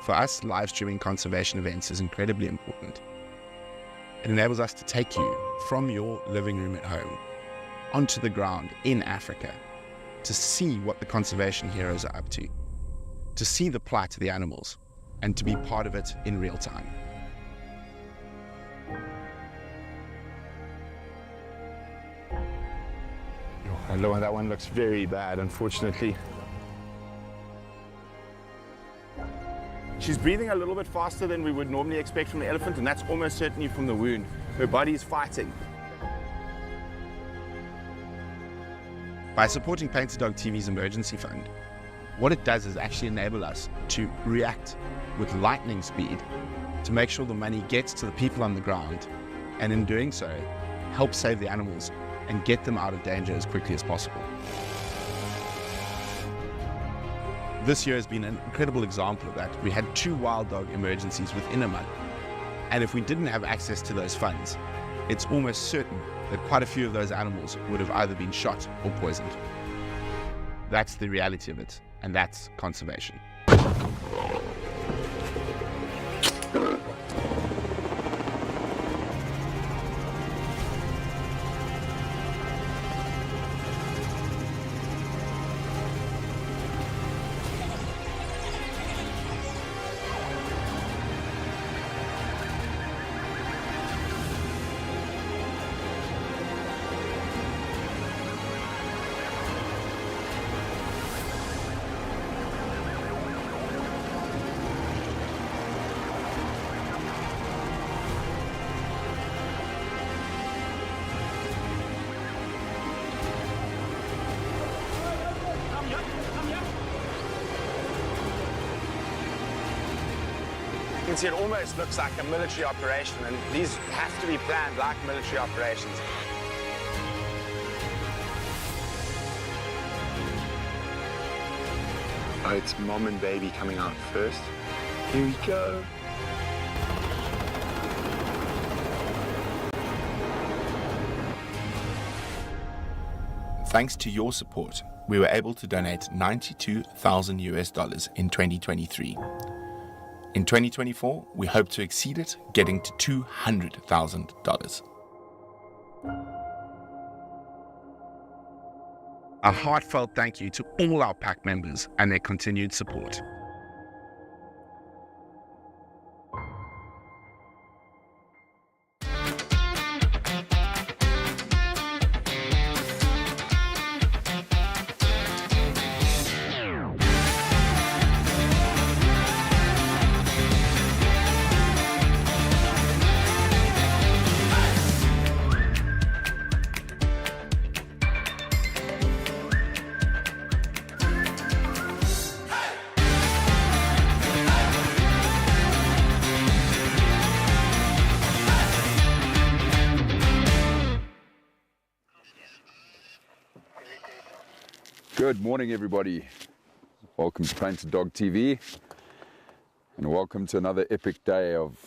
For us, live streaming conservation events is incredibly important. It enables us to take you from your living room at home onto the ground in Africa to see what the conservation heroes are up to see the plight of the animals, and to be part of it in real time. Hello, that one looks very bad, unfortunately. She's breathing a little bit faster than we would normally expect from the elephant, and that's almost certainly from the wound. Her body is fighting. By supporting Painted Dog TV's emergency fund, what it does is actually enable us to react with lightning speed to make sure the money gets to the people on the ground, and in doing so, help save the animals and get them out of danger as quickly as possible. This year has been an incredible example of that. We had 2 wild dog emergencies within a month. And if we didn't have access to those funds, it's almost certain that quite a few of those animals would have either been shot or poisoned. That's the reality of it, and that's conservation. You can see it almost looks like a military operation, and these have to be planned like military operations. Oh, it's mom and baby coming out first. Here we go. Thanks to your support, we were able to donate $92,000 in 2023. In 2024, we hope to exceed it, getting to $200,000. A heartfelt thank you to all our pack members and their continued support. Good morning, everybody. Welcome to Painted Dog TV, and welcome to another epic day of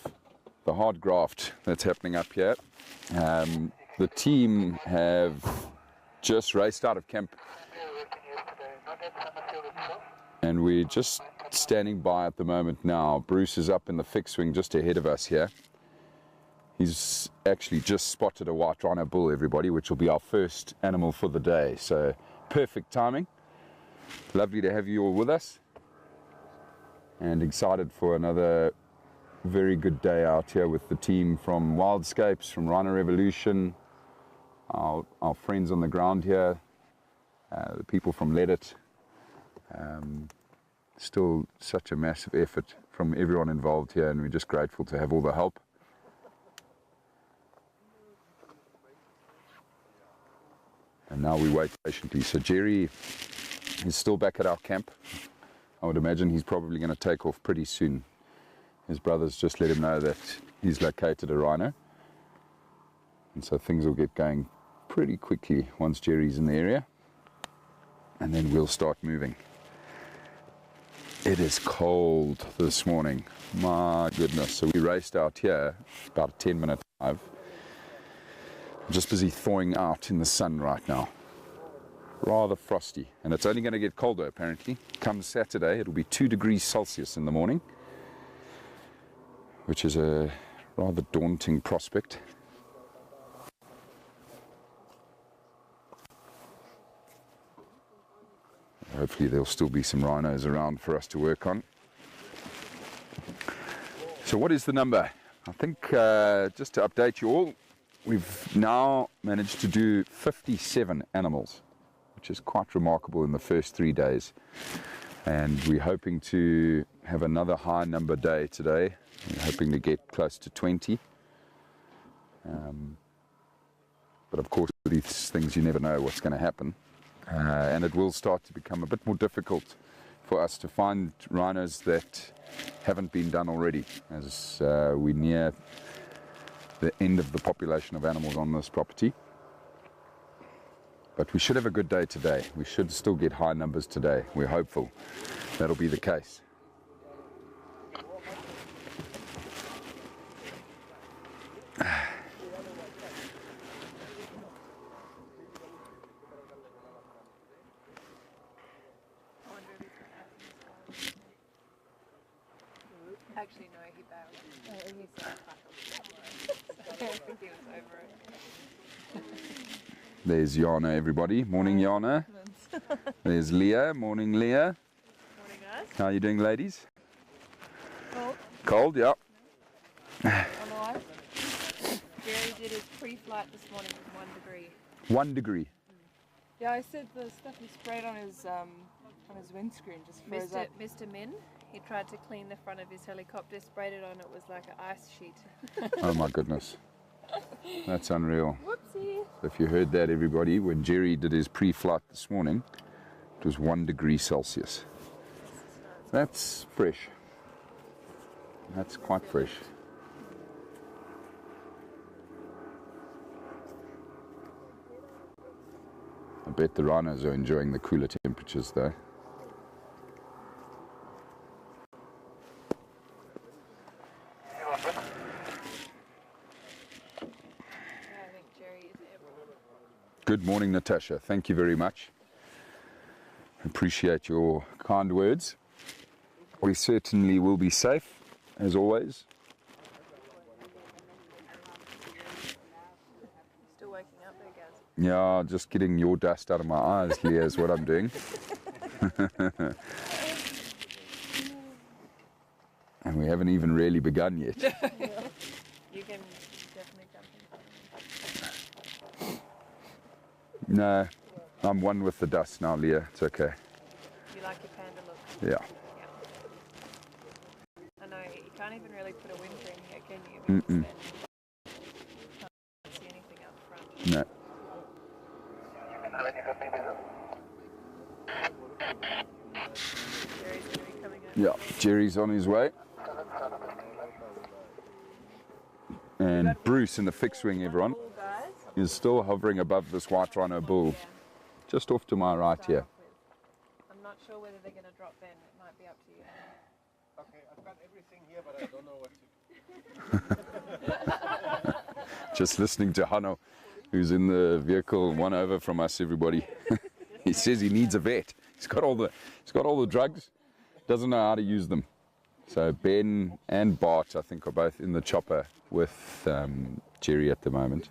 the hard graft that's happening up here. The team have just raced out of camp, and we're just standing by at the moment now. Bruce is up in the fixed wing just ahead of us here. He's actually just spotted a white rhino bull, everybody, which will be our first animal for the day. So perfect timing. Lovely to have you all with us, and excited for another very good day out here with the team from Wildscapes, from Rhino Revolution, our friends on the ground here, the people from Let It. Still such a massive effort from everyone involved here, and we're just grateful to have all the help. And now we wait patiently. So Jerry is still back at our camp. I would imagine he's probably going to take off pretty soon. His brothers just let him know that he's located a rhino. And so things will get going pretty quickly once Jerry's in the area. And then we'll start moving. It is cold this morning. My goodness. So we raced out here, about a 10-minute drive. I'm just busy thawing out in the sun right now. Rather frosty, and it's only going to get colder apparently. Come Saturday, it'll be 2 degrees Celsius in the morning, which is a rather daunting prospect. Hopefully there'll still be some rhinos around for us to work on. So what is the number? I think just to update you all, we've now managed to do 57 animals, which is quite remarkable in the first 3 days. And we're hoping to have another high number day today. We're hoping to get close to 20. But of course, with these things, you never know what's going to happen. And it will start to become a bit more difficult for us to find rhinos that haven't been done already, as we near the end of the population of animals on this property. But we should have a good day today. We should still get high numbers today. We're hopeful that'll be the case. Actually, no, he bailed. He said I think he was over it. There's Jana, everybody. Morning, Jana. There's Leah. Morning, Leah. Morning, guys. How are you doing, ladies? Cold. Cold, yeah. Otherwise, Jerry did his pre-flight this morning with 1 degree. 1 degree. Yeah, I said the stuff he sprayed on his windscreen just froze up. Mr. Min, he tried to clean the front of his helicopter, sprayed it on, it was like an ice sheet. Oh my goodness. That's unreal. Whoopsie. If you heard that, everybody, when Jerry did his pre-flight this morning, it was 1 degree Celsius. That's fresh. That's quite fresh. I bet the rhinos are enjoying the cooler temperatures though. Good morning, Natasha. Thank you very much. Appreciate your kind words. We certainly will be safe, as always. Still waking up there, guys. Yeah, just getting your dust out of my eyes, Leah, is what I'm doing. And we haven't even really begun yet. You can definitely jump in. No, I'm one with the dust now, Leah. It's okay. You like your panda look? Yeah. I know, you can't even really put a winter in here, can you? Mm-mm. Can't see anything up front. No. Jerry's going to be coming up. Yeah, Jerry's on his way. And Bruce in the fixed wing, everyone, Bull, guys. is still hovering above this white rhino bull, just off to my right here. I'm not sure whether they're going to drop Ben. It might be up to you. Okay, I've got everything here, but I don't know what to do. Just listening to Hanno, who's in the vehicle one over from us, everybody. He says he needs a vet. He's got all the drugs, doesn't know how to use them. So Ben and Bart, I think, are both in the chopper with Jerry at the moment.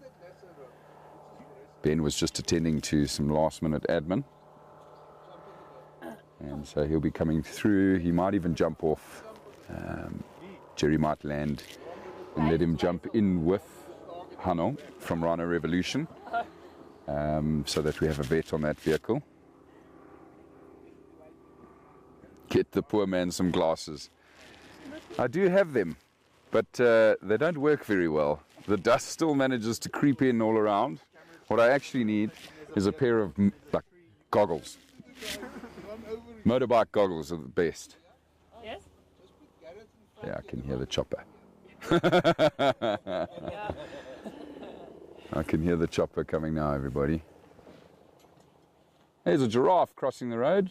Ben was just attending to some last-minute admin. And so he'll be coming through. He might even jump off. Jerry might land and let him jump in with Hanno from Rhino Revolution, so that we have a vet on that vehicle. Get the poor man some glasses. I do have them, but they don't work very well. The dust still manages to creep in all around. What I actually need is a pair of like goggles. Motorbike goggles are the best. Yes? Yeah, I can hear the chopper. I can hear the chopper coming now, everybody. There's a giraffe crossing the road,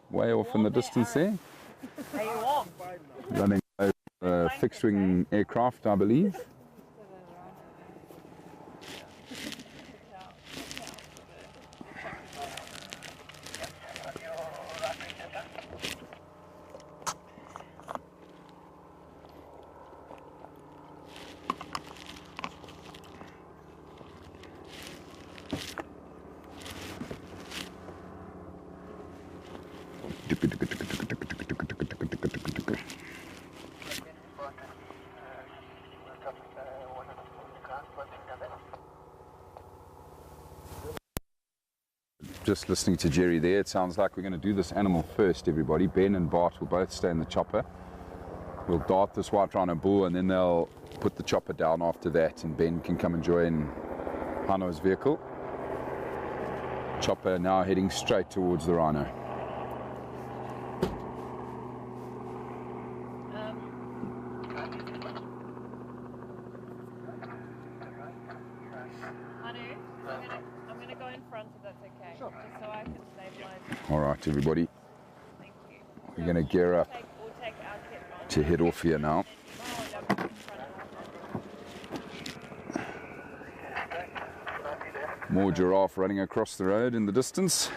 way off in the distance there. Are you warm? Running over a fixed-wing aircraft, I believe. Just listening to Jerry there, it sounds like we're going to do this animal first, everybody. Ben and Bart will both stay in the chopper. We'll dart this white rhino bull, and then they'll put the chopper down after that, and Ben can come and join Rhino's vehicle. Chopper now heading straight towards the rhino. I'm going to go in front if that's okay. Sure. Just so I can stabilize. All right, everybody. Thank you. We're going to gear up We'll take our kit on. to head off here now. More giraffe running across the road in the distance.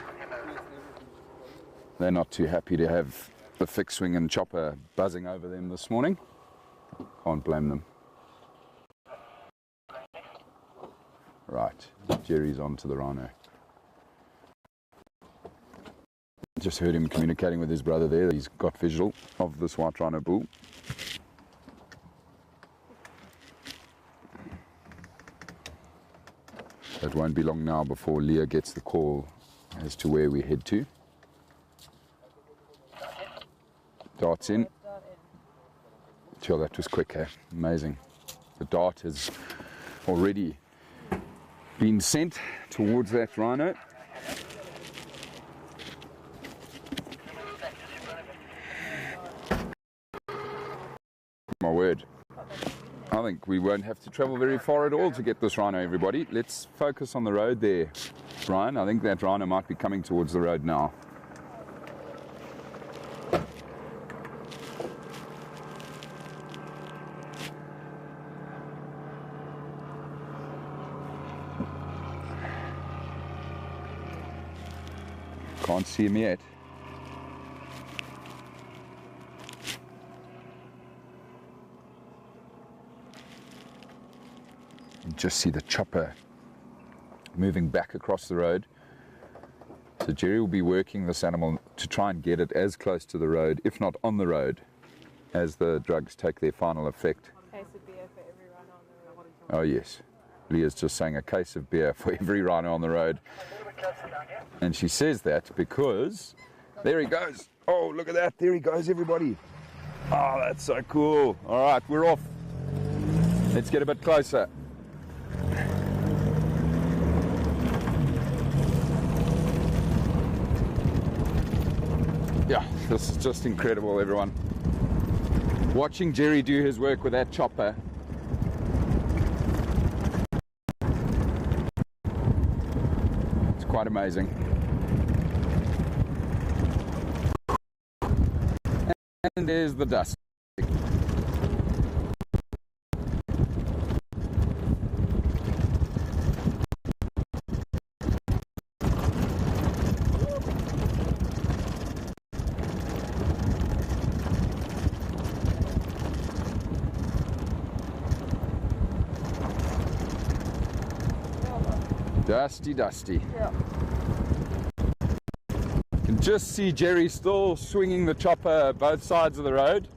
They're not too happy to have the fixed wing and chopper buzzing over them this morning. Can't blame them. Right, Jerry's on to the rhino. Just heard him communicating with his brother there. He's got visual of this white rhino bull. It won't be long now before Leah gets the call as to where we head to. Darts in. Sure, that was quick, eh? Amazing. The dart has already been sent towards that rhino. My word. I think we won't have to travel very far at all to get this rhino, everybody. Let's focus on the road there, Brian. I think that rhino might be coming towards the road now. Can't see him yet. Just see the chopper moving back across the road. So Jerry will be working this animal to try and get it as close to the road, if not on the road, as the drugs take their final effect. A case of beer for every rhino on the road. Oh yes, Leah's just saying a case of beer for every rhino on the road. And she says that because, there he goes. Oh, look at that, there he goes, everybody. Oh, that's so cool. All right, we're off. Let's get a bit closer. Yeah, this is just incredible, everyone. Watching Jerry do his work with that chopper. It's quite amazing. And there's the dust. Dusty, dusty. Yeah. You can just see Jerry still swinging the chopper both sides of the road.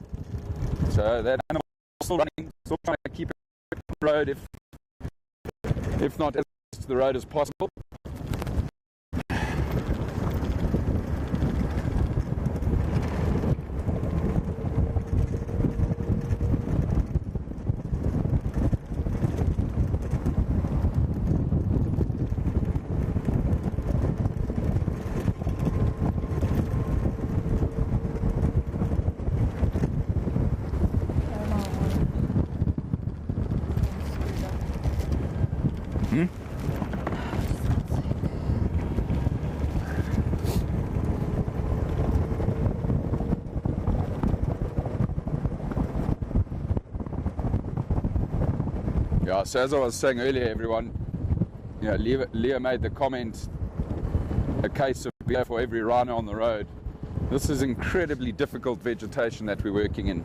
So that animal is still running, still trying to keep it on the road if not as close to the road as possible. Yeah, so as I was saying earlier, everyone, you know, Leah made the comment, a case of beer for every rhino on the road. This is incredibly difficult vegetation that we're working in.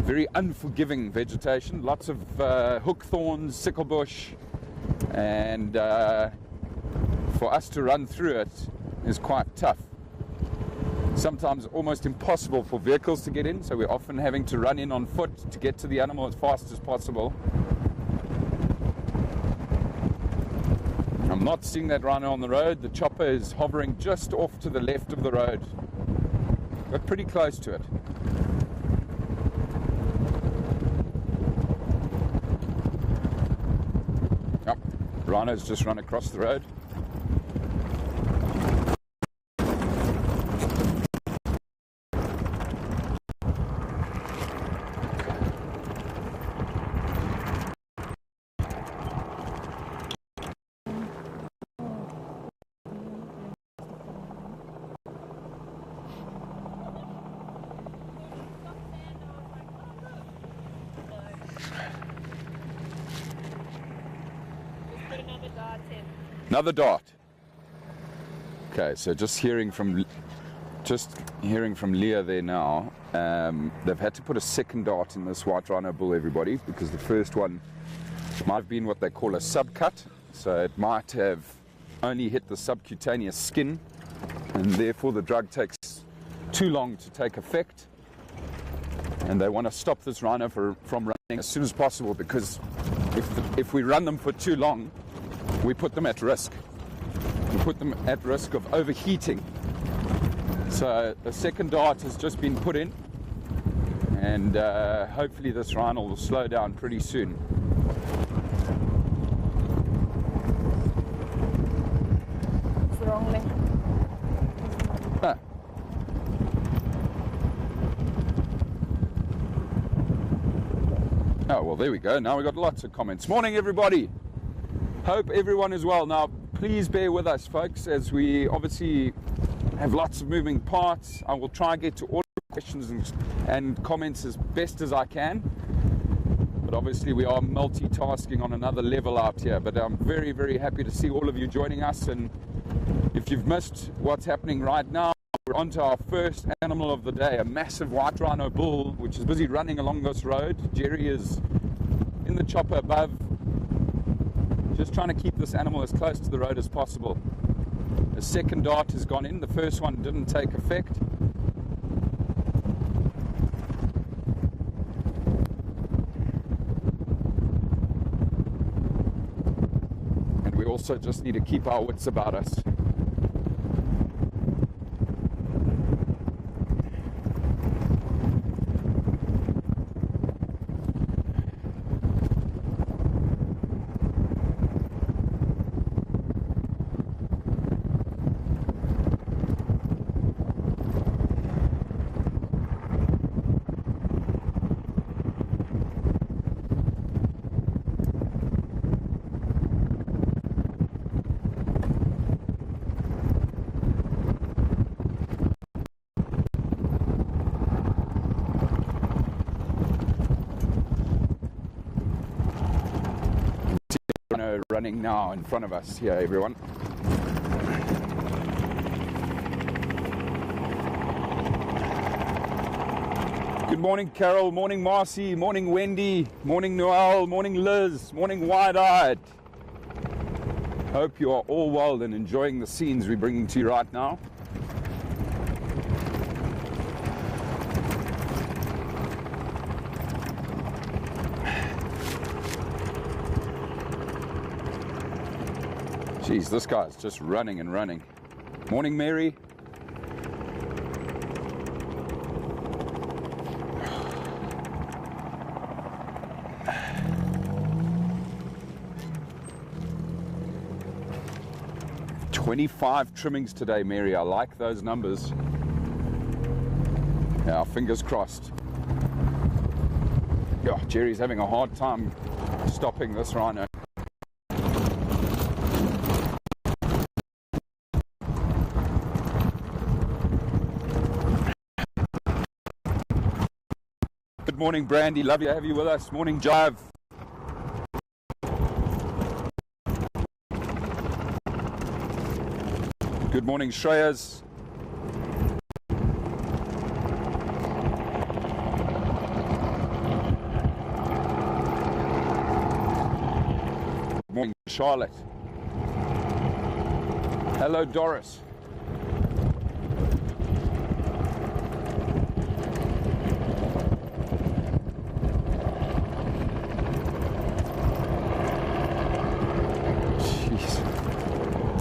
Very unforgiving vegetation, lots of hook thorns, sickle bush, and for us to run through it is quite tough. Sometimes almost impossible for vehicles to get in, so we're often having to run in on foot to get to the animal as fast as possible. I'm not seeing that rhino on the road. The chopper is hovering just off to the left of the road, but pretty close to it. Yep, rhino's just run across the road. Another dart. Okay, so just hearing from Leah there now. They've had to put a second dart in this white rhino bull, everybody, because the first one might have been what they call a subcut, so it might have only hit the subcutaneous skin, and therefore the drug takes too long to take effect. And they want to stop this rhino from running as soon as possible, because if we run them for too long, we put them at risk. We put them at risk of overheating. So the second dart has just been put in, and hopefully this rhino will slow down pretty soon. It's the wrong link. Ah. Oh, well, there we go. Now we've got lots of comments. Morning, everybody. Hope everyone is well. Now, please bear with us, folks, as we obviously have lots of moving parts. I will try and get to all the questions and comments as best as I can. But obviously, we are multitasking on another level out here. But I'm very, very happy to see all of you joining us. And if you've missed what's happening right now, we're on to our first animal of the day, a massive white rhino bull, which is busy running along this road. Jerry is in the chopper above, just trying to keep this animal as close to the road as possible. The second dart has gone in, the first one didn't take effect. And we also just need to keep our wits about us. Running now in front of us here, everyone. Good morning, Carol. Morning, Marcy. Morning, Wendy. Morning, Noel. Morning, Liz. Morning, Wide-Eyed. Hope you are all well and enjoying the scenes we're bringing to you right now. Jeez, this guy's just running and running. Morning, Mary. "25 trimmings today, Mary. I like those numbers. Yeah, fingers crossed. Yeah, Jerry's having a hard time stopping this rhino. Good morning, Brandy. Lovely to have you with us. Morning, Jive. Good morning, Shreyas. Good morning, Charlotte. Hello, Doris.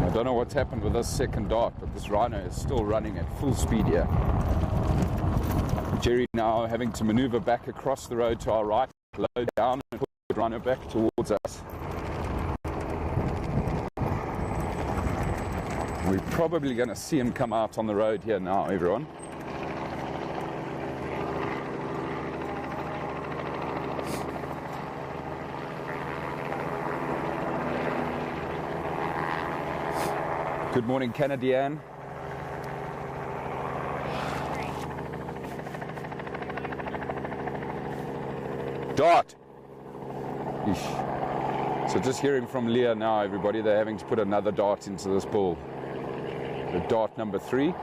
I don't know what's happened with this second dart, but this rhino is still running at full speed here. Jerry now having to maneuver back across the road to our right, low down and put the rhino back towards us. We're probably going to see him come out on the road here now, everyone. Good morning, Canadian. Dart. Eesh. So just hearing from Leah now, everybody, they're having to put another dart into this bull. The dart number 3.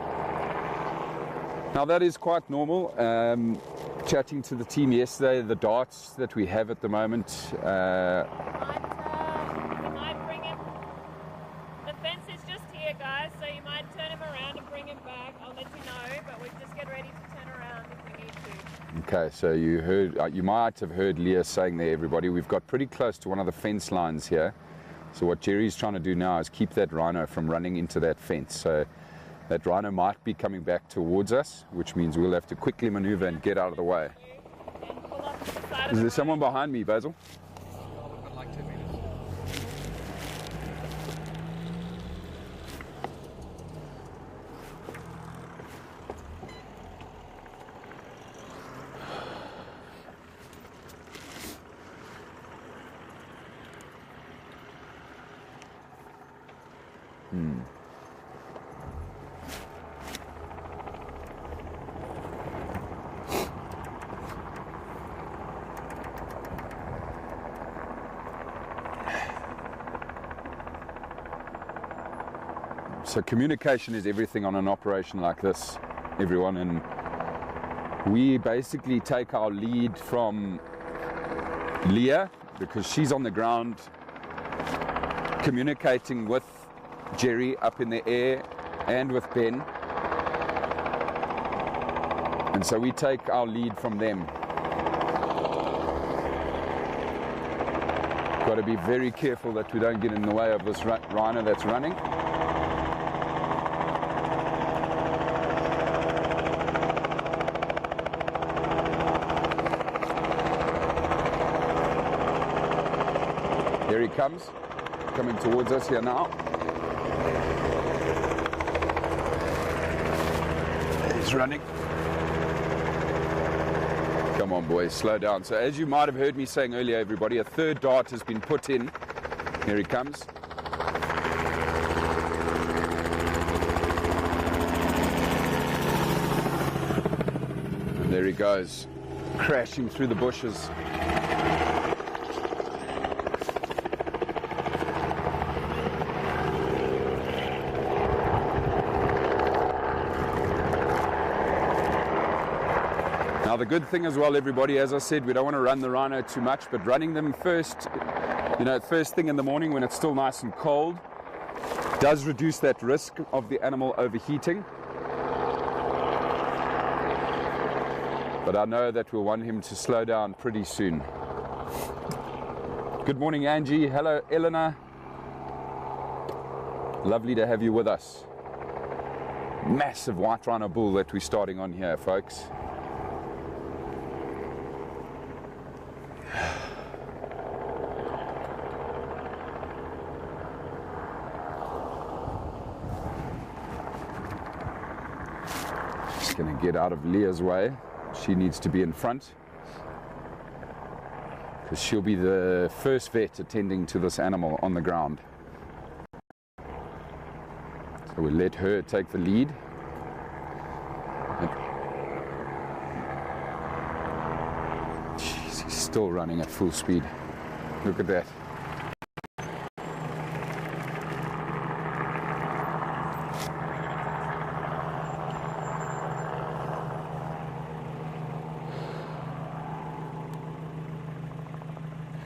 Now that is quite normal. Chatting to the team yesterday, the darts that we have at the moment, okay, so you heard, you might have heard Leah saying there, everybody, we've got pretty close to one of the fence lines here. So what Jerry's trying to do now is keep that rhino from running into that fence. So that rhino might be coming back towards us, which means we'll have to quickly maneuver and get out of the way. Is there someone behind me, Basil? So communication is everything on an operation like this, everyone, and we basically take our lead from Leah because she's on the ground communicating with Jerry up in the air and with Ben, and so we take our lead from them. Got to be very careful that we don't get in the way of this rhino that's running. Here he comes, coming towards us here now. He's running. Come on, boys, slow down. So as you might have heard me saying earlier, everybody, a third dart has been put in. Here he comes. And there he goes, crashing through the bushes. Now the good thing as well, everybody, as I said, we don't want to run the rhino too much, but running them first, first thing in the morning when it's still nice and cold, does reduce that risk of the animal overheating. But I know that we'll want him to slow down pretty soon. Good morning, Angie. Hello, Eleanor. Lovely to have you with us. Massive white rhino bull that we're starting on here, folks. Going to get out of Leah's way. She needs to be in front because she'll be the first vet attending to this animal on the ground. So we'll let her take the lead. Jeez, he's still running at full speed. Look at that.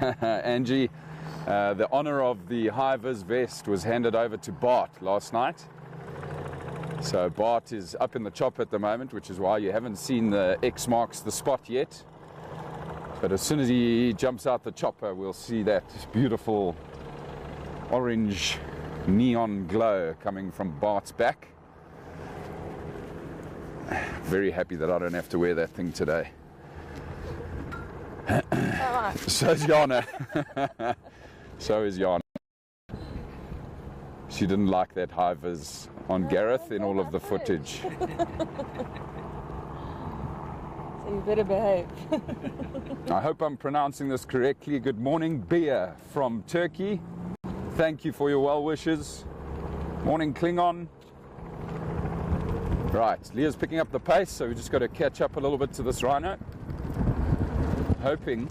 Angie, the honor of the high-vis vest was handed over to Bart last night. So Bart is up in the chopper at the moment, which is why you haven't seen the X marks the spot yet. But as soon as he jumps out the chopper, we'll see that beautiful orange neon glow coming from Bart's back. Very happy that I don't have to wear that thing today. So is Jana. So is Jana. She didn't like that high vis on Gareth in all of the footage. So you better behave. I hope I'm pronouncing this correctly. Good morning, Bea from Turkey. Thank you for your well wishes. Morning, Klingon. Right, Leah's picking up the pace, so we just got to catch up a little bit to this rhino. Hoping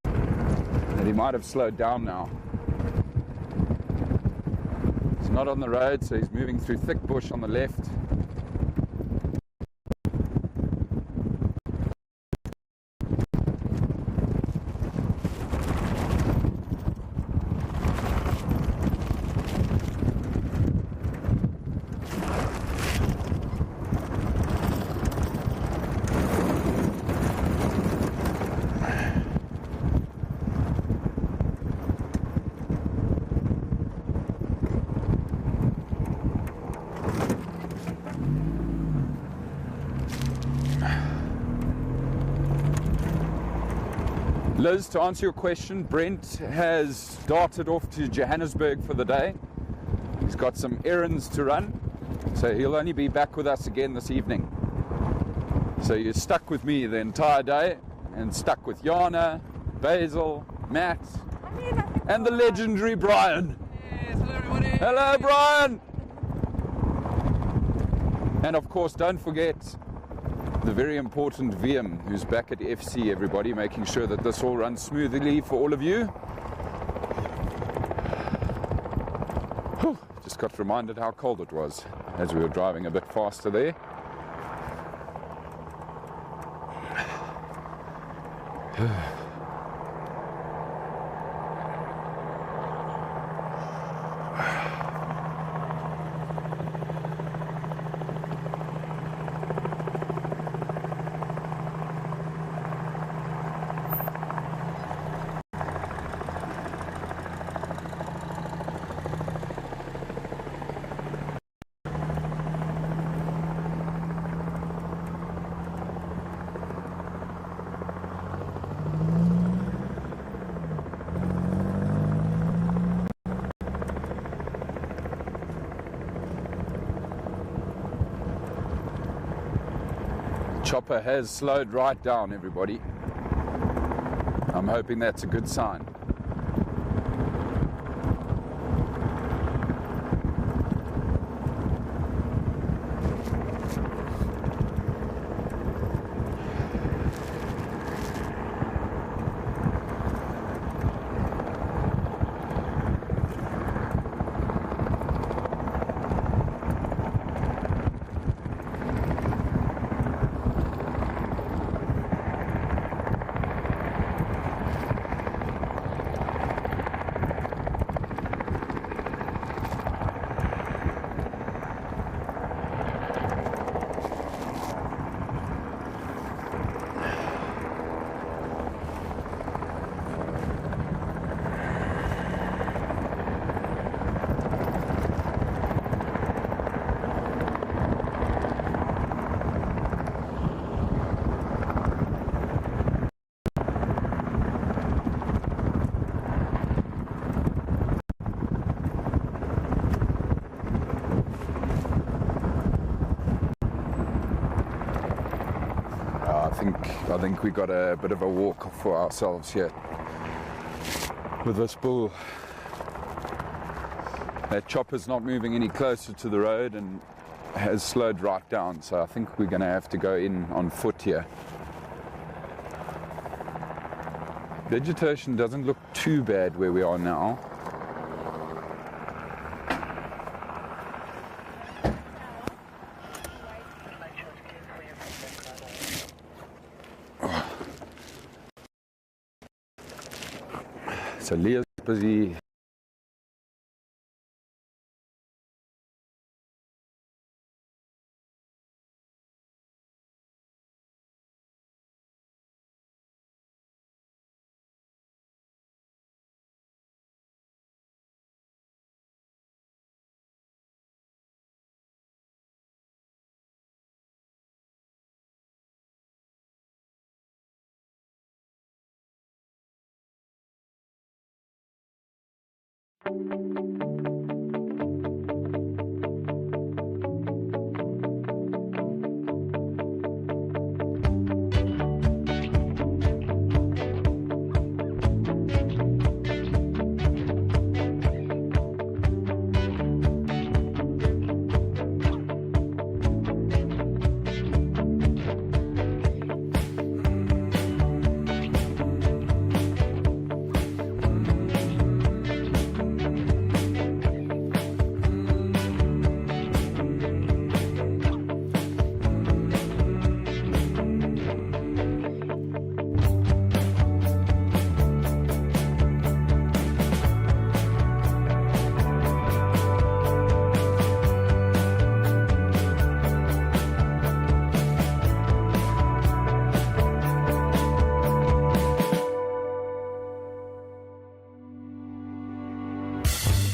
that he might have slowed down now. He's not on the road, so he's moving through thick bush on the left. Liz, to answer your question, Brent has darted off to Johannesburg for the day. He's got some errands to run, so he'll only be back with us again this evening. So you're stuck with me the entire day, and stuck with Jana, Basil, Matt, and the legendary Brian. Yes, hello everybody. Hello, Brian! And of course, don't forget the very important VM, who's back at FC, everybody, making sure that this all runs smoothly for all of you. Whew, just got reminded how cold it was as we were driving a bit faster there. Chopper has slowed right down, everybody. I'm hoping that's a good sign. I think we got a bit of a walk for ourselves here with this bull. That chopper's not moving any closer to the road and has slowed right down, so I think we're going to have to go in on foot here. Vegetation doesn't look too bad where we are now. So Leah's busy.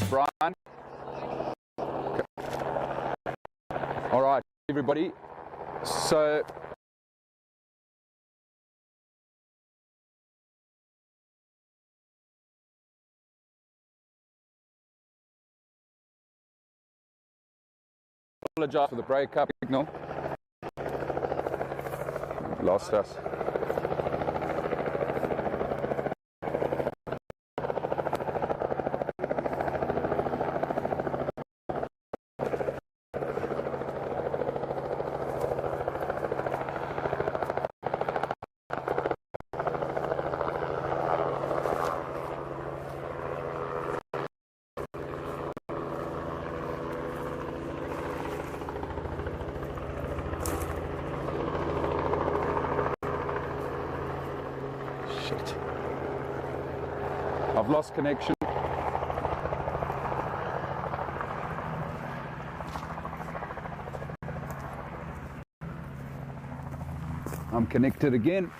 Brian. All right, everybody. So apologize for the breakup signal. Lost us. Shit. I've lost connection. I'm connected again.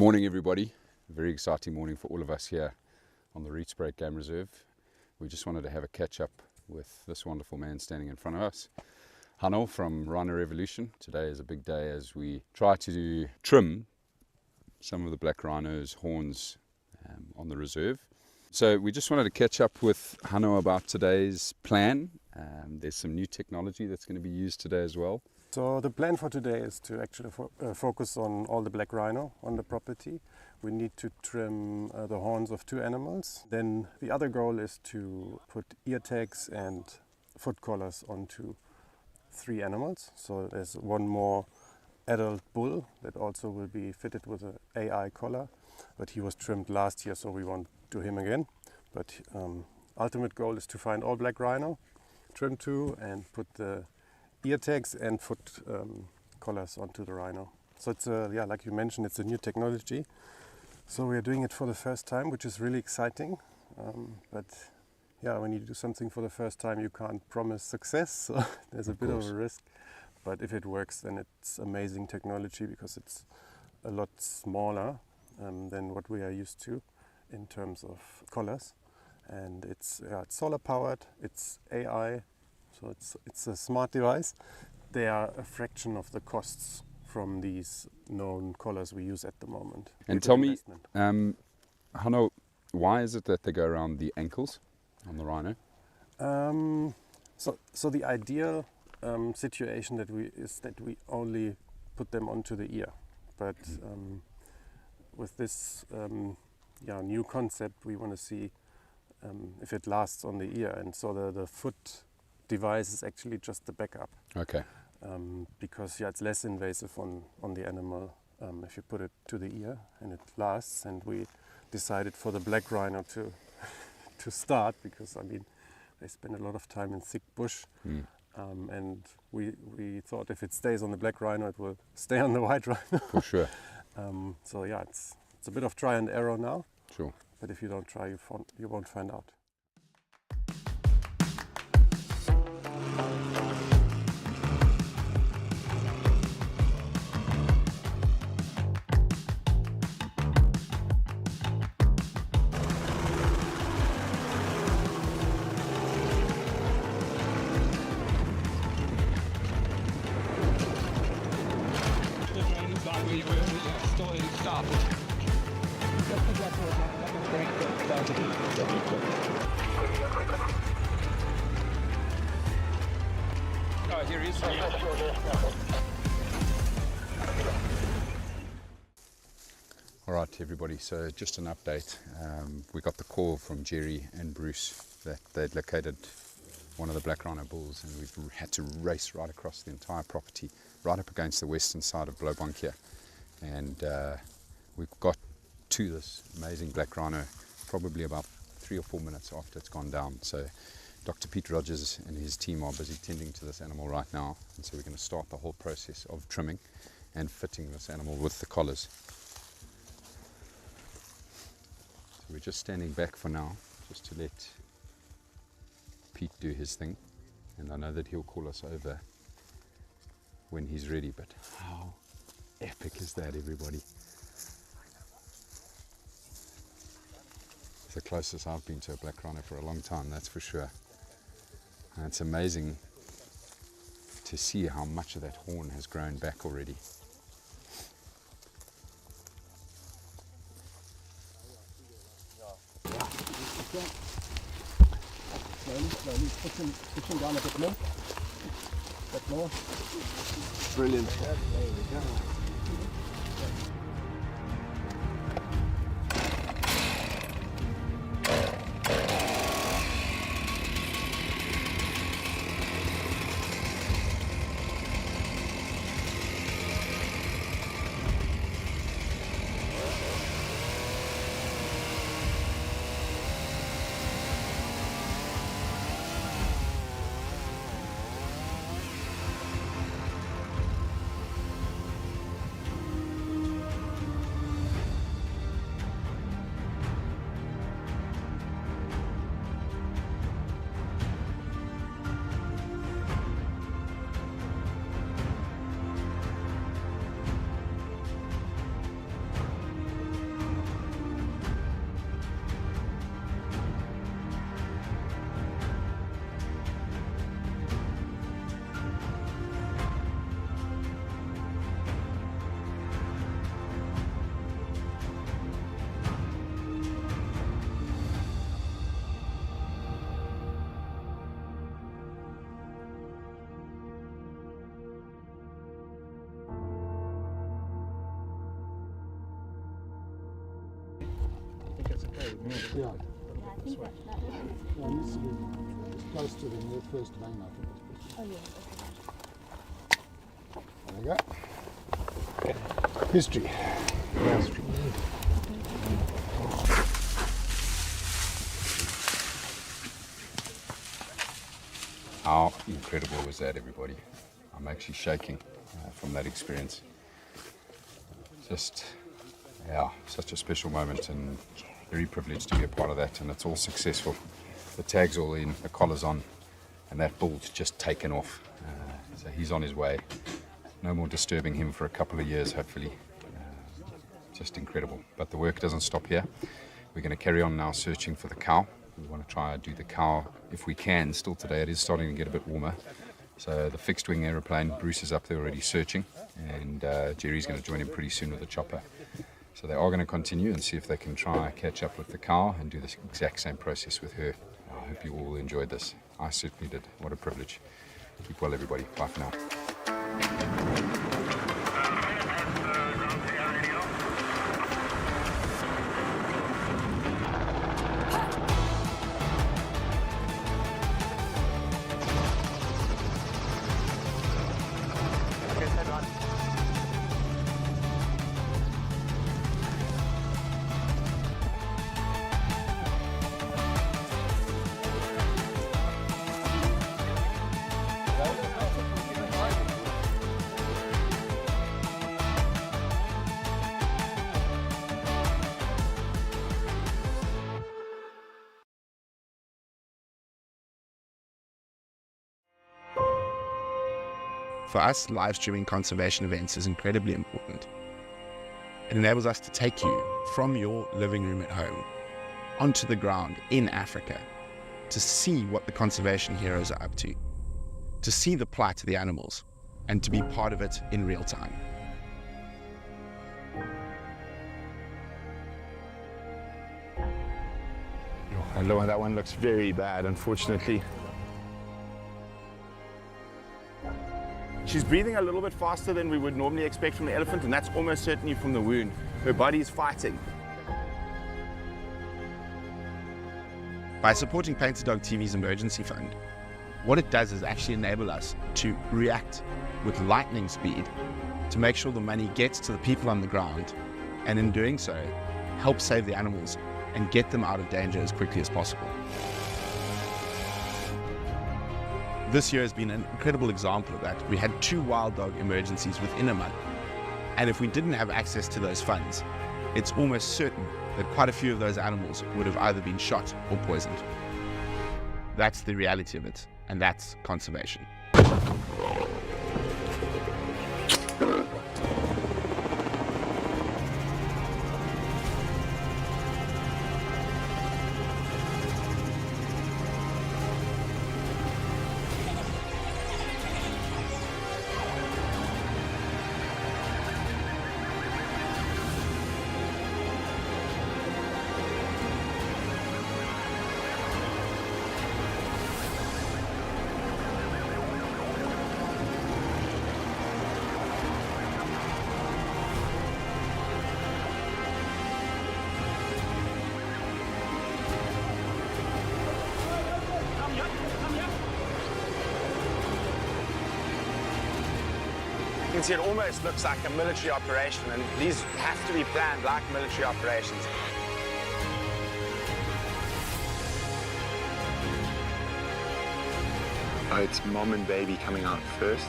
morning, everybody. A very exciting morning for all of us here on the Reetsbreak Game Reserve. We just wanted to have a catch up with this wonderful man standing in front of us, Rhino from Rhino Revolution. Today is a big day as we try to trim some of the black rhino's horns on the reserve. So we just wanted to catch up with Rhino about today's plan. There's some new technology that's going to be used today as well. So the plan for today is to actually focus on all the black rhino on the property. We need to trim the horns of 2 animals. Then the other goal is to put ear tags and foot collars onto 3 animals. So there's 1 more adult bull that also will be fitted with an AI collar, but he was trimmed last year, so we won't do him again. But ultimate goal is to find all black rhino, trim 2, and put the ear tags and foot collars onto the rhino. So it's like you mentioned, it's a new technology. So we are doing it for the first time, which is really exciting. But yeah, when you do something for the first time, you can't promise success. So there's a bit of a risk. But if it works, then it's amazing technology because it's a lot smaller than what we are used to in terms of collars. And it's solar powered, it's AI. So it's a smart device. They are a fraction of the costs from these known collars we use at the moment. And tell me, Rhino, why is it that they go around the ankles on the rhino? So the ideal situation is that we only put them onto the ear. But with this new concept, we want to see if it lasts on the ear. And so the foot device is actually just the backup. Okay. Because it's less invasive on the animal if you put it to the ear and it lasts. And we decided for the black rhino to start because they spend a lot of time in thick bush, and we thought if it stays on the black rhino, it will stay on the white rhino. For sure. It's a bit of try and error now. Sure. But if you don't try, you won't find out. All right, everybody, so just an update. We got the call from Jerry and Bruce that they'd located one of the black rhino bulls, and we've had to race right across the entire property, right up against the western side of Blowbank here. And we've got to this amazing black rhino probably about 3 or 4 minutes after it's gone down. So Dr. Pete Rogers and his team are busy tending to this animal right now, and so we're going to start the whole process of trimming and fitting this animal with the collars. So we're just standing back for now, just to let Pete do his thing, and I know that he'll call us over when he's ready. But how epic is that, everybody? It's the closest I've been to a black rhino for a long time, that's for sure. And it's amazing to see how much of that horn has grown back already. Slowly, push him down a bit more. Brilliant. There we go. Yeah. I think that yeah, it needs to be close to the first vein, I think. Oh, yeah. There we go. Okay. History. How incredible was that, everybody? I'm actually shaking from that experience. Just, yeah, such a special moment and very privileged to be a part of that, and it's all successful. The tag's all in, the collar's on, and that bull's just taken off. So he's on his way. No more disturbing him for a couple of years, hopefully. Just incredible. But the work doesn't stop here. We're going to carry on now searching for the cow. We want to try and do the cow if we can still today. It is starting to get a bit warmer. So the fixed wing aeroplane, Bruce is up there already searching, and Jerry's going to join him pretty soon with the chopper. So they are going to continue and see if they can try and catch up with the cow and do the exact same process with her. I hope you all enjoyed this. I certainly did. What a privilege. Keep well, everybody. Bye for now. For us, live streaming conservation events is incredibly important. It enables us to take you from your living room at home onto the ground in Africa to see what the conservation heroes are up to see the plight of the animals, and to be part of it in real time. Hello, that one looks very bad, unfortunately. She's breathing a little bit faster than we would normally expect from the elephant, and that's almost certainly from the wound. Her body is fighting. By supporting Painted Dog TV's emergency fund, what it does is actually enable us to react with lightning speed to make sure the money gets to the people on the ground, and in doing so, help save the animals and get them out of danger as quickly as possible. This year has been an incredible example of that. We had 2 wild dog emergencies within a month. And if we didn't have access to those funds, it's almost certain that quite a few of those animals would have either been shot or poisoned. That's the reality of it, and that's conservation. You can see it almost looks like a military operation, and these have to be planned like military operations. Oh, it's mom and baby coming out first.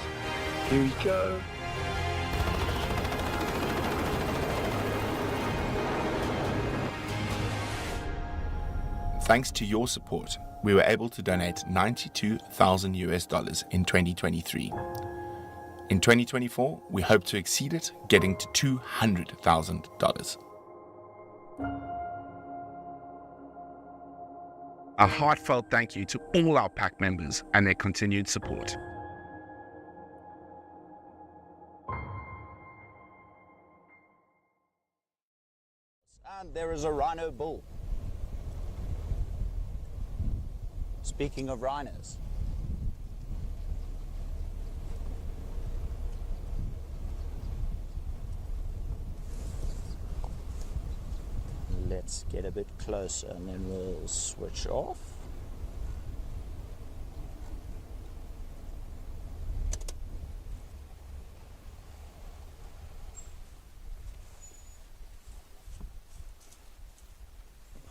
Here we go. Thanks to your support, we were able to donate $92,000 in 2023. In 2024, we hope to exceed it, getting to $200,000. A heartfelt thank you to all our pack members and their continued support. And there is a rhino bull. Speaking of rhinos. Let's get a bit closer and then we'll switch off.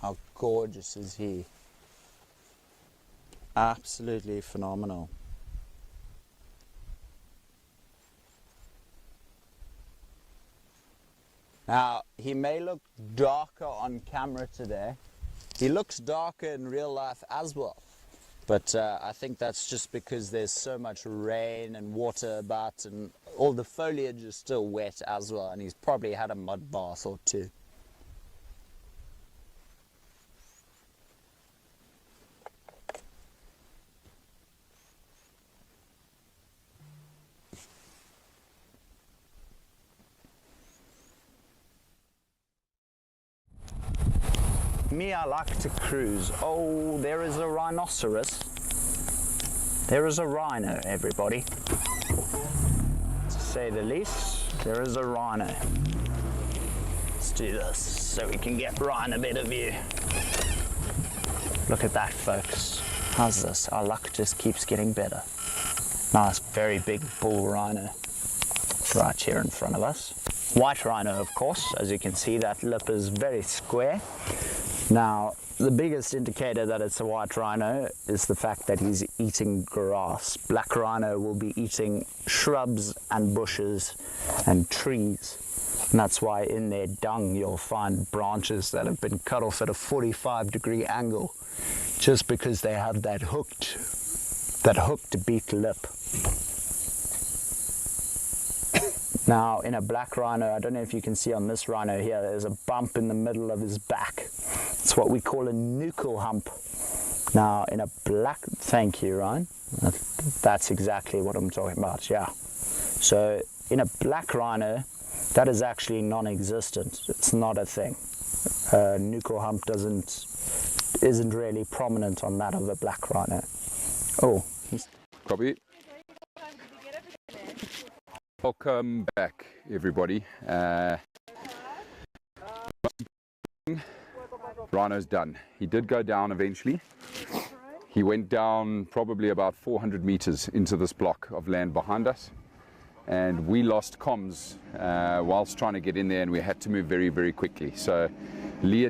How gorgeous is he? Absolutely phenomenal. Now, he may look darker on camera today. He looks darker in real life as well. But I think that's just because there's so much rain and water about, and all the foliage is still wet as well, and he's probably had a mud bath or two. Me, I like to cruise. Oh, there is a rhinoceros. There is a rhino, everybody. To say the least, there is a rhino. Let's do this so we can get Rhino a better view. Look at that, folks. How's this? Our luck just keeps getting better. Nice, very big bull rhino right here in front of us. White rhino, of course. As you can see, that lip is very square. Now, the biggest indicator that it's a white rhino is the fact that he's eating grass. Black rhino will be eating shrubs and bushes and trees. And that's why in their dung you'll find branches that have been cut off at a 45-degree angle, just because they have that hooked beak lip. Now, in a black rhino, I don't know if you can see on this rhino here, there's a bump in the middle of his back. It's what we call a nuchal hump. Now, in a black, thank you, Ryan. That's exactly what I'm talking about, yeah. So, in a black rhino, that is actually non-existent. It's not a thing. Nuchal hump isn't really prominent on that of a black rhino. Oh, Copy. Welcome back, everybody. Rhino's done. He did go down eventually. He went down probably about 400 meters into this block of land behind us, and we lost comms whilst trying to get in there, and we had to move very, very quickly. So Leah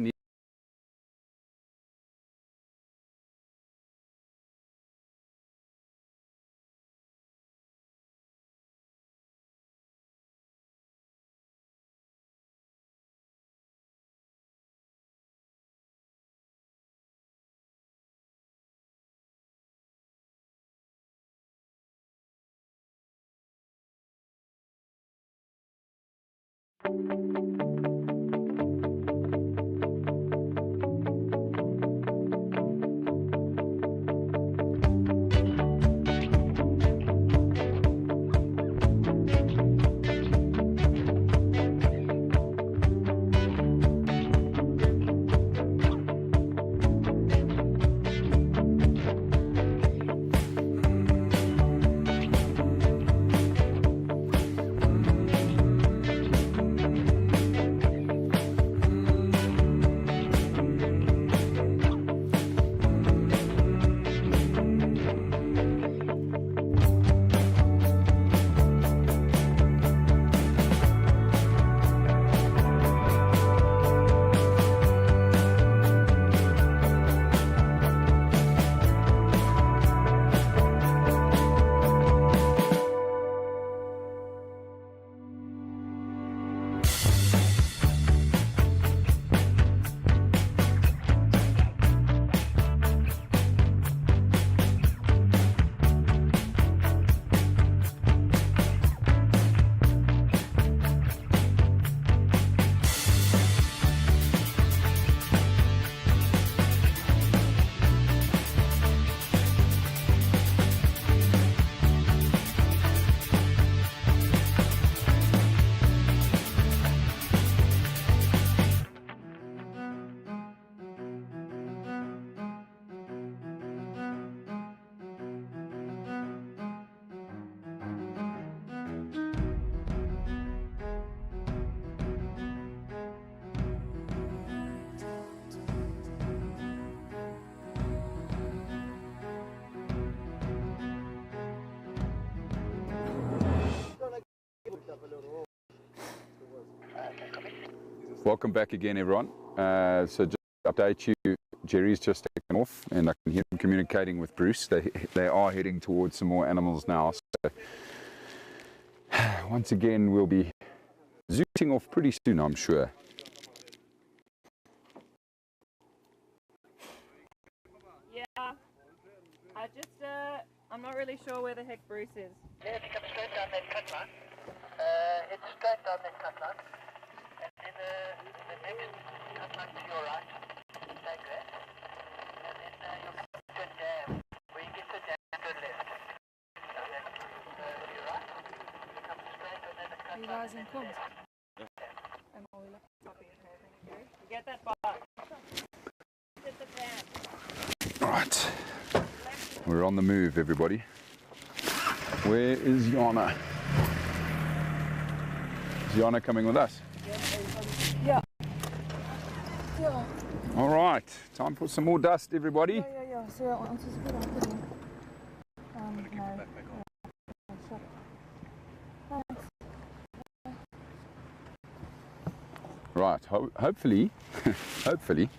Welcome back again, everyone. So just to update you, Jerry's just taken off, and I can hear him communicating with Bruce. They are heading towards some more animals now. So once again, we'll be zooting off pretty soon, I'm sure. Yeah, I'm not really sure where the heck Bruce is. Yeah, if you come straight down that cut line, head straight down that cut line, and then the next cut line to your right, take that, and then you'll come to a dam, where you get the dam to the left. And then to your right, you come straight and then the cut line. Rising comes. And all we left copy. Okay, you get that bar. Get the dam. Right, we're on the move, everybody. Where is Yana? Is Yana coming with us? Yeah. All right, time for some more dust, everybody. Yeah. So once it's good, I'll put in. No. Right, hopefully, hopefully,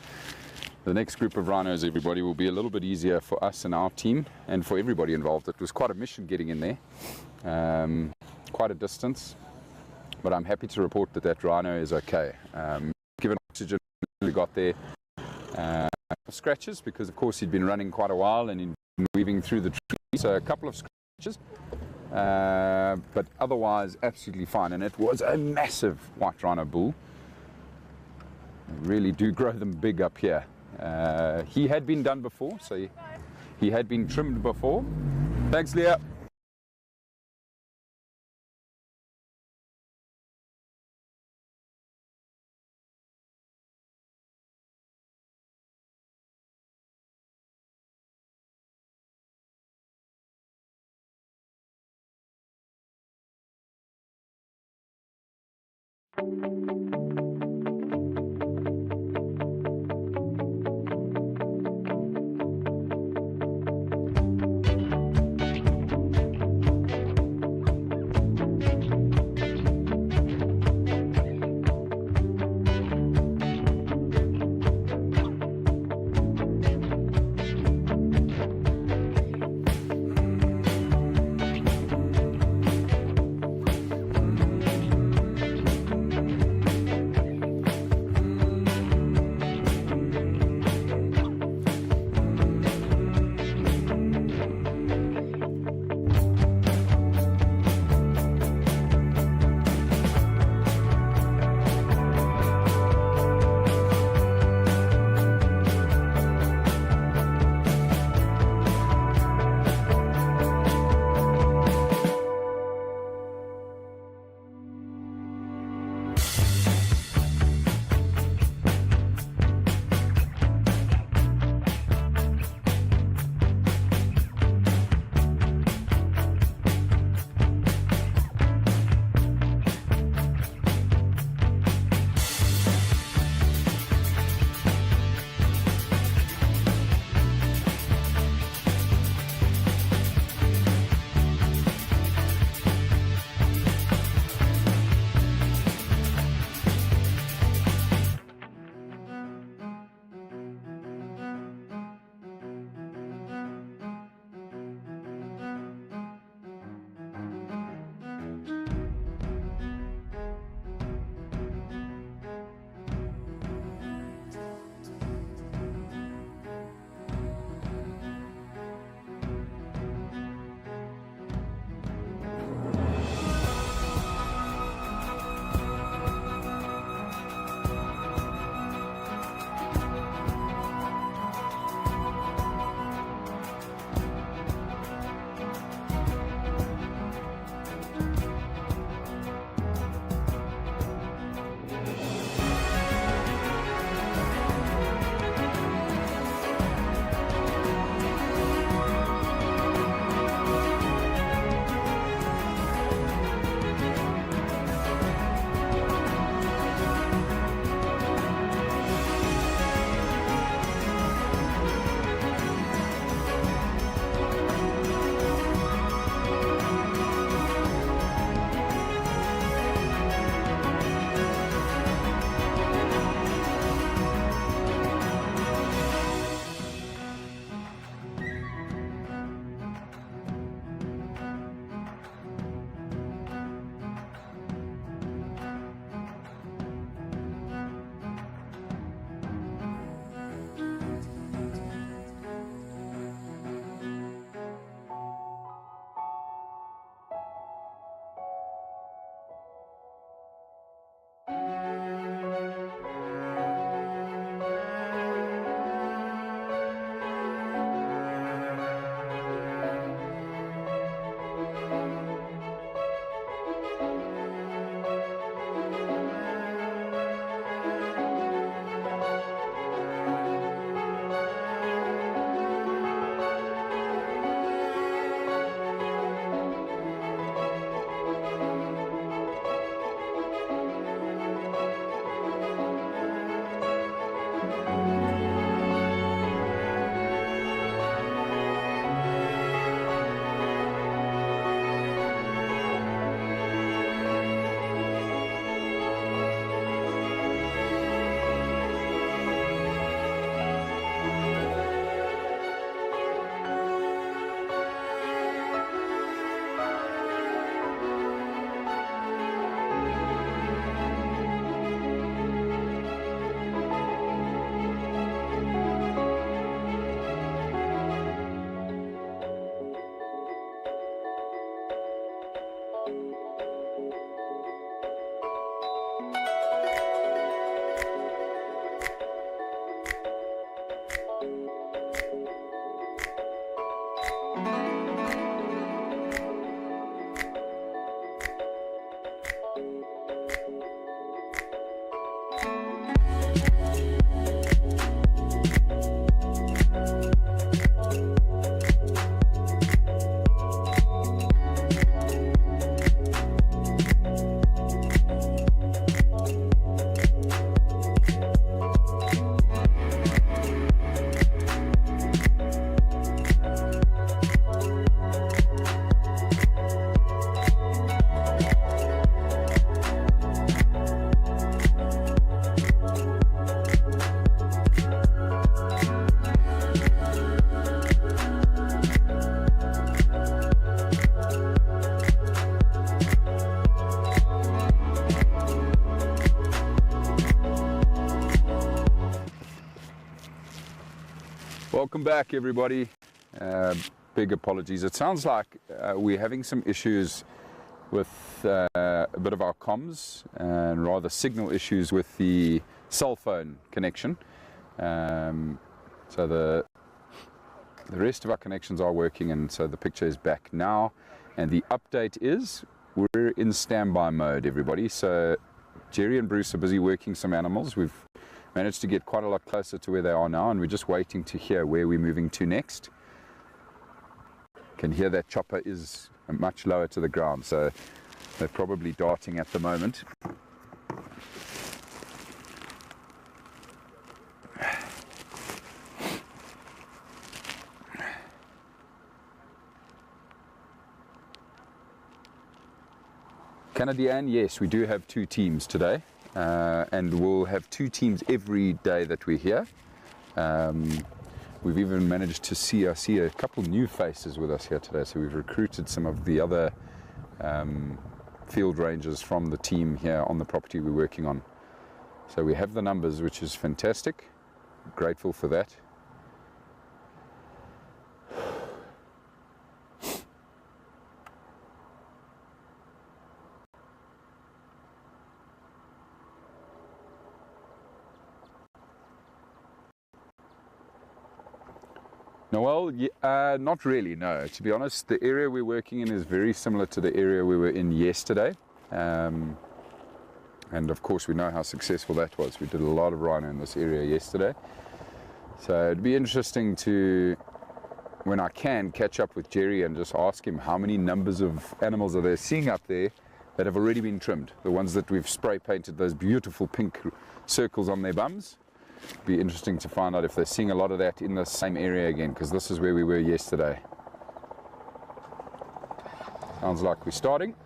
the next group of rhinos, everybody, will be a little bit easier for us and our team and for everybody involved. It was quite a mission getting in there, quite a distance, but I'm happy to report that that rhino is okay. Given oxygen, we got there scratches because, of course, he'd been running quite a while and he'd been weaving through the trees, so a couple of scratches, but otherwise absolutely fine. And it was a massive white rhino bull. They really do grow them big up here. He had been done before, so he had been trimmed before. Thanks, Leah. Welcome back, everybody. Big apologies. It sounds like we're having some issues with a bit of our comms and rather signal issues with the cell phone connection. So the rest of our connections are working, and so the picture is back now. And the update is we're in standby mode, everybody. So Jerry and Bruce are busy working some animals. We've managed to get quite a lot closer to where they are now, and we're just waiting to hear where we're moving to next. Can hear that chopper is much lower to the ground, so they're probably darting at the moment. Canadian, yes, we do have 2 teams today, and we'll have 2 teams every day that we're here. We've even managed to see a couple new faces with us here today, so we've recruited some of the other field rangers from the team here on the property we're working on. So we have the numbers, which is fantastic. Grateful for that. Well, not really, no. To be honest, the area we're working in is very similar to the area we were in yesterday. And of course, we know how successful that was. We did a lot of rhino in this area yesterday. So it'd be interesting to, when I can, catch up with Jerry and just ask him how many numbers of animals are they seeing up there that have already been trimmed. The ones that we've spray painted those beautiful pink circles on their bums. Be interesting to find out if they're seeing a lot of that in the same area again, because this is where we were yesterday. Sounds like we're starting.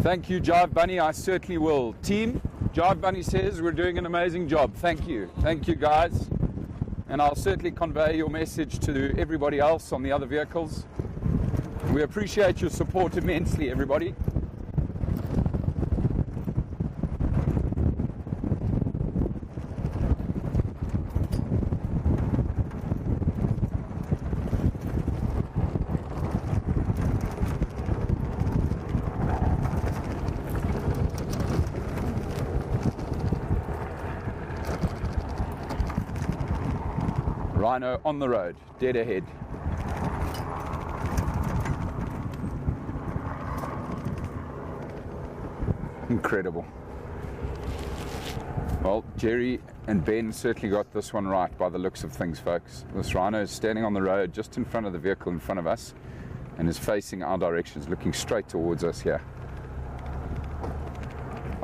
Thank you, Jive Bunny. I certainly will. Team, Jive Bunny says we're doing an amazing job. Thank you. Thank you, guys. And I'll certainly convey your message to everybody else on the other vehicles. We appreciate your support immensely, everybody. Rhino on the road, dead ahead. Incredible. Well, Jerry and Ben certainly got this one right by the looks of things, folks. This rhino is standing on the road just in front of the vehicle in front of us and is facing our directions, looking straight towards us here.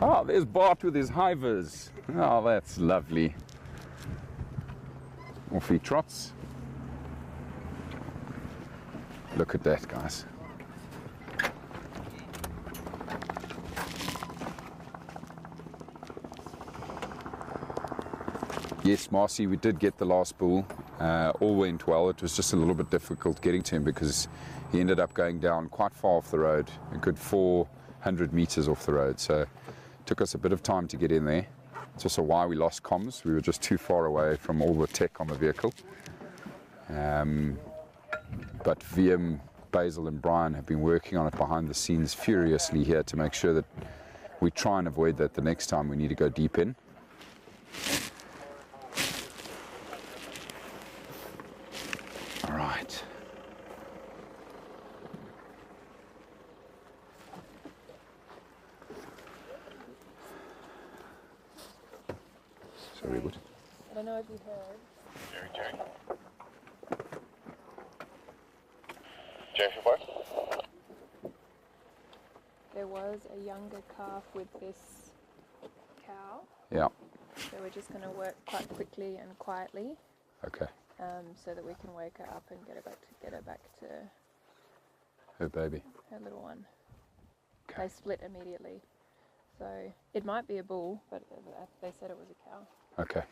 Oh, there's Bart with his hivers. Oh, that's lovely. Off he trots. Look at that, guys. Yes, Marcy, we did get the last bull. All went well. It was just a little bit difficult getting to him because he ended up going down quite far off the road, a good 400 meters off the road. So it took us a bit of time to get in there. It's also why we lost comms. We were just too far away from all the tech on the vehicle. But VM, Basil and Brian have been working on it behind the scenes furiously here to make sure that we try and avoid that the next time we need to go deep in. All right. Sorry, what? I don't know if you heard. Jerry. Jerry, what? There was a younger calf with this cow. Yeah. So we're just going to work quite quickly and quietly, Okay. so that we can wake her up and get her back to Her baby. her little one. Okay. They split immediately, so it might be a bull, but they said it was a cow. Okay.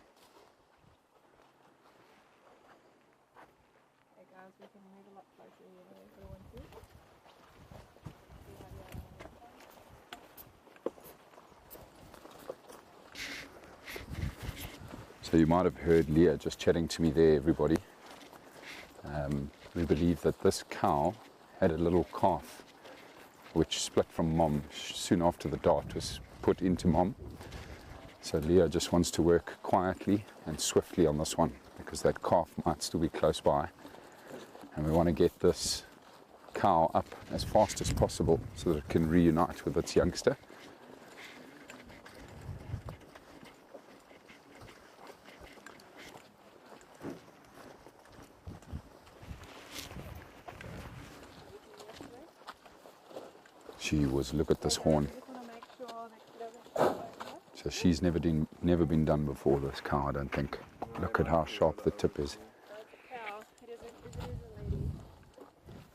Hey guys, we can move a lot closer here. Little one too. So you might have heard Leah just chatting to me there, everybody. We believe that this cow had a little calf which split from mom soon after the dart was put into mom. So Leah just wants to work quietly and swiftly on this one because that calf might still be close by. And we want to get this cow up as fast as possible so that it can reunite with its youngster. Gee whiz, look at this horn. So she's never been done before, this cow, I don't think. Look at how sharp the tip is.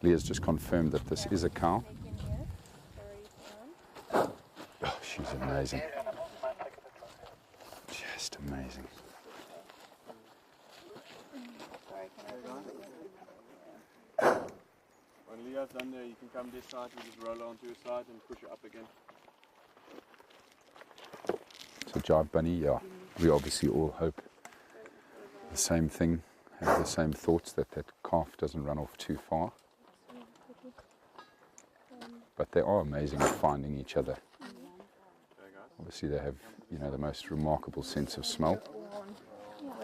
Leah's just confirmed that this is a cow. Oh, she's amazing. Just amazing. When Leah's done there, you can come this side, you just roll onto your side and push it up again. So Jive Bunny, yeah, we obviously all hope the same thing, have the same thoughts, that that calf doesn't run off too far. But they are amazing at finding each other. Obviously they have, you know, the most remarkable sense of smell.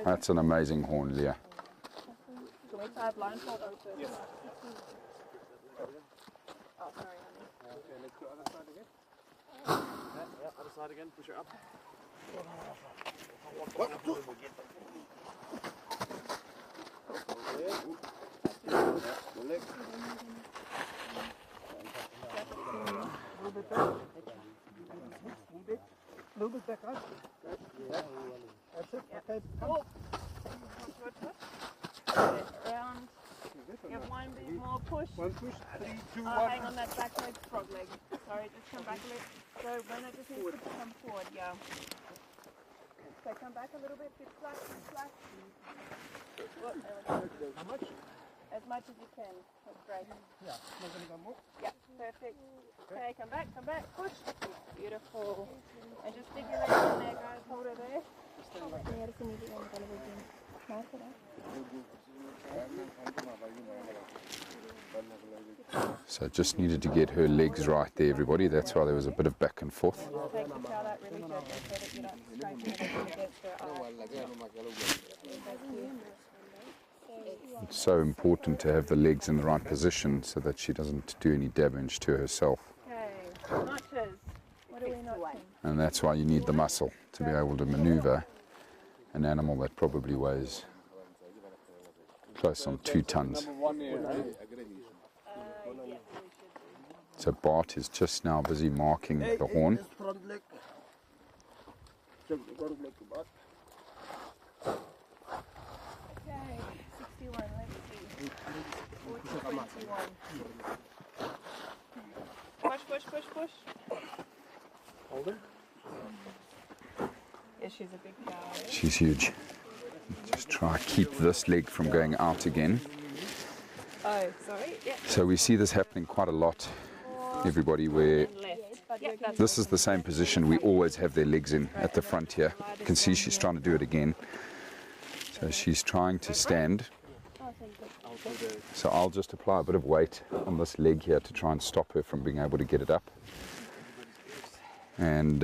That's an amazing horn, Leah. Yes. Oh, sorry, honey. Okay, let's go other side again. Yeah, other side again, push her up. A little bit back up. That's it. Okay. Cool. Round. You have one bit more push. One push, 3, 2, 1. Hang on that back leg, frog leg. Sorry, just come back a little. So when I just need to come forward, yeah. So come back a little bit, bit flat, bit flat. How much? As much as you can. That's great. Yeah, not going to go more. Yeah, perfect. Okay, come back, push. Beautiful. And just stick your legs in there, guys. Hold her there. So just needed to get her legs right there, everybody. That's why there was a bit of back and forth. Take the towel out really gently so that you don't straighten it up against her eye. It's so important to have the legs in the right position so that she doesn't do any damage to herself. Okay, notches. What are we notching? And that's why you need the muscle to be able to maneuver an animal that probably weighs close on 2 tons. So Bart is just now busy marking the horn. Okay, 61, let's see. 40, 21. Push. Hold him. Yeah, she's a big cow. She's huge. Just try to keep this leg from going out again. Oh, sorry. Yeah. So we see this happening quite a lot, everybody, where this is the same position we always have their legs in at the front here. You can see she's trying to do it again. So she's trying to stand. So I'll just apply a bit of weight on this leg here to try and stop her from being able to get it up. And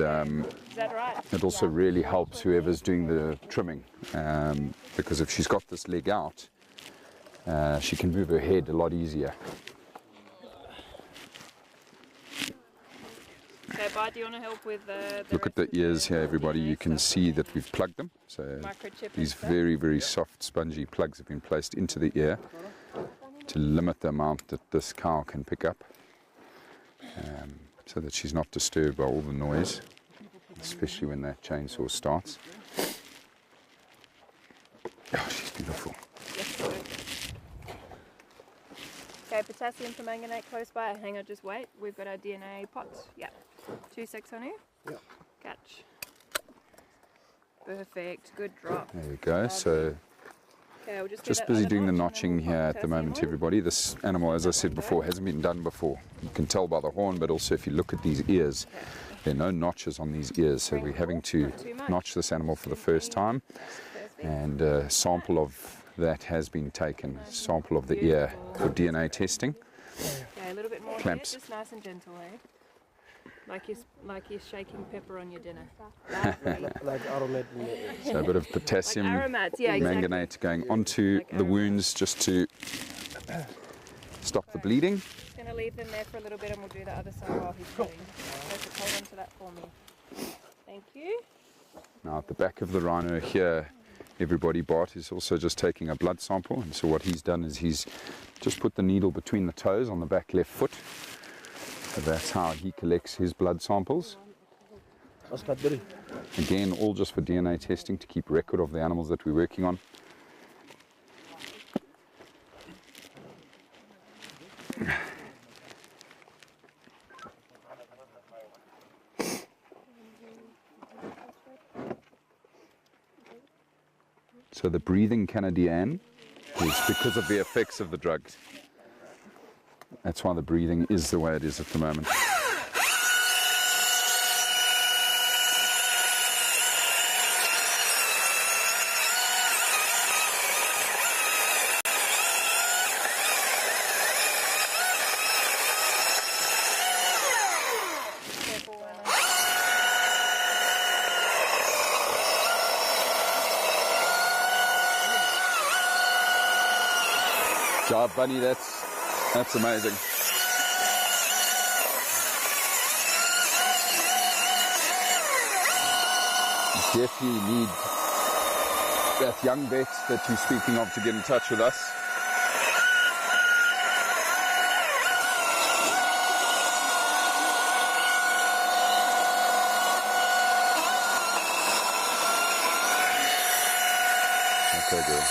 it also really helps whoever's doing the trimming, because if she's got this leg out, she can move her head a lot easier. Okay, Bart, do you want to help with the Look at the ears here, everybody. You can see that we've plugged them. So these very, very soft, spongy plugs have been placed into the ear to limit the amount that this cow can pick up, so that she's not disturbed by all the noise. especially when that chainsaw starts. Oh, she's beautiful. Okay, potassium permanganate close by. Hang on, just wait. We've got our DNA pots. Yep. 2-6 on you. Yep. Catch. Perfect. Good drop. There we go. So okay, we'll just busy doing the notching here at the moment, everybody. This animal, as I said before, hasn't been done before. You can tell by the horn, but also if you look at these ears, there are no notches on these ears. So we're having to notch this animal for the first time. And a sample of that has been taken, sample of the ear for DNA testing. Okay, a little bit more Clamps. here, just nice and gentle, eh? Like you're shaking pepper on your dinner. Like aromat. So a bit of potassium Like aromats, yeah, exactly. manganate going onto the wounds just to stop the bleeding. Just going to leave them there for a little bit and we'll do the other side while he's bleeding. Perfect, hold on to that for me. Thank you. Now at the back of the rhino here, everybody, Bart is also just taking a blood sample, and so what he's done is he's just put the needle between the toes on the back left foot. So that's how he collects his blood samples. Again, all just for DNA testing to keep record of the animals that we're working on. So the breathing Canadian is because of the effects of the drugs. That's why the breathing is the way it is at the moment. Job, Bunny, that's amazing. Definitely need that young vet that you're speaking of to get in touch with us. Okay, good.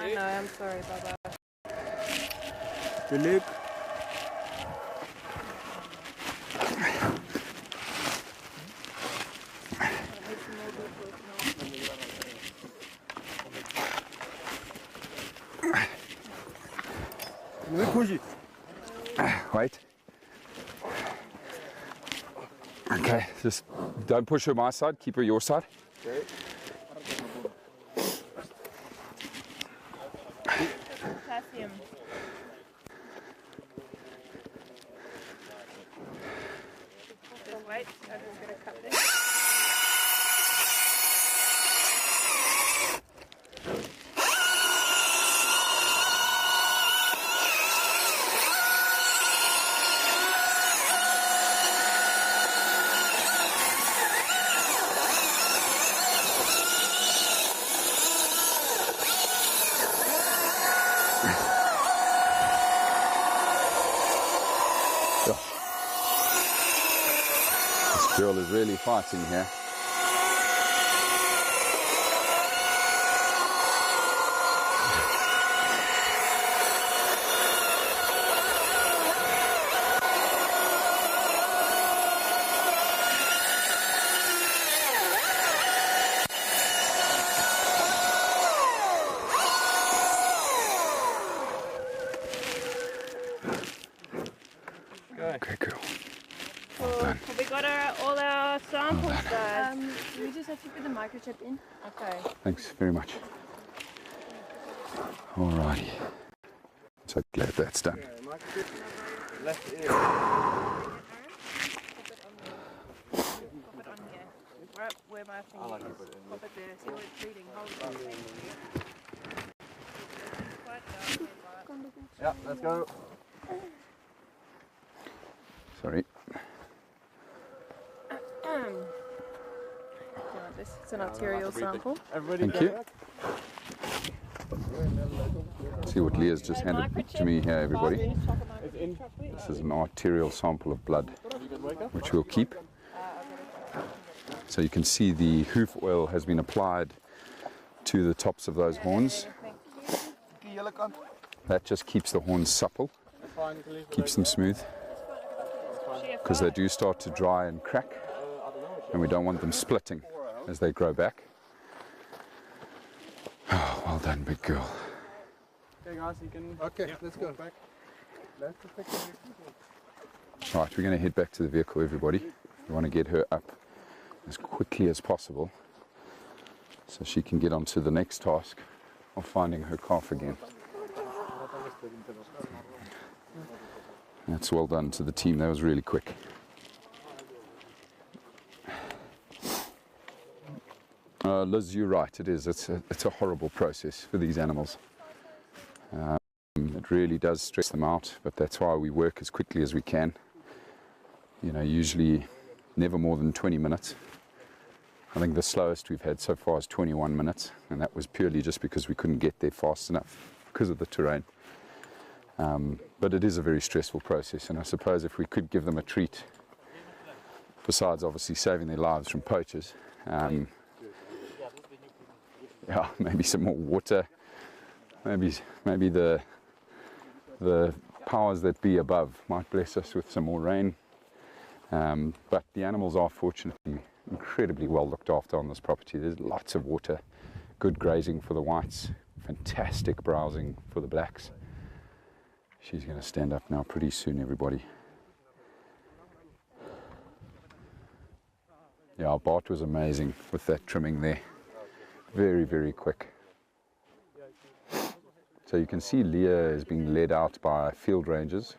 I know, I'm sorry, bye-bye. Philip. Wait. Okay, just don't push her my side, keep her your side. Okay. Potassium. Just wait, I'm just going to cut this. This girl is really fighting here. Okay, cool. Cool. Have we got all our samples, guys? We just have to put the microchip in. Okay. Thanks very much. Alrighty. So glad that's done. Pop it on here. Where my thing is. Pop it there. See what it's reading. Hold it. Thank you. Quite dark. Yeah, let's go. Sorry. Do you want this? It's an arterial sample. Thank you. See what Leah's just handed to me here, everybody. This is an arterial sample of blood, which we'll keep. So you can see the hoof oil has been applied to the tops of those horns. That just keeps the horns supple, keeps them smooth, because they do start to dry and crack, and we don't want them splitting as they grow back. Oh, well done, big girl. Okay, guys, you can. Okay, let's go. Back. Right, we're going to head back to the vehicle, everybody. We want to get her up as quickly as possible so she can get on to the next task of finding her calf again. That's well done to the team. That was really quick. Liz, you're right. It is. It's a horrible process for these animals. It really does stress them out, but that's why we work as quickly as we can. You know, usually never more than 20 minutes. I think the slowest we've had so far is 21 minutes, and that was purely just because we couldn't get there fast enough because of the terrain. But it is a very stressful process, and I suppose if we could give them a treat, besides obviously saving their lives from poachers, yeah, maybe some more water, maybe the powers that be above might bless us with some more rain. But the animals are fortunately incredibly well looked after on this property. There's lots of water, good grazing for the whites, fantastic browsing for the blacks. She's going to stand up now pretty soon, everybody. Yeah, Bart was amazing with that trimming there. Very, very quick. So you can see Leah is being led out by field rangers.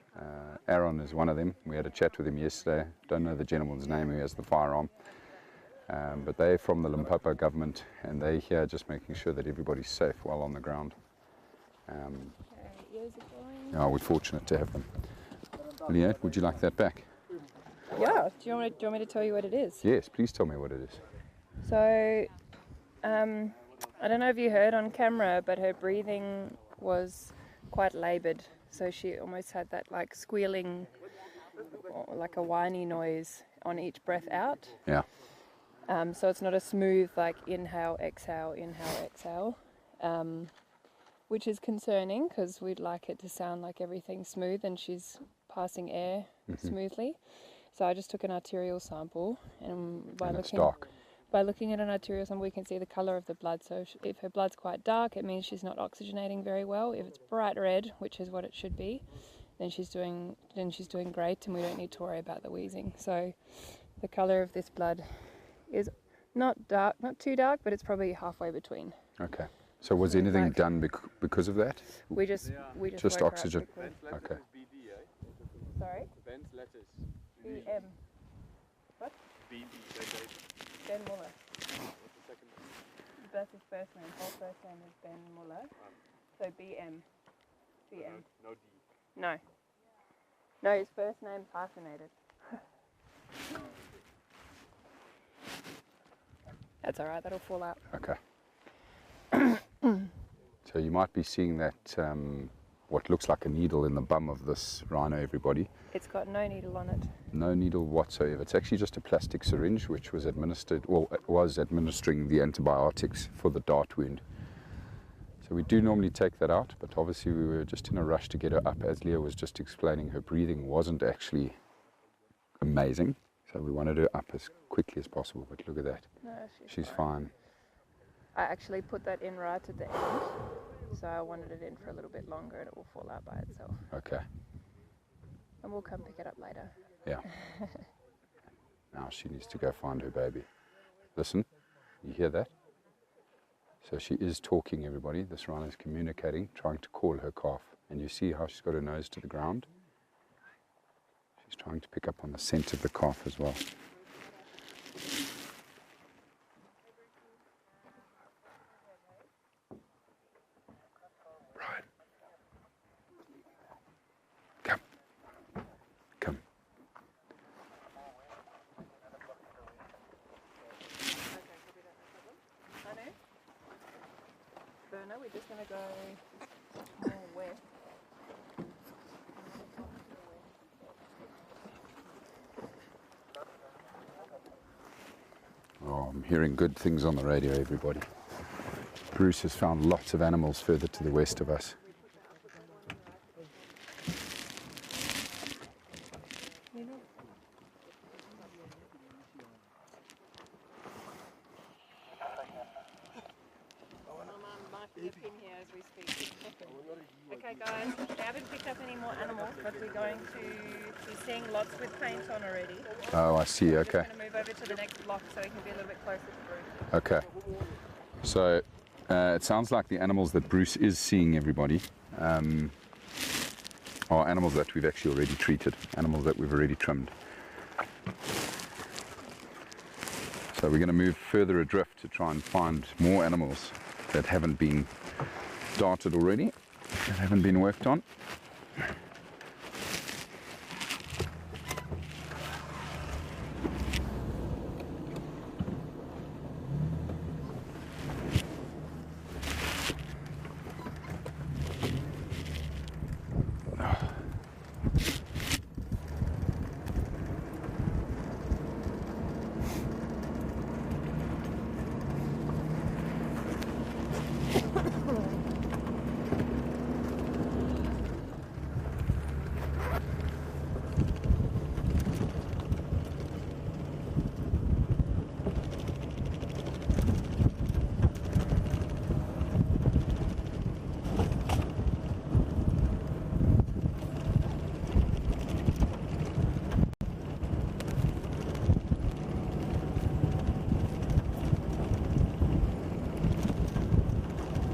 Aaron is one of them. We had a chat with him yesterday. Don't know the gentleman's name who has the firearm. But they're from the Limpopo government, and they're here just making sure that everybody's safe while on the ground. Yeah, we're fortunate to have them. Leah, would you like that back? Yeah. Do you want me to tell you what it is? Yes, please tell me what it is. So, I don't know if you heard on camera, but her breathing was quite laboured. So she almost had that like squealing, or like a whiny noise on each breath out. Yeah. So it's not a smooth like inhale, exhale, which is concerning because we'd like it to sound like everything's smooth and she's passing air smoothly. So I just took an arterial sample, and It's dark. By looking at an arterial sample, we can see the colour of the blood. So if her blood's quite dark, it means she's not oxygenating very well. If it's bright red, which is what it should be, then she's doing great, and we don't need to worry about the wheezing. So the colour of this blood is not dark, not too dark, but it's probably halfway between. Okay. So was anything done because of that? We just Just woke her up oxygen. quickly. Okay. Sorry. BM. What? Ben Muller. That's his first name. Whole first name is Ben Muller. So BM. BM. No D. No. No, his first name's hyphenated. That's alright, that'll fall out. Okay. So you might be seeing that what looks like a needle in the bum of this rhino, everybody. It's got no needle on it. No needle whatsoever. It's actually just a plastic syringe which was administered, well, it was administering the antibiotics for the dart wound. So we do normally take that out, but obviously we were just in a rush to get her up. As Leah was just explaining, her breathing wasn't actually amazing, so we wanted her up as quickly as possible, but look at that. No, she's fine. I actually put that in right at the end, so I wanted it in for a little bit longer and it will fall out by itself. Okay. And we'll come pick it up later. Yeah. Now she needs to go find her baby. Listen, you hear that? So she is talking, everybody. This rhino is communicating, trying to call her calf. And you see how she's got her nose to the ground? She's trying to pick up on the scent of the calf as well. Brian. Come. Come. we're just going to go more west. Oh, I'm hearing good things on the radio, everybody. Bruce has found lots of animals further to the west of us. Okay guys, we haven't picked up any more animals, but we're going to be seeing lots with paint on already. Oh, I see, okay. We're going to move over to the next block so we can be a little bit closer to Bruce. Okay. So, it sounds like the animals that Bruce is seeing, everybody, are animals that we've actually already treated, animals that we've already trimmed. So we're going to move further adrift to try and find more animals that haven't been darted already, that haven't been worked on.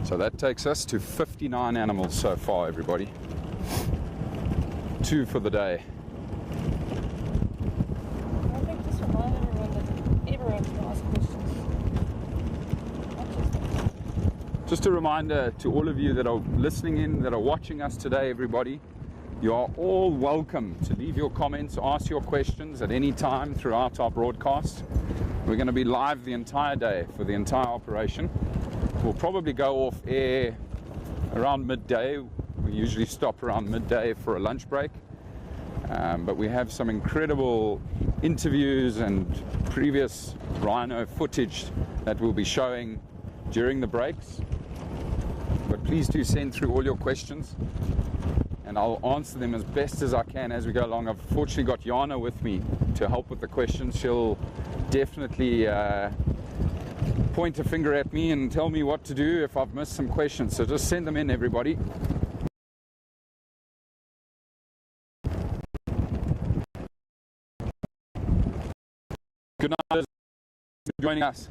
So that takes us to 59 animals so far, everybody. 2 for the day. I think just remind everyone that everyone can ask questions. Just a reminder to all of you that are listening in, that are watching us today, everybody, you are all welcome to leave your comments, ask your questions at any time throughout our broadcast. We're going to be live the entire day for the entire operation. We'll probably go off air around midday. We usually stop around midday for a lunch break. But we have some incredible interviews and previous rhino footage that we'll be showing during the breaks. But please do send through all your questions and I'll answer them as best as I can as we go along. I've fortunately got Jana with me to help with the questions. She'll definitely point a finger at me and tell me what to do if I've missed some questions. So just send them in, everybody. Good night, thanks for joining us.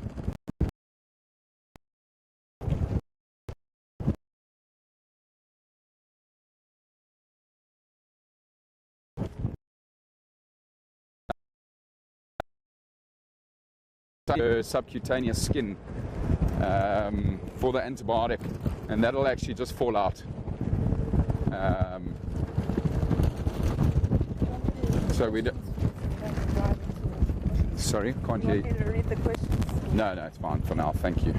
Subcutaneous skin for the antibiotic, and that'll actually just fall out. So we do. Sorry, can't hear you. Want me to read the questions? No, it's fine for now. Thank you.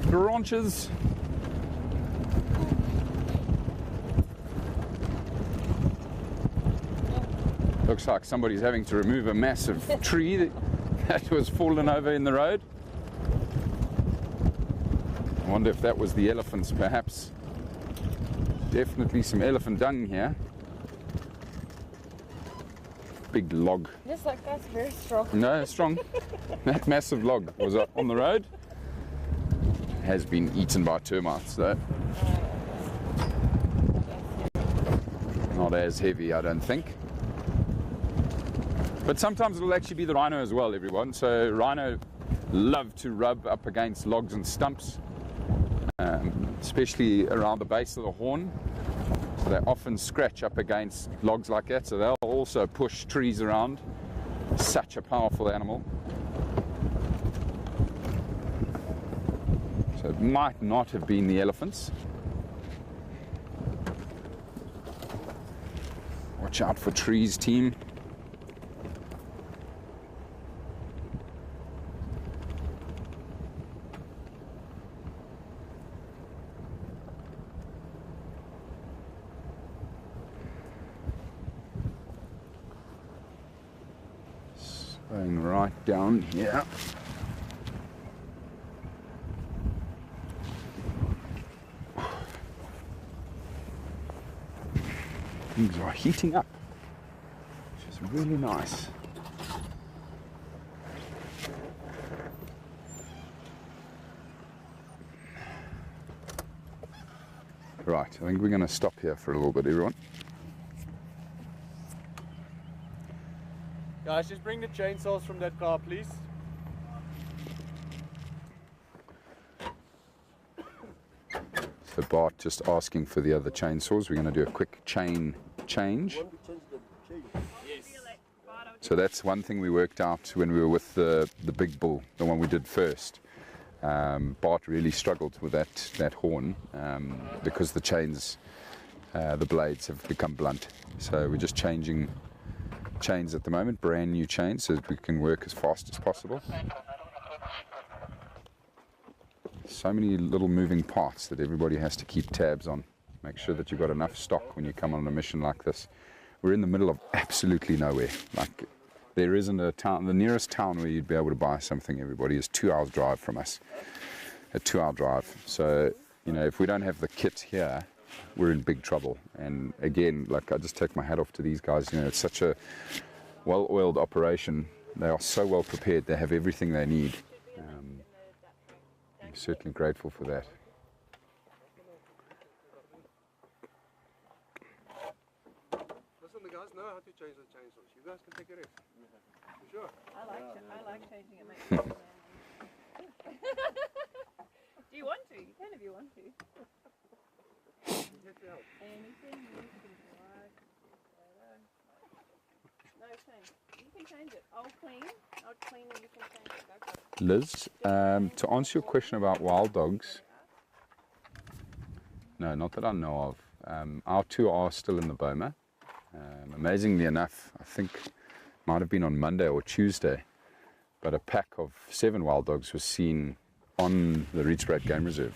Branches. Looks like somebody's having to remove a massive tree that was fallen over in the road. I wonder if that was the elephants, perhaps. Definitely some elephant dung here. Big log. Just like that's very strong. No, it's strong. That massive log was on the road. Has been eaten by termites though. Not as heavy, I don't think. But sometimes it'll actually be the rhino as well, everyone. So rhino love to rub up against logs and stumps, especially around the base of the horn. So they often scratch up against logs like that. So they'll also push trees around. Such a powerful animal. So it might not have been the elephants. Watch out for trees, team. Going right down here. Things are heating up, which is really nice. Right, I think we're going to stop here for a little bit, everyone. Guys, just bring the chainsaws from that car, please. So Bart just asking for the other chainsaws. We're going to do a quick chain change. So that's one thing we worked out when we were with the big bull, the one we did first. Bart really struggled with that horn because the chains, the blades have become blunt. So we're just changing chains at the moment, brand new chains, so that we can work as fast as possible. So many little moving parts that everybody has to keep tabs on. Make sure that you've got enough stock when you come on a mission like this. We're in the middle of absolutely nowhere. Like, there isn't a town, the nearest town where you'd be able to buy something, everybody, is 2 hours drive from us. A 2-hour drive. So, you know, if we don't have the kit here, we're in big trouble. And again, like, I just take my hat off to these guys. You know, it's such a well-oiled operation. They are so well prepared. They have everything they need. I'm certainly grateful for that. Listen, the guys know how to change the chainsaws. You guys can take it in. For sure. I like changing it, makes sense. Do you want to? You can if you want to. Anything you can try. No change. You can change it. I'll clean and you can change it. Go for it. Liz, to answer your question about wild dogs, no, not that I know of. Our two are still in the boma. Amazingly enough, I think it might have been on Monday or Tuesday, but a pack of 7 wild dogs was seen on the Rietspraat Game Reserve.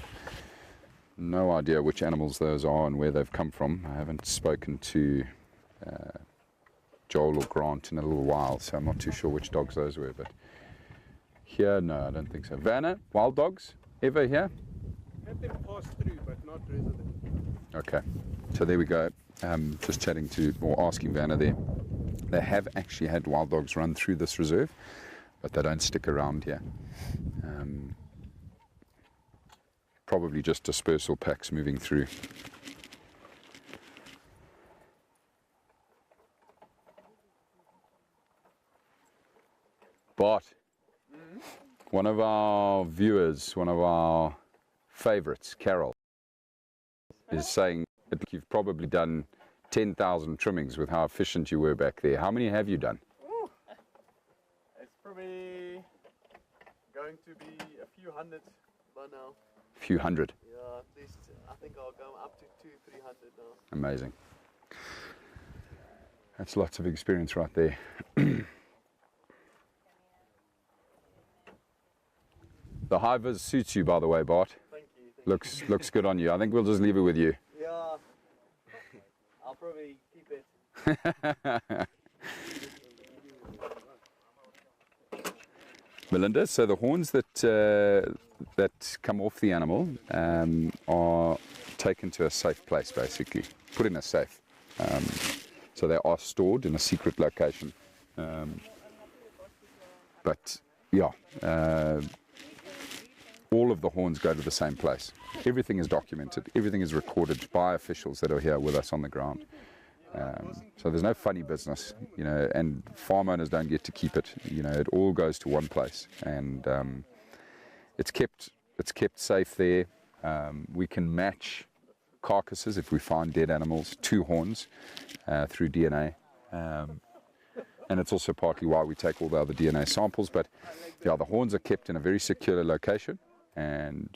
No idea which animals those are and where they've come from. I haven't spoken to Joel or Grant in a little while, so I'm not too sure which dogs those were, but here, no, I don't think so. Vanna, wild dogs, ever here? Let them pass through, but not resident. Okay, so there we go. Just chatting to, or asking Vanna there. They have actually had wild dogs run through this reserve, but they don't stick around here. Probably just dispersal packs moving through. Bart, one of our viewers, one of our favorites, Carol, is saying that you've probably done 10,000 trimmings with how efficient you were back there. How many have you done? Ooh. It's probably going to be a few hundred by now. A few hundred. Yeah, at least I think I'll go up to 200-300 now. Amazing. That's lots of experience right there. The high vis suits you, by the way, Bart. Thank you. Looks good on you. I think we'll just leave it with you. Yeah, I'll probably keep it. Melinda, so the horns that come off the animal are taken to a safe place, basically, put in a safe. So they are stored in a secret location. But yeah, all of the horns go to the same place. Everything is documented. Everything is recorded by officials that are here with us on the ground. So there's no funny business, you know, and farm owners don't get to keep it. You know, it all goes to one place, and it's kept safe there. We can match carcasses if we find dead animals to horns through DNA. And it's also partly why we take all the other DNA samples. But yeah, the horns are kept in a very secure location, and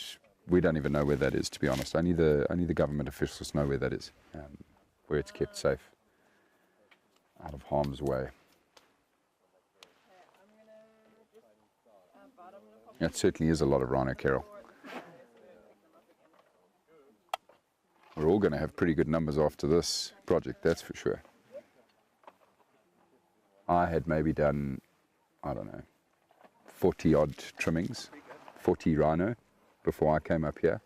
we don't even know where that is, to be honest. Only the government officials know where that is, where it's kept safe, out of harm's way. That certainly is a lot of rhino, Carol. We're all going to have pretty good numbers after this project, that's for sure. I had maybe done, I don't know, 40 odd trimmings, 40 rhino before I came up here.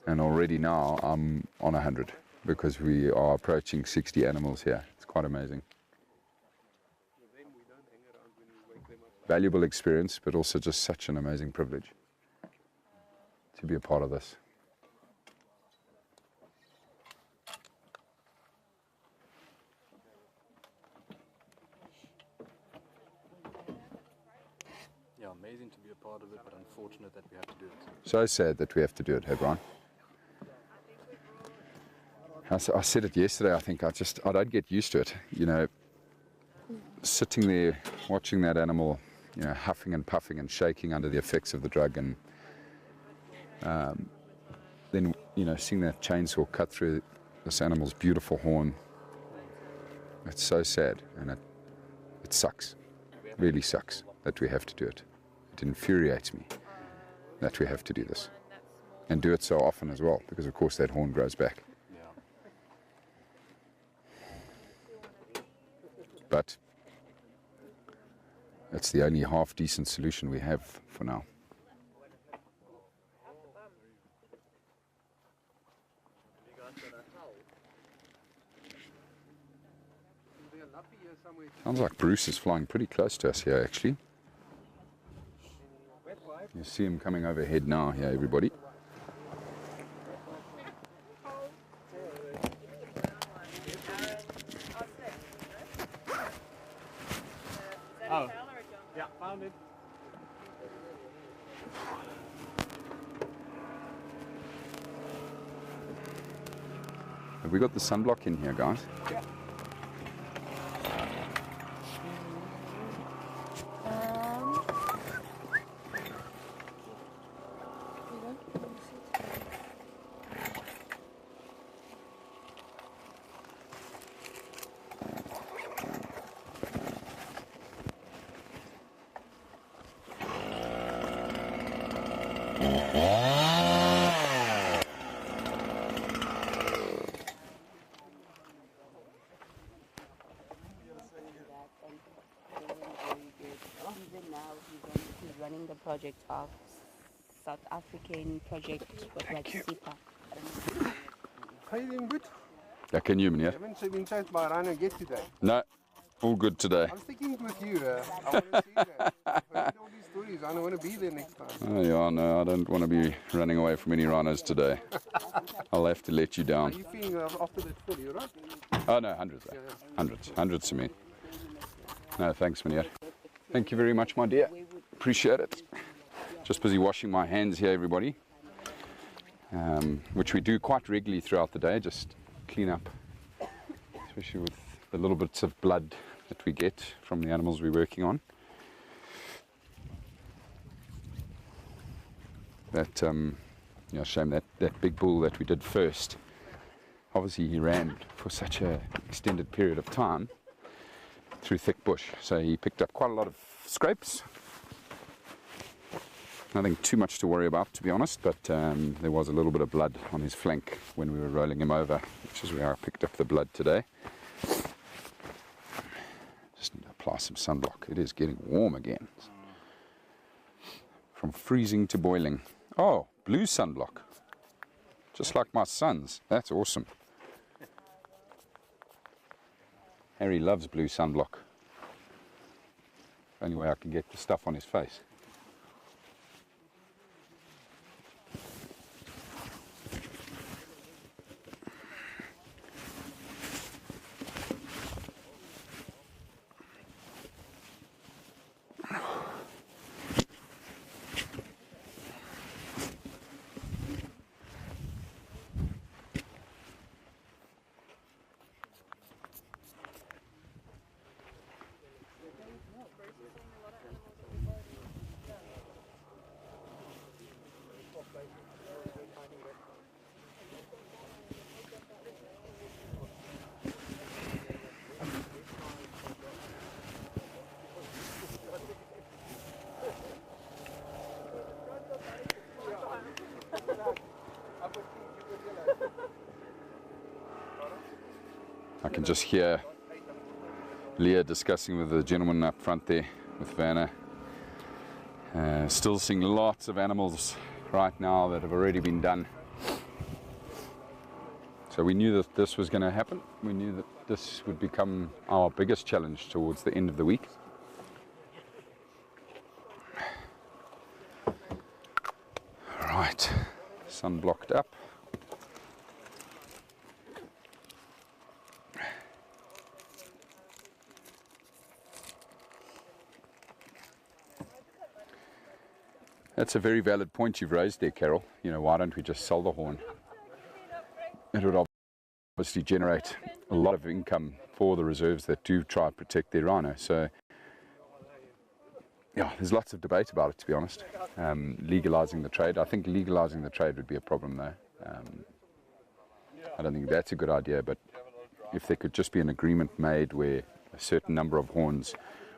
And already now I'm on 100 because we are approaching 60 animals here. It's quite amazing. Valuable experience, but also just such an amazing privilege to be a part of this. Yeah, amazing to be a part of it, but unfortunate that we have to do it. So sad that we have to do it, hey Brian. I said it yesterday, I think I don't get used to it. You know, sitting there watching that animal, you know, huffing and puffing and shaking under the effects of the drug, and then, you know, seeing that chainsaw cut through this animal's beautiful horn. It's so sad, and it sucks. It really sucks that we have to do it. It infuriates me that we have to do this, and do it so often as well, because of course that horn grows back. But it's the only half-decent solution we have for now. Sounds like Bruce is flying pretty close to us here, actually. You see him coming overhead now here, everybody. Oh, yeah, found it. Have we got the sunblock in here, guys? Yeah. Project of South African project with like SIPA. How you doing? Good? Ja, ken je meneer? You haven't been chased by a rhino yet today. No, all good today. I'm sticking with you. I want to see that. I've heard all these stories. I don't want to be there next time. Oh yeah, no, I don't want to be running away from any rhinos today. I'll have to let you down. Are you feeling after that 40, right? Oh no, hundreds. Hundreds to me. No, thanks meneer. Thank you very much, my dear. Appreciate it. Just busy washing my hands here, everybody, which we do quite regularly throughout the day, just clean up, especially with the little bits of blood that we get from the animals we're working on. That, yeah, shame that big bull that we did first, obviously he ran for such an extended period of time through thick bush, so he picked up quite a lot of scrapes. Nothing too much to worry about, to be honest, but there was a little bit of blood on his flank when we were rolling him over, which is where I picked up the blood today. Just need to apply some sunblock. It is getting warm again. From freezing to boiling. Oh, blue sunblock. Just like my son's. That's awesome. Harry loves blue sunblock. Only way I can get the stuff on his face. can just hear Leah discussing with the gentleman up front there with Vanna. Still seeing lots of animals right now that have already been done. So we knew that this was going to happen. We knew that this would become our biggest challenge towards the end of the week. Right, sun blocked up. That's a very valid point you've raised there, Carol. You know, why don't we just sell the horn? It would obviously generate a lot of income for the reserves that do try to protect their rhino. So, yeah, there's lots of debate about it, to be honest. Legalizing the trade. I think legalizing the trade would be a problem, though. I don't think that's a good idea, but if there could just be an agreement made where a certain number of horns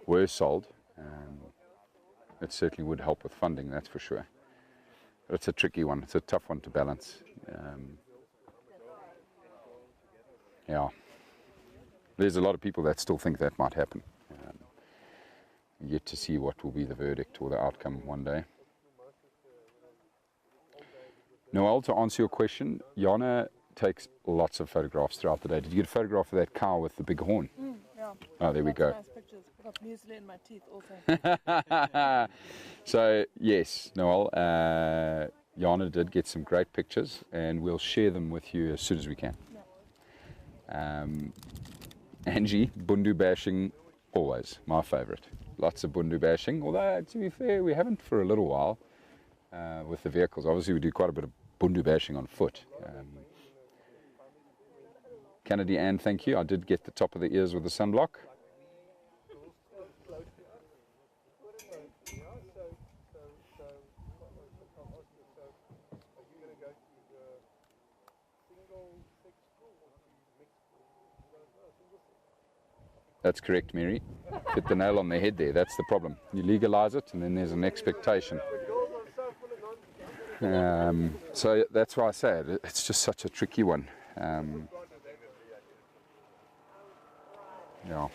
were sold, it certainly would help with funding, that's for sure. But it's a tricky one. It's a tough one to balance. Yeah. There's a lot of people that still think that might happen. Yet to see what will be the verdict or the outcome one day. Noel, to answer your question, Jana takes lots of photographs throughout the day. Did you get a photograph of that cow with the big horn? Yeah. Oh, there we go. Nice pictures. I've got muesli in my teeth also. So, yes, Noel, Jana did get some great pictures, and we'll share them with you as soon as we can. Yeah. Angie, bundu bashing, always my favourite. Lots of bundu bashing, although to be fair, we haven't for a little while with the vehicles. Obviously, we do quite a bit of bundu bashing on foot. Kennedy Ann, thank you. I did get the top of the ears with the sunblock. That's correct, Mary. Hit the nail on the head there. That's the problem. You legalize it, and then there's an expectation. So that's why I say it. It's just such a tricky one. Yeah.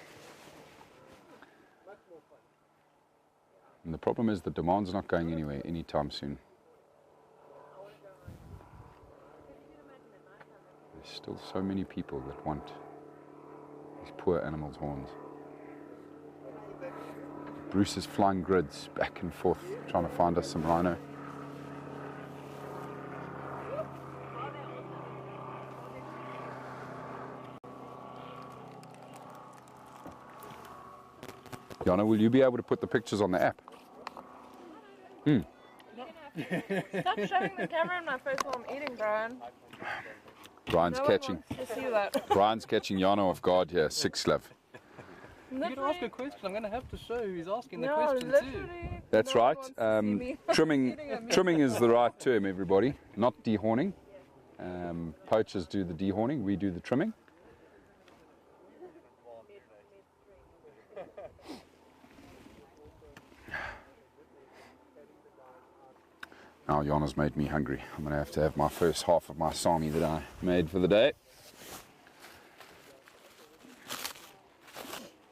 And the problem is the demand's not going anywhere anytime soon. There's still so many people that want these poor animals' horns. Bruce is flying grids back and forth, trying to find us some rhino. Jana, will you be able to put the pictures on the app? Stop showing the camera in my face while I'm eating, Brian. Brian's No catching. one wants to see that. Brian's catching Jana off guard here. 6-love. You can ask a question. I'm going to have to show who's asking the No, question too. That's right. Trimming is the right term, everybody. Not dehorning. Poachers do the dehorning. We do the trimming. Now Jana's made me hungry. I'm going to have my first half of my sami that I made for the day.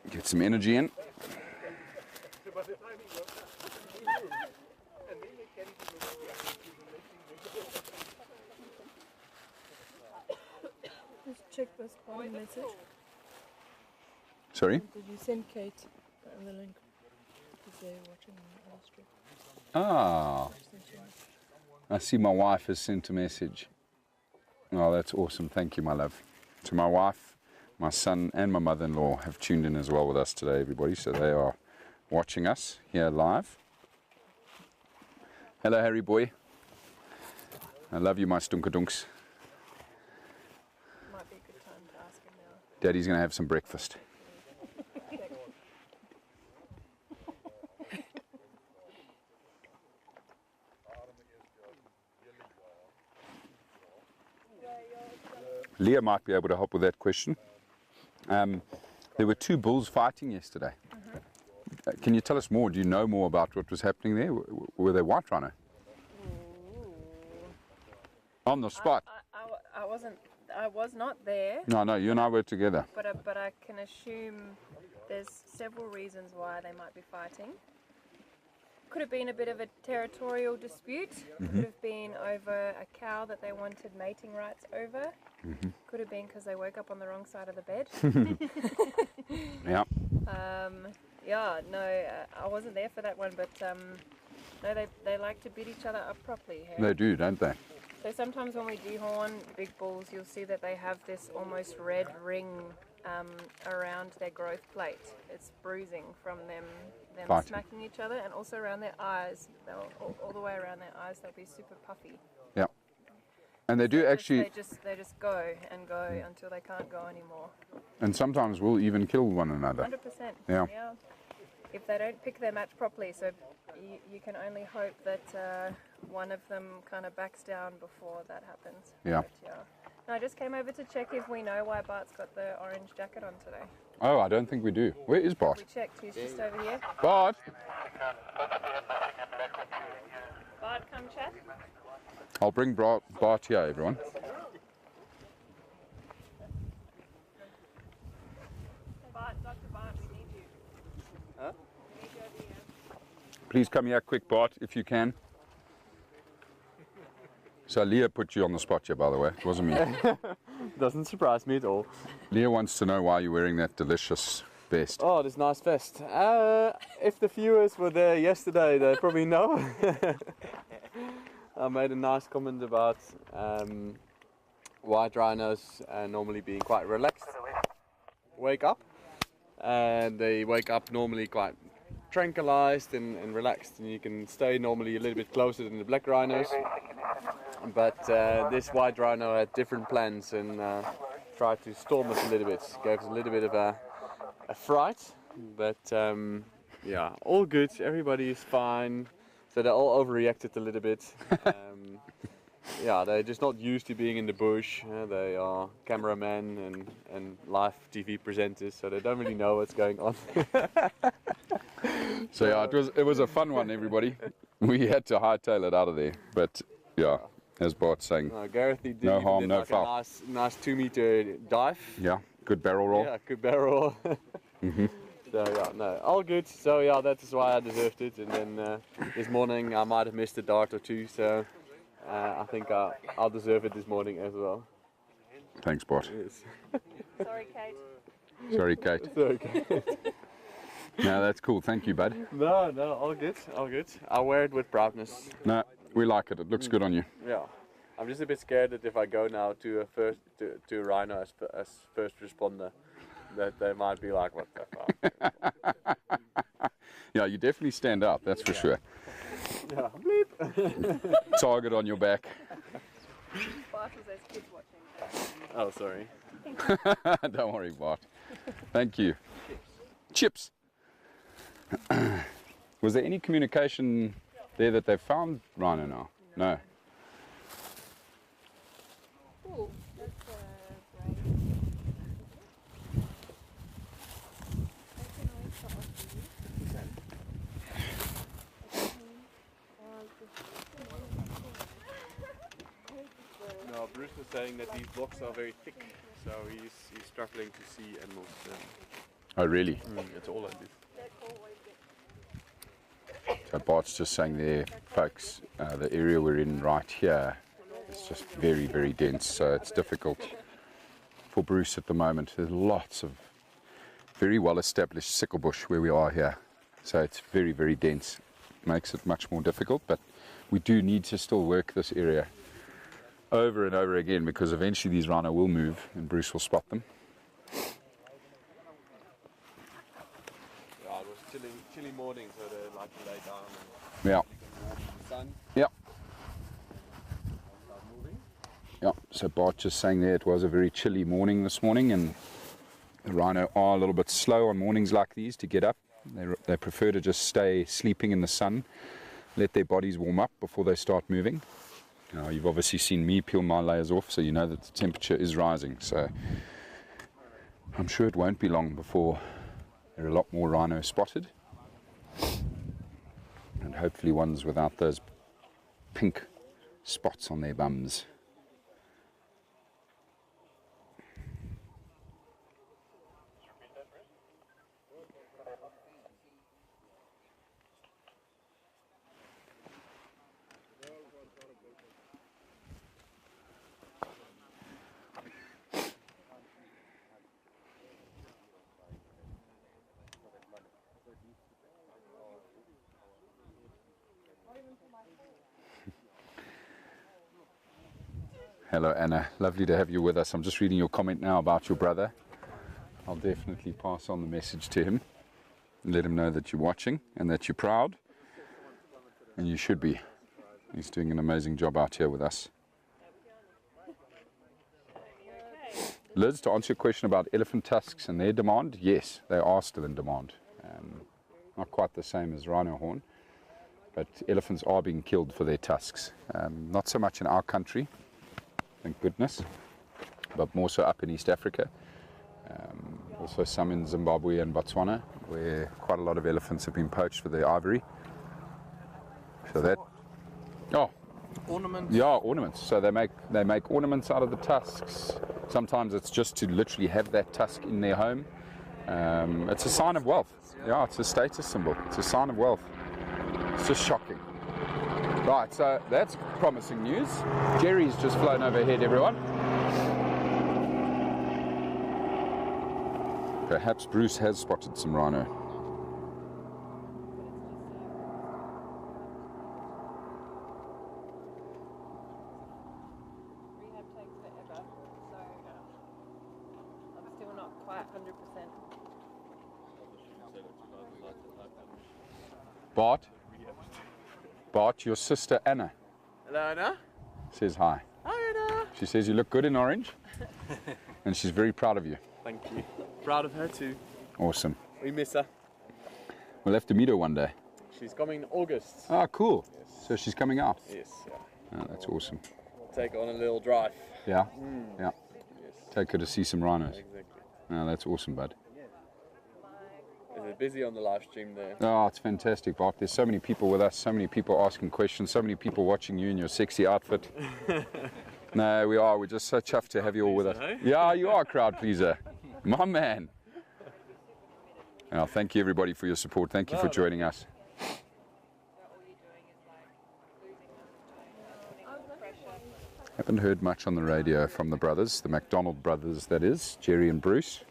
Get some energy in. Just check this one message. Sorry? Did you send Kate the link? Because they're watching the live stream. Ah, I see my wife has sent a message. Oh, that's awesome. Thank you, my love. To my wife, my son and my mother-in-law have tuned in as well with us today, everybody. So they are watching us here live. Hello, Harry boy. I love you, my stunkadunks. Might be a good time to ask him now. Daddy's going to have some breakfast. Leah might be able to help with that question. There were two bulls fighting yesterday. Can you tell us more? Do you know more about what was happening there? Were they white rhino? On the spot. I wasn't I was not there. No, you and I were together. But I can assume there's several reasons why they might be fighting. Could have been a bit of a territorial dispute. Could have been over a cow that they wanted mating rights over. Could have been because they woke up on the wrong side of the bed. Yeah. Yeah, no, I wasn't there for that one, but no, they like to beat each other up properly. Hey? They do, don't they? So sometimes when we dehorn big bulls, you'll see that they have this almost red ring around their growth plate. It's bruising from them Fighting. smacking each other, and also around their eyes. They'll all the way around their eyes. They'll be super puffy. Yeah. And they do actually. They just go and go until they can't go anymore. And sometimes will even kill one another. 100%. Yeah. If they don't pick their match properly, so you can only hope that one of them kind of backs down before that happens. Yeah. But, yeah. No, I just came over to check if we know why Bart's got the orange jacket on today. Oh, I don't think we do. Where is Bart? We checked. He's just over here. Bart! Bart, come chat. I'll bring Bart here, everyone. Bart, Dr. Bart, we need you. Huh? We need you over here. Please come here quick, Bart, if you can. So Leah put you on the spot here, by the way. It wasn't me. Doesn't surprise me at all. Leah wants to know why you're wearing that delicious vest. Oh, this nice vest. If the viewers were there yesterday, they probably know. I made a nice comment about white rhinos normally being quite relaxed. Wake up. And they wake up normally quite tranquilized and relaxed, and you can stay normally a little bit closer than the black rhinos. But this white rhino had different plans and tried to storm us a little bit. Gave us a little bit of a fright, but yeah, all good. Everybody is fine. So they all overreacted a little bit. Yeah, they're just not used to being in the bush. They are cameramen and live TV presenters, so they don't really know what's going on. So yeah, it was a fun one, everybody. We had to hightail it out of there, but yeah, as Bart's saying, Gareth did no harm, no like foul. a nice 2-meter dive. Yeah, good barrel roll. Yeah, good barrel roll. So yeah, no, all good. So yeah, that is why I deserved it. And then this morning I might have missed a dart or two, so I think I'll deserve it this morning as well. Thanks, Bart. Yes. Sorry, Kate. Sorry, Kate. Sorry, Kate. No, that's cool. Thank you, bud. No, all good, all good. I'll wear it with proudness. No, we like it. It looks good on you. Yeah, I'm just a bit scared that if I go now to a rhino as first responder, that they might be like, what the fuck? Yeah, you definitely stand out. That's for sure. Yeah, bleep. Target on your back. Bart was those kids watching. Oh, sorry. Don't worry, Bart. Thank you. Chips. Was there any communication there that they found Rhino now? No. Ooh, that's great. No, Bruce was saying that these blocks are very thick, so he's struggling to see animals. Oh, really? It's all like this. So Bart's just saying there, folks, the area we're in right here is just very, very dense, so it's difficult for Bruce at the moment. There's lots of very well established sickle bush where we are here, so it's very, very dense. Makes it much more difficult, but we do need to still work this area over and over again, because eventually these rhino will move and Bruce will spot them. Yeah, it was chilly morning, so they like to lay down and Yeah. walk in the sun. Yeah. Start moving. Yeah, so Bart just saying there it was a very chilly morning this morning, and the rhino are a little bit slow on mornings like these to get up. They prefer to just stay sleeping in the sun, let their bodies warm up before they start moving. You've obviously seen me peel my layers off, so you know that the temperature is rising. So I'm sure it won't be long before there are a lot more rhino spotted, and hopefully ones without those pink spots on their bums. Hello Anna, lovely to have you with us. I'm just reading your comment now about your brother. I'll definitely pass on the message to him and let him know that you're watching and that you're proud, and you should be. He's doing an amazing job out here with us. Liz, to answer your question about elephant tusks and their demand, yes, they are still in demand. Not quite the same as rhino horn, but elephants are being killed for their tusks. Not so much in our country, thank goodness, but more so up in East Africa. Also some in Zimbabwe and Botswana, where quite a lot of elephants have been poached for their ivory. So that, oh, ornaments. Yeah, ornaments. So they make ornaments out of the tusks. Sometimes it's just to literally have that tusk in their home. It's a sign of wealth. Yeah, it's a status symbol. It's a sign of wealth. It's just shocking. Right, so that's promising news. Jerry's just flown overhead, everyone. Perhaps Bruce has spotted some rhino. Rehab takes forever, so I'm still not quite 100%. Bart, your sister Anna Hello, Anna. says hi. Hi, Anna. She says you look good in orange, and she's very proud of you. Thank you. Proud of her too. Awesome. We miss her. We'll have to meet her one day. She's coming in August. Ah, cool. Yes. So she's coming out. Yes, yeah. Oh, that's awesome. Take her on a little drive. Yeah? Yeah. Yes. Take her to see some rhinos. Exactly. Oh, that's awesome, bud. Is it busy on the live stream there? Oh, it's fantastic, Bart. There's so many people with us, so many people asking questions, so many people watching you in your sexy outfit. No, we are. We're just so chuffed to have you all with us. Hey? Yeah, you are a crowd pleaser. My man. Oh, thank you, everybody, for your support. Thank you for joining us. Haven't heard much on the radio from the brothers, the McDonald brothers, that is, Jerry and Bruce.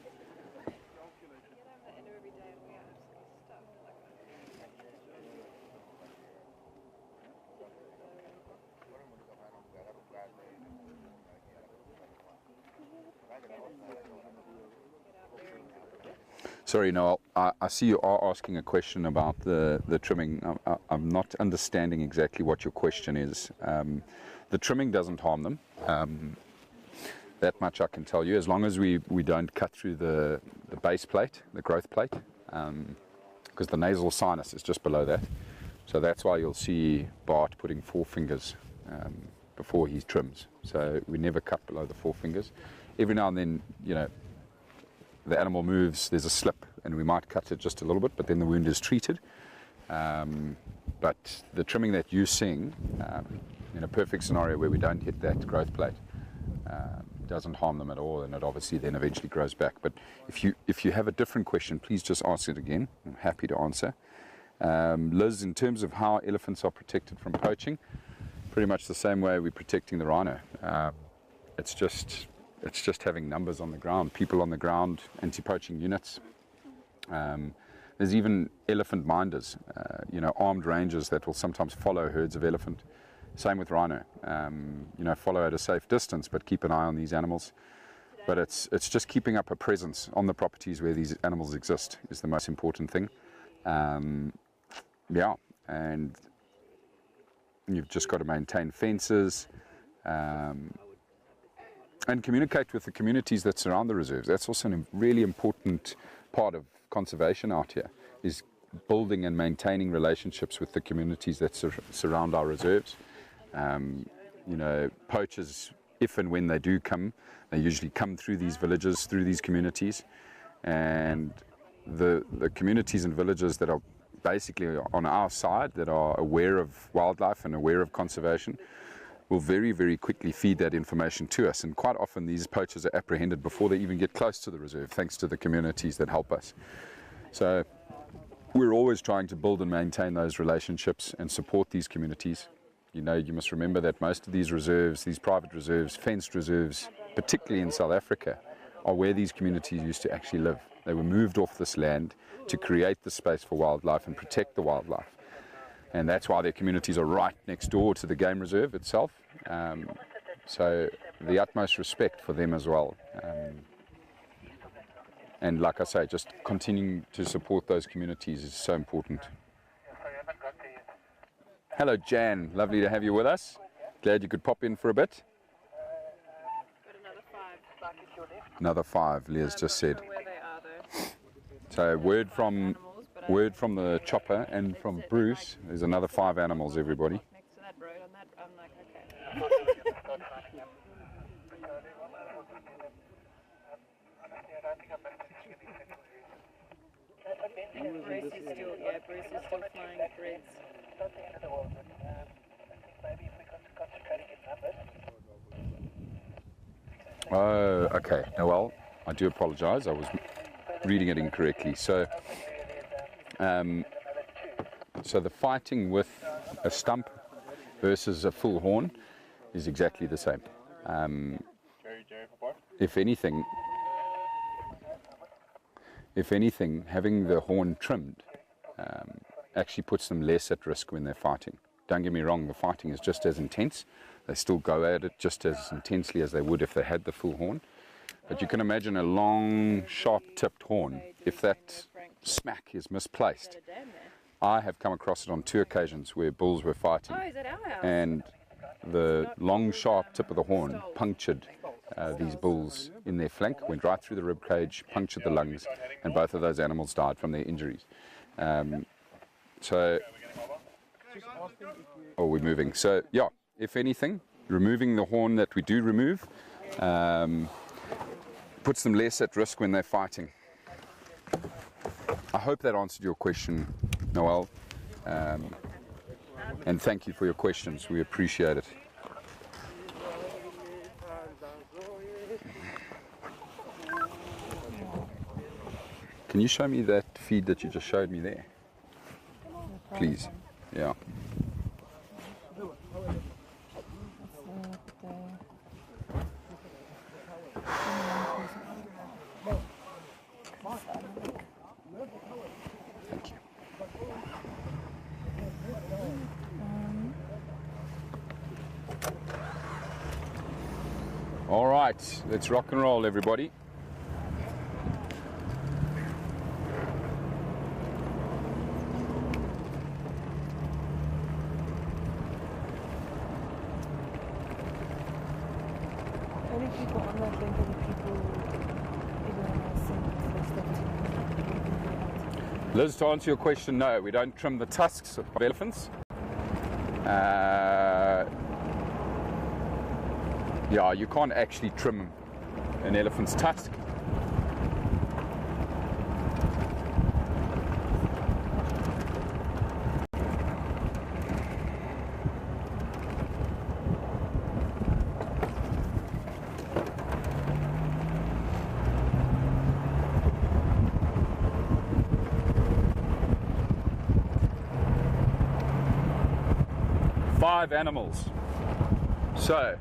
Sorry, Noel, I see you are asking a question about the trimming. I'm not understanding exactly what your question is. The trimming doesn't harm them. That much I can tell you, as long as we don't cut through the base plate, the growth plate, because the nasal sinus is just below that. So that's why you'll see Bart putting 4 fingers before he trims. So we never cut below the 4 fingers. Every now and then, you know, the animal moves, there's a slip, and we might cut it just a little bit, but then the wound is treated. But the trimming that you're seeing, in a perfect scenario where we don't hit that growth plate, doesn't harm them at all, and it obviously then eventually grows back. But if you have a different question, please just ask it again. I'm happy to answer. Liz, in terms of how elephants are protected from poaching, pretty much the same way we're protecting the rhino. It's just having numbers on the ground, people on the ground, anti-poaching units. There's even elephant minders, armed rangers that will sometimes follow herds of elephant. Same with rhino, follow at a safe distance, but keep an eye on these animals. But it's just keeping up a presence on the properties where these animals exist is the most important thing. And you've just got to maintain fences, and communicate with the communities that surround the reserves. That's also a really important part of conservation out here, is building and maintaining relationships with the communities that surround our reserves. Poachers, if and when they do come, they usually come through these villages, through these communities, and the communities and villages that are basically on our side, that are aware of wildlife and aware of conservation, will very, very quickly feed that information to us. And quite often these poachers are apprehended before they even get close to the reserve, thanks to the communities that help us. So we're always trying to build and maintain those relationships and support these communities. You must remember that most of these reserves, these private reserves, fenced reserves, particularly in South Africa, are where these communities used to actually live. They were moved off this land to create the space for wildlife and protect the wildlife. and that's why their communities are right next door to the game reserve itself. So the utmost respect for them as well. And like I say, just continuing to support those communities is so important. Hello Jan, lovely to have you with us. Glad you could pop in for a bit. Another 5, Leah's just said. So word from the chopper and from Bruce, there's another 5 animals, everybody. Next to that road on that, I'm like, okay. Bruce is still flying threads. Oh, okay. Now, well, I do apologise. I was reading it incorrectly. So, so the fighting with a stump versus a full horn is exactly the same. If anything, having the horn trimmed actually puts them less at risk when they're fighting. Don't get me wrong, the fighting is just as intense. They still go at it just as intensely as they would if they had the full horn. But you can imagine a long, sharp-tipped horn. If that smack is misplaced, I have come across it on 2 occasions where bulls were fighting. Oh, is that our house? And the long, sharp tip of the horn punctured these bulls in their flank, went right through the rib cage, punctured the lungs, and both of those animals died from their injuries. So, oh, we're moving. So, yeah, if anything, removing the horn that we do remove puts them less at risk when they're fighting. I hope that answered your question, Noel. And thank you for your questions. We appreciate it. Can you show me that feed that you just showed me there? Please. Yeah. Thank you. All right, let's rock and roll, everybody. Only people on that link are the people everyone else sent. Liz, to answer your question, no, we don't trim the tusks of elephants. Yeah, you can't actually trim an elephant's tusk. Five animals. So,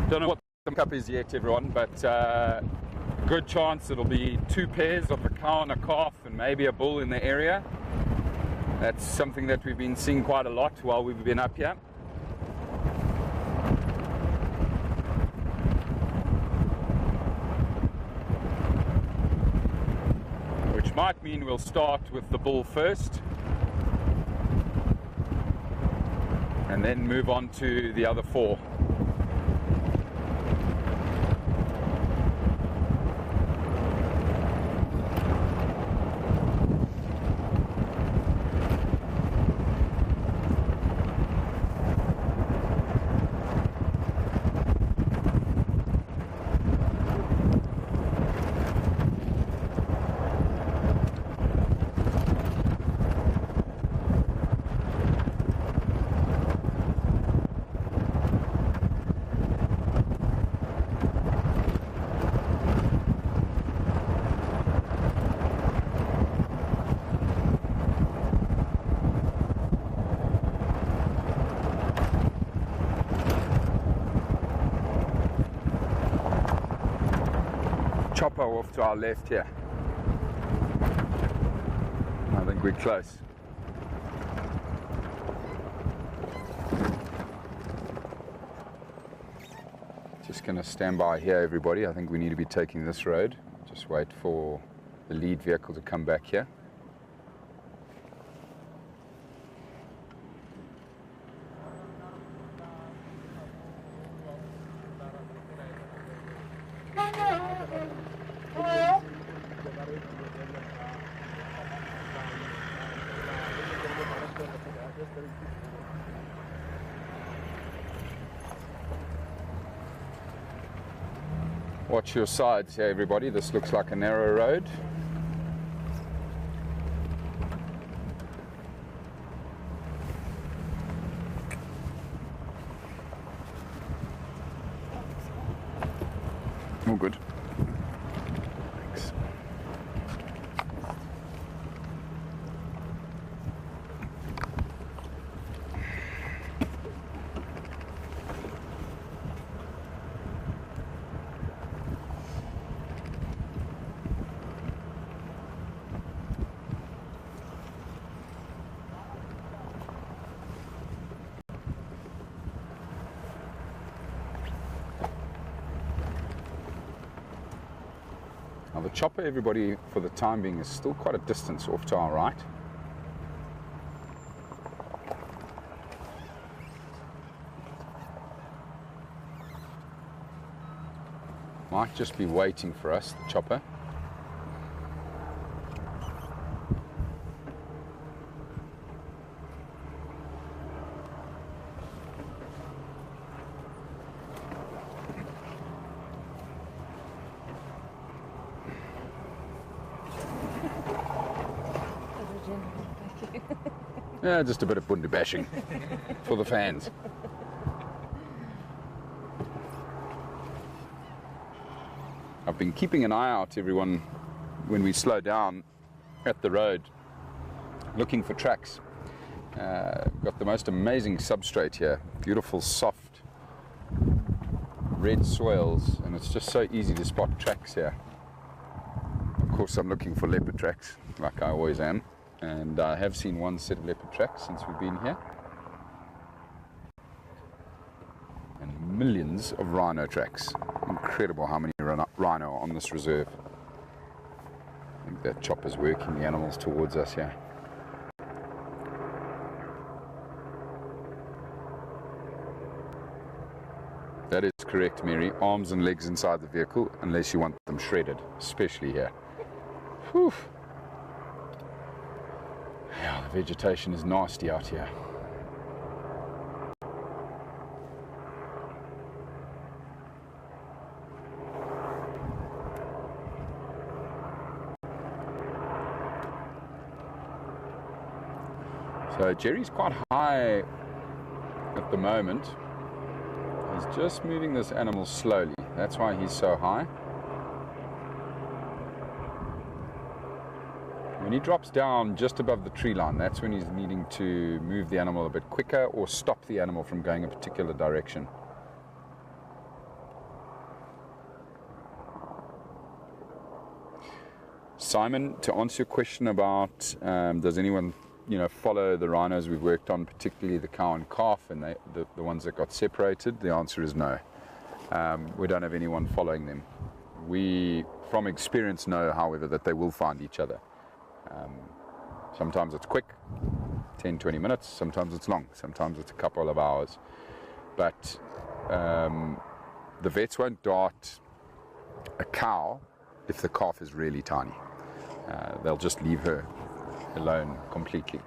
don't know what the cup is yet, everyone, but good chance it'll be 2 pairs of a cow and a calf and maybe a bull in the area. That's something that we've been seeing quite a lot while we've been up here. Which might mean we'll start with the bull first and then move on to the other 4. Chopper off to our left here. I think we're close. just going to stand by here, everybody. I think we need to be taking this road. Just wait for the lead vehicle to come back here. Watch your sides here, everybody. This looks like a narrow road. All good. Thanks. Now the chopper, everybody, for the time being, is still quite a distance off to our right. Might just be waiting for us, the chopper. Yeah, just a bit of bundu bashing for the fans. I've been keeping an eye out, everyone, when we slow down at the road, looking for tracks. Got the most amazing substrate here, beautiful soft red soils, and it's just so easy to spot tracks here. Of course, I'm looking for leopard tracks, like I always am. And I have seen one set of leopard tracks since we've been here. And millions of rhino tracks. Incredible how many rhino are on this reserve. I think that chopper's working the animals towards us here. That is correct, Mary. Arms and legs inside the vehicle, unless you want them shredded, especially here. Whew. Yeah, the vegetation is nasty out here. So Jerry's quite high at the moment. He's just moving this animal slowly. That's why he's so high. When he drops down just above the tree line, that's when he's needing to move the animal a bit quicker or stop the animal from going a particular direction. Simon, to answer your question about does anyone follow the rhinos we've worked on, particularly the cow and calf and the ones that got separated, the answer is no. We don't have anyone following them. We, from experience, know, however, that they will find each other. Sometimes it's quick, 10-20 minutes, sometimes it's long, sometimes it's a couple of hours. But the vets won't dart a cow if the calf is really tiny. They'll just leave her alone completely.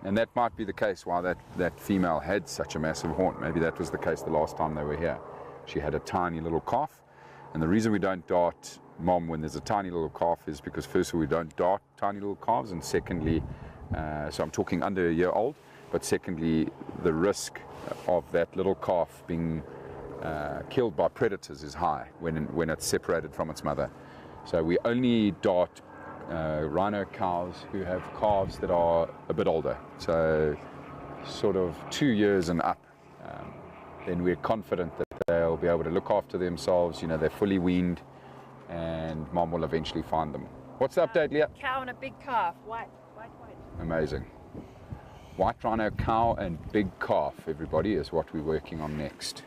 And that might be the case why that female had such a massive horn. Maybe that was the case the last time they were here. She had a tiny little calf, and the reason we don't dart mom when there's a tiny little calf is because first of all we don't dart tiny little calves, and secondly, so I'm talking under a year old, but secondly the risk of that little calf being killed by predators is high when it's separated from its mother. So we only dart rhino cows who have calves that are a bit older, so sort of 2 years and up. Then we're confident that they'll be able to look after themselves, they're fully weaned, and mom will eventually find them. What's the update, Leah? Cow and a big calf. White. Amazing. White rhino cow and big calf, everybody, is what we're working on next.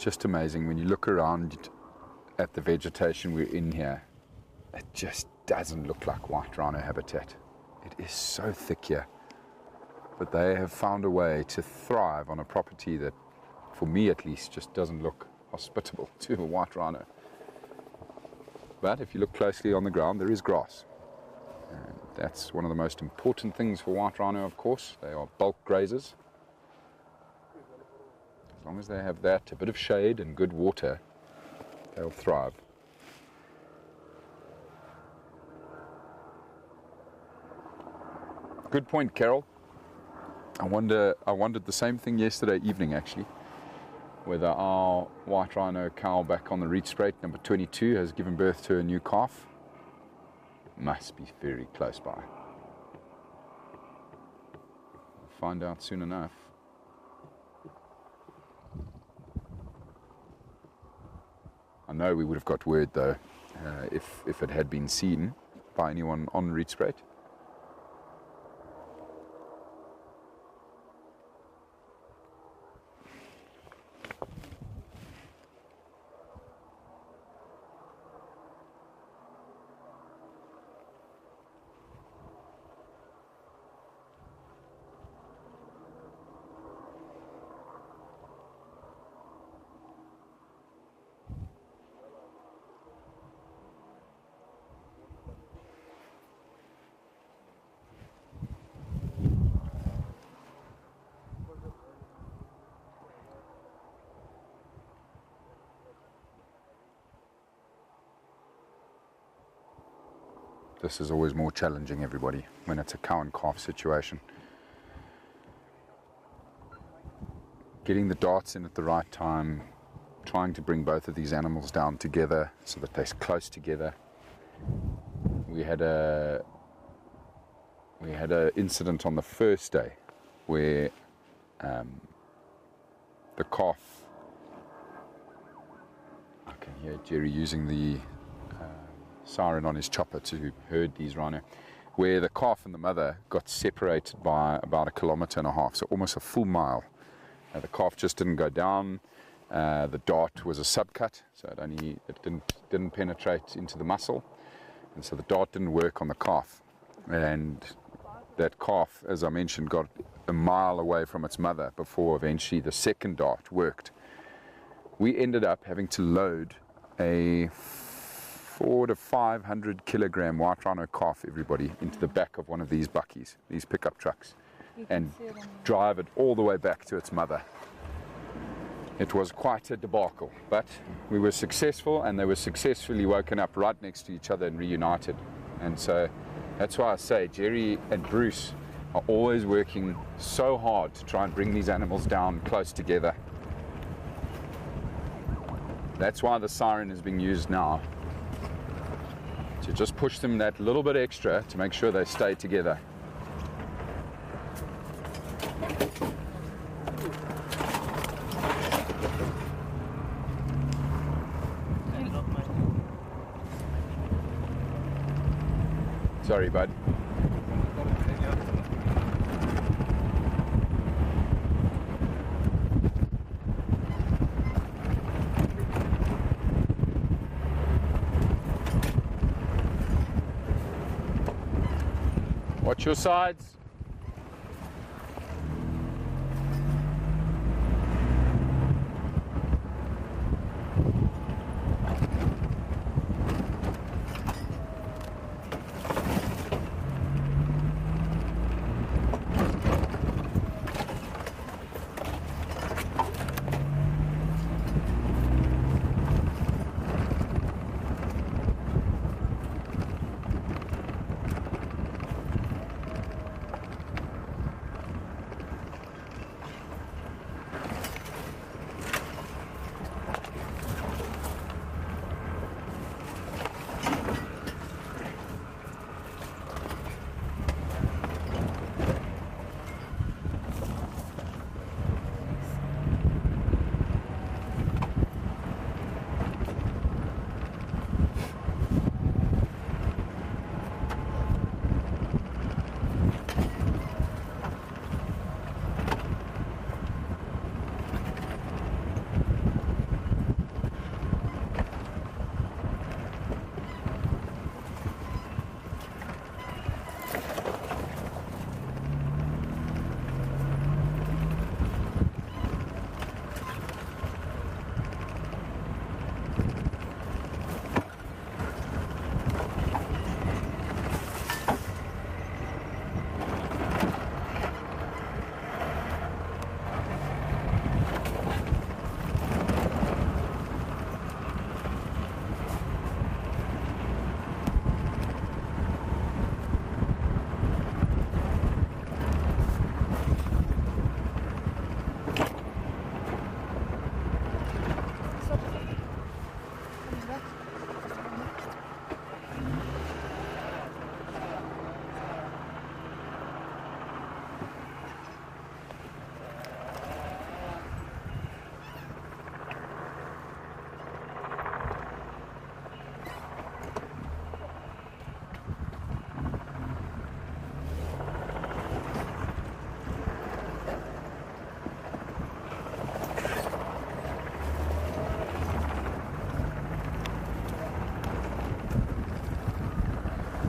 just amazing. When you look around at the vegetation we're in here, it just doesn't look like white rhino habitat. It is so thick here. But they have found a way to thrive on a property that, for me at least, just doesn't look hospitable to a white rhino. But if you look closely on the ground, there is grass. And that's one of the most important things for white rhino, of course. They are bulk grazers. As long as they have that, a bit of shade and good water, they'll thrive. Good point, Carol. I wondered the same thing yesterday evening, actually, whether our white rhino cow back on the reach straight, number 22, has given birth to a new calf. Must be very close by. We'll find out soon enough. I know we would have got word, though, if it had been seen by anyone on reach straight. This is always more challenging, everybody, when it's a cow and calf situation. Getting the darts in at the right time, trying to bring both of these animals down together so that they're close together. We had a incident on the first day where the calf, I can hear Jerry using the siren on his chopper to herd these rhino, where the calf and the mother got separated by about 1.5 kilometers, so almost a full mile. The calf just didn't go down. The dart was a subcut, so it didn't penetrate into the muscle, and so the dart didn't work on the calf. And that calf, as I mentioned, got a mile away from its mother before eventually the second dart worked. We ended up having to load a 400 to 500 kilogram white rhino calf, everybody, into the back of one of these buckies, these pickup trucks, and drive it all the way back to its mother. It was quite a debacle, but we were successful, and they were successfully woken up right next to each other and reunited. And so that's why I say Jerry and Bruce are always working so hard to try and bring these animals down close together. That's why the siren is being used now, to just push them that little bit extra to make sure they stay together. Sorry, bud. Watch your sides.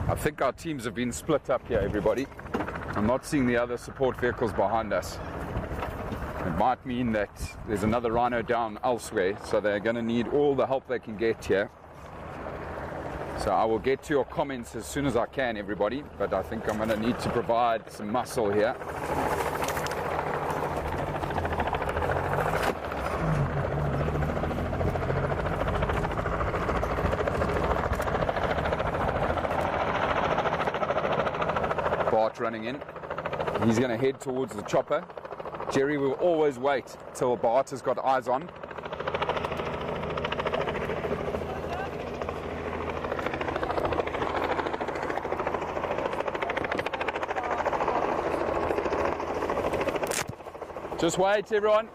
I think our teams have been split up here, everybody. I'm not seeing the other support vehicles behind us. It might mean that there's another rhino down elsewhere, so they're going to need all the help they can get here. So I will get to your comments as soon as I can, everybody, but I think I'm going to need to provide some muscle here. Bart running in. He's going to head towards the chopper. Jerry will always wait till Bart has got eyes on. Just wait, everyone.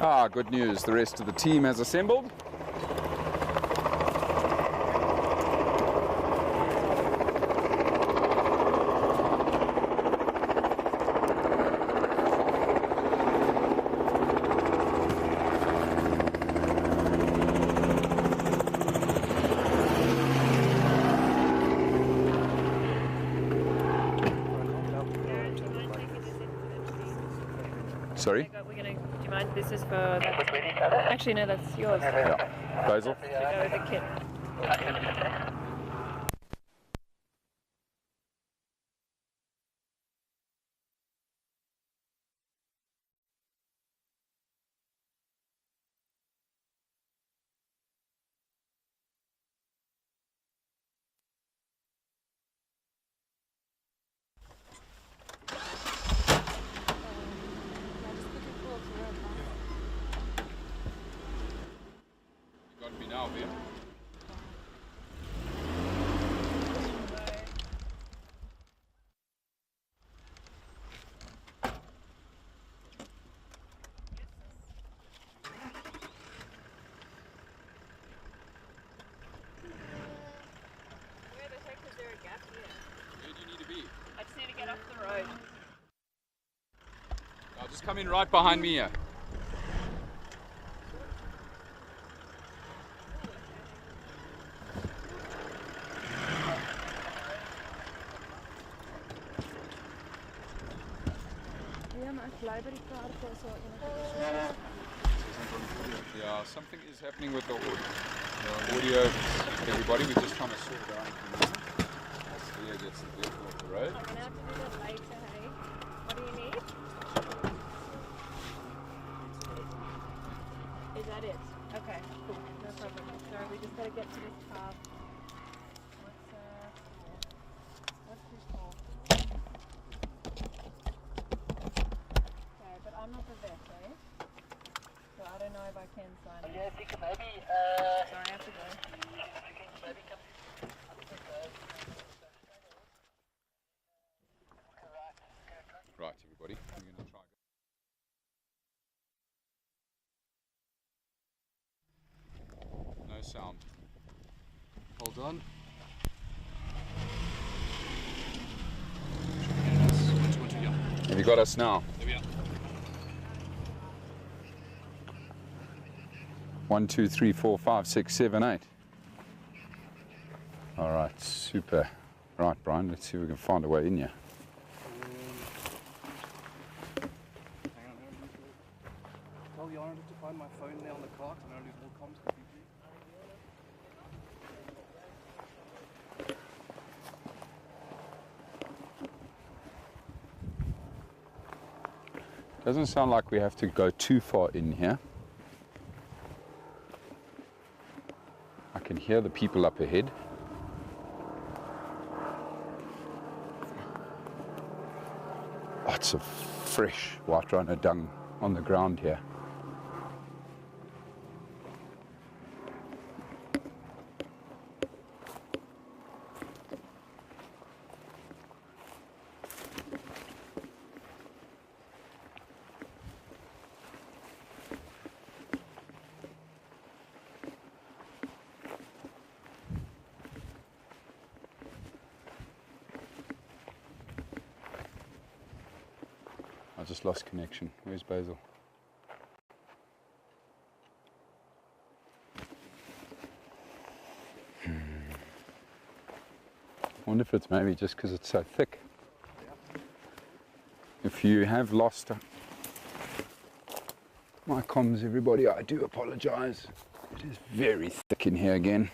Ah, good news. The rest of the team has assembled. Sorry? Do you mind? This is for that. Actually, no, that's yours. Yeah. Basil? To go with the kit. Got me now, Via. Where the heck is there a gap here? Where do you need to be? I just need to get off the road. I'll just come in right behind me here. Yeah, something is happening with the audio. Everybody, we're just trying to sort it out at the moment. As Leah gets the vehicle off the road. I'm going to have to do that later, hey? What do you need? Is that it? Okay, cool. No problem. Sorry, we just got to get to this path. What's this for? Okay, but I'm not the vet, eh? So I don't know if I can sign it. Yeah, I think maybe, Sorry, I have to go. maybe come Right, everybody, we're going to try. No sound. Hold on. Have you got us now? There we are. 1, 2, 3, 4, 5, 6, 7, 8. All right, super. Right, Brian, let's see if we can find a way in here. Tell the owner to find my phone there on the cart and I'll lose all comms completely. Doesn't sound like we have to go too far in here. I can hear the people up ahead. Lots of fresh white rhino dung on the ground here. I just lost connection. Where's Basil? wonder if it's maybe just because it's so thick. If you have lost my comms, everybody, I do apologize. It is very thick in here again.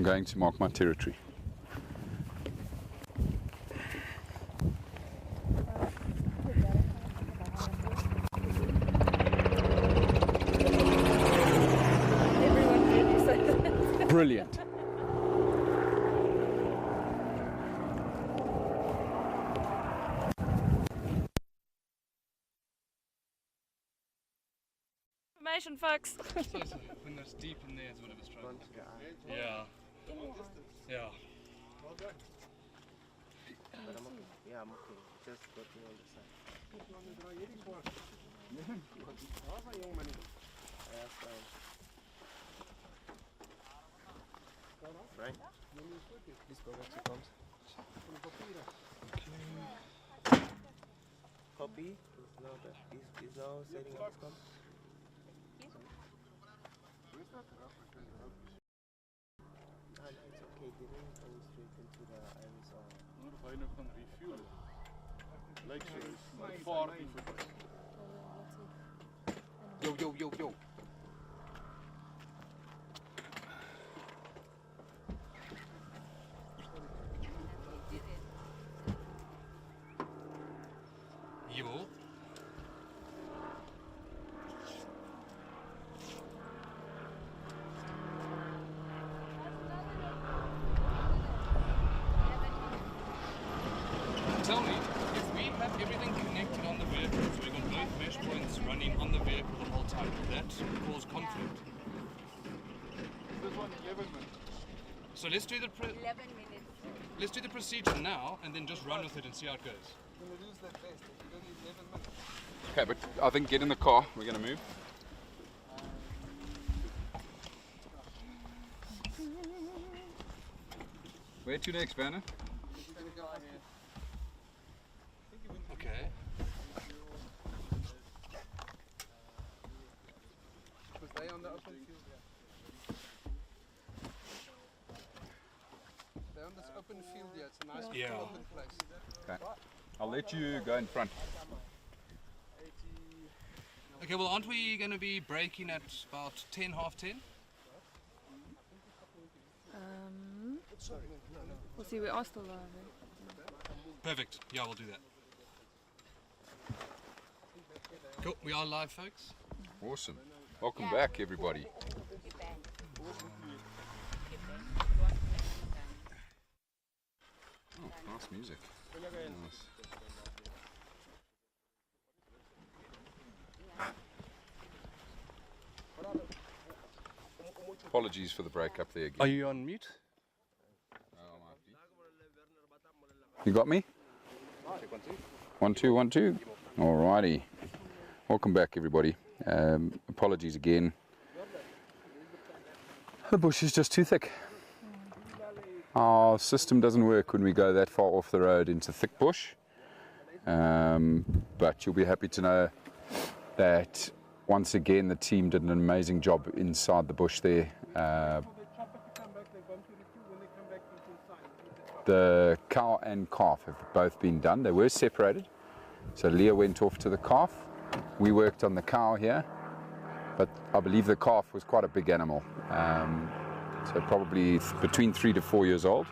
I'm going to mark my territory. Brilliant. Information, folks. When it's deep in there, it's a bit of a struggle. Yeah. Yeah. Well done. But I'm okay. Yeah, I'm okay. Just got me on the side. Right? Please go back to comms. Copy is now setting up comms. No, it's okay. Didn't go straight into the iris or. Of hy nou kan refuel. Lyk so, maar vaar nie verby. Yo. Yo. Tell me, if we have everything connected on the vehicle, so we've got both mesh points running on the vehicle the whole time, would that cause conflict? This one 11 minutes. So let's do the 11 minutes. let's do the procedure now and then just run with it and see how it goes. You're going to lose that best if you don't need 11 minutes. Okay, but I think get in the car. We're going to move. Where to next, Werner? Okay. Was they on the open field? They're on this open field here. It's a nice Yeah. open place. Okay. I'll let you go in front. Okay, well, aren't we going to be breaking at about 10, half 10? We'll see, we are still live. Perfect. Yeah, we'll do that. Cool. We are live, folks. Awesome. Welcome back, everybody. Oh, nice music. Nice. Apologies for the breakup there again. Are you on mute? You got me? 1 2 1 2. Alrighty. Welcome back, everybody. Apologies again. The bush is just too thick. Our system doesn't work when we go that far off the road into thick bush. But you'll be happy to know that once again the team did an amazing job inside the bush there. The cow and calf have both been done. They were separated. So Leah went off to the calf. We worked on the cow here. But I believe the calf was quite a big animal. So probably between 3 to 4 years old.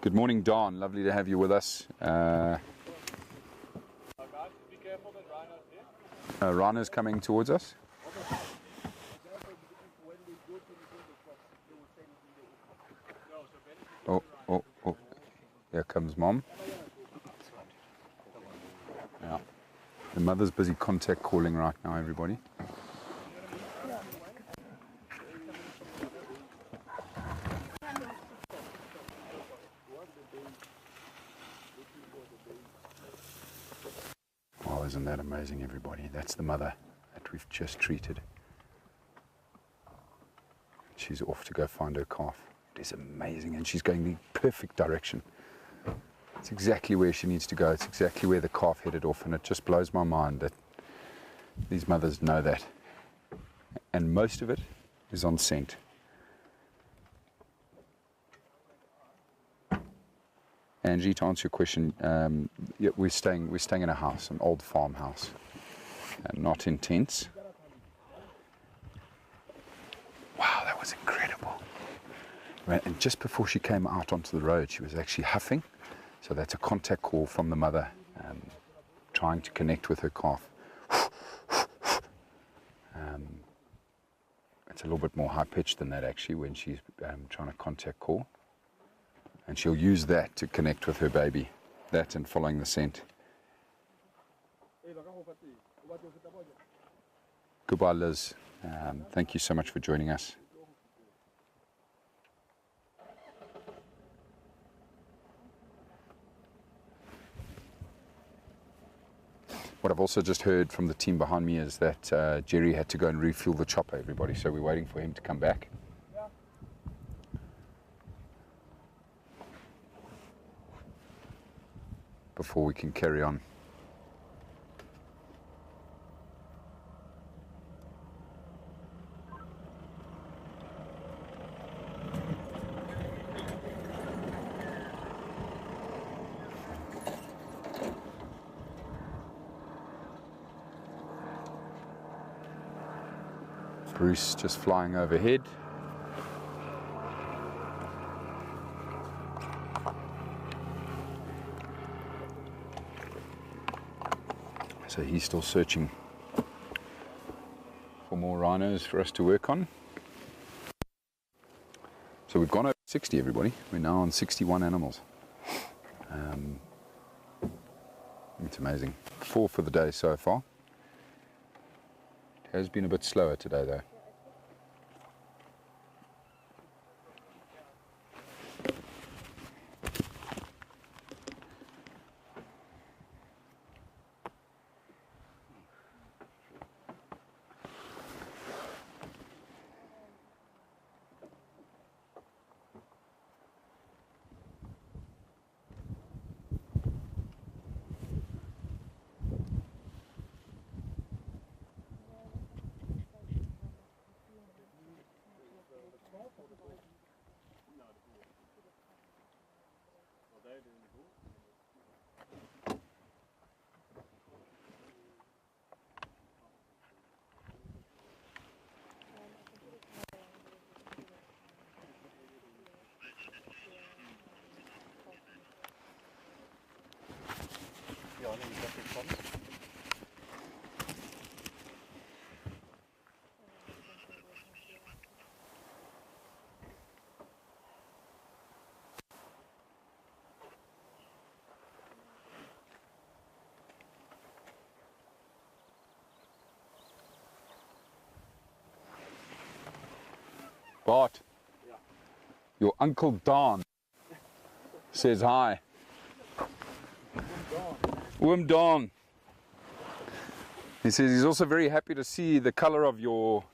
Good morning, Don. Lovely to have you with us. Rhino's coming towards us. Oh. Here comes Mom. Yeah. The mother's busy contact calling right now, everybody. Oh, isn't that amazing, everybody? That's the mother that we've just treated. She's off to go find her calf. It is amazing, and she's going the perfect direction. It's exactly where she needs to go. It's exactly where the calf headed off, and it just blows my mind that these mothers know that. And most of it is on scent. Angie, to answer your question, yeah, we're staying in a house, an old farmhouse, not in tents. Wow, that was incredible. And just before she came out onto the road, she was actually huffing. So that's a contact call from the mother, trying to connect with her calf. It's a little bit more high-pitched than that, actually, when she's trying to contact call. And she'll use that to connect with her baby. That and following the scent. Goodbye, Liz. Thank you so much for joining us. What I've also just heard from the team behind me is that Jerry had to go and refuel the chopper, everybody, so we're waiting for him to come back. Before we can carry on. Bruce just flying overhead. So he's still searching for more rhinos for us to work on. So we've gone over 60, everybody. We're now on 61 animals. It's amazing. 4 for the day so far. It has been a bit slower today though. Bart, your Uncle Don says hi. Oom Don. He says he's also very happy to see the color of your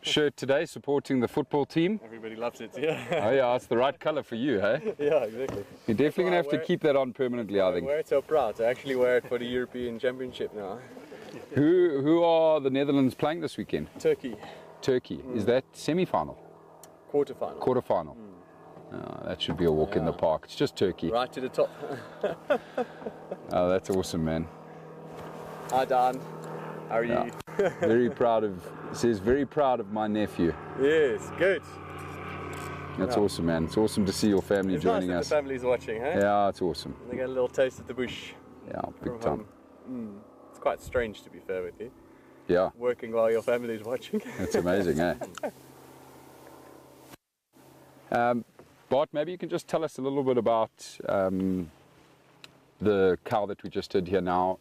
shirt today, supporting the football team. Everybody loves it, yeah. Oh yeah, it's the right color for you, hey? Yeah, exactly. You're definitely going to have to keep that on permanently, I think. I wear it so proud. I actually wear it for the European Championship now. Who are the Netherlands playing this weekend? Turkey. Turkey. Is that semi-final? Quarter-final. Quarter-final. That should be a walk in the park. It's just Turkey. Right to the top. Oh, that's awesome, man. Hi, Dan. How are you? Very proud of, says very proud of my nephew. Yes, good. That's awesome, man. It's awesome to see your family joining nice us. The family's watching, hey? Yeah, it's awesome. They get a little taste of the bush. Yeah, big time. It's quite strange, to be fair with you. Yeah. Working while your family's watching. That's amazing, eh? Bart, maybe you can just tell us a little bit about the cow that we just did here now.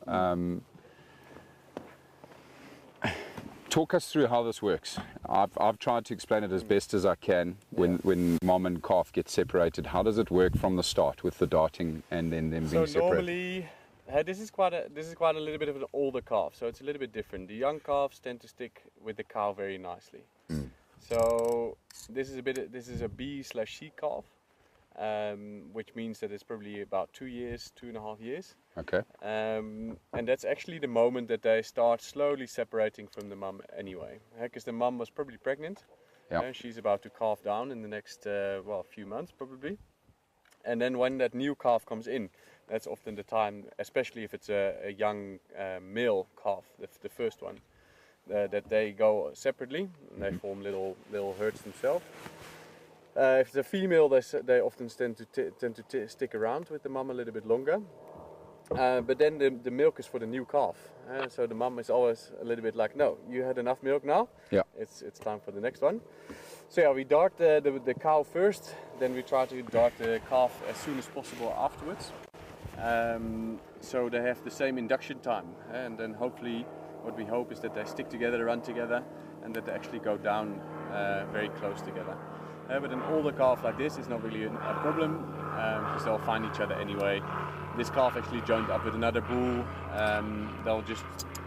Talk us through how this works. I've tried to explain it as best as I can. When mom and calf get separated, how does it work from the start with the darting and then them being separated? So normally, this is quite a little bit of an older calf, so it's a little bit different. The young calves tend to stick with the cow very nicely. So this is a B/C calf, which means that it's probably about 2 years, 2.5 years. Okay. And that's actually the moment that they start slowly separating from the mum anyway, because the mum was probably pregnant. Yeah. She's about to calf down in the next few months probably, And then when that new calf comes in, that's often the time, especially if it's a young male calf, the first one, that they go separately and they form little herds themselves. If it's a female, they often tend to stick around with the mum a little bit longer. But then the milk is for the new calf. So the mum is always a little bit like, no, you had enough milk now. Yeah. It's time for the next one. So yeah, we dart the cow first, then we try to dart the calf as soon as possible afterwards. So they have the same induction time. And then hopefully what we hope is that they stick together, run together, and that they actually go down very close together. But an older calf like this is not really a problem, because they'll find each other anyway. This calf actually joined up with another bull. They'll just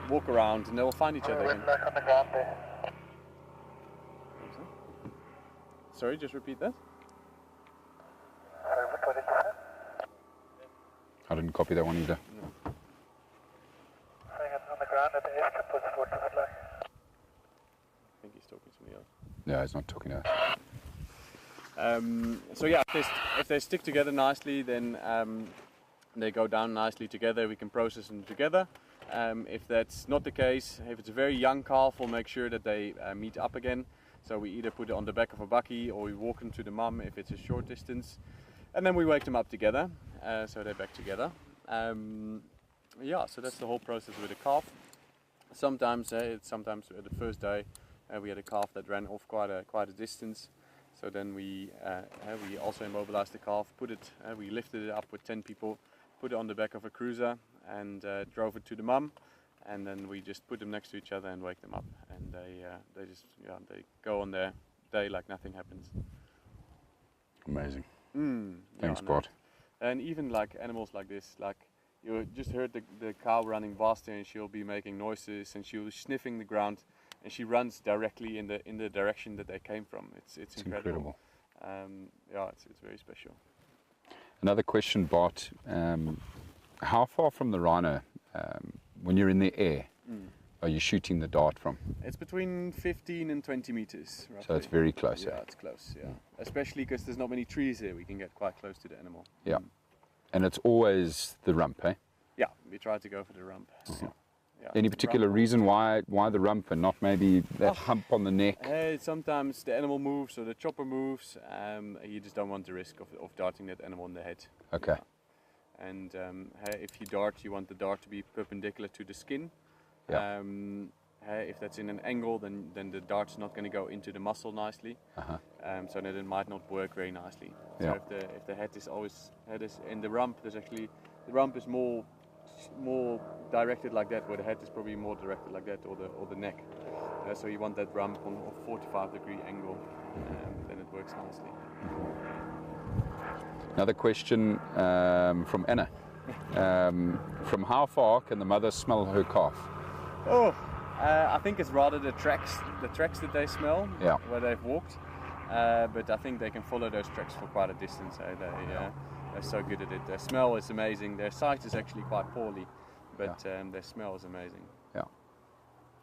walk around and they'll find each other again. On the ground there. Sorry, just repeat that. What did you say? I didn't copy that one either. No. Saying it's on the ground at the airstrip, what does it like? I think he's talking to me else. Yeah, he's not talking to us. So yeah, if they stick together nicely, then they go down nicely together. We can process them together. If that's not the case, if it's a very young calf, we'll make sure that they meet up again. So we either put it on the back of a bakkie or we walk them to the mum if it's a short distance. And then we wake them up together, so they're back together. Yeah, so that's the whole process with a calf. Sometimes the first day we had a calf that ran off quite a distance. So then we also immobilized the calf, we lifted it up with 10 people, put it on the back of a cruiser and drove it to the mum. And then we just put them next to each other and wake them up, and they go on their day like nothing happens. Amazing. Thanks, Bart. And even like animals like this, like you just heard the cow running past her, and she'll be making noises, and she'll be sniffing the ground, and she runs directly in the direction that they came from. It's incredible. Yeah, it's very special. Another question, Bart. How far from the rhino? When you're in the air, are you shooting the dart from? It's between 15 and 20 meters. Roughly. So it's very close. Yeah, it's close. Yeah, especially because there's not many trees here. We can get quite close to the animal. Yeah, and it's always the rump, eh? Yeah, we try to go for the rump. Yeah, any particular reason why the rump and not maybe that hump on the neck? Sometimes the animal moves or the chopper moves. You just don't want the risk of darting that animal in the head. Okay. Yeah. And if you dart, you want the dart to be perpendicular to the skin. Yeah. If that's in an angle, then the dart's not going to go into the muscle nicely. So that it might not work very nicely. Yeah. So if the head is always in the rump, the rump is more directed like that, where the head is probably more directed like that, or the neck. So you want that rump on a 45-degree angle, then it works nicely. Another question from Anna. From how far can the mother smell her calf? I think it's rather the tracks that they smell, where they've walked. But I think they can follow those tracks for quite a distance. They're so good at it. Their smell is amazing. Their sight is actually quite poorly, but their smell is amazing.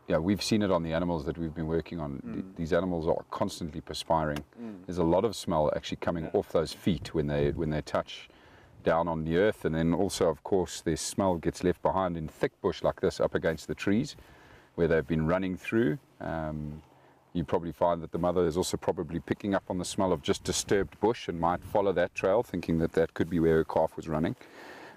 Yeah, we've seen it on the animals that we've been working on. These animals are constantly perspiring. There's a lot of smell actually coming off those feet when they touch down on the earth, and then also, of course, their smell gets left behind in thick bush like this up against the trees where they've been running through. You probably find that the mother is also probably picking up on the smell of just disturbed bush and might follow that trail, thinking that could be where her calf was running.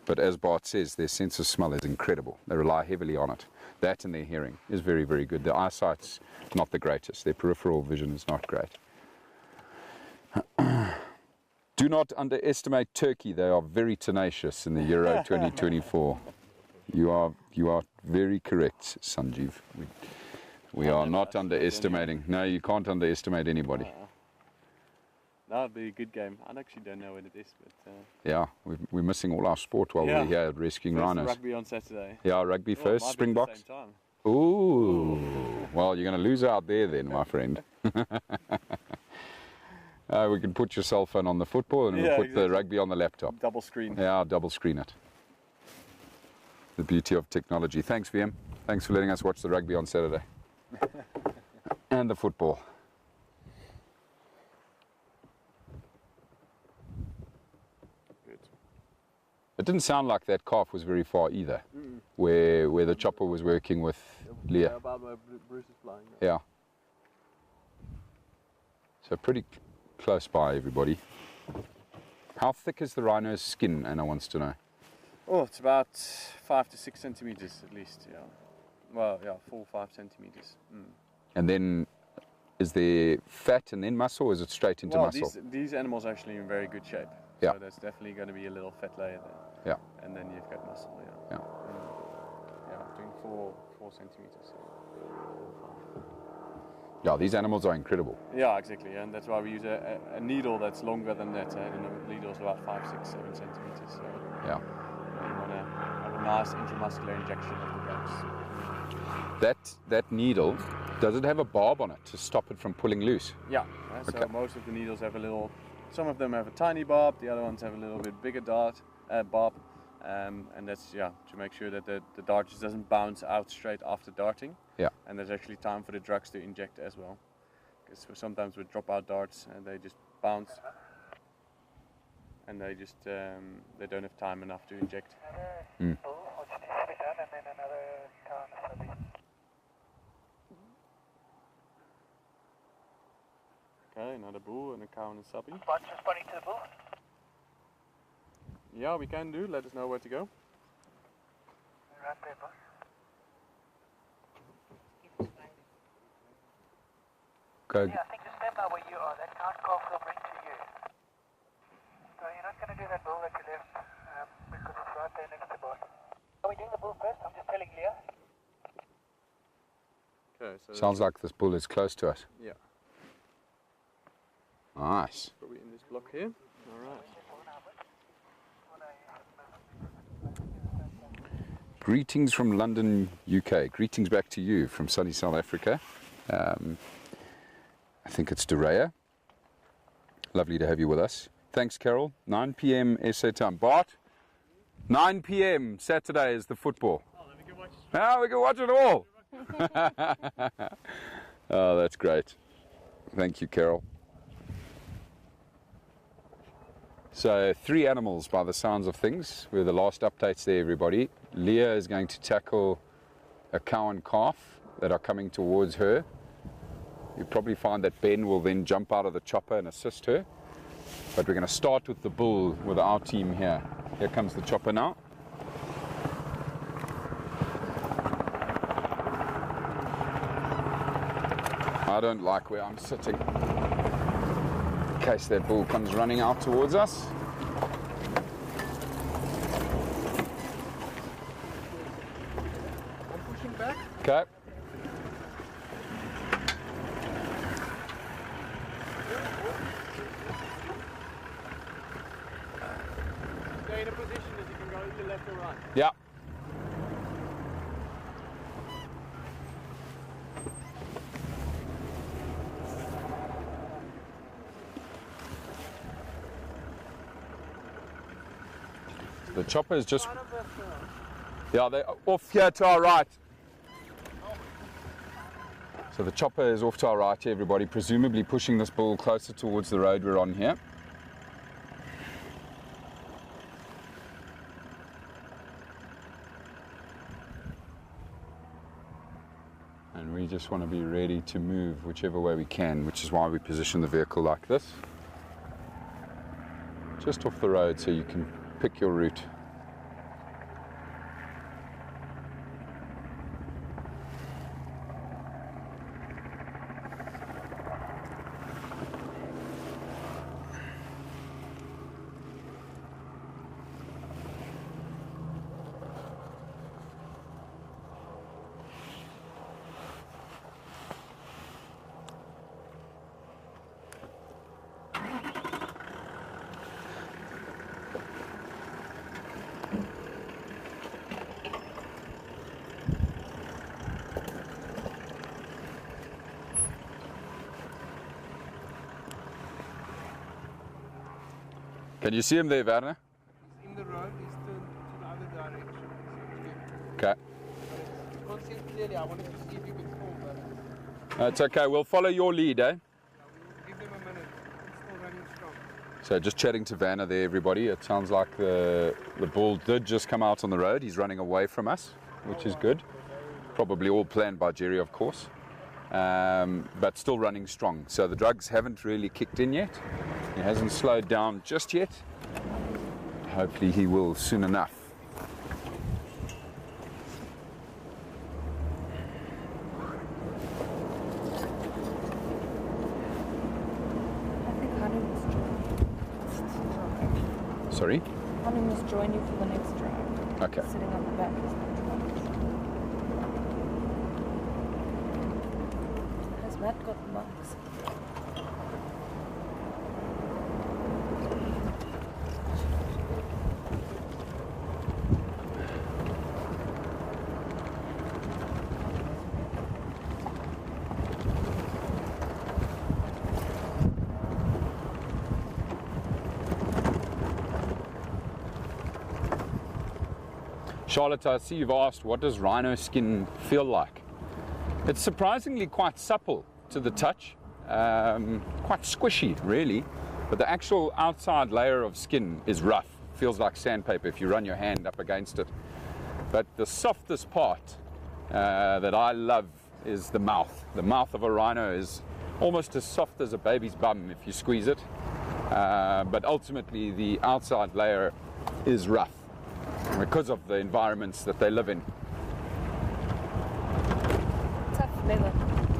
But as Bart says, their sense of smell is incredible. They rely heavily on it. That and their hearing is very, very good. Their eyesight's not the greatest. Their peripheral vision is not great. Do not underestimate Turkey. They are very tenacious in the Euro 2024. You are very correct, Sanjeev. We are not underestimating. No, you can't underestimate anybody. That would be a good game. I actually don't know what it is, but... Yeah, we're missing all our sport while we're here rescuing rhinos. Rugby on Saturday. Yeah, rugby first, Springboks. Ooh, well, you're going to lose out there then, my friend. We can put your cell phone on the football and we'll put the rugby on the laptop. Double screen. Yeah, double screen it. The beauty of technology. Thanks, VM. Thanks for letting us watch the rugby on Saturday. And the football. It didn't sound like that calf was very far either, where the chopper was working with Leah. About where Bruce is flying. Yeah. So pretty close by, everybody. How thick is the rhino's skin, Anna wants to know? Oh, it's about 5 to 6 centimeters at least, yeah. Well, yeah, 4 or 5 centimeters. And then, is there fat and then muscle, or is it straight into muscle? These animals are actually in very good shape. Yeah. So there's definitely going to be a little fat layer there. Yeah. And then you've got muscle, yeah. Yeah. Yeah, doing 4 centimeters. Yeah, these animals are incredible. Yeah, exactly. And that's why we use a needle that's longer than that. And the needle is about 5, 6, 7 centimeters. So yeah. You want to have a nice intramuscular injection of the drugs. That needle, does it have a barb on it to stop it from pulling loose? Yeah. So most of the needles have a little. Some of them have a tiny barb. The other ones have a little bit bigger barb. And that's to make sure that the dart just doesn't bounce out straight after darting. Yeah. And there's actually time for the drugs to inject as well, because sometimes we drop out darts and they just bounce, and they just they don't have time enough to inject. Okay, another bull and a cow and a subby. Responding to the bull. Yeah, we can do. Let us know where to go. Right there, boss. Okay. Yeah, I think just stand by where you are. That count calf will bring to you. So you're not going to do that bull that you left because it's right there next to boss. Are we doing the bull first? I'm just telling Leah. Okay, so sounds like this bull is close to us. Yeah. Nice. Probably in this block here. All right. Greetings from London, UK. Greetings back to you from sunny South Africa. I think it's Durea. Lovely to have you with us. Thanks, Carol. 9 p.m. SA time. Bart, 9 p.m. Saturday is the football. Oh, then we can watch it. Now we can watch it all. Oh, that's great. Thank you, Carol. So 3 animals by the sounds of things. We're the last updates there, everybody. Leah is going to tackle a cow and calf that are coming towards her. You'll probably find that Ben will then jump out of the chopper and assist her. But we're going to start with the bull with our team here. Here comes the chopper now. I don't like where I'm sitting, in case that bull comes running out towards us. I'm pushing back. Okay. Stay in a position that you can go either left or right. Yeah. The chopper is just... Yeah, they're off here to our right. So the chopper is off to our right here, everybody, presumably pushing this bull closer towards the road we're on here. And we just want to be ready to move whichever way we can, which is why we position the vehicle like this. Just off the road so you can pick your route. Can you see him there, Werner? He's in the road, he's turned to the other direction. Okay. You can't see him clearly, I wanted to see if you could fall, but... That's okay, we'll follow your lead, eh? Give them a minute, he's still running strong. So just chatting to Vanna there, everybody. It sounds like the bull did just come out on the road. He's running away from us, which is good. Probably all planned by Jerry, of course, but still running strong. So the drugs haven't really kicked in yet. He hasn't slowed down just yet. Hopefully he will soon enough. Sorry? Honey must join you for the next drive. Okay. Sitting on the back is not fun. Has Matt got the marks? Charlotte, I see you've asked, what does rhino skin feel like? It's surprisingly quite supple to the touch, quite squishy really, but the actual outside layer of skin is rough. Feels like sandpaper if you run your hand up against it. But the softest part that I love is the mouth. The mouth of a rhino is almost as soft as a baby's bum if you squeeze it, but ultimately the outside layer is rough because of the environments that they live in. Tough leather.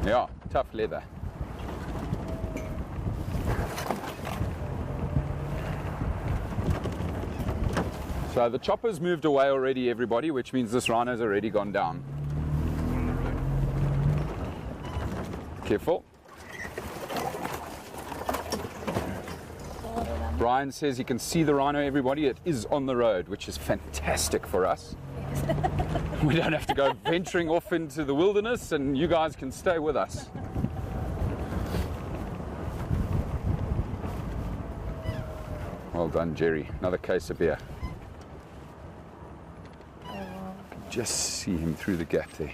Yeah, tough leather. So the chopper's moved away already, everybody, which means this rhino's already gone down. Careful. Brian says he can see the rhino, everybody. It is on the road, which is fantastic for us. We don't have to go venturing off into the wilderness, and you guys can stay with us. Well done, Jerry. Another case of beer. Just see him through the gap there.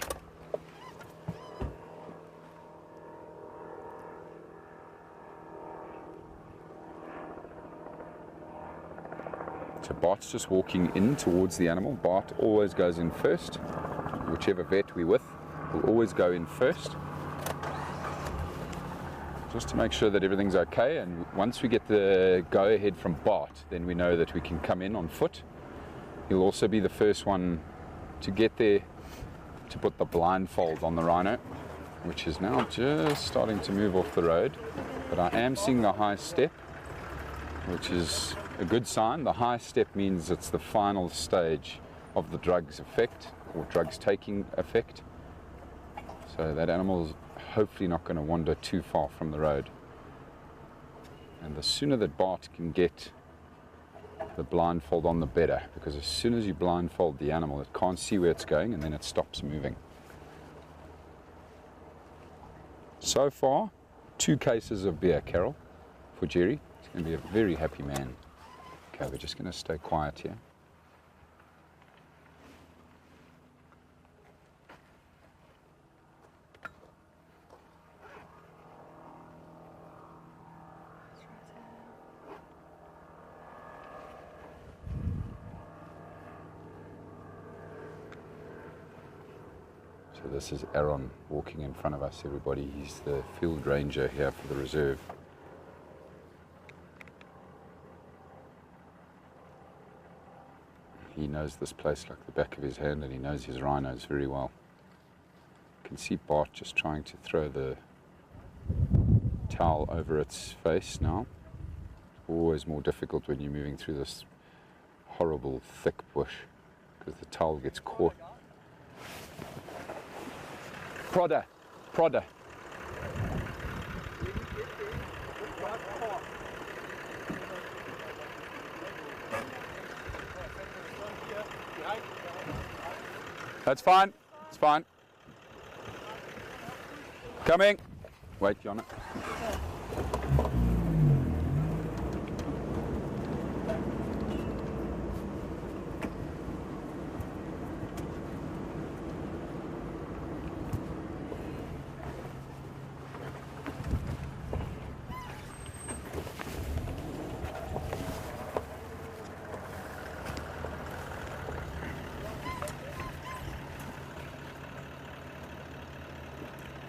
So Bart's just walking in towards the animal. Bart always goes in first. Whichever vet we're with will always go in first. Just to make sure that everything's okay, and once we get the go-ahead from Bart, then we know that we can come in on foot. He'll also be the first one to get there to put the blindfold on the rhino, which is now just starting to move off the road. But I am seeing the high step, which is a good sign. The high step means it's the final stage of the drug's effect, or drugs taking effect. So that animal's hopefully not going to wander too far from the road. And the sooner that Bart can get the blindfold on, the better, because as soon as you blindfold the animal, it can't see where it's going, and then it stops moving. So far, 2 cases of beer, Carol, for Jerry. He's going to be a very happy man. Okay, we're just going to stay quiet here. So this is Aaron walking in front of us, everybody. He's the field ranger here for the reserve. He knows this place like the back of his hand, and he knows his rhinos very well. You can see Bart just trying to throw the towel over its face now. Always more difficult when you're moving through this horrible thick bush, because the towel gets caught. Prodder. That's fine. It's fine. Coming. Wait, Jonna.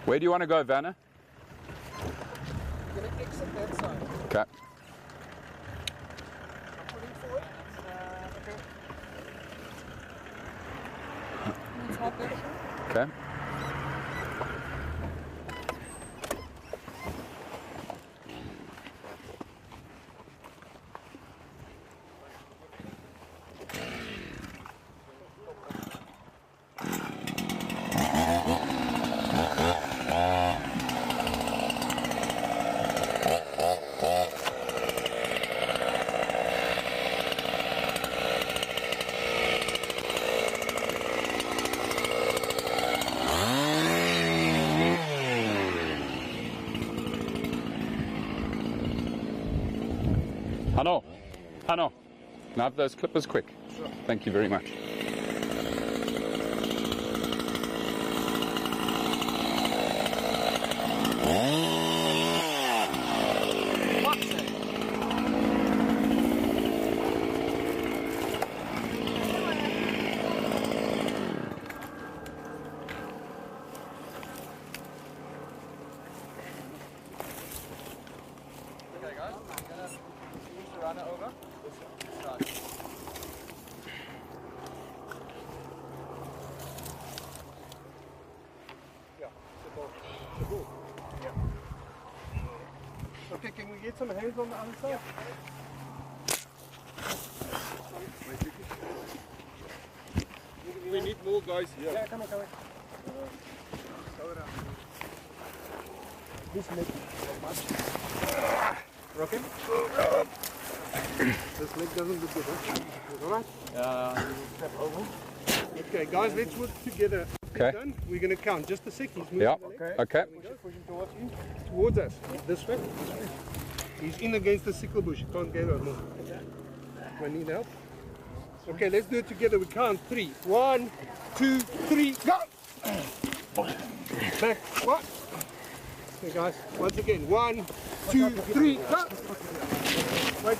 Where do you want to go, Vanna? You're gonna exit that side. Okay. I'm putting forward. Okay. Let's help it. Okay. Hanno, can I have those clippers quick? Sure. Thank you very much. Okay guys, I'm gonna push the runner over. Start. Yeah, the ball. Yeah. Okay, can we get some hands on the other side? We need more guys here. Yeah, come on. This leg is much. Rocket? This leg doesn't look good, huh? Alright? Step over. Okay, guys, let's work together. Okay. Done. We're going to count. Just a sec. He's moving Yeah. the leg. Okay. Push him towards you. Towards us. This way. He's in against the sickle bush. You can't get out more. Do I need help? Okay, let's do it together. We count 3. 1, 2, 3, go! Back. 1. Okay, guys. Once again. 1, 2, 3, go! Wait.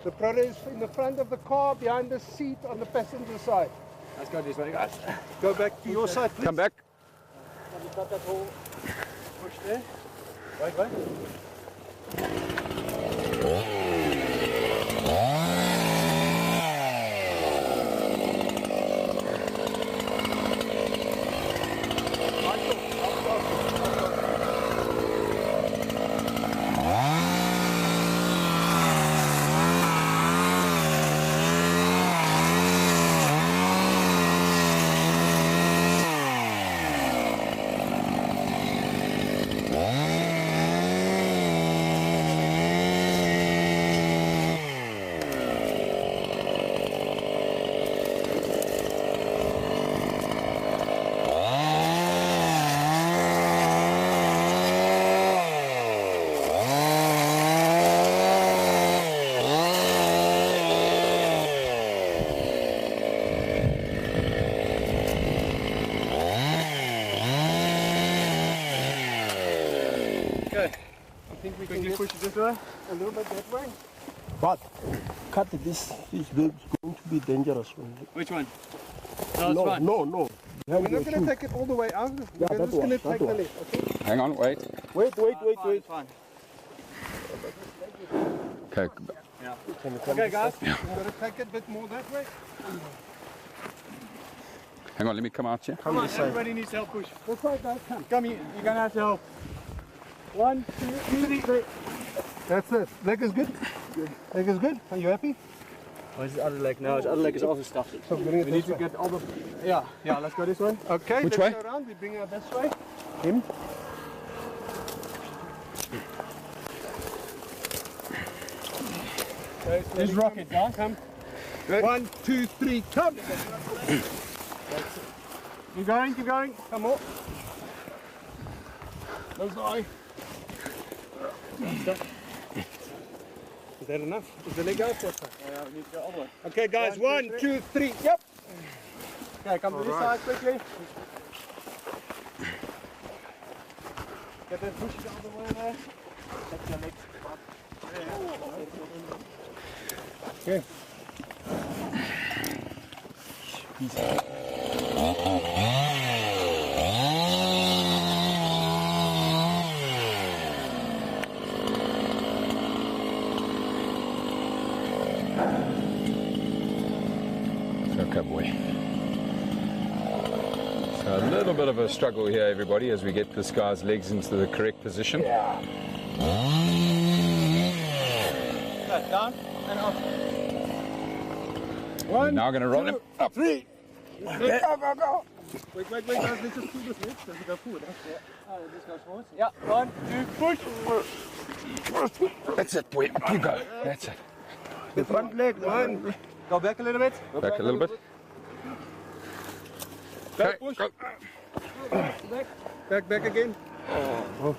The product is in the front of the car, behind the seat, on the passenger side. Let's go this way, guys. Go back to your side, please. Come back. Have you got that whole push there? Wait. Push it this way, a little bit that way. But cut this is going to be dangerous one. Which one? No. We're not going to take it all the way out. We're just going to take the left, okay? Hang on, wait. Wait. Fine. Okay. Yeah. Okay, guys, we're going to take it a bit more that way. Hang on, let me come out here. Come on, everybody needs help push. This way, guys, come here. You're going to have to help. 1, 2, 3. That's it. Leg is good? Good. Leg is good? Are you happy? Where's the other leg? No, his other leg is also stuffed. So we need to get all the... Yeah, let's go this way. Okay, Which let's way? go around. We bring her this way. Him. Okay, let's rock it, guys. Come. Good. 1, 2, 3, come! Keep going. Come on. This way. Is that enough? Is the leg out? Yeah, we need to go all the way. Okay, guys, 1, 2, 3, yep. Okay, come to this side quickly. Get that push it all the way there. That's your legs. Okay. Okay, boy. So a little bit of a struggle here, everybody, as we get this guy's legs into the correct position. Down and up. We're now going to roll him up. 3. Okay. Go. Wait, guys. Let's just do this next. Does it go forward? Yeah. This goes forward. Yeah. 1, 2, push. That's it, boy. Up you go. That's it. The front leg. 1. Go back a little bit. Back a little bit. Back, push. Go. Back again. Oh.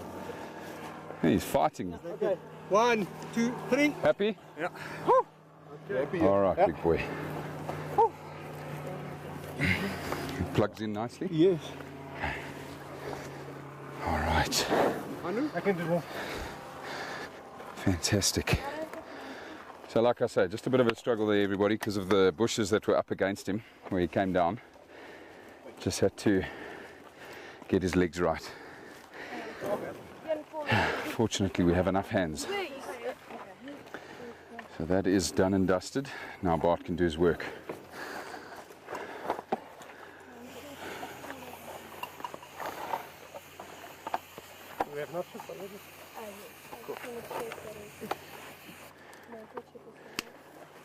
He's fighting. Okay. 1, 2, 3. Happy? Yeah. Okay. All right, big boy. Plugs in nicely? Yes. All right. I can do that. Fantastic. So like I say, just a bit of a struggle there, everybody, because of the bushes that were up against him where he came down. Just had to get his legs right. Fortunately, we have enough hands. So that is done and dusted. Now Bart can do his work. We have not just already.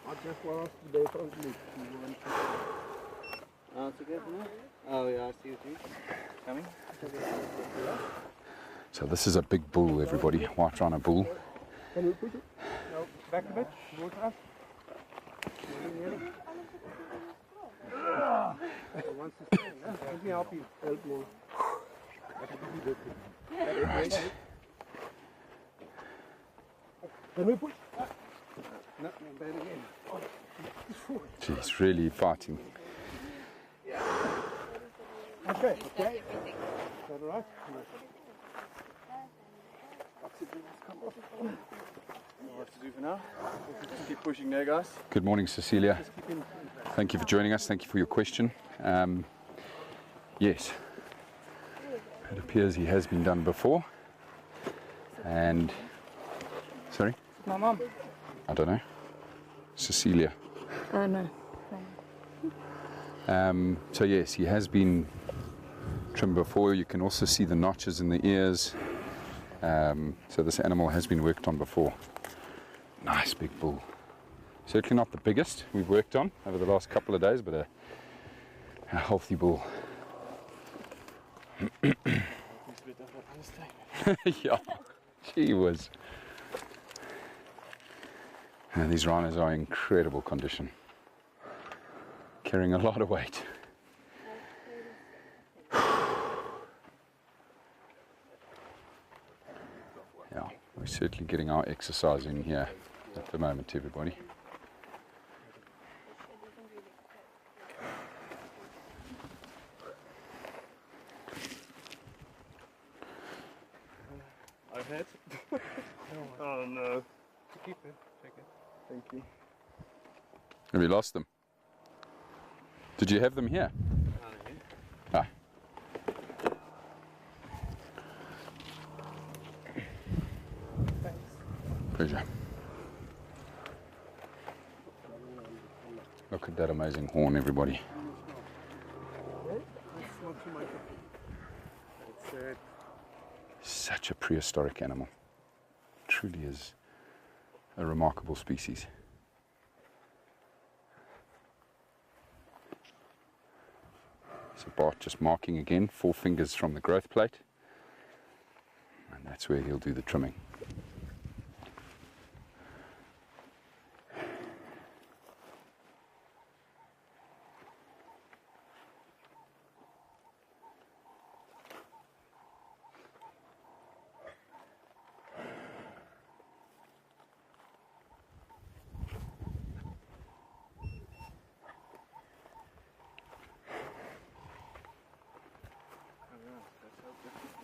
I just want us to go front loop. Oh, it's okay for now? Oh yeah, I see what you coming. So this is a big bull, everybody. White Rhino bull. Can we push it? No, back a bit. Towards us. Once it's in, let me help you. Help you. Right. Can we push? No, bad again. He's really fighting. Okay. Is that all right? What to do for now? Just keep pushing there, guys. Good morning, Cecilia. Thank you for joining us. Thank you for your question. Yes, it appears he has been done before. And, sorry? My mum. I don't know. Cecilia. No. So yes, he has been trimmed before. You can also see the notches in the ears. So this animal has been worked on before. Nice big bull. Certainly not the biggest we've worked on over the last couple of days, but a healthy bull. Yeah, gee whiz. And these rhinos are in incredible condition, carrying a lot of weight. Yeah, we're certainly getting our exercise in here at the moment, everybody. I've had. Oh no. Keep it. Take it. Thank you. Have you lost them? Did you have them here? Ah. Pleasure. Look at that amazing horn, everybody. Such a prehistoric animal. Truly is a remarkable species. So Bart just marking again, 4 fingers from the growth plate, and that's where he'll do the trimming.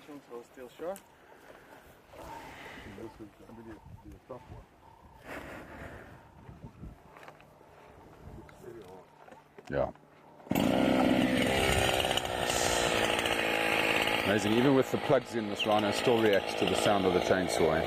Chainsaw still sharp. This is going to be the tough one. It's very hard. Yeah. Amazing. Even with the plugs in, this rhino still reacts to the sound of the chainsaw.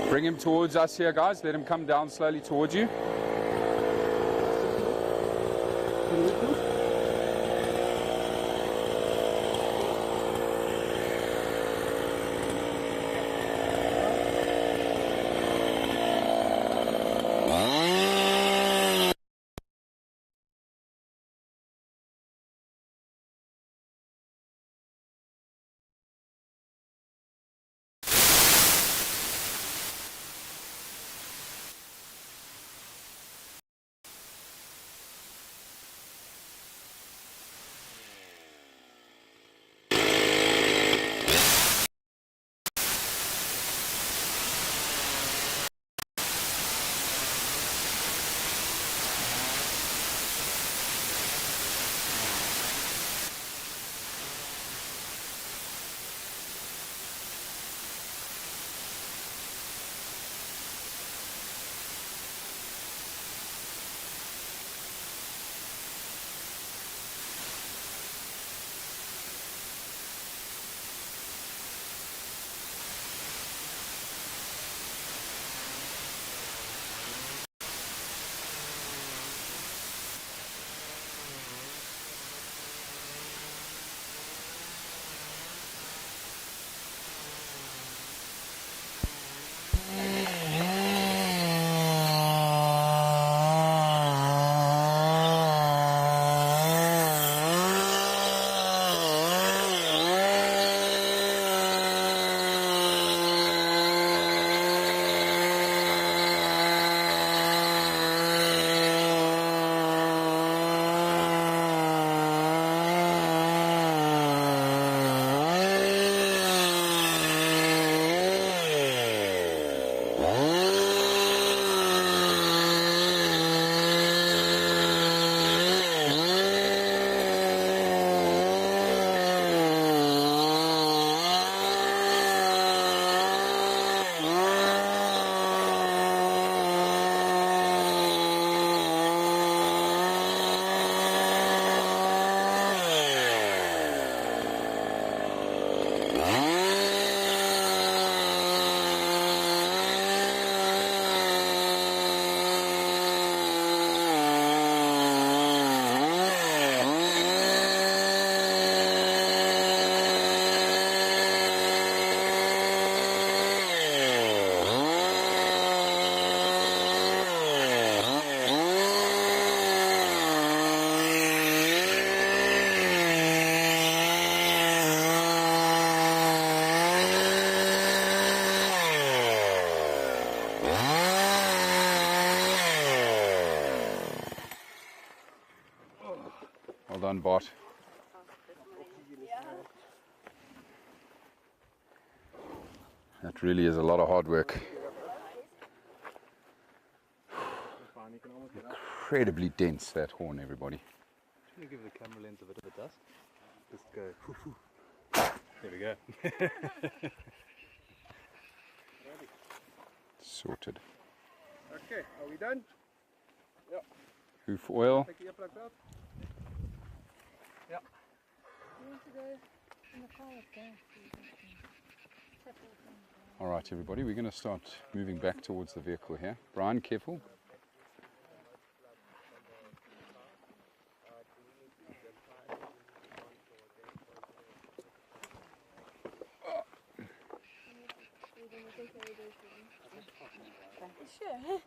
Bring him towards us here, guys. Let him come down slowly towards you. Well done, Bart. That really is a lot of hard work. Incredibly dense, that horn, everybody. Can you give the camera lens a bit of a dust? Just go. There we go. Sorted. Okay, are we done? Yep. Hoof oil. Take it up like that. Yep. All right, everybody, we're going to start moving back towards the vehicle here. Brian, careful. Sure.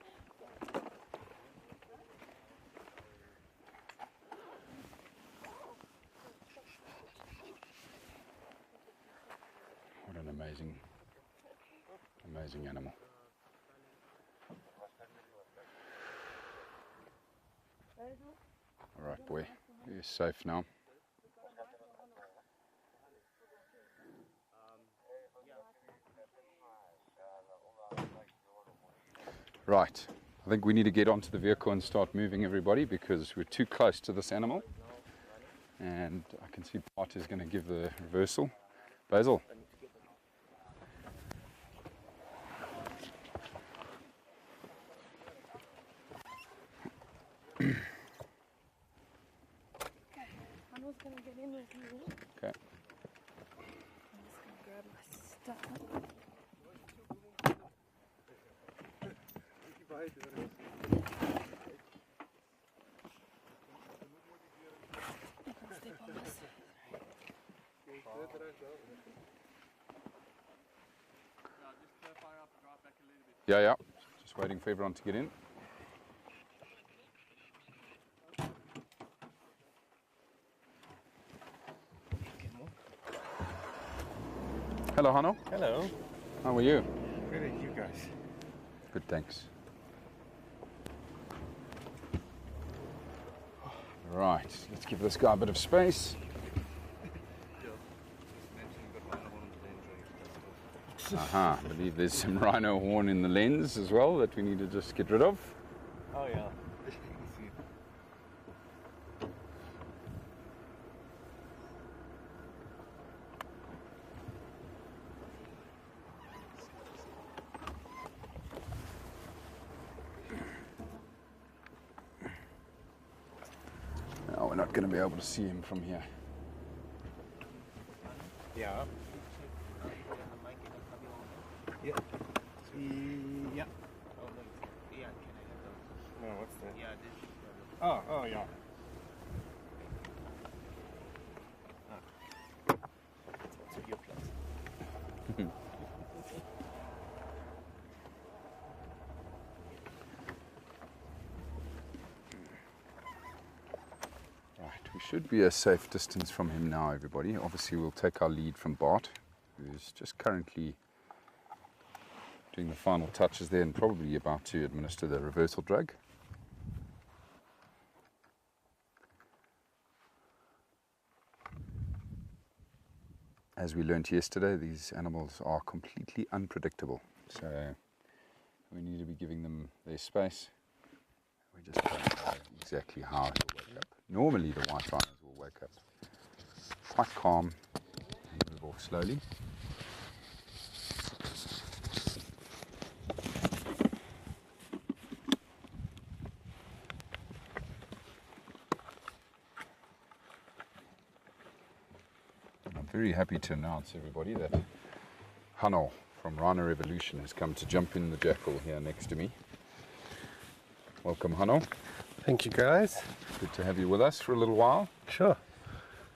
an amazing, amazing animal. All right, boy, you're safe now. Right, I think we need to get onto the vehicle and start moving, everybody, because we're too close to this animal. And I can see Bart is going to give the reversal. Basil. Hano's going to get in with you. Okay. I'm just going to grab my stuff. Yeah, yeah. Just waiting for everyone to get in. Hello, Hano. Hello. How are you? Good, you guys. Good, thanks. Right, let's give this guy a bit of space. Aha, I believe there's some rhino horn in the lens as well that we need to just get rid of. Oh yeah. No, we're not going to be able to see him from here. Yeah. Yeah. Yeah. No, what's that? Yeah, this. Oh, yeah. That's your place. Right, we should be a safe distance from him now, everybody. Obviously, we'll take our lead from Bart, who's just currently doing the final touches there and probably about to administer the reversal drug. As we learned yesterday, these animals are completely unpredictable, so we need to be giving them their space. We just don't know exactly how he'll wake up. Normally the white rhinos will wake up quite calm and move off slowly. Very happy to announce, everybody, that Hano from Rhino Revolution has come to jump in the Jackal here next to me. Welcome, Hano. Thank you, guys. Good to have you with us for a little while. Sure.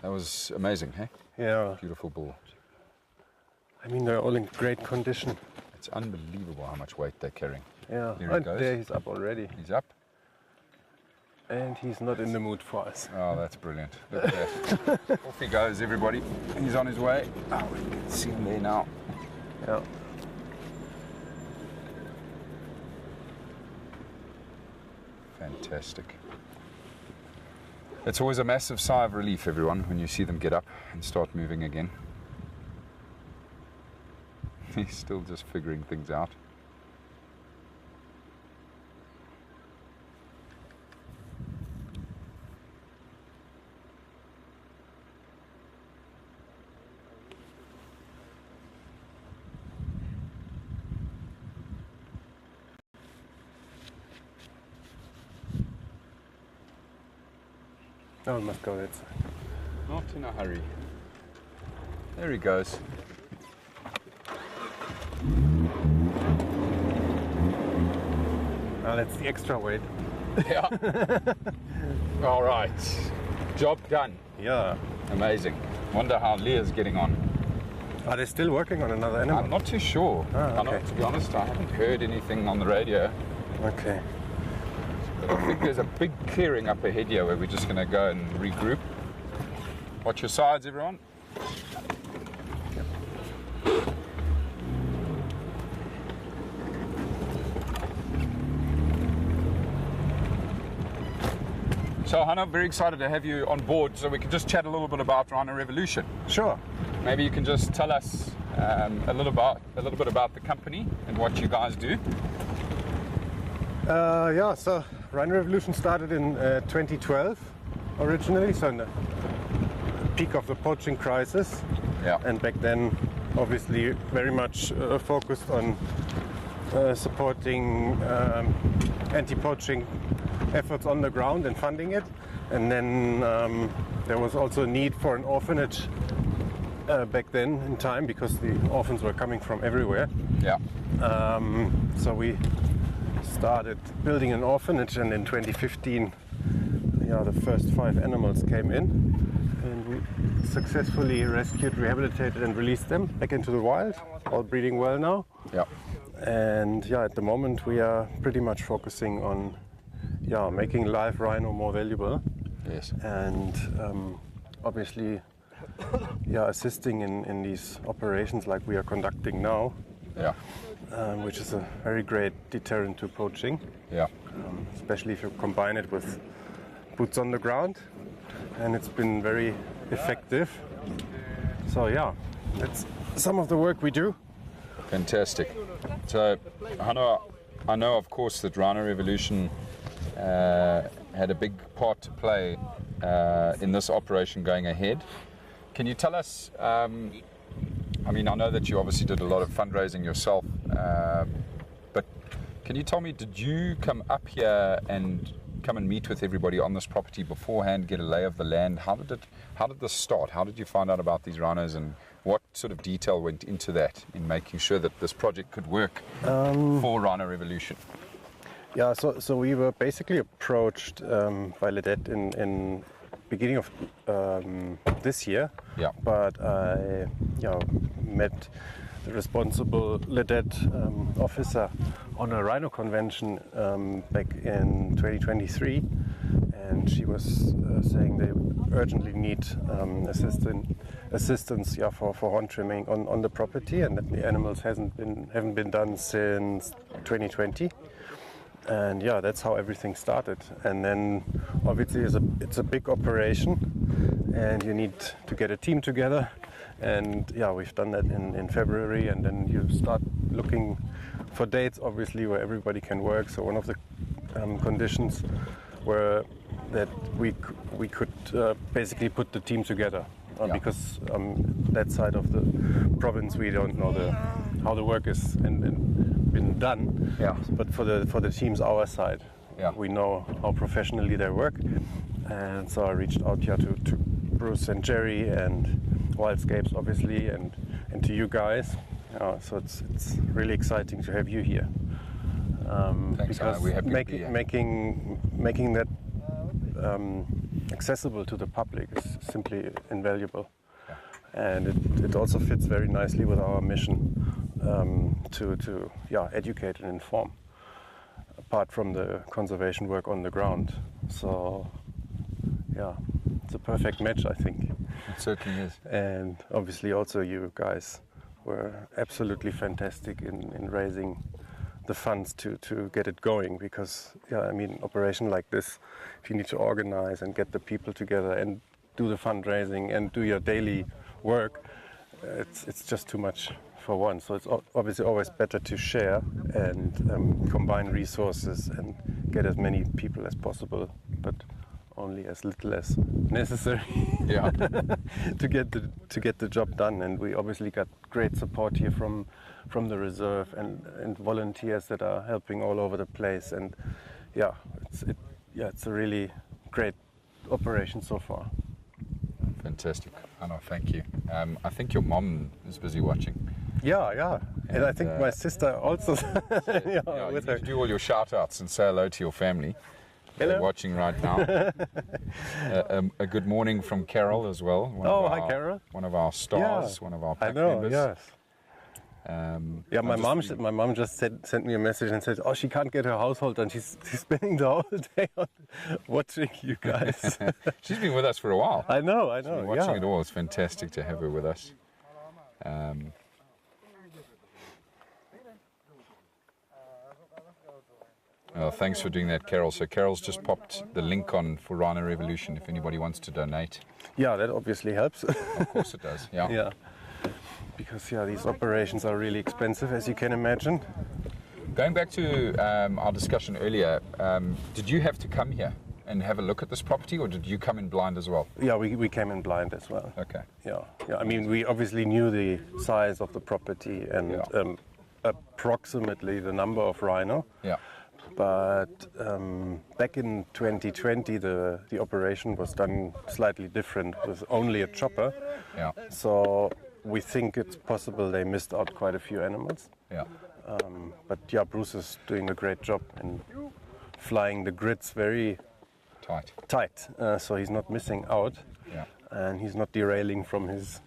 That was amazing, hey? Yeah. Beautiful bull. I mean, they're all in great condition. It's unbelievable how much weight they're carrying. Yeah. There he goes. There he's up already. He's up. And he's not in the mood for us. Oh, that's brilliant. Look at that. Off he goes, everybody. He's on his way. Oh, we can see him there now. Yeah. Fantastic. It's always a massive sigh of relief, everyone, when you see them get up and start moving again. He's still just figuring things out. Oh, we must go that side. Not in a hurry. There he goes. Oh, that's the extra weight. Yeah. All right. Job done. Yeah. Amazing. Wonder how Leah's getting on. Are they still working on another animal? I'm not too sure. Okay. To be honest, I haven't heard anything on the radio. Okay. But I think there's a big clearing up ahead here where we're just going to go and regroup. Watch your sides, everyone. So Hannah, very excited to have you on board so we can just chat a little bit about Rhino Revolution. Sure. Maybe you can just tell us a little bit about the company and what you guys do. Yeah, so Rhino Revolution started in 2012 originally, so in the peak of the poaching crisis. Yeah. And back then, obviously, very much focused on supporting anti-poaching efforts on the ground and funding it. And then there was also a need for an orphanage back then in time, because the orphans were coming from everywhere. Yeah. So we started building an orphanage, and in 2015, the first 5 animals came in, and we successfully rescued, rehabilitated, and released them back into the wild, all breeding well now. Yeah. And at the moment we are pretty much focusing on making live rhino more valuable. Yes. And obviously assisting in these operations like we are conducting now. Yeah. Which is a very great deterrent to poaching. Yeah. Especially if you combine it with boots on the ground, and it's been very effective. So that's some of the work we do. Fantastic. So Hannah, I know of course that Rhino Revolution had a big part to play in this operation going ahead. Can you tell us, I mean, I know that you obviously did a lot of fundraising yourself, but can you tell me, did you come up here and come and meet with everybody on this property beforehand, get a lay of the land? How did this start? How did you find out about these rhinos, and what sort of detail went into that in making sure that this project could work for Rhino Revolution? Yeah, so we were basically approached by Ledette in beginning of this year. Yeah. But I met the responsible Ledette officer on a rhino convention back in 2023, and she was saying they urgently need assistance for horn trimming on the property, and that the animals haven't been done since 2020. And that's how everything started. And then obviously it's a big operation, and you need to get a team together. And we've done that in February, and then you start looking for dates, obviously, where everybody can work. So one of the conditions were that we could basically put the team together, because that side of the province we don't know how the work is and been done. Yeah. But for the teams our side, we know how professionally they work. And so I reached out here to Bruce and Jerry and Wildscapes, obviously, and to you guys. So it's really exciting to have you here. Thanks, because we're happy to be here. making that accessible to the public is simply invaluable. And it also fits very nicely with our mission to educate and inform, apart from the conservation work on the ground. So it's a perfect match, I think. It certainly is. And obviously also you guys were absolutely fantastic in raising the funds to get it going, because operation like this, if you need to organize and get the people together and do the fundraising and do your daily work, it's just too much for one. So it's obviously always better to share and combine resources and get as many people as possible, but only as little as necessary to get the job done. And we obviously got great support here from the reserve and volunteers that are helping all over the place. And it's a really great operation so far. Fantastic. Anna, thank you. I think your mom is busy watching. Yeah. And I think my sister also. With her. Do all your shout outs and say hello to your family. Hello. They're watching right now. A good morning from Carol as well. Hi Carol. One of our stars, one of our pack I know, members. yes. My mom just sent me a message and said, she can't get her household done. She's spending the whole day on watching you guys. She's been with us for a while. I know. She's been watching it all. It's fantastic to have her with us. Thanks for doing that, Carol. So Carol's just popped the link on for Rhino Revolution if anybody wants to donate. Yeah, that obviously helps. Of course it does, yeah. Yeah. Because these operations are really expensive, as you can imagine. Going back to our discussion earlier, did you have to come here and have a look at this property, or did you come in blind as well? Yeah, we came in blind as well. Okay. Yeah. I mean, we obviously knew the size of the property and approximately the number of rhino. Yeah. But back in 2020, the operation was done slightly different with only a chopper. Yeah. So we think it's possible they missed out quite a few animals. Yeah. But yeah, Bruce is doing a great job in flying the grids very tight. So he's not missing out. Yeah. And he's not derailing from his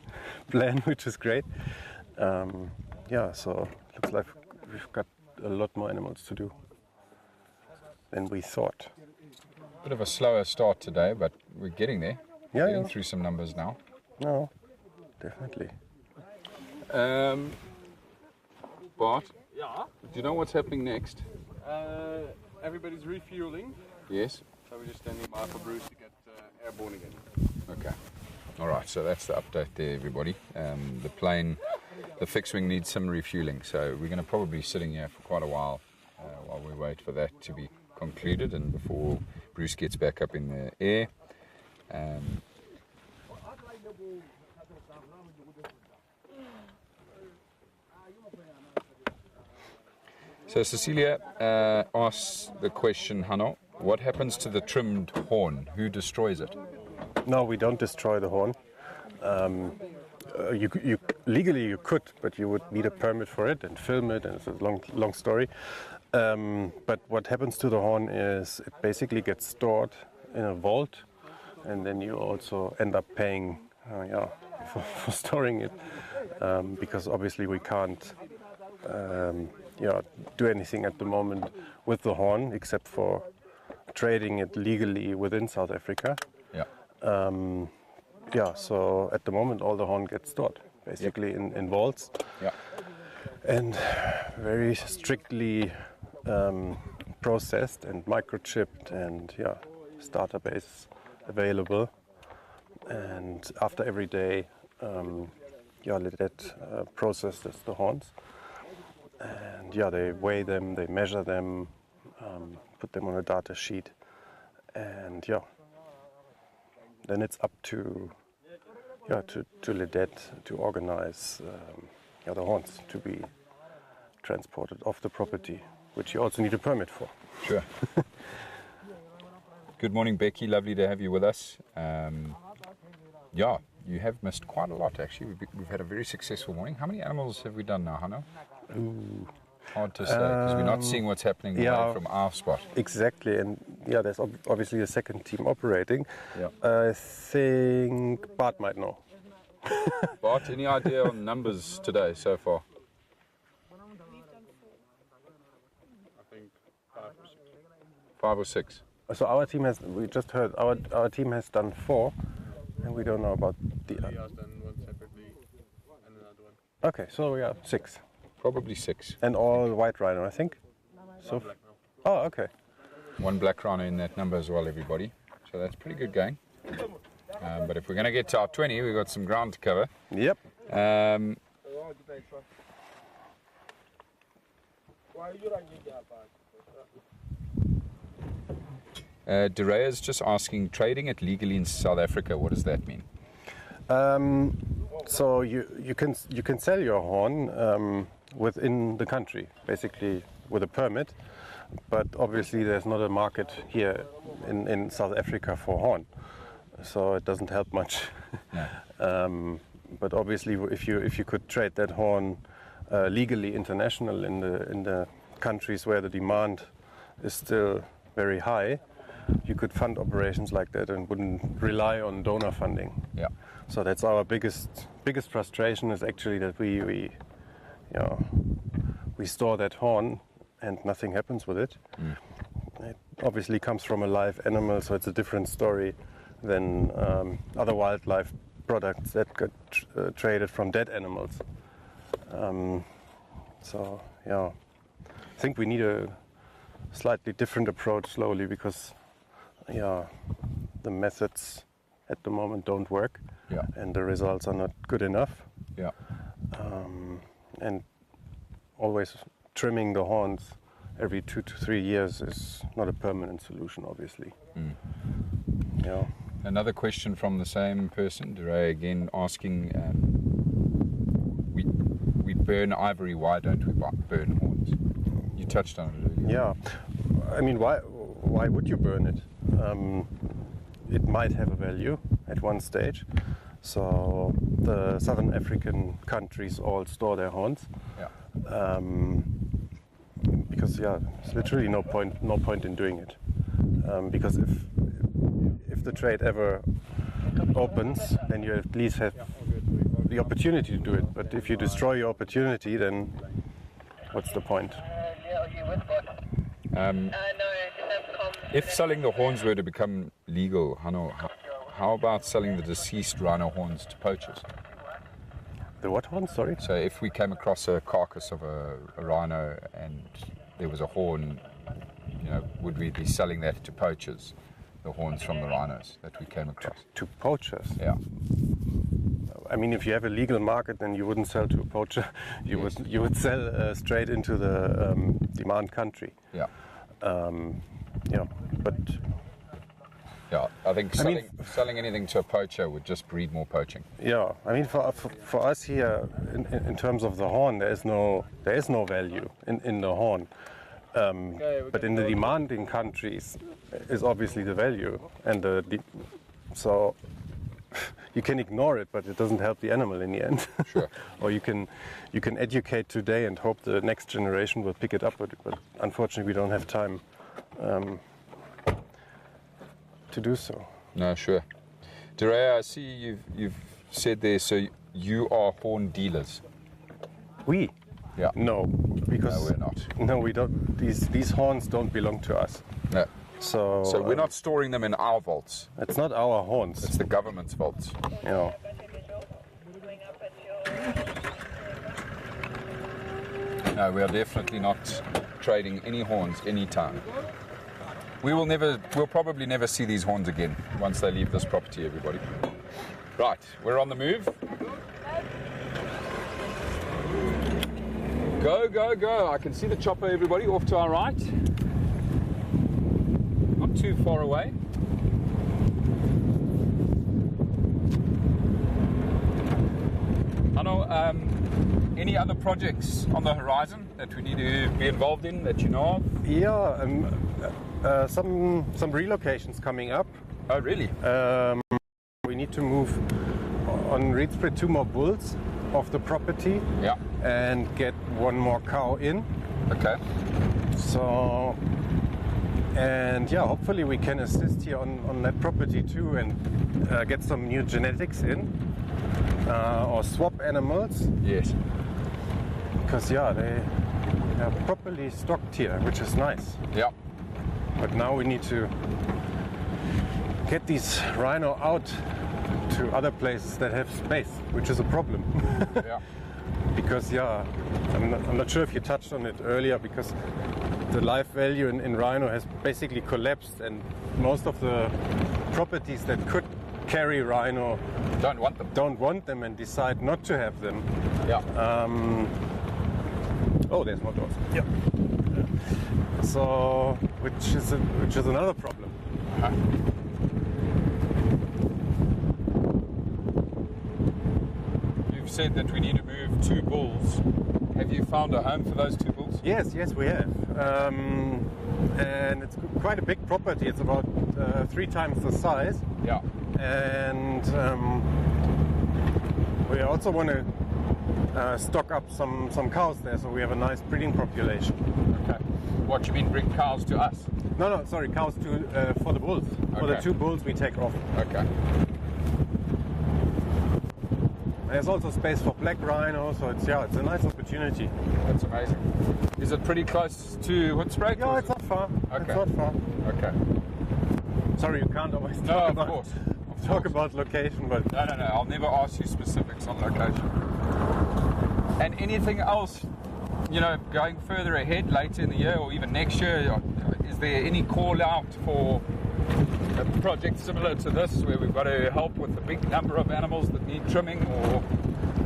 plan, which is great. Yeah, so looks like we've got a lot more animals to do than we thought. Bit of a slower start today, but we're getting there. Yeah, getting through some numbers now. No, definitely. Bart, do you know what's happening next? Everybody's refueling. Yes. So we're just standing by for Bruce to get airborne again. Okay. All right, so that's the update there, everybody. The plane, the fixed wing needs some refueling, so we're going to probably be sitting here for quite a while we wait for that to be concluded and before Bruce gets back up in the air. So Cecilia asks the question, Hanno, what happens to the trimmed horn? Who destroys it? No, we don't destroy the horn. You legally you could, but you would need a permit for it and film it, and it's a long story. But what happens to the horn is it basically gets stored in a vault, and then you also end up paying for storing it, because obviously we can't do anything at the moment with the horn except for trading it legally within South Africa. Yeah. So at the moment all the horn gets stored basically in vaults. Yeah. And very strictly processed and microchipped, and starter base available. And after every day, Lidet processes the horns. And they weigh them, they measure them, put them on a data sheet, and then it's up to Lidet to organize the horns to be transported off the property, which you also need a permit for. Sure. Good morning, Becky. Lovely to have you with us. You have missed quite a lot, actually. We've had a very successful morning. How many animals have we done now, Hanno? Ooh. Hard to say, because we're not seeing what's happening away from our spot. Exactly, and there's obviously a second team operating. Yeah. I think Bart might know. Bart, any idea on numbers today so far? I think 5 or 6. 5 or 6. So our team has, we just heard, our team has done 4, and we don't know about the other. Leah's done one separately and another one. Okay, so we are 6. Probably 6. And all white rhino, I think. So. Black now. Oh, okay. 1 black rhino in that number as well, everybody. So that's pretty good going. But if we're going to get to our 20, we've got some ground to cover. Yep. Dereya's just asking, trading it legally in South Africa, what does that mean? So you can sell your horn within the country, basically with a permit, but obviously there's not a market here in South Africa for horn, so it doesn't help much. No. But obviously, if you could trade that horn legally international in the countries where the demand is still very high, you could fund operations like that and wouldn't rely on donor funding. Yeah. So that's our biggest frustration, is actually that we store that horn and nothing happens with it. It obviously comes from a live animal, so it's a different story than other wildlife products that get traded from dead animals. I think we need a slightly different approach slowly because, yeah, the methods at the moment don't work, and the results are not good enough. Yeah. And always trimming the horns every 2 to 3 years is not a permanent solution, obviously. Yeah. Another question from the same person, Duray, again asking, we burn ivory, why don't we burn horns? You touched on it earlier. Yeah, I mean, why would you burn it? It might have a value at one stage. So the southern African countries all store their horns. Yeah. Because there's literally no point in doing it. Because if the trade ever opens, then you at least have the opportunity to do it. But if you destroy your opportunity, then what's the point? If selling the horns were to become legal, Hanno, how about selling the deceased rhino horns to poachers? The what horns, sorry? So if we came across a carcass of a rhino and there was a horn, would we be selling that to poachers, the horns from the rhinos that we came across? To poachers? Yeah. I mean, if you have a legal market, then you wouldn't sell to a poacher. You would sell straight into the demand country. Yeah. But yeah, I think selling anything to a poacher would just breed more poaching. Yeah, I mean, for us here, in terms of the horn, there is no value in the horn. But in the demanding countries is obviously the value, and so you can ignore it, but it doesn't help the animal in the end. Sure. Or you can educate today and hope the next generation will pick it up, but unfortunately we don't have time to do so. No, sure. Duray, I see you've said there, so you are horn dealers. We? Yeah. No, because no, we're not. No, we don't. These horns don't belong to us. No. So we're not storing them in our vaults. It's not our horns. It's the government's vaults. Yeah. No, we are definitely not trading any horns anytime. We'll probably never see these horns again once they leave this property, everybody. Right, we're on the move. Go, go, go. I can see the chopper, everybody, off to our right. Not too far away. I know, any other projects on the horizon that we need to be involved in that you know of? Yeah, some relocations coming up. Oh, really? We need to move on Reedspread 2 more bulls off the property. Yeah. And get 1 more cow in. Okay. So, and yeah, hopefully we can assist here on that property too and get some new genetics in or swap animals. Yes. Because yeah, they are properly stocked here, which is nice. Yeah. But now we need to get these rhino out to other places that have space, which is a problem. Yeah. Because yeah, I'm not sure if you touched on it earlier, because the life value in rhino has basically collapsed, and most of the properties that could carry rhino don't want them and decide not to have them. Yeah. Oh, there's more doors. Yeah. So, which is another problem. Uh-huh. You've said that we need to move 2 bulls. Have you found a home for those 2 bulls? Yes, we have. And it's quite a big property. It's about 3 times the size. Yeah. And we also want to stock up some cows there, so we have a nice breeding population. Okay. What, you mean bring cows to us? No, sorry, cows for the bulls. For the 2 bulls we take off. Okay. There's also space for black rhino, so it's a nice opportunity. That's amazing. Is it pretty close to Hoedspruit? No, it's not far. Okay. It's not far. Okay. Sorry, you can't always talk about location, but no. I'll never ask you specifics on location. And anything else you know, going further ahead later in the year or even next year, is there any call out for a project similar to this where we've got to help with a big number of animals that need trimming, or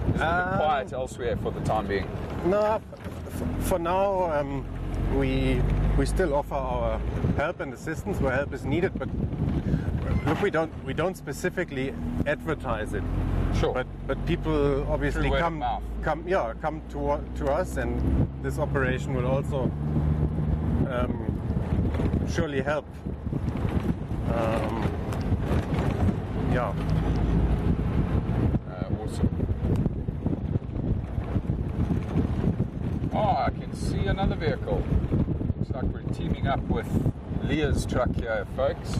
is it a bit quiet elsewhere for the time being? No, for now we still offer our help and assistance where help is needed, but look, we don't specifically advertise it. Sure. But people obviously come to us, and this operation will also surely help. Yeah. Awesome. Oh, I can see another vehicle. Looks like we're teaming up with Leah's truck here, folks.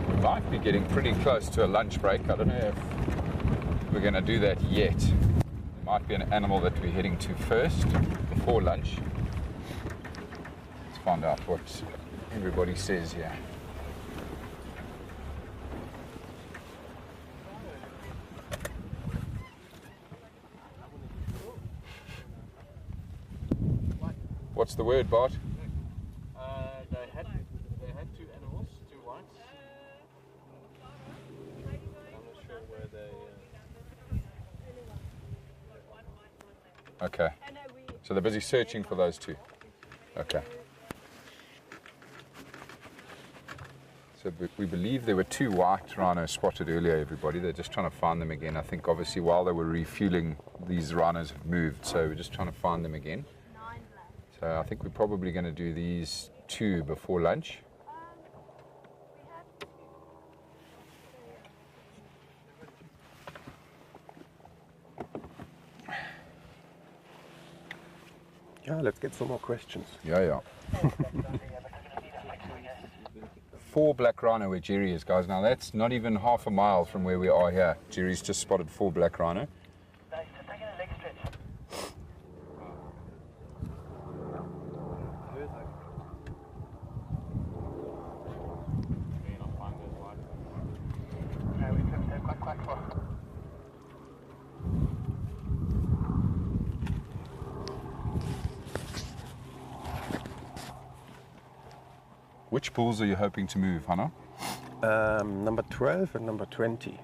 We might be getting pretty close to a lunch break. I don't know if we're going to do that yet. There might be an animal that we're heading to first before lunch. Let's find out what everybody says here. What's the word, Bart? They had 2 animals, 2 whites. I'm not sure where they. Okay. So they're busy searching for those 2. Okay. So we believe there were 2 white rhinos spotted earlier, everybody. They're just trying to find them again. I think obviously while they were refueling, these rhinos have moved, so we're just trying to find them again. So I think we're probably going to do these 2 before lunch. Yeah, let's get some more questions. Yeah. 4 black rhino where Jerry is, guys. Now that's not even half a mile from where we are here. Jerry's just spotted 4 black rhino. Which bulls are you hoping to move, Hannah? Number 12 and number 20.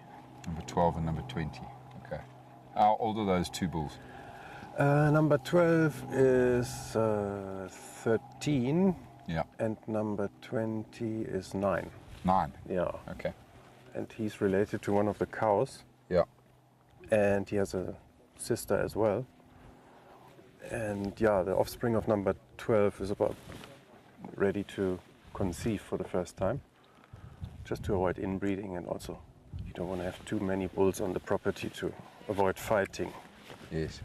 Number 12 and number 20. Okay. How old are those 2 bulls? Number 12 is 13. Yeah. And number 20 is 9. 9? Yeah. Okay. And he's related to one of the cows. Yeah. And he has a sister as well. And yeah, the offspring of number 12 is about ready to conceive for the first time, just to avoid inbreeding, and also you don't want to have too many bulls on the property to avoid fighting. Yes.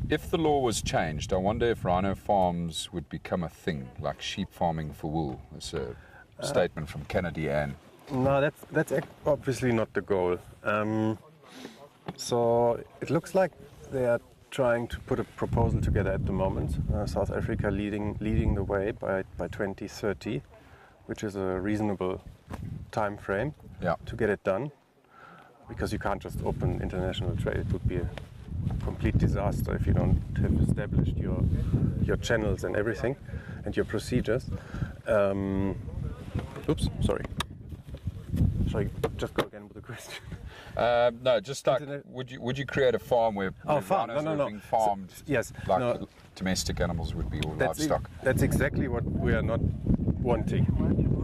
If the law was changed, I wonder if rhino farms would become a thing, like sheep farming for wool. It's a statement from Kennedy Ann. No, that's obviously not the goal. So it looks like they are trying to put a proposal together at the moment. South Africa leading the way by 2030, which is a reasonable time frame to get it done, because you can't just open international trade. It would be a complete disaster if you don't have established your channels and everything and your procedures. Oops, sorry. Shall I just go again with the question? No, just like, would you create a farm where rhinos were being farmed? So, yes. Like domestic animals would be, or livestock? That's exactly what we are not wanting.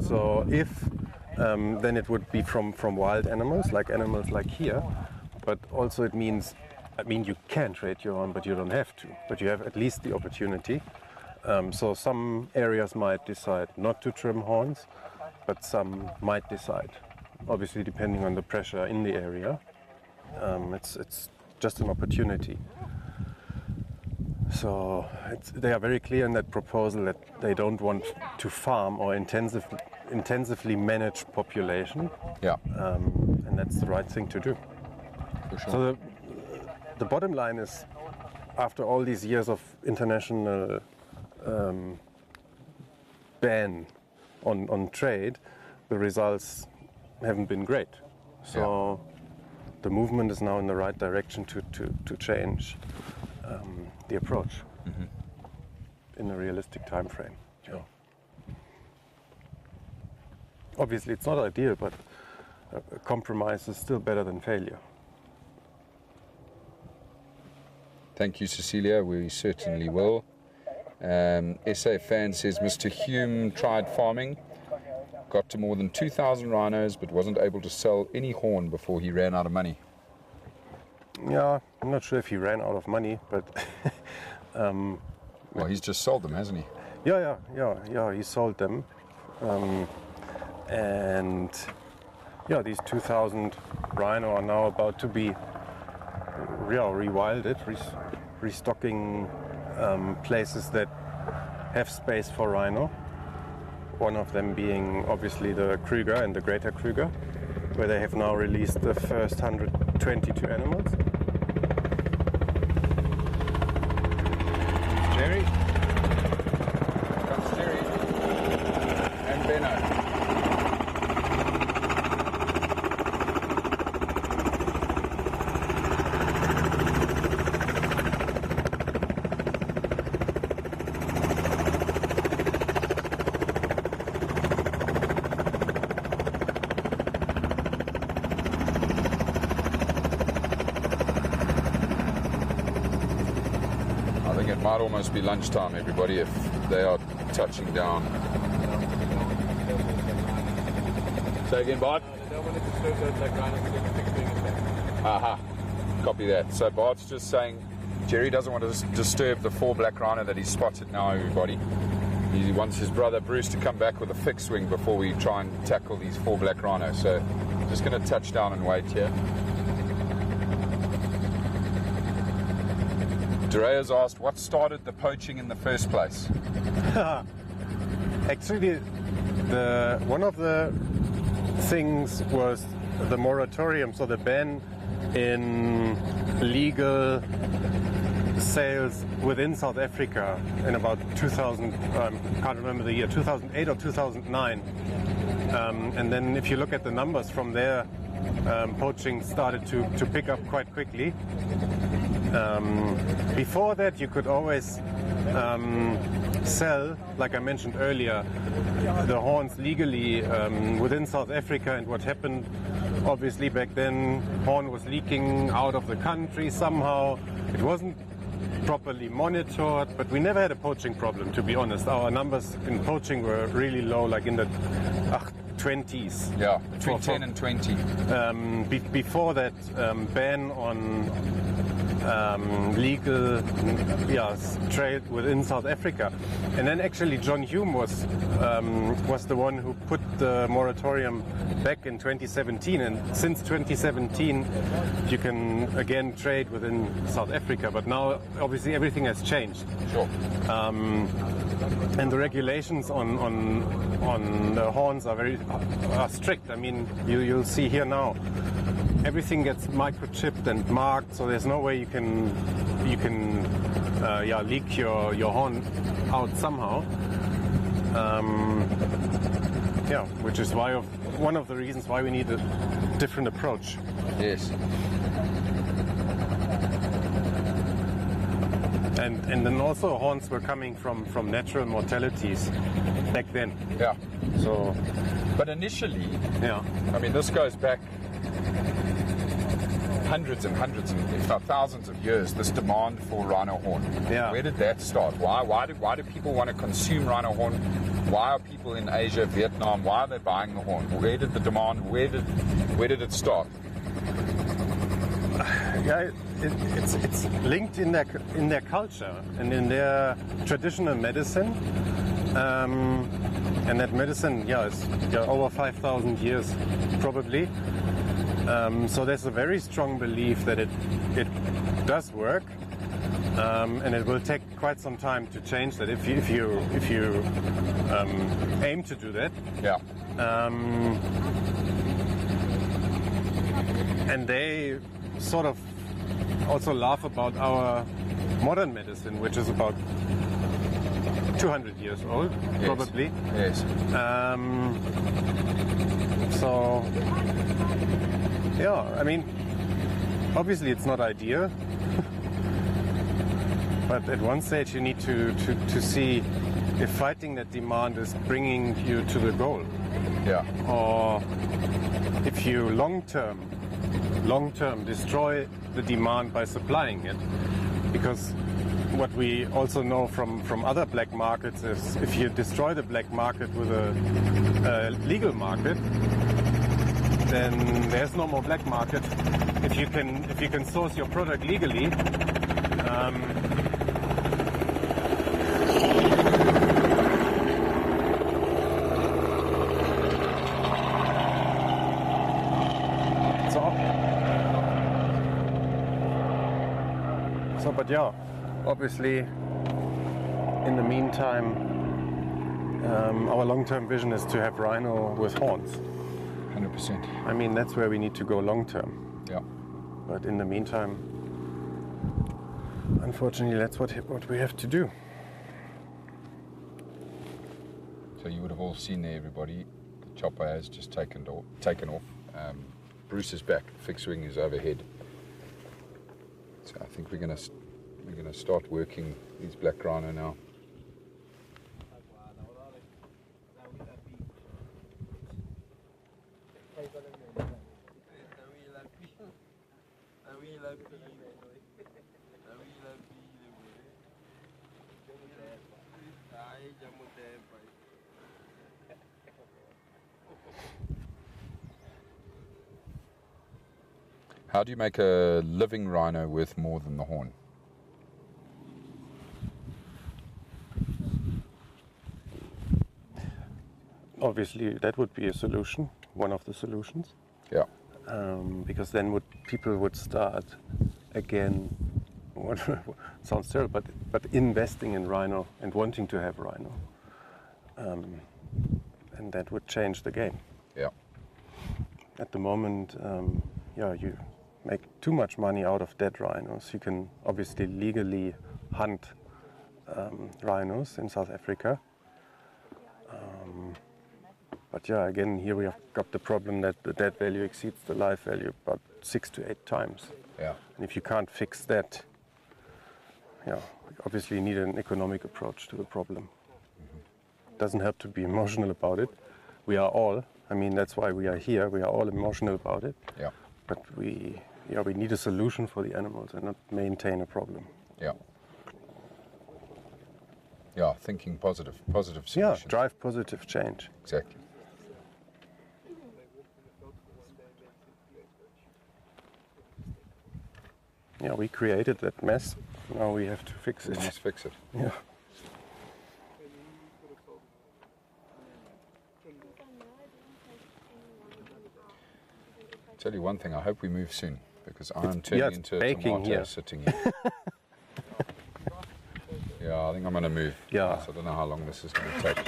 So if, then it would be from wild animals like here, but also it means, you can trade your own, but you don't have to. But you have at least the opportunity. So some areas might decide not to trim horns, but some might decide. Obviously, depending on the pressure in the area, it's just an opportunity. So they are very clear in that proposal that they don't want to farm or intensively manage population. Yeah. And that's the right thing to do. For sure. So the bottom line is, after all these years of international ban on trade, the results haven't been great. So the movement is now in the right direction to change the approach in a realistic time frame. Yeah. Obviously, it's not ideal, but a compromise is still better than failure. Thank you, Cecilia. We certainly will. SA fan says Mr. Hume tried farming, got to more than 2,000 rhinos, but wasn't able to sell any horn before he ran out of money. Yeah, I'm not sure if he ran out of money, but well, he's just sold them, hasn't he? Yeah, he sold them. And yeah, these 2,000 rhino are now about to be rewilded, restocking places that have space for rhino. One of them being obviously the Kruger and the Greater Kruger, where they have now released the first 122 animals. Jerry? Comes Jerry. And Benno. Might almost be lunchtime, everybody, if they are touching down. Say again, Bart? Aha, copy that. So Bart's just saying Jerry doesn't want to disturb the 4 black rhino that he's spotted now, everybody. He wants his brother Bruce to come back with a fixed wing before we try and tackle these 4 black rhinos. So just going to touch down and wait here. Drea's asked, what started the poaching in the first place? Actually, one of the things was the moratorium, so the ban in legal sales within South Africa in about 2000, can't remember the year, 2008 or 2009. And then if you look at the numbers from there, poaching started to pick up quite quickly. Before that, you could always sell, like I mentioned earlier, the horns legally within South Africa. And what happened, obviously, back then, horn was leaking out of the country somehow. It wasn't properly monitored, but we never had a poaching problem, to be honest. Our numbers in poaching were really low, like in the 20s. Yeah, between 10 and 20. Before that ban on legal trade within South Africa. And then actually John Hume was the one who put the moratorium back in 2017, and since 2017 you can again trade within South Africa, but now obviously everything has changed. Sure. And the regulations on the horns are strict. I mean, you'll see here now, everything gets microchipped and marked, so there's no way you can leak your horn out somehow. Which is one of the reasons why we need a different approach. Yes. And then also horns were coming from natural mortalities back then. Yeah. So, but initially, yeah. I mean, this goes back hundreds and hundreds, if not thousands of years, this demand for rhino horn. Yeah. Where did that start? Why do people want to consume rhino horn? Why are people in Asia, Vietnam, why are they buying the horn? Where did the demand, where did it start? Yeah, it's linked in their culture and in their traditional medicine. And that medicine, is over 5,000 years probably. So there's a very strong belief that it does work, and it will take quite some time to change that if you aim to do that. Yeah. And they sort of also laugh about our modern medicine, which is about 200 years old, probably. Yes. So, yeah, I mean, obviously it's not ideal, but at one stage you need to see if fighting that demand is bringing you to the goal. Yeah. Or if you long term destroy the demand by supplying it. Because what we also know from other black markets is if you destroy the black market with a legal market, then there's no more black market. If you can source your product legally, but yeah, obviously, in the meantime, our long-term vision is to have rhino with horns. 100%. I mean, that's where we need to go long-term. Yeah. But in the meantime, unfortunately, that's what we have to do. So you would have all seen there, everybody. The chopper has just taken off. Bruce is back. Fixed wing is overhead. So I think we're gonna start working these black rhino now. How do you make a living rhino worth more than the horn? Obviously, that would be a solution, one of the solutions. Yeah. Because then people would start again. Sounds terrible, but investing in rhino and wanting to have rhino, and that would change the game. Yeah. At the moment, you make too much money out of dead rhinos. You can obviously legally hunt rhinos in South Africa. But yeah, again, here we have got the problem that the dead value exceeds the live value about 6 to 8 times. Yeah. And if you can't fix that, obviously you need an economic approach to the problem. It doesn't have to be emotional about it. We are all, I mean, that's why we are here. We are all emotional about it. Yeah. But we need a solution for the animals and not maintain a problem. Yeah. Yeah, thinking positive solutions. Yeah, drive positive change. Exactly. Yeah, we created that mess. Now we have to fix it. We must fix it. Yeah. Tell you one thing, I hope we move soon because I'm turning into a tomato here. sitting here. Yeah, I think I'm going to move. Yeah. So I don't know how long this is going to take.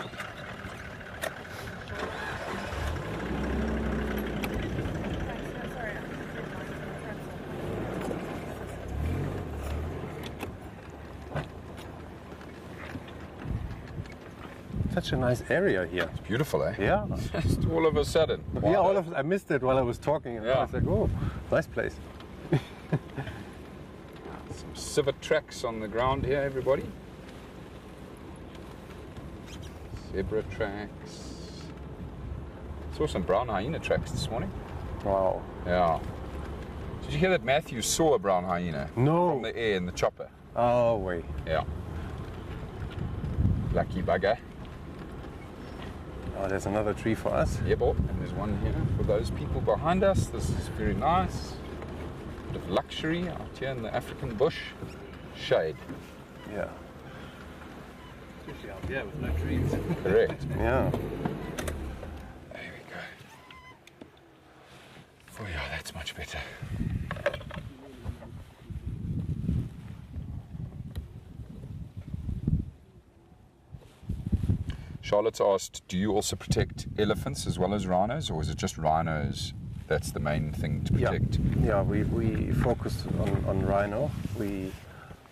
Such a nice area here. It's beautiful, eh? Yeah. Just all of a sudden. Yeah, I missed it while I was talking. And I was like, oh, nice place. Some civet tracks on the ground here, everybody. Zebra tracks. Saw some brown hyena tracks this morning. Wow. Yeah. Did you hear that Matthew saw a brown hyena? No. From the air in the chopper. Oh, wait. Yeah. Lucky bugger. Oh, there's another tree for us. Yeah, boy. And there's one here for those people behind us. This is very nice. Bit of luxury out here in the African bush. Shade. Yeah. Especially out here with no trees. Correct. Yeah. There we go. Oh yeah, that's much better. Charlotte's asked, do you also protect elephants as well as rhinos, or is it just rhinos that's the main thing to protect? Yeah, we focus on rhino. We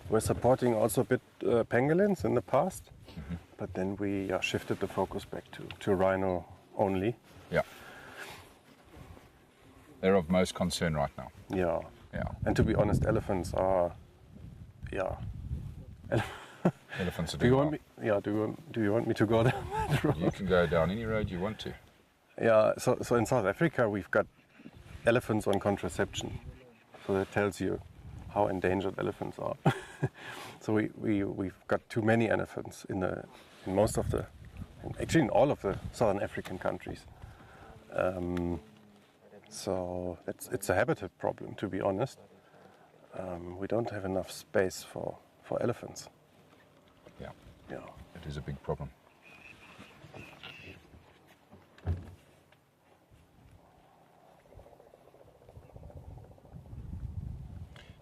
were supporting also a bit pangolins in the past, but then we shifted the focus back to rhino only. Yeah. They're of most concern right now. Yeah. Yeah. And to be honest, elephants are, yeah. Elephants are Do you doing want me? Yeah. Do you want me to go down that road? You can go down any road you want to. Yeah. So in South Africa we've got elephants on contraception. So that tells you how endangered elephants are. So we've got too many elephants in most of the, actually in all of the southern African countries. So it's a habitat problem, to be honest. We don't have enough space for elephants. Yeah. Yeah. It is a big problem.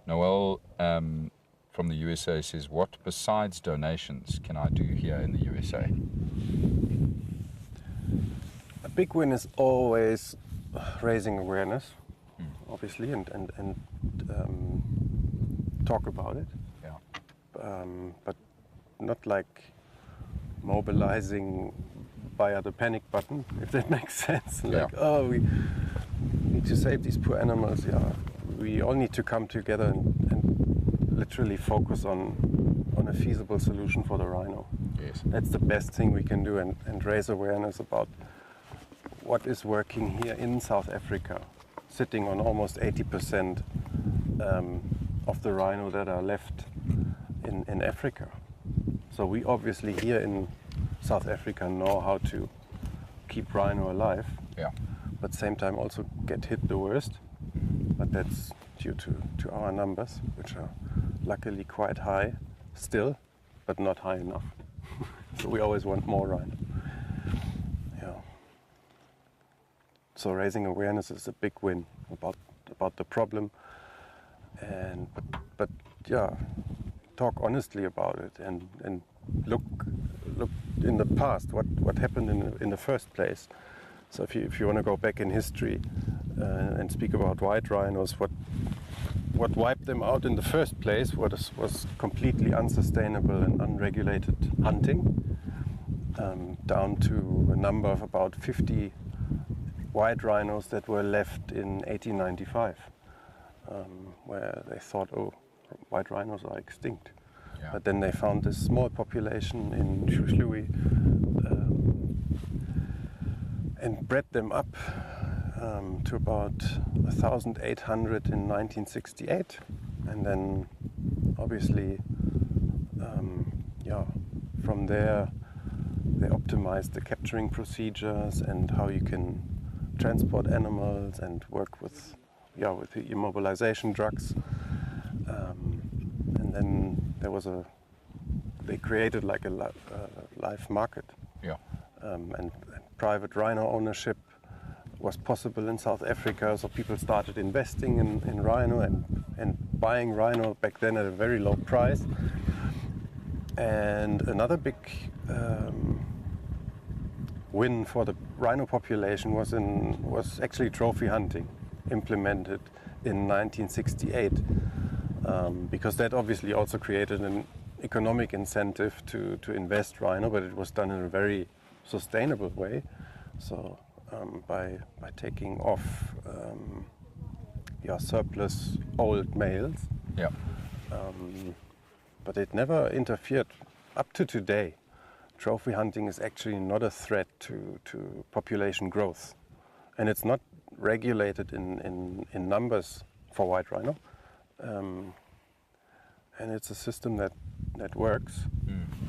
Noel from the USA says, what besides donations can I do here in the USA? A big win is always raising awareness, obviously, and talk about it. Yeah. But not like mobilizing via the panic button, if that makes sense. Like, oh, we need to save these poor animals. Yeah, we all need to come together and literally focus on a feasible solution for the rhino. Yes. That's the best thing we can do, and raise awareness about what is working here in South Africa, sitting on almost 80% of the rhino that are left in Africa. So we obviously here in South Africa know how to keep rhino alive, yeah, but same time also get hit the worst. But that's due to our numbers, which are luckily quite high still, but not high enough. So we always want more rhino. Yeah. So raising awareness is a big win about the problem, and but yeah, talk honestly about it and look in the past what happened in the first place. So if you want to go back in history and speak about white rhinos, what wiped them out in the first place was completely unsustainable and unregulated hunting, down to a number of about 50 white rhinos that were left in 1895, where they thought, oh, white rhinos are extinct. Yeah. But then they found this small population in Shushului and bred them up to about 1,800 in 1968. And then obviously, from there they optimized the capturing procedures and how you can transport animals and work with the immobilization drugs. And then they created like a live market. Yeah. And private rhino ownership was possible in South Africa, so people started investing in rhino and buying rhino back then at a very low price. And another big win for the rhino population was actually trophy hunting, implemented in 1968, because that obviously also created an economic incentive to invest rhino, but it was done in a very sustainable way. So by taking off surplus old males. Yeah. But it never interfered. Up to today, trophy hunting is actually not a threat to population growth. And it's not regulated in numbers for white rhino. And it's a system that works.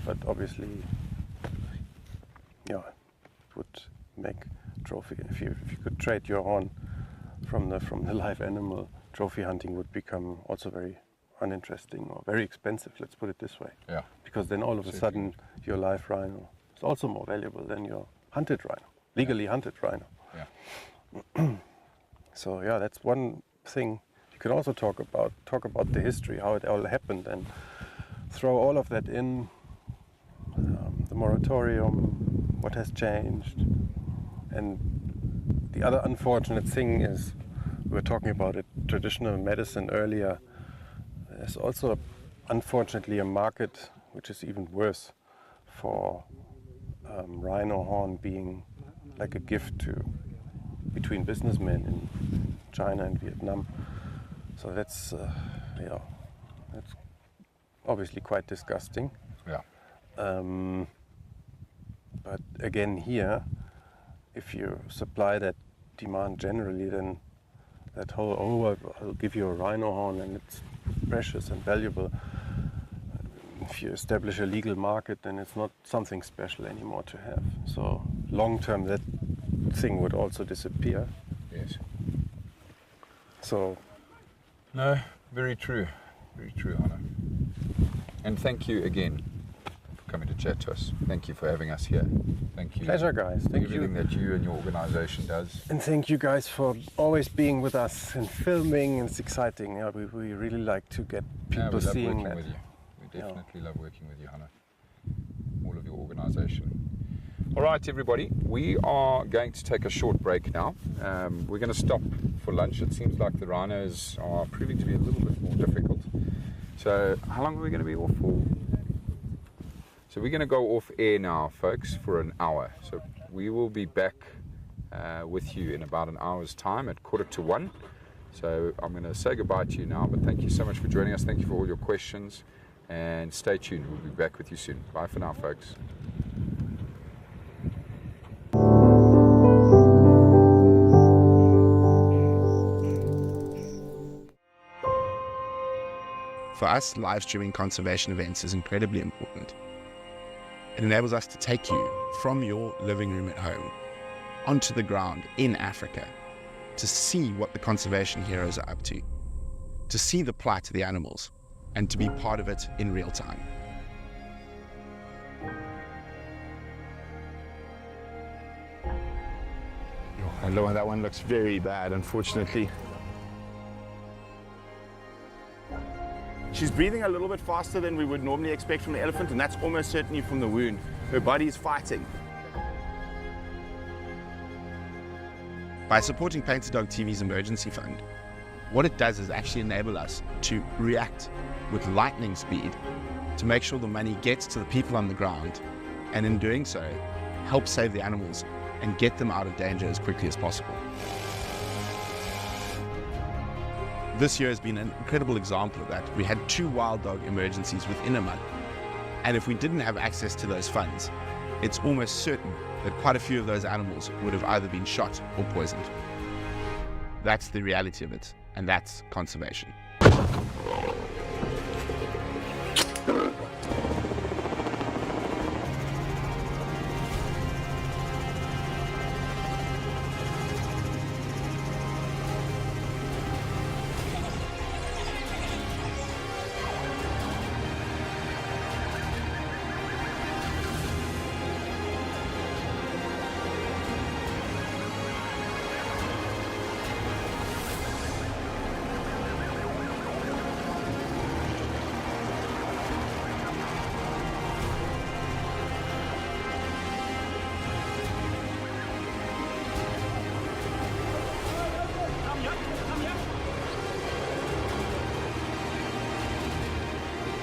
But obviously, it would make trophy, if you could trade your horn from the live animal, trophy hunting would become also very uninteresting or very expensive, let's put it this way. Yeah. Because then all of a sudden your live rhino is also more valuable than your hunted rhino, legally hunted rhino. Yeah. So yeah, that's one thing. You can also talk about the history, how it all happened, and throw all of that in, the moratorium, what has changed. And the other unfortunate thing is, we were talking about it, traditional medicine earlier. There's also, unfortunately, a market which is even worse for rhino horn being like a gift between businessmen in China and Vietnam. So that's, that's obviously quite disgusting. Yeah. But again here, if you supply that demand generally, then that whole, I'll give you a rhino horn and it's precious and valuable. If you establish a legal market, then it's not something special anymore to have. So long term, that thing would also disappear. Yes. So. No, very true, Hannah. And thank you again for coming to chat to us. Thank you for having us here. Thank you. Pleasure, guys. For Thank everything you. that you and your organisation does. And thank you guys for always being with us and filming. It's exciting. Yeah, we really like to get people we love seeing working that. with you. We definitely love working with you, Hannah. All of your organisation. All right, everybody. We are going to take a short break now. We're going to stop for lunch. It seems like the rhinos are proving to be a little bit more difficult. So how long are we going to be off for? So we're going to go off air now, folks, for an hour. So we will be back with you in about an hour's time at 1:45. So I'm going to say goodbye to you now, but thank you so much for joining us. Thank you for all your questions, and stay tuned. We'll be back with you soon. Bye for now, folks. For us, live streaming conservation events is incredibly important. It enables us to take you from your living room at home onto the ground in Africa to see what the conservation heroes are up to see the plight of the animals, and to be part of it in real time. Hello, that one looks very bad, unfortunately. She's breathing a little bit faster than we would normally expect from the elephant, and that's almost certainly from the wound. Her body is fighting. By supporting Painted Dog TV's emergency fund, what it does is actually enable us to react with lightning speed to make sure the money gets to the people on the ground, and in doing so, help save the animals and get them out of danger as quickly as possible. This year has been an incredible example of that. We had 2 wild dog emergencies within a month. And if we didn't have access to those funds, it's almost certain that quite a few of those animals would have either been shot or poisoned. That's the reality of it, and that's conservation.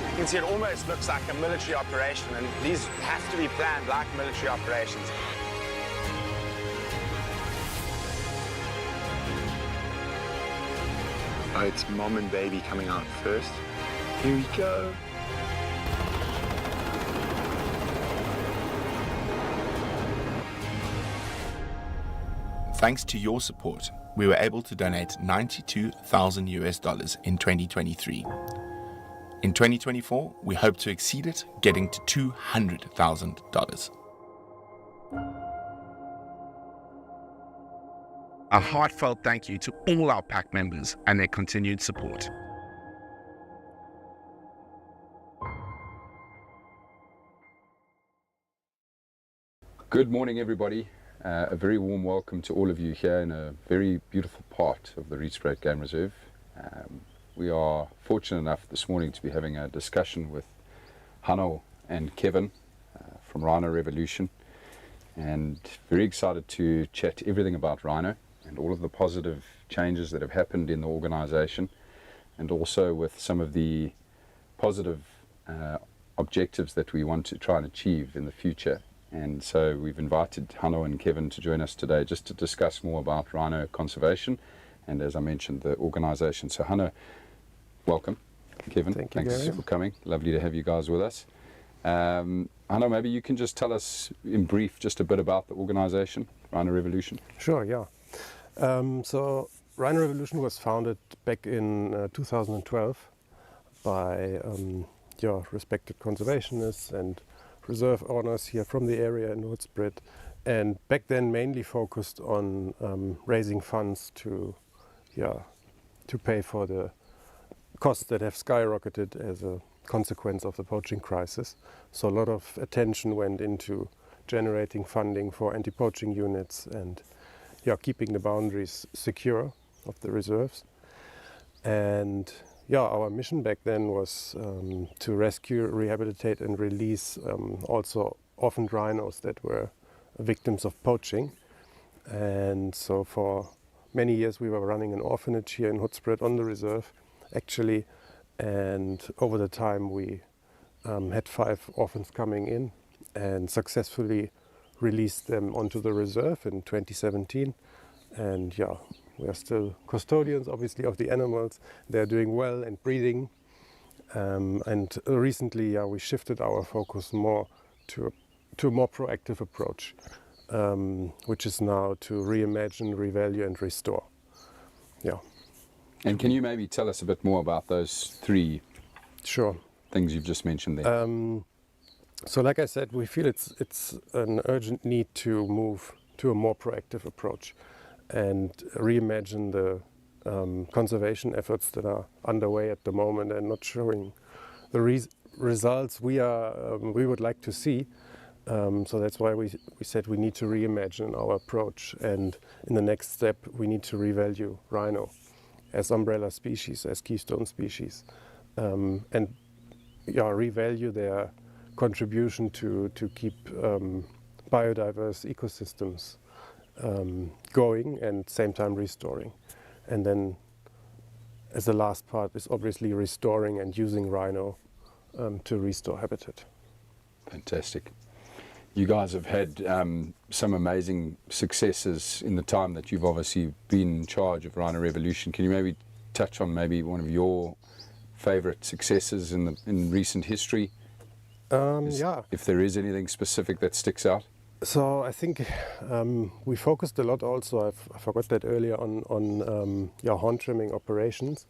You can see it almost looks like a military operation, and these have to be planned like military operations. Oh, it's mom and baby coming out first. Here we go. Thanks to your support, we were able to donate $92,000 in 2023. In 2024, we hope to exceed it, getting to $200,000. A heartfelt thank you to all our pack members and their continued support. Good morning, everybody. A very warm welcome to all of you here in a very beautiful part of the Rietspraat Game Reserve. We are fortunate enough this morning to be having a discussion with Rhino and Kevin from Rhino Revolution, and very excited to chat everything about Rhino and all of the positive changes that have happened in the organization, and also with some of the positive objectives that we want to try and achieve in the future. And so we've invited Rhino and Kevin to join us today just to discuss more about rhino conservation and as I mentioned, the organisation. So Hanno, welcome. Kevin, Thank you, thanks Gary. for coming. Lovely to have you guys with us. Hanno, maybe you can just tell us in brief just a bit about the organisation, Rhino Revolution. Sure, yeah. So Rhino Revolution was founded back in 2012 by respected conservationists and reserve owners here from the area in Hoedspruit, and back then mainly focused on raising funds to pay for the costs that have skyrocketed as a consequence of the poaching crisis. So a lot of attention went into generating funding for anti-poaching units and keeping the boundaries secure of the reserves. And our mission back then was to rescue, rehabilitate and release also orphaned rhinos that were victims of poaching. And so for many years we were running an orphanage here in Hoedspruit on the reserve actually, and over the time we had 5 orphans coming in and successfully released them onto the reserve in 2017. And we are still custodians, obviously, of the animals. They're doing well and breeding. And recently, we shifted our focus more to a more proactive approach, which is now to reimagine, revalue, and restore. Yeah. And can you maybe tell us a bit more about those 3 things you've just mentioned there? So, like I said, we feel it's an urgent need to move to a more proactive approach and reimagine the conservation efforts that are underway at the moment and not showing the results we would like to see. So that's why we said we need to reimagine our approach, and in the next step we need to revalue rhino as umbrella species, as keystone species, and revalue their contribution to keep biodiverse ecosystems going and same time restoring. And then as the last part is obviously restoring and using rhino to restore habitat. Fantastic. You guys have had some amazing successes in the time that you've obviously been in charge of Rhino Revolution. Can you maybe touch on maybe one of your favourite successes in recent history? If there is anything specific that sticks out. So I think we focused a lot also, I forgot that earlier, on horn trimming operations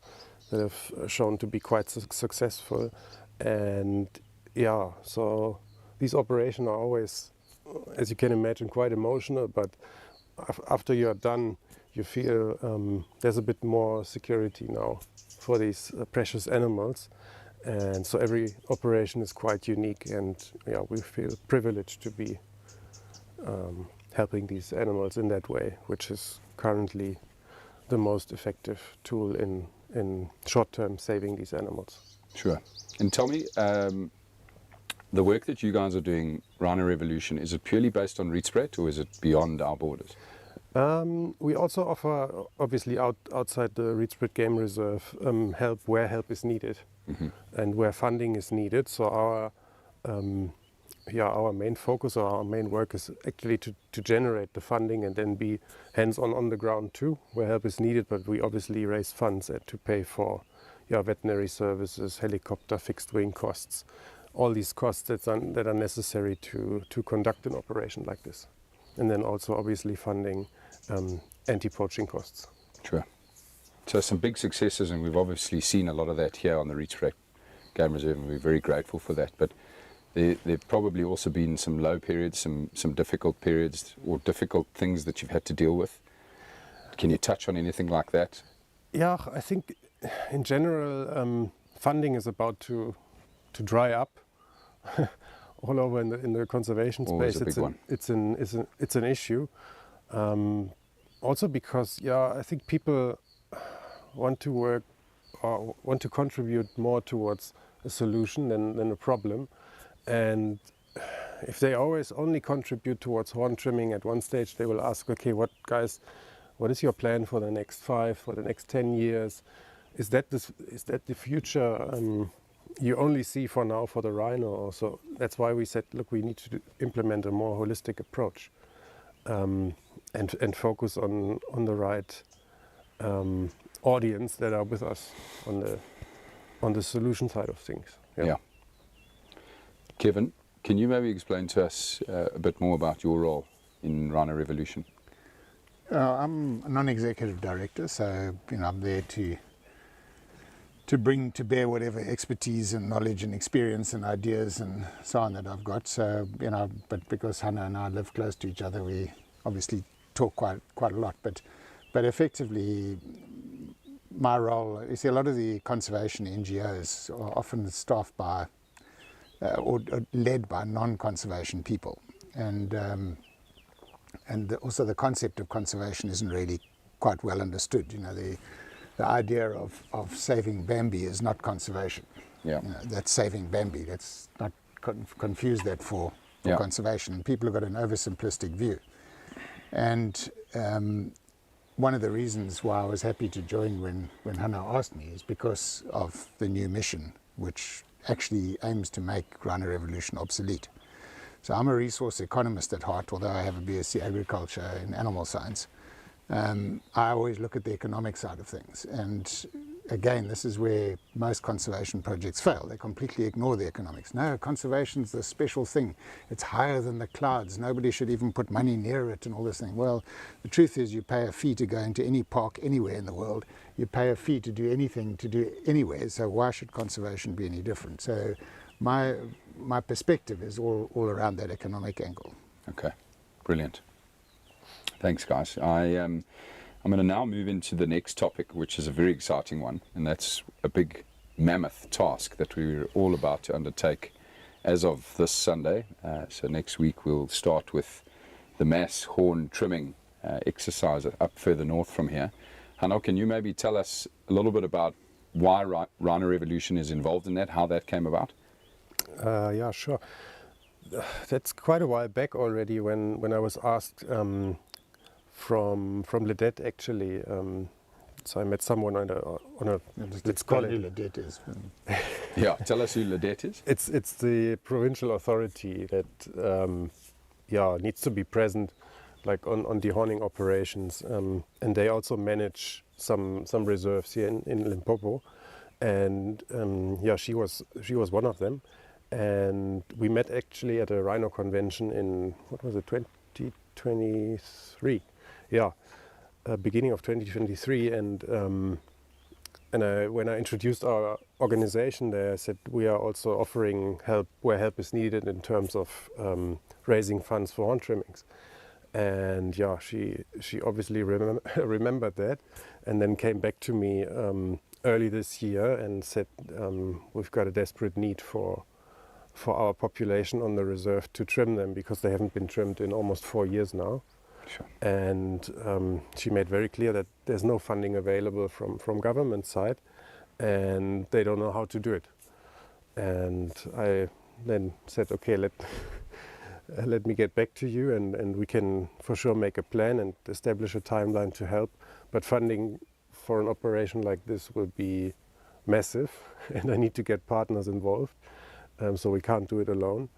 that have shown to be quite successful. And so these operations are always, as you can imagine, quite emotional, but after you are done, you feel there's a bit more security now for these precious animals. And so every operation is quite unique, and we feel privileged to be helping these animals in that way, which is currently the most effective tool in short-term saving these animals. Sure. And tell me, the work that you guys are doing, Rhino Revolution, is it purely based on Rhinos, or is it beyond our borders? We also offer, obviously, outside the Rhinos Game Reserve, help where help is needed, and where funding is needed. So our main focus or our main work is actually to generate the funding and then be hands-on on the ground too, where help is needed. But we obviously raise funds to pay for veterinary services, helicopter, fixed wing costs, all these costs that are necessary to conduct an operation like this. And then also obviously funding anti-poaching costs. Sure. So some big successes, and we've obviously seen a lot of that here on the Rhinos Game Reserve, and we're very grateful for that. But there've probably also been some low periods, some difficult periods, or difficult things that you've had to deal with. Can you touch on anything like that? Yeah, I think in general funding is about to dry up all over in the conservation Always space. a big one. It's an issue. Also because I think people want to work or want to contribute more towards a solution than a problem. And if they always only contribute towards horn trimming at one stage, they will ask, okay, what is your plan for the next 5, for the next 10 years? Is that the future you only see for now for the rhino? So that's why we said, look, we need to implement a more holistic approach and focus on the right audience that are with us on the solution side of things. Yeah. Kevin, can you maybe explain to us a bit more about your role in Rhino Revolution? I'm a non-executive director, so I'm there to bring to bear whatever expertise and knowledge and experience and ideas and so on that I've got. So but because Hannah and I live close to each other, we obviously talk quite a lot. But effectively, my role, you see, a lot of the conservation NGOs are often staffed by or led by non-conservation people, and also the concept of conservation isn't really quite well understood. The idea of saving Bambi is not conservation. Yeah, that's saving Bambi. Let's not confuse that for conservation. People have got an oversimplistic view, and one of the reasons why I was happy to join when Hannah asked me is because of the new mission, which actually aims to make Rhino Revolution obsolete. So I'm a resource economist at heart, although I have a BSc agriculture in animal science. I always look at the economic side of things, and again, this is where most conservation projects fail. They completely ignore the economics. No, conservation's the special thing. It's higher than the clouds. Nobody should even put money near it and all this thing. Well, the truth is you pay a fee to go into any park anywhere in the world. You pay a fee to do anything to do anywhere. So why should conservation be any different? So my perspective is all around that economic angle. Okay, brilliant. Thanks, guys. I'm going to now move into the next topic, which is a very exciting one, and that's a big mammoth task that we're all about to undertake as of this Sunday. So next week we'll start with the mass horn trimming exercise up further north from here. Hannah, can you maybe tell us a little bit about why Rhino Revolution is involved in that, how that came about? Yeah, sure. That's quite a while back already when I was asked from Ledette actually. So I met someone on a let's call it. Ledette is. Yeah, tell us who Ledette is. It's the provincial authority that needs to be present, like on dehorning operations, and they also manage some reserves here in Limpopo, and she was one of them, and we met actually at a Rhino convention in 2023. Beginning of 2023, and when I introduced our organization there, I said we are also offering help where help is needed in terms of raising funds for horn trimmings. And she obviously remembered that, and then came back to me early this year and said we've got a desperate need for our population on the reserve to trim them, because they haven't been trimmed in almost 4 years now. Sure. And she made very clear that there's no funding available from government side, and they don't know how to do it. And I then said, okay, let me get back to you, and we can for sure make a plan and establish a timeline to help. But funding for an operation like this will be massive, and I need to get partners involved, so we can't do it alone.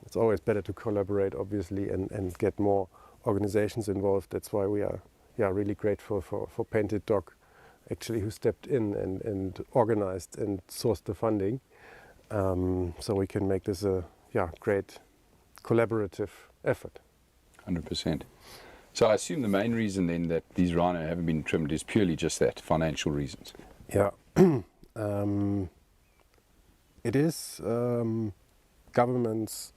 It's always better to collaborate, obviously, and get more organizations involved. That's why we are really grateful for Painted Dog, actually, who stepped in and organized and sourced the funding, so we can make this a great collaborative effort. 100%. So I assume the main reason then that these rhino haven't been trimmed is purely just that, financial reasons. Yeah. It is government's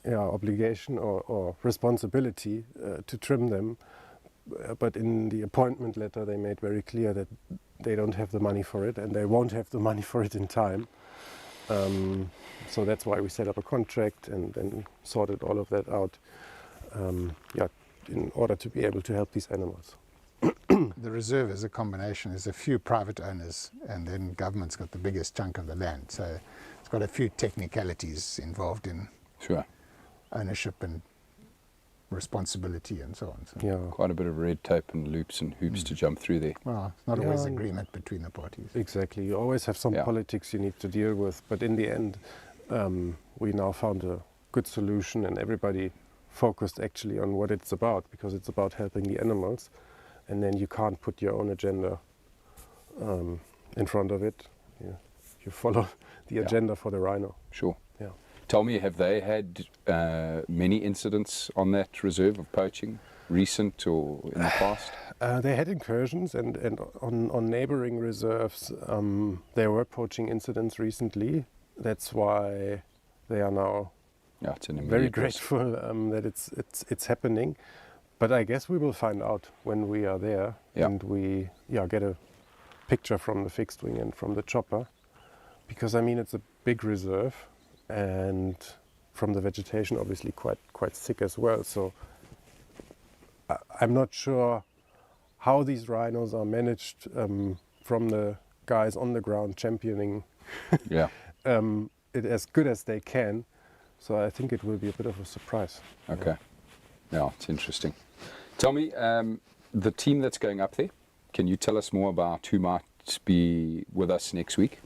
obligation or responsibility to trim them, but in the appointment letter they made very clear that they don't have the money for it, and they won't have the money for it in time. So that's why we set up a contract and sorted all of that out, in order to be able to help these animals. The reserve is a combination. There's a few private owners, and then government's got the biggest chunk of the land. So it's got a few technicalities involved in ownership and responsibility and so on. So. Quite a bit of red tape and loops and hoops to jump through there. Well, it's not always agreement between the parties. Exactly. You always have some politics you need to deal with, but in the end, we now found a good solution, and everybody focused actually on what it's about, because it's about helping the animals. and then you can't put your own agenda in front of it. You follow the agenda for the rhino. Sure. Yeah. Tell me, have they had many incidents on that reserve of poaching, recent or in the past? They had incursions, and on neighboring reserves there were poaching incidents recently. That's why they are now very grateful that it's happening. But I guess we will find out when we are there and we get a picture from the fixed wing and from the chopper, because I mean it's a big reserve, and from the vegetation obviously quite thick as well. So I'm not sure how these rhinos are managed from the guys on the ground championing it as good as they can. So I think it will be a bit of a surprise. Okay. Yeah, it's interesting. Tell me, the team that's going up there, can you tell us more about who might be with us next week?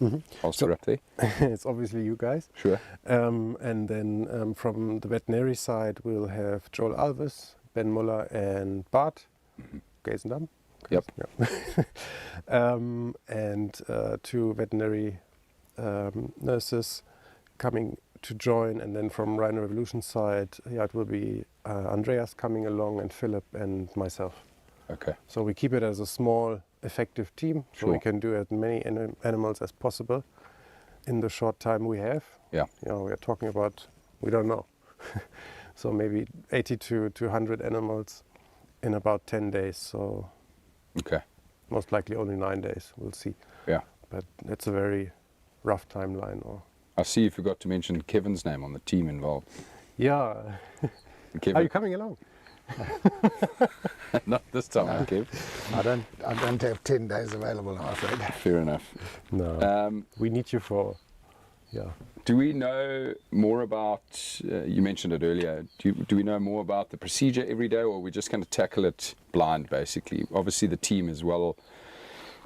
Whilst we're up there? It's obviously you guys. Sure. And then from the veterinary side, we'll have Joel Alves, Ben Muller, and Bart Geisendam. Yep. And 2 veterinary nurses coming to join, and then from Rhino Revolution side, it will be Andreas coming along, and Philip and myself. Okay. So we keep it as a small, effective team, so we can do as many animals as possible in the short time we have. Yeah. We are talking about, we don't know, so maybe 80 to 100 animals in about 10 days. So most likely only 9 days. We'll see. Yeah. But it's a very rough timeline. I see you forgot to mention Kevin's name on the team involved. Yeah. Kevin. Are you coming along? Not this time, Kev. I don't have 10 days available, I'm afraid. Fair enough. No. We need you for. Do we know more about? You mentioned it earlier. Do we know more about the procedure every day, or are we just going to tackle it blind, basically? Obviously, the team is well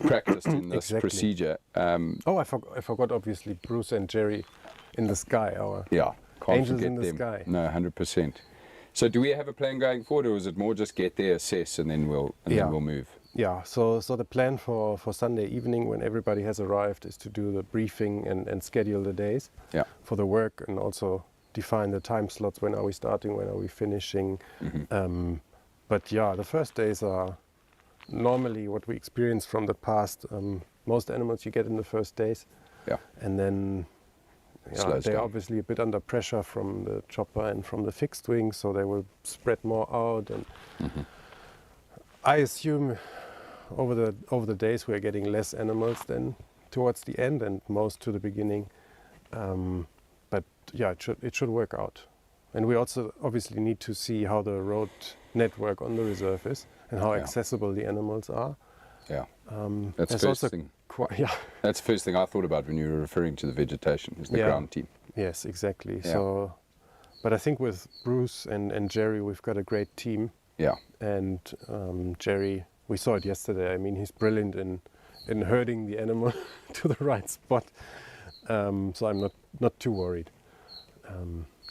practiced in this procedure. I forgot obviously Bruce and Jerry in the sky. Our can't angels forget in the them. sky. No, 100%. So do we have a plan going forward, or is it more just get there, assess, and then we'll move? Yeah. So the plan for Sunday evening, when everybody has arrived, is to do the briefing and schedule the days for the work, and also define the time slots. When are we starting? When are we finishing? But the first days are normally what we experience from the past. Most animals you get in the first days, and then they're obviously a bit under pressure from the chopper and from the fixed wing, so they will spread more out. And I assume over the days we are getting less animals than towards the end, and most to the beginning. But it should work out. And we also obviously need to see how the road network on the reserve is and how accessible the animals are. Yeah, that's the first thing. That's the first thing I thought about when you were referring to the vegetation, is the ground team. Yes, exactly. Yeah. So, but I think with Bruce and Jerry, we've got a great team. Yeah. And Jerry, we saw it yesterday. I mean, he's brilliant in herding the animal to the right spot. So I'm not too worried.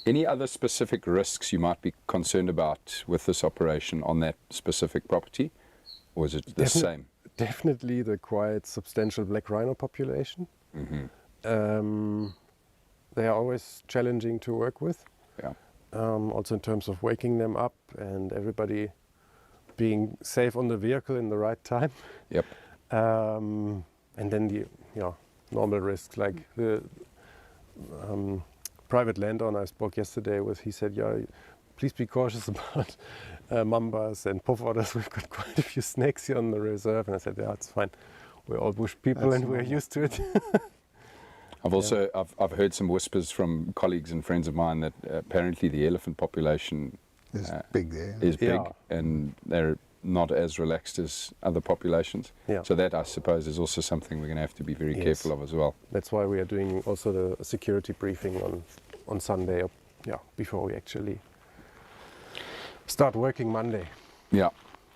Any other specific risks you might be concerned about with this operation on that specific property, or is it the same? Definitely the quite substantial black rhino population. They are always challenging to work with. Yeah. Also in terms of waking them up and everybody being safe on the vehicle in the right time. Yep. And then the normal risks, like the private landowner I spoke yesterday with, he said, please be cautious about mambas and puff otters. We've got quite a few snakes here on the reserve. And I said, it's fine. We're all bush people and we're used to it. I've also I've heard some whispers from colleagues and friends of mine that apparently the elephant population is big there. Is big, and they're not as relaxed as other populations. Yeah. So that, I suppose, is also something we're going to have to be very careful of as well. That's why we are doing also the security briefing on Sunday, before we actually start working Monday. Yeah.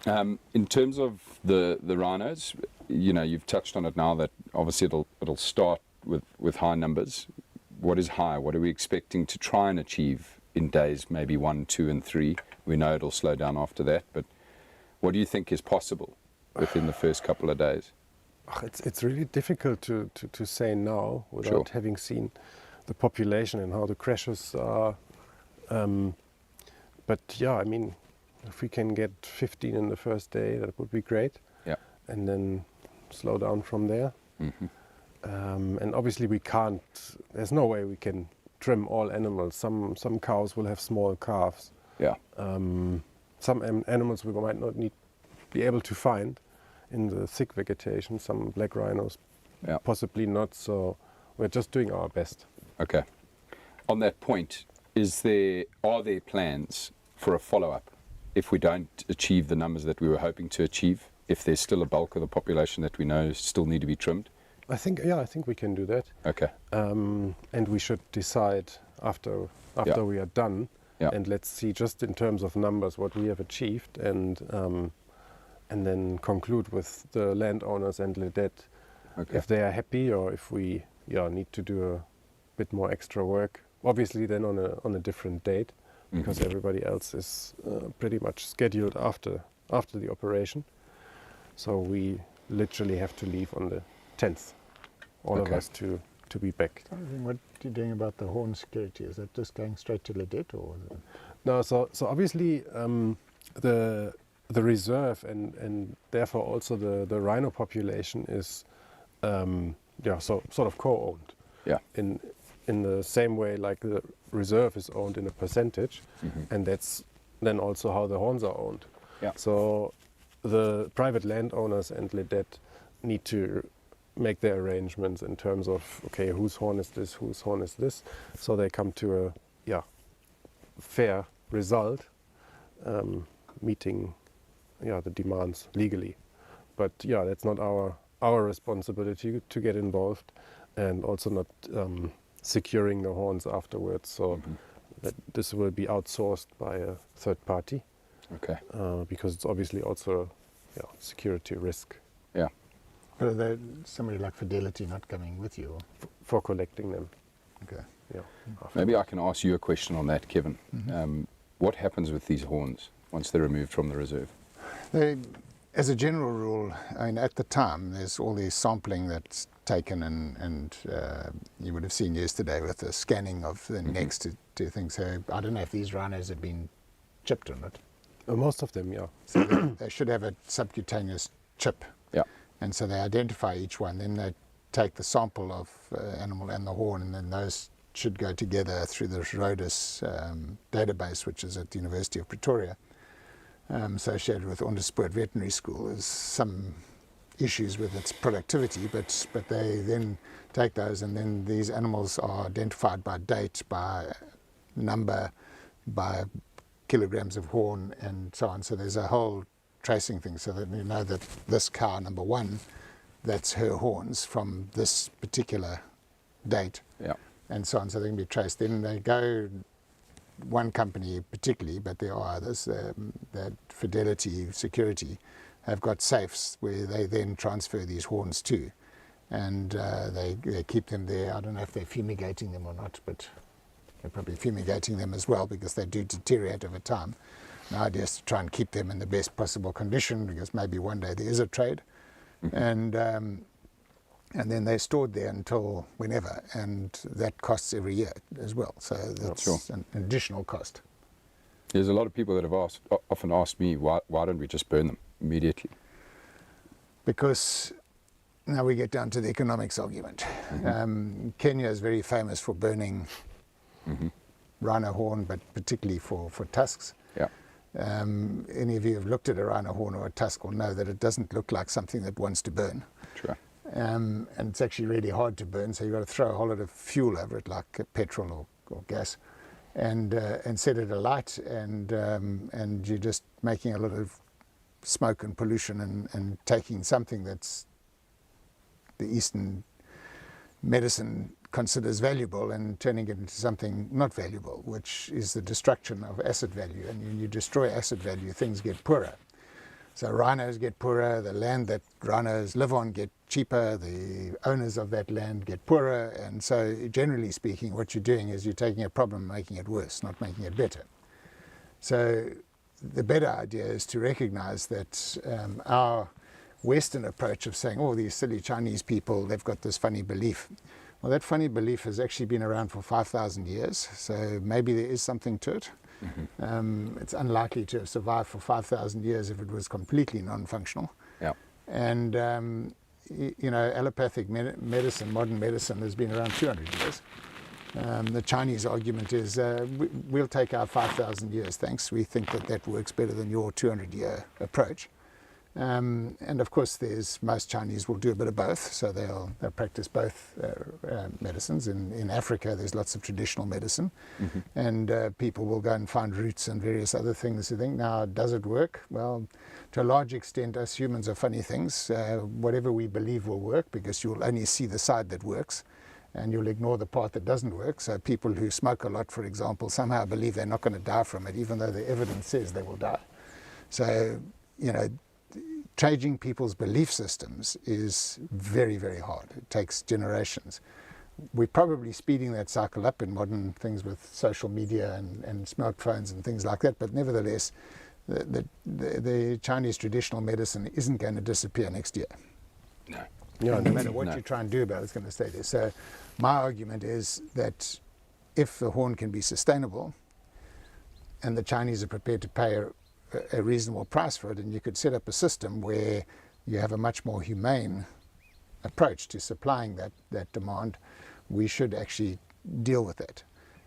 In terms of the rhinos, you've touched on it now that obviously it'll start with high numbers. What is high? What are we expecting to try and achieve in days maybe 1, 2, and 3? We know it'll slow down after that, but What do you think is possible within the first couple of days? It's really difficult to say now without having seen the population and how the crashes are. But yeah, I mean, if we can get 15 in the first day, that would be great. Yeah. And then slow down from there. And obviously we can't, there's no way we can trim all animals. Some cows will have small calves. Yeah. Some animals we might not be able to find in the thick vegetation. Some black rhinos, possibly not. So we're just doing our best. Okay. On that point, are there plans for a follow-up if we don't achieve the numbers that we were hoping to achieve? If there's still a bulk of the population that we know still need to be trimmed? I think we can do that. Okay. And we should decide after we are done. Yeah. And let's see just in terms of numbers what we have achieved, and then conclude with the landowners and Ledet if they are happy, or if we need to do a bit more extra work. Obviously then on a different date, because everybody else is pretty much scheduled after the operation. So we literally have to leave on the 10th, all of us to be back. What are you doing about the horn security? Is that just going straight to Ledet, or? No, so obviously the reserve and therefore also the rhino population is sort of co-owned. Yeah. In the same way like the reserve is owned in a percentage, and that's then also how the horns are owned. Yeah. So the private landowners and Ledet need to make their arrangements in terms of, okay, whose horn is this, whose horn is this, so they come to a fair result, meeting the demands legally. But that's not our responsibility to get involved, and also not securing the horns afterwards, so that this will be outsourced by a third party. Okay. Because it's obviously also a security risk. Yeah. But are there somebody like Fidelity not coming with you? For collecting them. Okay. Yeah. Maybe I can ask you a question on that, Kevin. What happens with these horns once they're removed from the reserve? As a general rule, I mean, at the time, there's all this sampling that's taken, and you would have seen yesterday with the scanning of the necks to things. So I don't know if these rhinos have been chipped or not. Most of them, yeah. So they should have a subcutaneous chip. Yeah. And so they identify each one. Then they take the sample of animal and the horn, and then those should go together through the Rhodes database, which is at the University of Pretoria, associated with Onderspoort Veterinary School. There's some issues with its productivity, but they then take those, and then these animals are identified by date, by number, by kilograms of horn, and so on. So there's a whole tracing thing, so that you know that this cow, number one, that's her horns from this particular date, and so on. So they can be traced. Then they go, one company particularly, but there are others, that Fidelity Security, have got safes where they then transfer these horns to, and they keep them there. I don't know if they're fumigating them or not, but they're probably fumigating them as well, because they do deteriorate over time. The idea is to try and keep them in the best possible condition, because maybe one day there is a trade, and then they're stored there until whenever, and that costs every year as well. So that's an additional cost. There's a lot of people that have often asked me, why don't we just burn them immediately? Because now we get down to the economics argument. Kenya is very famous for burning rhino horn, but particularly for tusks. Yeah. Any of you have looked at a rhino horn or a tusk will know that it doesn't look like something that wants to burn. Sure. And it's actually really hard to burn, so you've got to throw a whole lot of fuel over it, like petrol or gas, and set it alight, and you're just making a lot of smoke and pollution, and taking something that's the Eastern medicine considers valuable and turning it into something not valuable, which is the destruction of acid value. And when you destroy acid value, things get poorer. So rhinos get poorer, the land that rhinos live on get cheaper, the owners of that land get poorer, and so generally speaking what you're doing is you're taking a problem and making it worse, not making it better. So the better idea is to recognize that our Western approach of saying, oh, these silly Chinese people, they've got this funny belief. Well, that funny belief has actually been around for 5,000 years, so maybe there is something to it. It's unlikely to have survived for 5,000 years if it was completely non-functional. Yeah. And, you know, allopathic medicine, modern medicine, has been around 200 years. The Chinese argument is, we'll take our 5,000 years, thanks. We think that that works better than your 200-year approach. And of course, most Chinese will do a bit of both, so they'll practice both medicines. In Africa, there's lots of traditional medicine, and people will go and find roots and various other things to think, now, does it work? Well, to a large extent, us humans are funny things. Whatever we believe will work, because you'll only see the side that works, and you'll ignore the part that doesn't work. So people who smoke a lot, for example, somehow believe they're not going to die from it, even though the evidence says they will die. So, you know, changing people's belief systems is very, very hard. It takes generations. We're probably speeding that cycle up in modern things with social media and smartphones and things like that, but nevertheless, the Chinese traditional medicine isn't going to disappear next year. No matter what you try and do about it, it's going to stay there. So my argument is that if the horn can be sustainable and the Chinese are prepared to pay a reasonable price for it, and you could set up a system where you have a much more humane approach to supplying that demand, we should actually deal with it.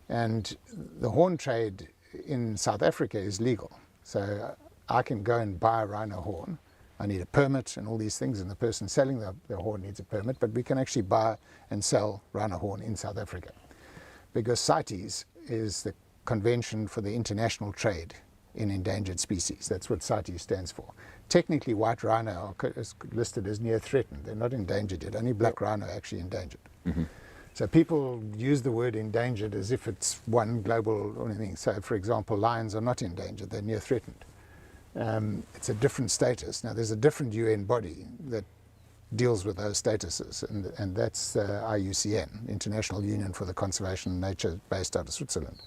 And the horn trade in South Africa is legal. So I can go and buy a rhino horn. I need a permit and all these things, and the person selling the horn needs a permit, but we can actually buy and sell rhino horn in South Africa. Because CITES is the Convention for the International Trade in Endangered Species. That's what CITES stands for. Technically, white rhino is listed as near threatened. They're not endangered yet. Only black rhino are actually endangered. So people use the word endangered as if it's one global or anything. So, for example, lions are not endangered. They're near threatened. It's a different status. Now, there's a different UN body that deals with those statuses, and that's IUCN, International Union for the Conservation of Nature, based out of Switzerland.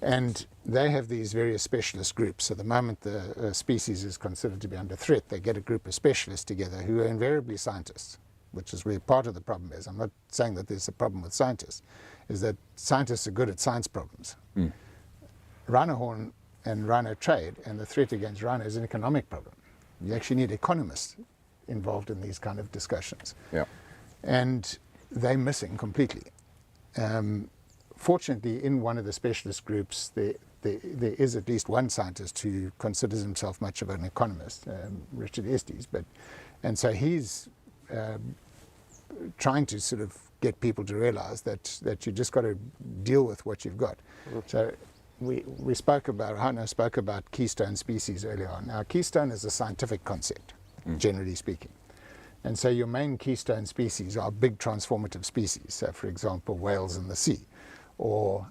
And they have these various specialist groups. So the moment the species is considered to be under threat, they get a group of specialists together who are invariably scientists, which is where part of the problem is. I'm not saying that there's a problem with scientists, is that scientists are good at science problems. Rhino horn and rhino trade and the threat against rhino is an economic problem. You actually need economists involved in these kind of discussions. And they're missing completely. Fortunately, in one of the specialist groups, there is at least one scientist who considers himself much of an economist, Richard Estes. And so he's trying to sort of get people to realize that you just got to deal with what you've got. So we spoke about, Rhino spoke about keystone species earlier on. Now, keystone is a scientific concept, generally speaking. And so your main keystone species are big transformative species. So, for example, whales in the sea, or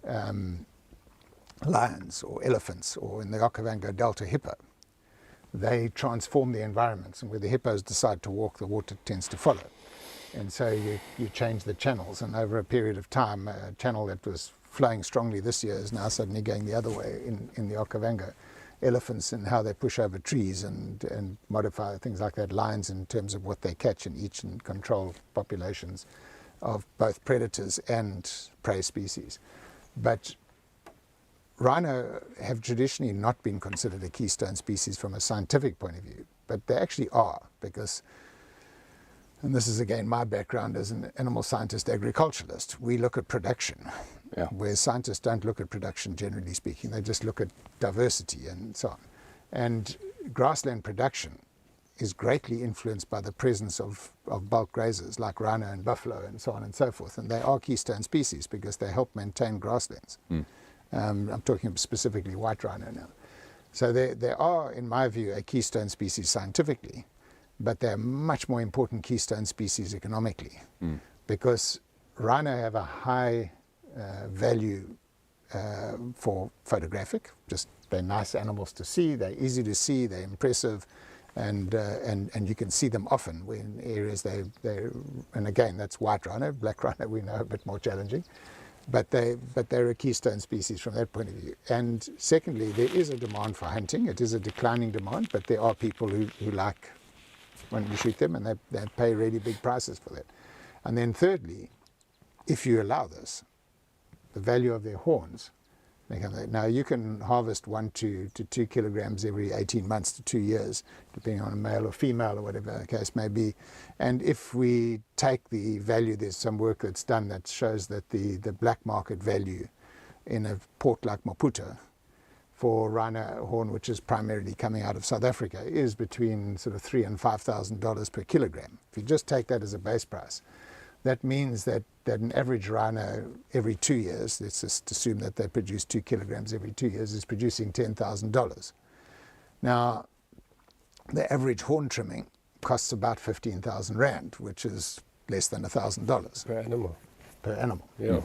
lions, or elephants, or in the Okavango Delta, hippo. They transform the environments, and where the hippos decide to walk, the water tends to follow. And so you change the channels, and over a period of time, a channel that was flowing strongly this year is now suddenly going the other way in the Okavango. Elephants and how they push over trees and modify things like that. Lions in terms of what they catch and eat, and control populations of both predators and prey species. But rhino have traditionally not been considered a keystone species from a scientific point of view, but they actually are, because, and this is again my background as an animal scientist agriculturalist, we look at production, where scientists don't look at production generally speaking, they just look at diversity and so on. And grassland production is greatly influenced by the presence of bulk grazers like rhino and buffalo and so on and so forth, and they are keystone species because they help maintain grasslands. I'm talking specifically white rhino now. So they are, in my view, a keystone species scientifically, but they're much more important keystone species economically, because rhino have a high value for photographic. Just they're nice animals to see, they're easy to see, they're impressive, and you can see them often in areas and again, that's white rhino. Black rhino we know a bit more challenging. but they're a keystone species from that point of view. And secondly, there is a demand for hunting. It is a declining demand, but there are people who like when you shoot them, and they pay really big prices for that. And then thirdly, if you allow this, the value of their horns. Now you can harvest 1 to 2 kilograms every 18 months to 2 years, depending on a male or female or whatever the case may be. And if we take the value, there's some work that's done that shows that the black market value in a port like Maputo for rhino horn, which is primarily coming out of South Africa, is between sort of $3,000 and $5,000 per kilogram. If you just take that as a base price, that means that an average rhino every 2 years, let's just assume that they produce 2 kilograms every 2 years, is producing $10,000. Now, the average horn trimming costs about 15,000 Rand, which is less than $1,000. Per animal. Per animal. Yeah.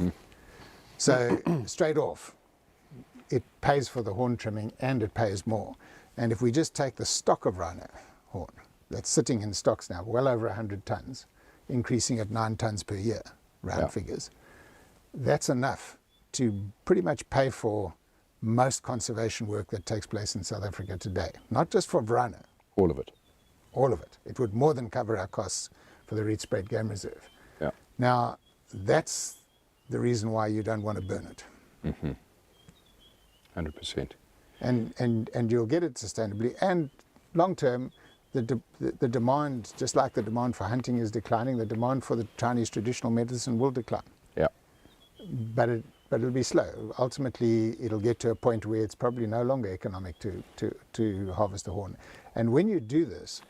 So, straight off, it pays for the horn trimming and it pays more. And if we just take the stock of rhino horn, that's sitting in stocks now, well over 100 tons, increasing at 9 tons per year, round figures. That's enough to pretty much pay for most conservation work that takes place in South Africa today. Not just for rhino. All of it. All of it. It would more than cover our costs for the Reed Spread Game Reserve. Yeah. Now, that's the reason why you don't want to burn it. 100%. And you'll get it sustainably. And long term, the demand, just like the demand for hunting is declining, the demand for the Chinese traditional medicine will decline. Yeah. But it'll be slow. Ultimately, it'll get to a point where it's probably no longer economic to harvest a horn. And when you do this,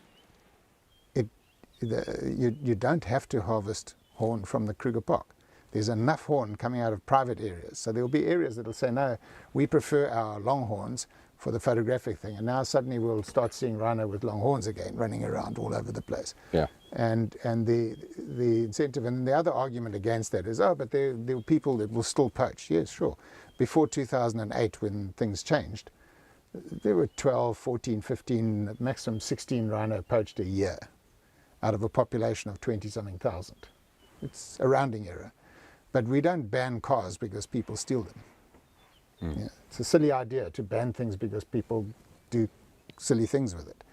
you don't have to harvest horn from the Kruger Park. There's enough horn coming out of private areas. So there'll be areas that'll say, no, we prefer our longhorns for the photographic thing. And now suddenly we'll start seeing rhino with long horns again running around all over the place. Yeah. And the incentive, and the other argument against that is, oh, but there are people that will still poach. Yes, sure. Before 2008, when things changed, there were 12, 14, 15, maximum 16 rhino poached a year out of a population of 20-something thousand. It's a rounding error. But we don't ban cars because people steal them. Yeah, it's a silly idea to ban things because people do silly things with it.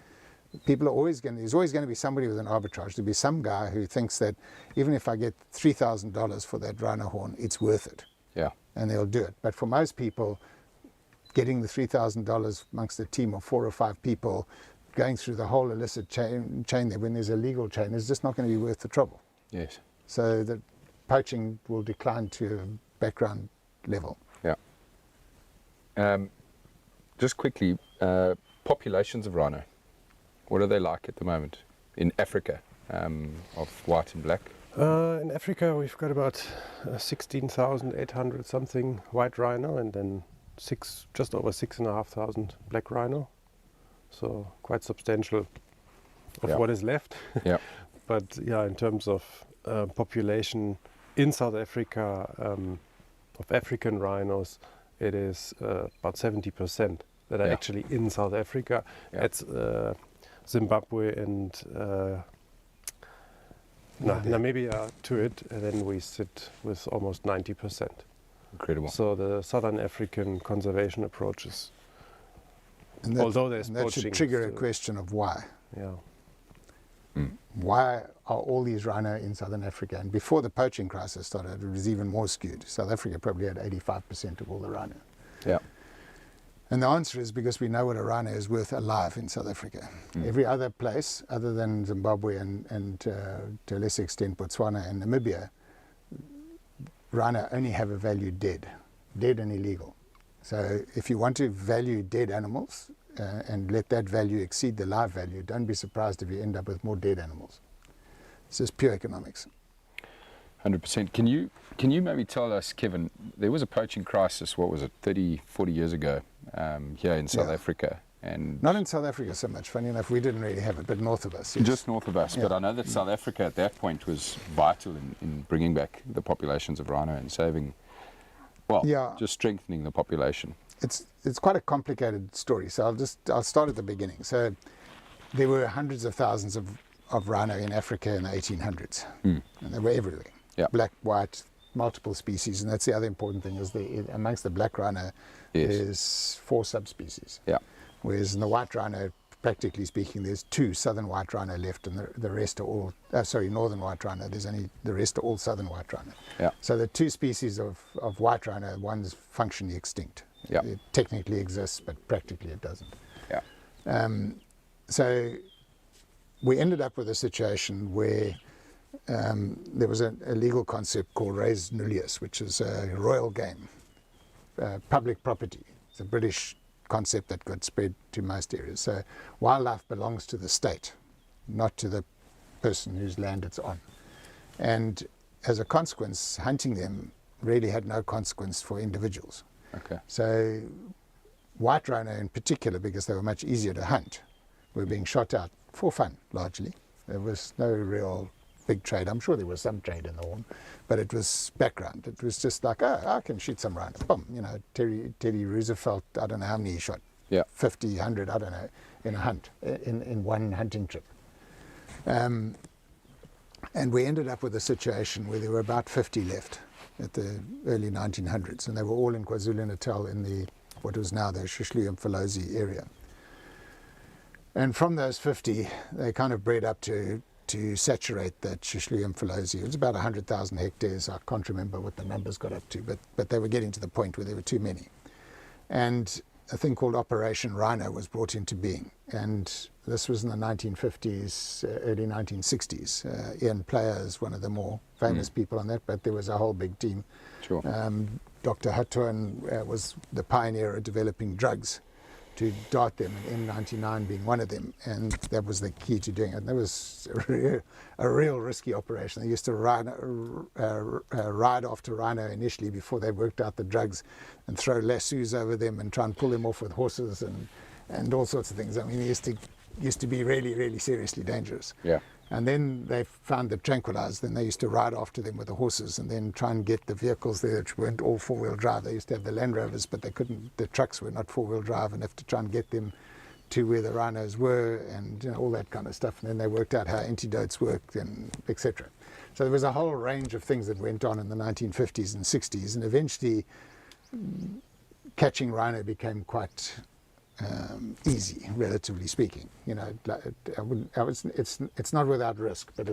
There's always going to be somebody with an arbitrage. There'll be some guy who thinks that even if I get $3,000 for that rhino horn, it's worth it. Yeah. And they'll do it. But for most people, getting the $3,000 amongst a team of 4 or 5 people, going through the whole illicit chain there when there's a legal chain, is just not going to be worth the trouble. Yes. So the poaching will decline to a background level. Yeah. Just quickly, populations of rhino, what are they like at the moment in Africa, of white and black? In Africa, we've got about 16,800 something white rhino, and then just over 6,500 black rhino. So quite substantial of what is left. Yeah. But yeah, in terms of population in South Africa of African rhinos, it is about 70% that are actually in South Africa. It's Zimbabwe and Namibia to it, and then we sit with almost 90%. Incredible. So the Southern African conservation approaches, and that, although there's and that poaching, should trigger a question of why. Yeah. Why are all these rhino in Southern Africa? And before the poaching crisis started, it was even more skewed. South Africa probably had 85% of all the rhino. Yeah. And the answer is because we know what a rhino is worth alive in South Africa. Every other place, other than Zimbabwe and to a lesser extent Botswana and Namibia, rhino only have a value dead and illegal. So if you want to value dead animals, and let that value exceed the live value, don't be surprised if you end up with more dead animals. It's just pure economics. 100%. Can you maybe tell us, Kevin, there was a poaching crisis, what was it, 30, 40 years ago here in South Africa? And not in South Africa so much, funny enough, we didn't really have it, but north of us. Yes. Just north of us, but I know that South Africa at that point was vital in bringing back the populations of rhino and saving, just strengthening the population. It's quite a complicated story, so I'll start at the beginning. So there were hundreds of thousands of rhino in Africa in the 1800s, and they were everywhere. Yeah. Black, white, multiple species, and that's the other important thing, is amongst the black rhino there's 4 subspecies. Yeah. Whereas in the white rhino, practically speaking, there's 2 southern white rhino left, and the rest are all, northern white rhino, the rest are all southern white rhino. Yeah. So the 2 species of white rhino, one's functionally extinct. Yeah. It technically exists, but practically it doesn't. Yeah. So we ended up with a situation where there was a legal concept called res nullius, which is a royal game, public property. It's a British concept that got spread to most areas. So wildlife belongs to the state, not to the person whose land it's on. And as a consequence, hunting them really had no consequence for individuals. Okay. So white rhino in particular, because they were much easier to hunt, were being shot out for fun, largely. There was no real big trade. I'm sure there was some trade in the horn, but it was background. It was just like, oh, I can shoot some rhino. Boom, you know, Teddy Roosevelt, I don't know how many he shot. Yeah. 50, 100, I don't know, in a hunt, in one hunting trip. And we ended up with a situation where there were about 50 left at the early 1900s, and they were all in KwaZulu-Natal in what was now the Shishli-Mfolozi area. And from those 50, they kind of bred up to saturate that Shishli-Mfolozi. It was about 100,000 hectares. I can't remember what the numbers got up to, but they were getting to the point where there were too many. And a thing called Operation Rhino was brought into being. And this was in the 1950s, early 1960s. Ian Player is one of the more famous people on that, but there was a whole big team. Sure. Dr. Hatuan was the pioneer of developing drugs to dart them, and M99 being one of them, and that was the key to doing it. And that was a real risky operation. They used to ride after rhino initially before they worked out the drugs, and throw lassos over them and try and pull them off with horses and all sorts of things. I mean, it used to be really, really seriously dangerous. Yeah. And then they found the tranquilized. Then they used to ride after them with the horses and then try and get the vehicles there which weren't all four-wheel drive. They used to have the Land Rovers, but they couldn't. The trucks were not four-wheel drive, and have to try and get them to where the rhinos were, and all that kind of stuff. And then they worked out how antidotes worked, and etc. So there was a whole range of things that went on in the 1950s and 60s, and eventually catching rhino became quite easy, relatively speaking. It's not without risk, but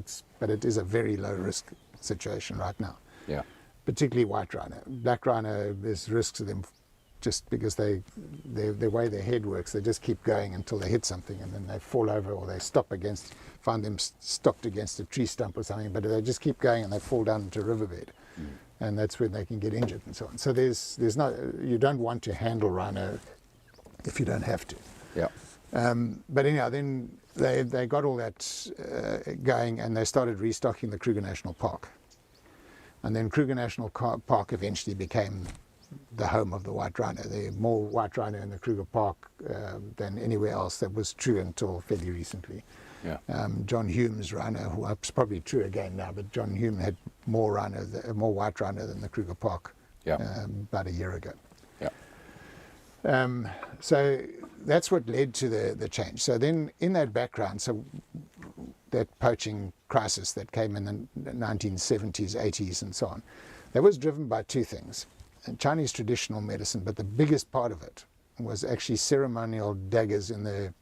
it is a very low risk situation right now. Yeah. Particularly white rhino. Black rhino, there's risks to them just because the way their head works. They just keep going until they hit something, and then they fall over, or they find them stopped against a tree stump or something, but they just keep going and they fall down into a riverbed. And that's when they can get injured and so on. So you don't want to handle rhino if you don't have to. Yeah. But anyhow, then they got all that going, and they started restocking the Kruger National Park. And then Kruger National Park eventually became the home of the white rhino. There are more white rhino in the Kruger Park than anywhere else. That was true until fairly recently. Yeah. John Hume's rhino, who it's probably true again now, but John Hume had more white rhino than the Kruger Park about a year ago. So that's what led to the change. So then in that background, so that poaching crisis that came in the 1970s, 80s and so on, that was driven by two things. Chinese traditional medicine, but the biggest part of it was actually ceremonial daggers in the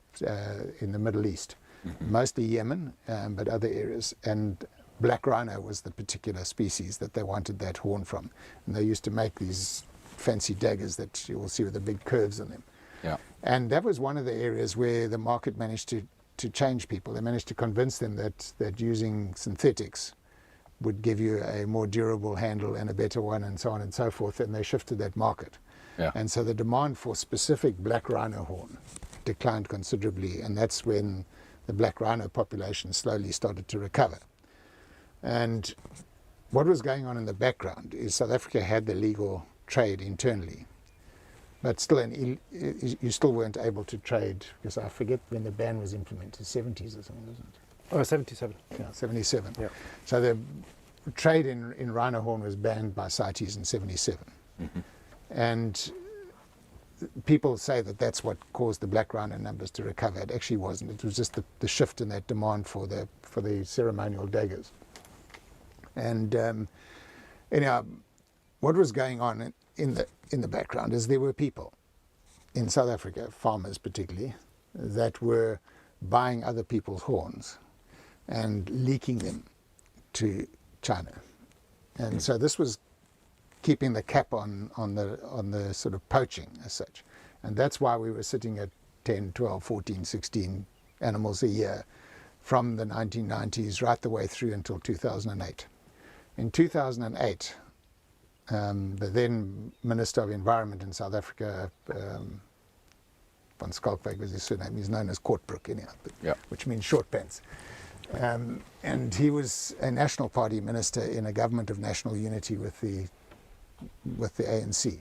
Middle East, mostly Yemen, but other areas. And black rhino was the particular species that they wanted that horn from. And they used to make these fancy daggers that you will see with the big curves in them. Yeah. And that was one of the areas where the market managed to change people. They managed to convince them that using synthetics would give you a more durable handle and a better one, and so on and so forth, and they shifted that market. Yeah. And so the demand for specific black rhino horn declined considerably, and that's when the black rhino population slowly started to recover. And what was going on in the background is South Africa had the legal trade internally, but still you still weren't able to trade, because I forget when the ban was implemented, 70s or something, wasn't it? Oh, 77. Yeah, 77. Yeah. So the trade in rhino horn was banned by CITES in 77. And people say that that's what caused the black rhino numbers to recover. It actually wasn't. It was just the shift in that demand for the ceremonial daggers. And Anyhow, what was going on in the background is there were people in South Africa, farmers particularly, that were buying other people's horns and leaking them to China. And so this was keeping the cap on the sort of poaching as such. And that's why we were sitting at 10, 12, 14, 16 animals a year from the 1990s right the way through until 2008. In 2008, the then Minister of Environment in South Africa, Van Schalkwyk was his surname, he's known as Kortbroek anyhow, which means short pants. And he was a National Party minister in a government of national unity with the ANC.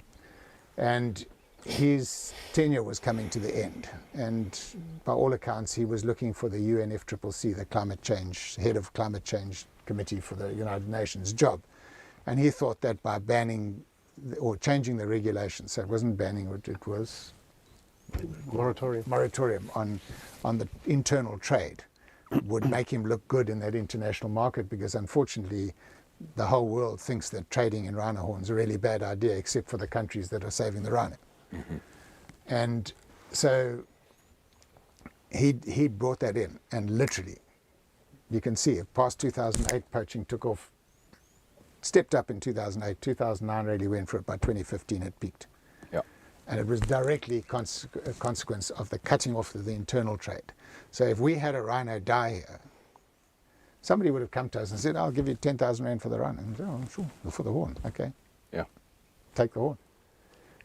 And his tenure was coming to the end. And by all accounts, he was looking for the UNFCCC, the climate change, head of climate change committee for the United Nations job. And he thought that by banning or changing the regulations, so it wasn't banning, it was moratorium on the internal trade, would make him look good in that international market, because unfortunately the whole world thinks that trading in rhino horns is a really bad idea, except for the countries that are saving the rhino. And so he brought that in, and literally you can see it past 2008 poaching took off, stepped up in 2008, 2009 really went for it, by 2015 it peaked. And it was directly a consequence of the cutting off of the internal trade. So if we had a rhino die here, somebody would have come to us and said, I'll give you 10,000 rand for the rhino. And we said, oh, sure, for the horn, okay. Take the horn.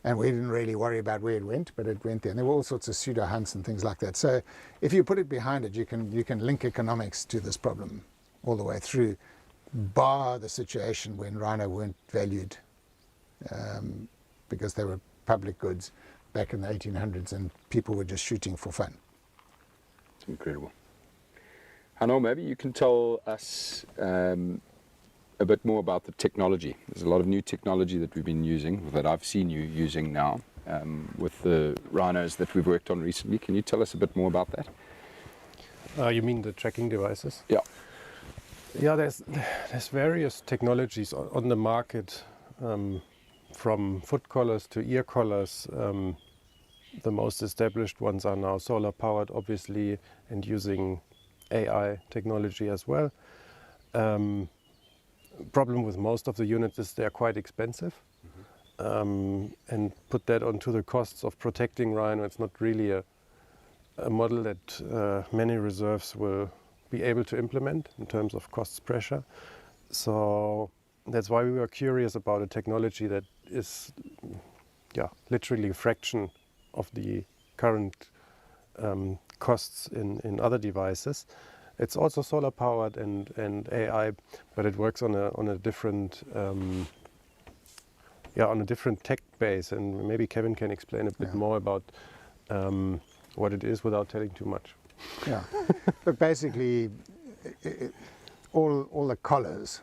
And we didn't really worry about where it went, but it went there. And there were all sorts of pseudo hunts and things like that. So if you put it behind it, you can link economics to this problem all the way through, bar the situation when rhino weren't valued because they were public goods back in the 1800s and people were just shooting for fun. It's incredible. Hanno, maybe you can tell us a bit more about the technology. There's a lot of new technology that we've been using, that I've seen you using now with the rhinos that we've worked on recently. Can you tell us a bit more about that? You mean the tracking devices? Yeah. Yeah, there's various technologies on the market, from foot collars to ear collars. The most established ones are now solar powered, obviously, and using AI technology as well. Problem with most of the units is they're quite expensive, and put that onto the costs of protecting rhino. It's not really a model that many reserves will be able to implement in terms of costs pressure. So that's why we were curious about a technology that is literally a fraction of the current costs in other devices. It's also solar powered and AI, but it works on a different tech base. And maybe Kevin can explain a bit more about what it is without telling too much. Yeah, but basically all the collars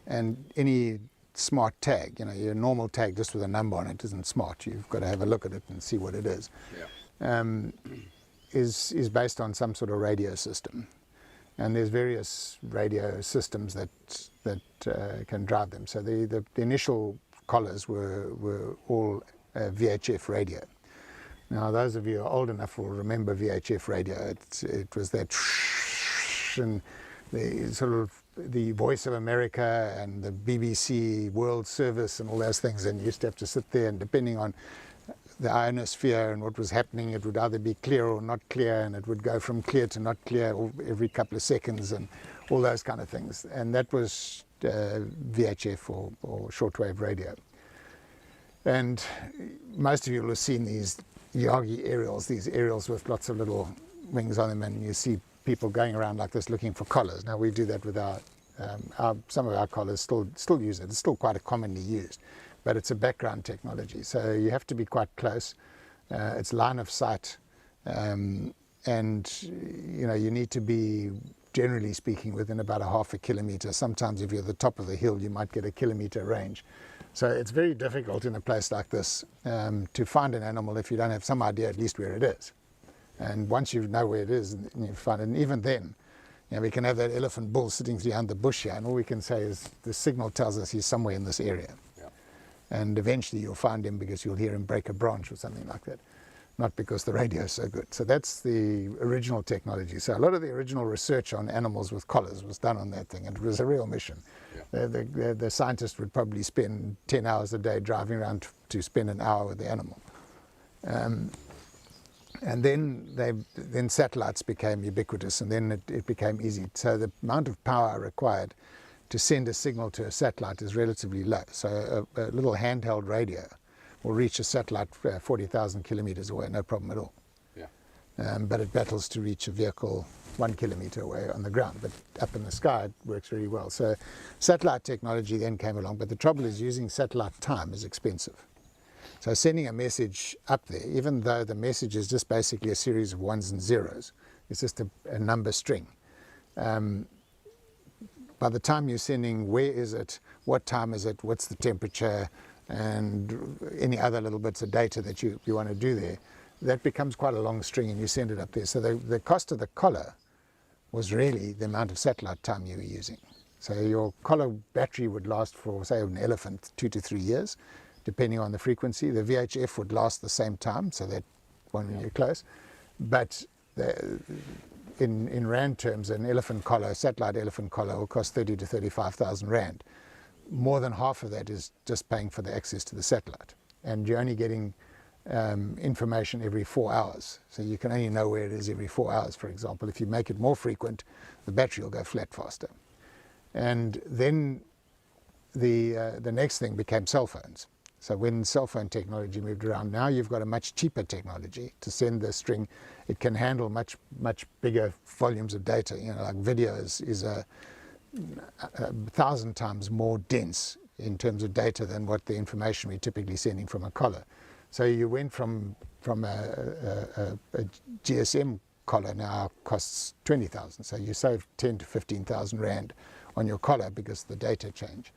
and any smart tag, your normal tag just with a number on it isn't smart. You've got to have a look at it and see what it is. Is based on some sort of radio system. And there's various radio systems that can drive them. So the initial collars were all VHF radio. Now, those of you who are old enough will remember VHF radio. It was that and the sort of the Voice of America and the BBC World Service and all those things, and you used to have to sit there, and depending on the ionosphere and what was happening, it would either be clear or not clear, and it would go from clear to not clear every couple of seconds and all those kind of things. And that was VHF or shortwave radio. And most of you will have seen these Yagi aerials, these aerials with lots of little wings on them, and you see people going around like this looking for collars. Now we do that with some of our collars still use it. It's still quite commonly used, but it's a background technology. So you have to be quite close. It's line of sight, and you need to be, generally speaking, within about a half a kilometre. Sometimes if you're at the top of the hill, you might get a kilometre range. So it's very difficult in a place like this to find an animal if you don't have some idea at least where it is. And once you know where it is, you find it, and even then, You know, we can have that elephant bull sitting behind the bush here, and all we can say is the signal tells us he's somewhere in this area. Yeah. And eventually you'll find him because you'll hear him break a branch or something like that, not because the radio is so good. So that's the original technology. So a lot of the original research on animals with collars was done on that thing, and it was a real mission. Yeah. The scientist would probably spend 10 hours a day driving around to spend an hour with the animal. And then satellites became ubiquitous, and then it became easy. So the amount of power required to send a signal to a satellite is relatively low. So a little handheld radio will reach a satellite 40,000 kilometers away, no problem at all. Yeah. But it battles to reach a vehicle 1 kilometer away on the ground. But up in the sky, it works really well. So satellite technology then came along, but the trouble is using satellite time is expensive. So sending a message up there, even though the message is just basically a series of ones and zeros, it's just a number string. By the time you're sending, where is it, what time is it, what's the temperature, and any other little bits of data that you want to do there, that becomes quite a long string, and you send it up there. So the cost of the collar was really the amount of satellite time you were using. So your collar battery would last for, say, an elephant 2 to 3 years, depending on the frequency. The VHF would last the same time, so that one when you're close. But in Rand terms, an elephant collar, a satellite elephant collar, will cost 30 to 35,000 Rand. More than half of that is just paying for the access to the satellite. And you're only getting information every 4 hours. So you can only know where it is every 4 hours, for example. If you make it more frequent, the battery will go flat faster. And then the next thing became cell phones. So when cell phone technology moved around, now you've got a much cheaper technology to send the string. It can handle much bigger volumes of data. You know, like video is a 1,000 times more dense in terms of data than what the information we're typically sending from a collar. So you went from a GSM collar now costs 20,000. So you save 10 to 15,000 Rand on your collar because of the data change.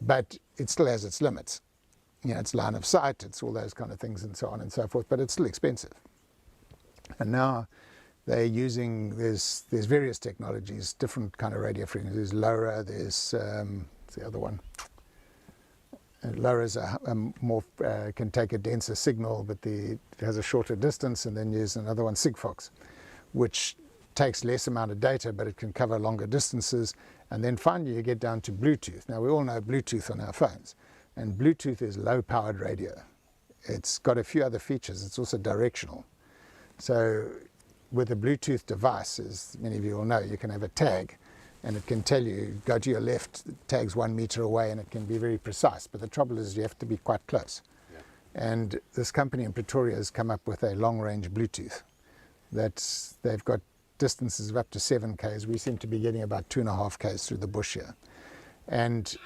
But it still has its limits. You know, it's line of sight, it's all those kind of things and so on and so forth, but it's still expensive. And now they're using, there's various technologies, different kind of radio frequencies. There's LoRa, there's the other one. LoRa is can take a denser signal, but it has a shorter distance, and then there's another one, Sigfox, which takes less amount of data, but it can cover longer distances. And then finally you get down to Bluetooth. Now we all know Bluetooth on our phones. And Bluetooth is low-powered radio. It's got a few other features. It's also directional. So with a Bluetooth device, as many of you will know, you can have a tag, and it can tell you, go to your left, the tag's 1 meter away, and it can be very precise. But the trouble is you have to be quite close. Yeah. And this company in Pretoria has come up with a long-range Bluetooth. They've got distances of up to 7 Ks. We seem to be getting about 2.5 Ks through the bush here. And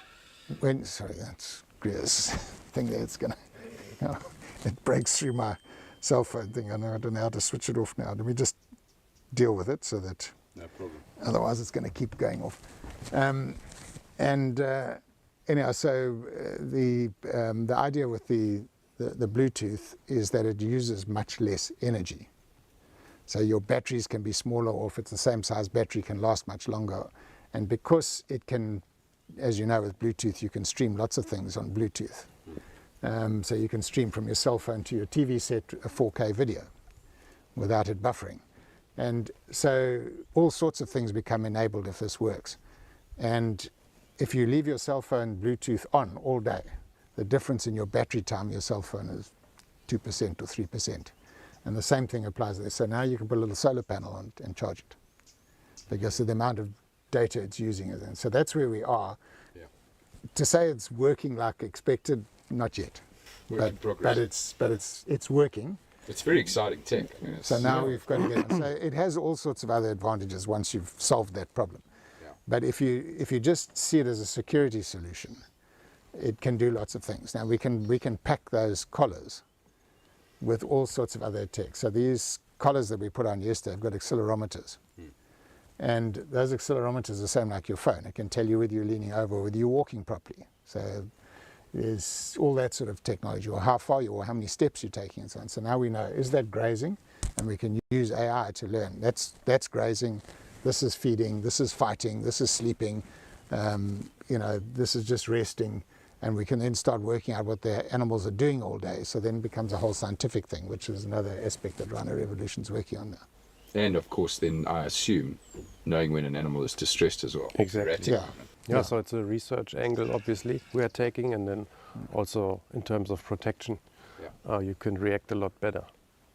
sorry, that's Greer's thing there, it's gonna, it breaks through my cell phone thing. I don't know how to switch it off now. Let me just deal with it so that, no problem. Otherwise it's going to keep going off. Anyhow, so the idea with the Bluetooth is that it uses much less energy. So your batteries can be smaller, or if it's the same size battery, can last much longer. And because it can, as you know, with Bluetooth, you can stream lots of things on Bluetooth. So you can stream from your cell phone to your TV set a 4K video without it buffering. And so all sorts of things become enabled if this works. And if you leave your cell phone Bluetooth on all day, the difference in your battery time of your cell phone is 2% or 3%. And the same thing applies there. So now you can put a little solar panel on it and charge it, because of the amount of data it's using. And so that's where we are. Yeah. To say it's working like expected, not yet. But it's working. It's very exciting tech. Yes. So now we've got to get it. So it has all sorts of other advantages once you've solved that problem. Yeah. But if you just see it as a security solution, it can do lots of things. Now we can pack those collars with all sorts of other tech. So these collars that we put on yesterday have got accelerometers. And those accelerometers are the same like your phone. It can tell you whether you're leaning over or whether you're walking properly. So there's all that sort of technology, or how far you, or how many steps you're taking and so on. So now we know, is that grazing? And we can use AI to learn. That's grazing. This is feeding, this is fighting, this is sleeping, you know, this is just resting. And we can then start working out what the animals are doing all day. So then it becomes a whole scientific thing, which is another aspect that Rhino Revolution is working on now. And of course, then I assume knowing when an animal is distressed as well. Exactly. Yeah. Yeah, so it's a research angle, obviously, we are taking, and then also in terms of protection, you can react a lot better.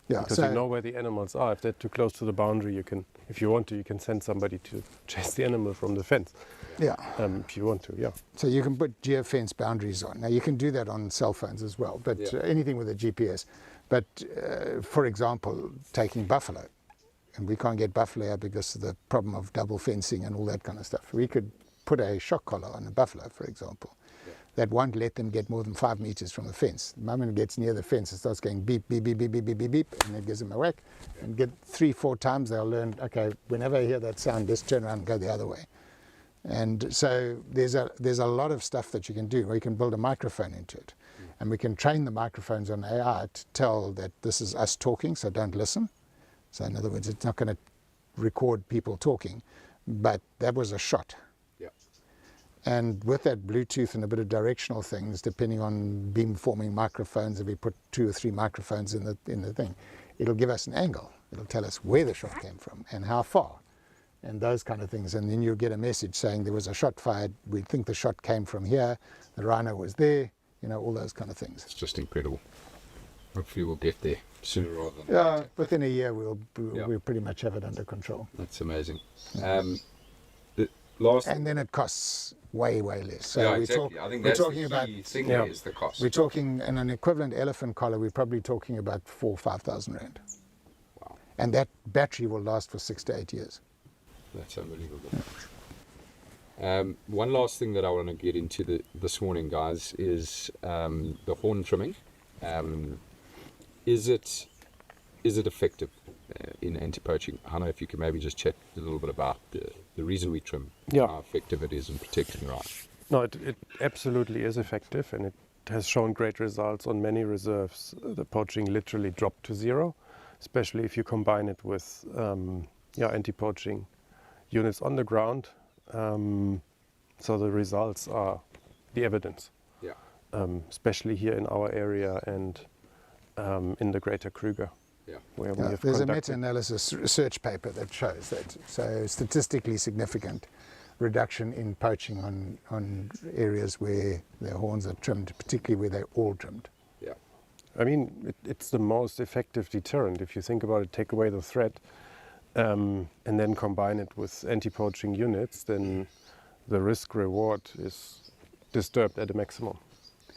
Yeah, because so you know where the animals are. If they're too close to the boundary, you can, if you want to, you can send somebody to chase the animal from the fence. Yeah. If you want to, yeah. So you can put geofence boundaries on. Now you can do that on cell phones as well, but anything with a GPS. But for example, taking buffalo, and we can't get buffalo out because of the problem of double fencing and all that kind of stuff. We could put a shock collar on a buffalo, for example. That won't let them get more than 5 meters from the fence. The moment it gets near the fence, it starts going beep, beep, beep, beep, beep, beep, beep, beep, and it gives them a whack. And get 3-4 times, they'll learn, okay, whenever I hear that sound, just turn around and go the other way. And so there's a lot of stuff that you can do, where you can build a microphone into it. And we can train the microphones on AI to tell that this is us talking, so don't listen. So in other words, it's not going to record people talking, but that was a shot. And with that Bluetooth and a bit of directional things, depending on beamforming microphones, if we put 2 or 3 microphones in the thing, it'll give us an angle. It'll tell us where the shot came from and how far, and those kind of things. And then you'll get a message saying there was a shot fired. We think the shot came from here. The rhino was there. You know, all those kind of things. It's just incredible. Hopefully we'll get there sooner rather than later. Within a year we'll pretty much have it under control. That's amazing. And then it costs way less. So exactly. I think that's the key thing there is the cost. We're talking, in an equivalent elephant collar, we're probably talking about 4,000 or 5,000 rand. Wow. And that battery will last for 6 to 8 years. That's unbelievable. One last thing that I want to get into this morning, guys, is the horn trimming. Is it effective in anti-poaching? I don't know if you can maybe just chat a little bit about the reason we trim, how effective it is in protecting rhino. No, it absolutely is effective, and it has shown great results on many reserves. The poaching literally dropped to 0, especially if you combine it with anti-poaching units on the ground. So the results are the evidence, especially here in our area and in the Greater Kruger. Where we have there's a meta-analysis research paper that shows that. So statistically significant reduction in poaching on areas where their horns are trimmed, particularly where they're all trimmed. Yeah, I mean, it's the most effective deterrent. If you think about it, take away the threat and then combine it with anti-poaching units, then the risk-reward is disturbed at a maximum.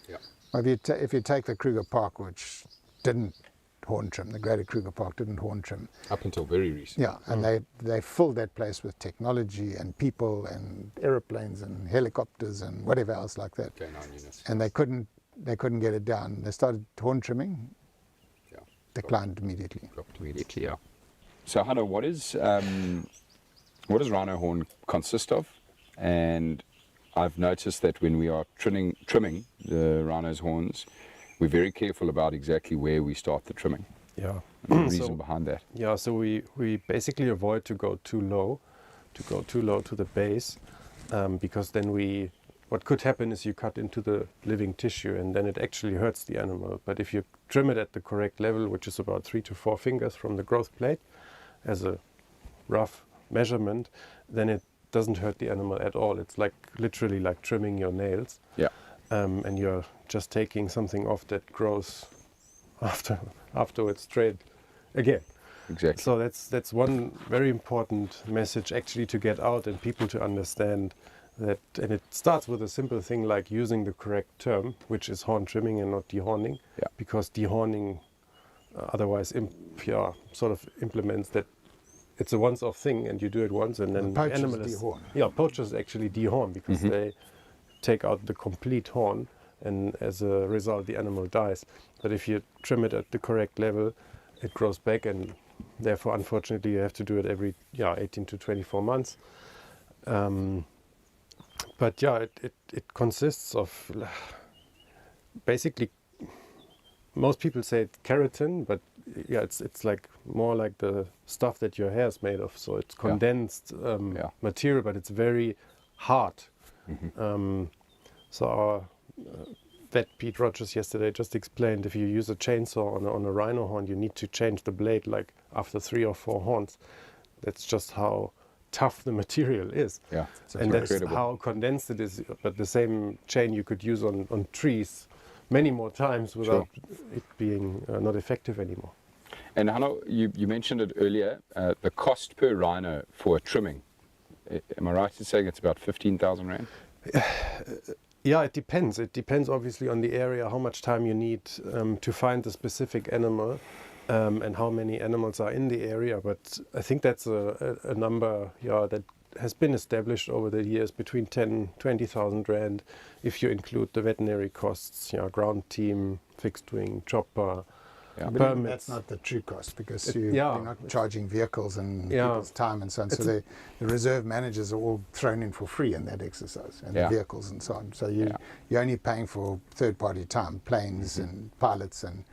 Yeah. If you take the Kruger Park, which didn't horn trim, the Greater Kruger Park didn't horn trim. Up until very recently. Yeah, and they filled that place with technology and people and aeroplanes and helicopters and whatever else like that. And they couldn't get it down. They started horn trimming, declined immediately. Dropped immediately, yeah. So Hanno, what does rhino horn consist of? And I've noticed that when we are trimming the rhino's horns, we're very careful about exactly where we start the trimming. Yeah. And the reason behind that. Yeah, so we basically avoid to go too low to the base, because then what could happen is you cut into the living tissue and then it actually hurts the animal. But if you trim it at the correct level, which is about 3 to 4 fingers from the growth plate, as a rough measurement, then it doesn't hurt the animal at all. It's literally like trimming your nails. Yeah. And you're just taking something off that grows afterwards straight again. Exactly. So that's one very important message actually to get out and people to understand that. And it starts with a simple thing like using the correct term, which is horn trimming and not dehorning. Yeah. Because dehorning otherwise sort of implements that it's a once-off thing and you do it once and then poachers animals dehorn. Yeah, poachers actually dehorn because they take out the complete horn, and as a result the animal dies. But if you trim it at the correct level, it grows back, and therefore unfortunately you have to do it every 18 to 24 months. But yeah, it consists of basically, most people say it's keratin, but yeah, it's like more like the stuff that your hair is made of. So it's condensed material, but it's very hard. So our vet Pete Rogers yesterday just explained if you use a chainsaw on a rhino horn, you need to change the blade like after 3 or 4 horns. That's just how tough the material is. Yeah, and that's how condensed it is. But the same chain you could use on trees many more times without it being not effective anymore. And Hanno, you mentioned it earlier, the cost per rhino for a trimming. Am I right in saying it's about 15,000 Rand? Yeah, it depends. It depends obviously on the area, how much time you need to find the specific animal and how many animals are in the area. But I think that's a number that has been established over the years between 10,000 20,000 Rand if you include the veterinary costs, ground team, fixed wing, chopper, But that's not the true cost because you're not charging vehicles and people's time and so on. So the reserve managers are all thrown in for free in that exercise and the vehicles and so on. So you're only paying for third-party time, planes and pilots and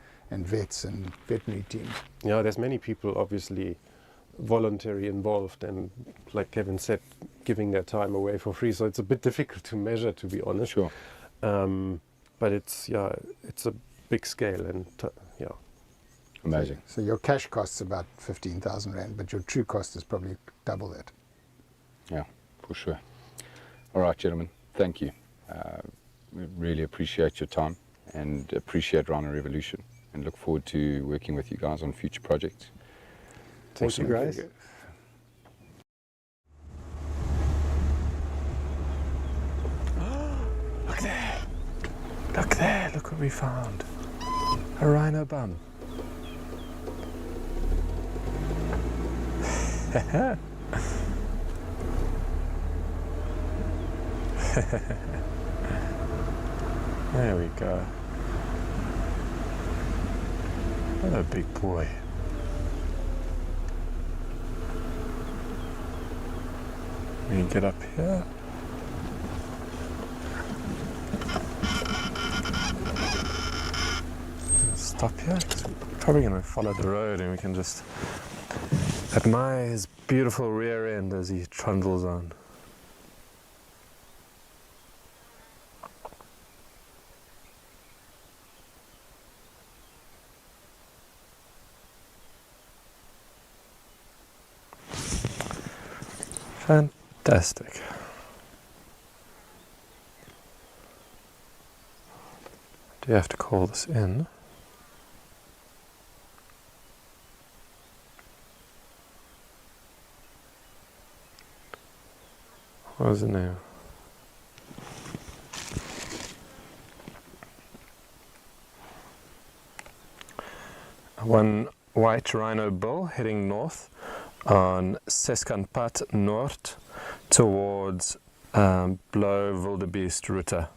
vets and veterinary teams. Yeah, there's many people obviously voluntary involved and, like Kevin said, giving their time away for free. So it's a bit difficult to measure, to be honest. Sure. But it's a big scale and amazing. So your cash cost's about 15,000 Rand, but your true cost is probably double that. Yeah, for sure. All right, gentlemen, thank you. We really appreciate your time and appreciate Rhino Revolution and look forward to working with you guys on future projects. Thank you, guys. Look there. Look there. Look what we found. A rhino bum. There we go. What a big boy. We can get up here. Stop here. We're probably going to follow the road and we can just admire his beautiful rear end as he trundles on. Fantastic. Do you have to call this in? What was the name? One white rhino bull heading north on Seskanpad Noord towards Blou Wildebeest route.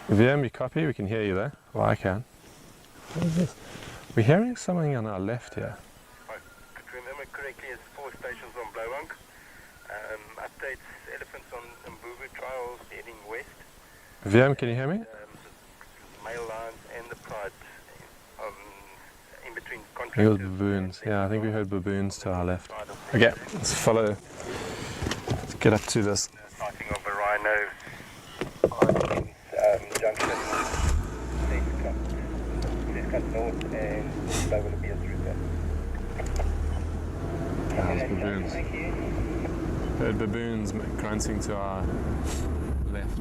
VM, you copy? We can hear you there. Well, I can. What is this? We're hearing something on our left here. If I remember correctly, it's 4 stations on Blauwang. Updates, elephants on Mbuvu trials heading west. VM, can you hear me? Male lions and the pride in between We contractors. heard baboons. Yeah, I think we heard baboons to our left. Okay, let's follow. Let's get up to this. Sighting of a rhino junction, Seskat North and Blou Wildebeest route. There's baboons. Heard baboons grunting to our left.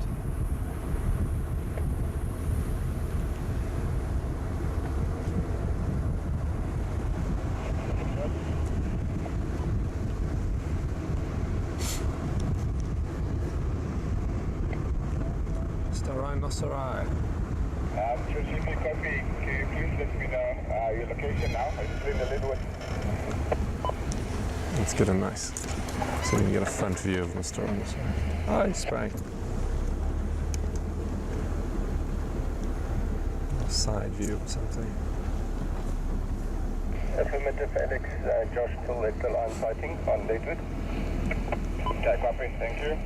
Mr. Ryan. Trusty, copy. Can you please let me know your location now? I'm in the Lidwood. Let's get a nice, so we can get a front view of Mr. Ryan. Hi, Spang. A side view or something. Affirmative, Alex. Josh still at the line fighting on Lidwood. Okay, copy. Thank you.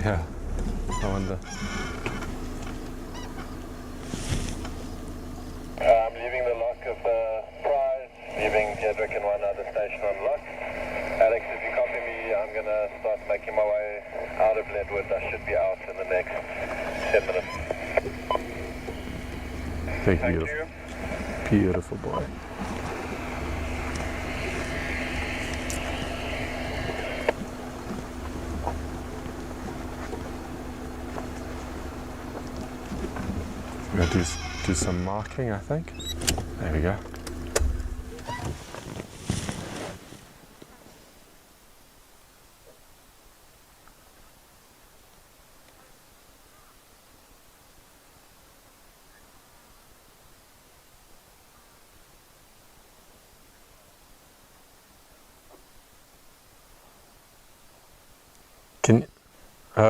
Yeah, I wonder. I'm leaving the lock of the prize, leaving Jedrick and one other station on lock. Alex, if you copy me, I'm going to start making my way out of Ledwood. I should be out in the next 10 minutes. Thank you. you. Beautiful boy. We're going to do some marking, I think. There we go.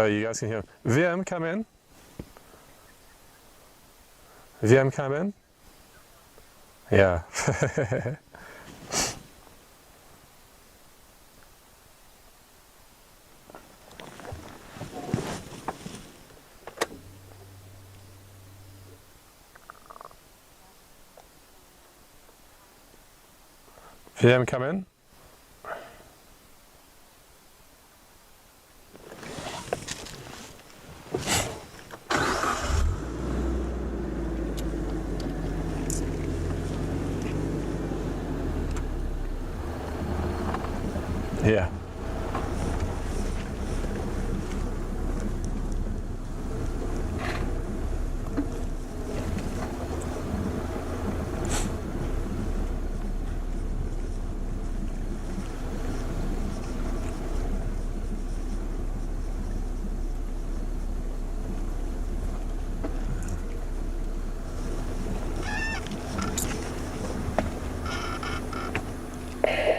You guys can hear. VM, come in. VM, come in. Yeah. VM, come in. Yeah.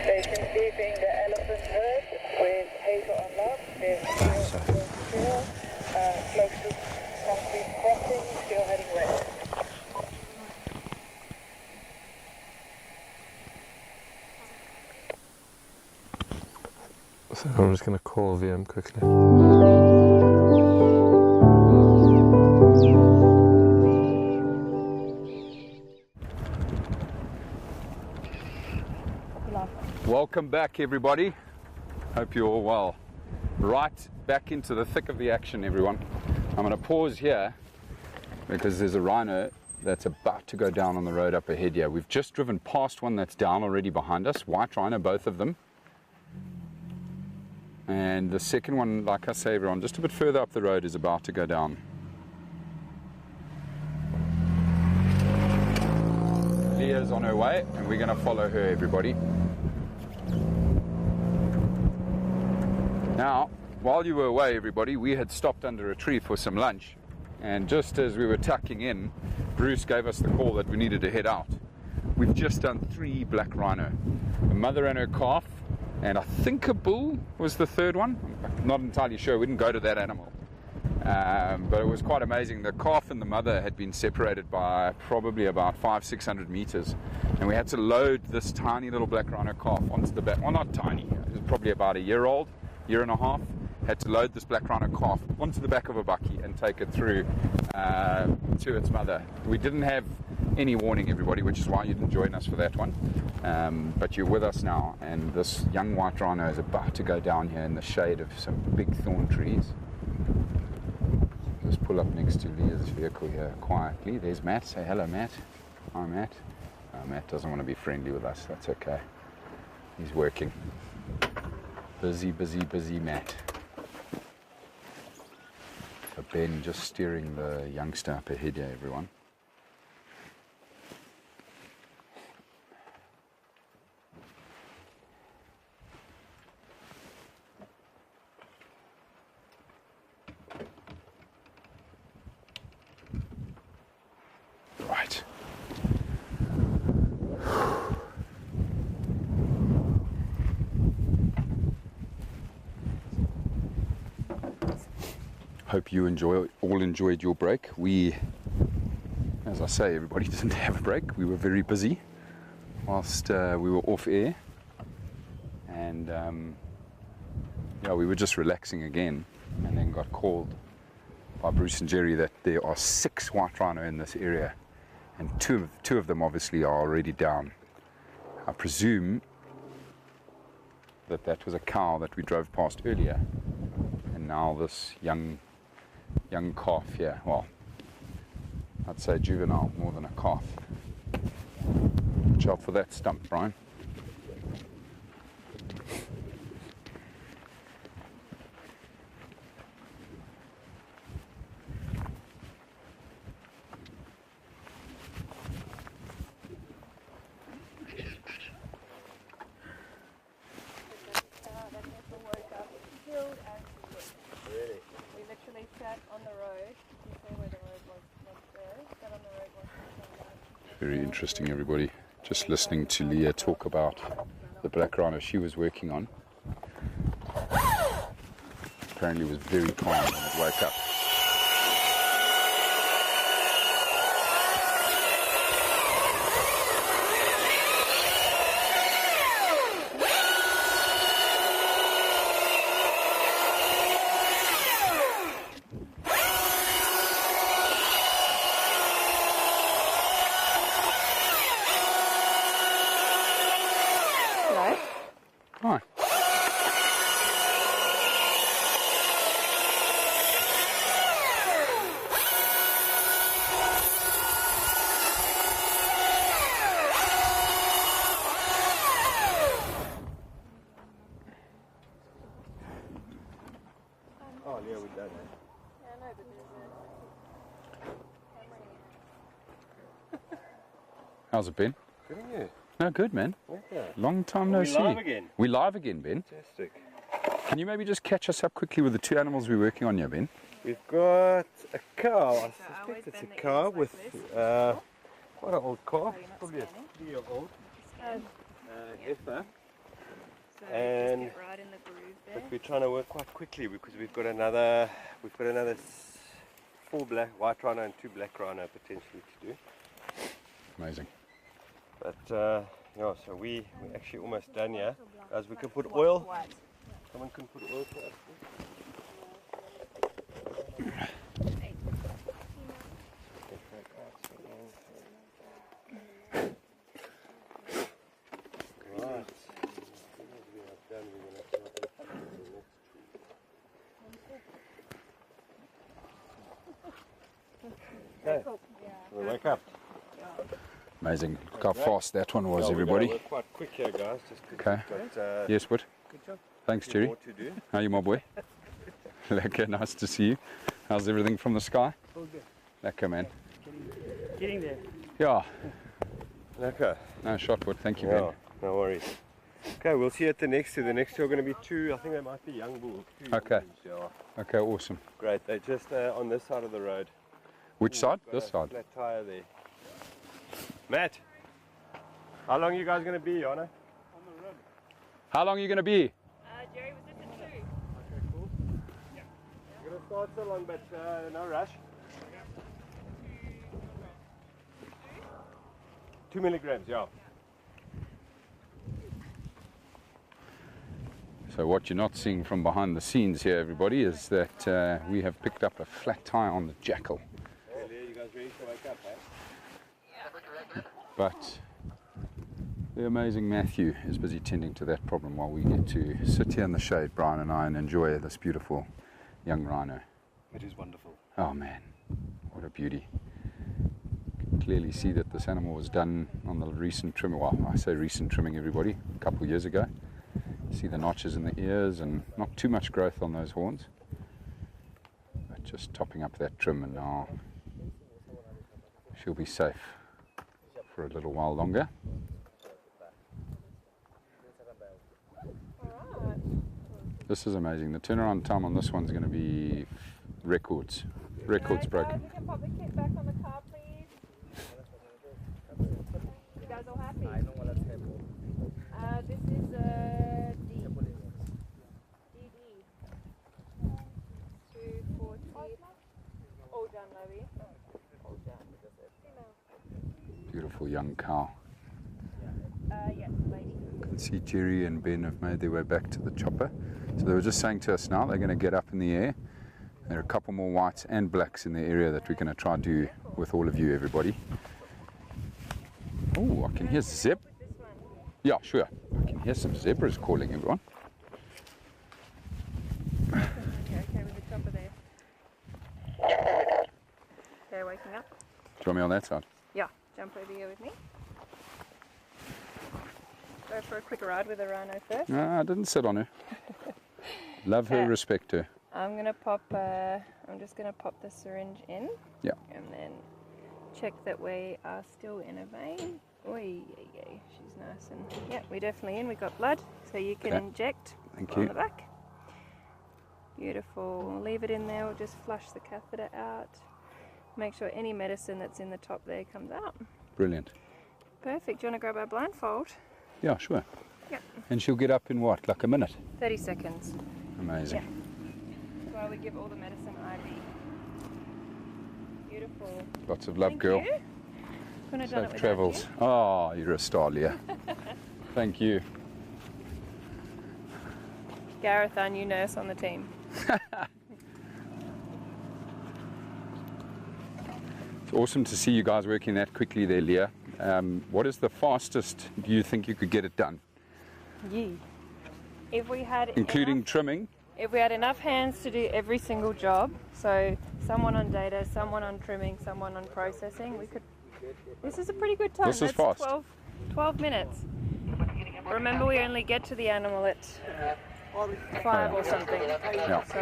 Station leaving the elephant herd with Hazel unlocked. There's close to concrete crossing, still heading west. So I'm just going to call VM quickly. Welcome back, everybody. Hope you're all well. Right back into the thick of the action, everyone. I'm going to pause here because there's a rhino that's about to go down on the road up ahead here. We've just driven past one that's down already behind us. White rhino, both of them. And the second one, like I say, everyone, just a bit further up the road is about to go down. Leah's on her way, and we're going to follow her, everybody. Now, while you were away, everybody, we had stopped under a tree for some lunch. And just as we were tucking in, Bruce gave us the call that we needed to head out. We've just done 3 black rhino. A mother and her calf, and I think a bull was the third one. I'm not entirely sure. We didn't go to that animal. But it was quite amazing. The calf and the mother had been separated by probably about 500-600 meters. And we had to load this tiny little black rhino calf onto the back. Well, not tiny. It was probably about a year old. Year and a half, had to load this black rhino calf onto the back of a bucky and take it through to its mother. We didn't have any warning, everybody, which is why you didn't join us for that one. But you're with us now, and this young white rhino is about to go down here in the shade of some big thorn trees. Just pull up next to Leah's vehicle here quietly. There's Matt. Say hello, Matt. Hi, Matt. Matt doesn't want to be friendly with us. That's okay. He's working. Busy, busy, busy Matt. So Ben just steering the youngster up ahead here, everyone. hope you all enjoyed your break. We, as I say, everybody didn't have a break. We were very busy whilst we were off air, and yeah, we were just relaxing again, and then got called by Bruce and Jerry that there are 6 white rhino in this area, and two of them obviously are already down. I presume that was a cow that we drove past earlier, and now this young calf here. Well, I'd say juvenile more than a calf. Watch out for that stump, Brian. Very interesting, everybody. Just listening to Leah talk about the black rhino she was working on. Apparently it was very calm when it woke up. Hi. Oh, yeah, we're done. Yeah, I know, but there's a How's it been? Good on you. No, good, man. Yeah. Long time no see. We live again. We live again, Ben. Fantastic. Can you maybe just catch us up quickly with the 2 animals we're working on here, Ben? We've got a cow. I suspect it's a cow with quite an old calf, probably a 3-year-old heifer. And but we're trying to work quite quickly because we've got another 4 white rhino and 2 black rhino potentially to do. Amazing. But yeah, so we're actually almost done here. Guys, we can put oil. Someone can put oil for us. Right. Okay. We'll wake up. Amazing. Look how fast that one was, Yeah, everybody. We're going to work quite quick here, guys. Just 'cause Okay. we've got, Yes, bud. Good job. Thanks, Bit Jerry. more to do. How are you, my boy? Lekker, nice to see you. How's everything from the sky? All good. Lekker, man. Getting there. Yeah. Lekker. No, shot, bud. Thank you, Yeah, man. no worries. Okay, we'll see you at the next two. The next two are going to be 2, I think they might be young bulls. 2 young Okay. bulls, yeah. Okay, awesome. Great, they're just on this side of the road. Which side? Got This a side. Flat tire there. Matt, how long are you guys going to be, Yana? How long are you going to be? Jerry was at the 2. Okay, cool. Yeah. We're going to start so long, but no rush. 2 milligrams, yeah. So what you're not seeing from behind the scenes here, everybody, is that we have picked up a flat tire on the Jackal. Hey, Leah, you guys ready to wake up, eh? But the amazing Matthew is busy tending to that problem while we get to sit here in the shade, Brian and I, and enjoy this beautiful young rhino. It is wonderful. Oh man, what a beauty. You can clearly see that this animal was done on the recent trimming. Well, I say recent trimming, everybody, a couple of years ago. See the notches in the ears and not too much growth on those horns. But just topping up that trim, and now she'll be safe for a little while longer. This is amazing. The turnaround time on this one's going to be records broken. You can pop the kit back on the car, please. You guys all happy? This is DD. 240. beautiful young cow. Yeah, lady. You can see Jerry and Ben have made their way back to the chopper. So they were just saying to us now they're going to get up in the air. There are a couple more whites and blacks in the area that we're going to try and do with all of you, everybody. Oh, I can hear zeb. Yeah, sure. I can hear some zebras calling, everyone. Okay with the chopper there. Okay, waking up. Do you want me on that side? Yeah, jump over here with me. Go for a quick ride with the rhino first. No, I didn't sit on her. Love her, respect her. I'm just gonna pop the syringe in. Yeah. And then check that we are still in a vein. Oi, yeah, she's nice and yeah, we're definitely in. We got blood, so you can inject on the back. Beautiful. We'll leave it in there. We'll just flush the catheter out. Make sure any medicine that's in the top there comes out. Brilliant. Perfect. Do you want to grab our blindfold? Yeah, sure. Yep. And she'll get up in what, like a minute? 30 seconds. Amazing. Yeah. While we give all the medicine IV. Beautiful. Lots of love, Thank girl. You. Couldn't have done it Safe without travels. you. Oh, you're a star, Leah. Thank you. Gareth, our new nurse on the team. It's awesome to see you guys working that quickly there, Leah. What is the fastest do you think you could get it done? If we had Including trimming? If we had enough hands to do every single job, so someone on data, someone on trimming, someone on processing, we could. This is a pretty good time. This is fast. 12 minutes. Remember, we only get to the animal at 5 or something. Yeah. So,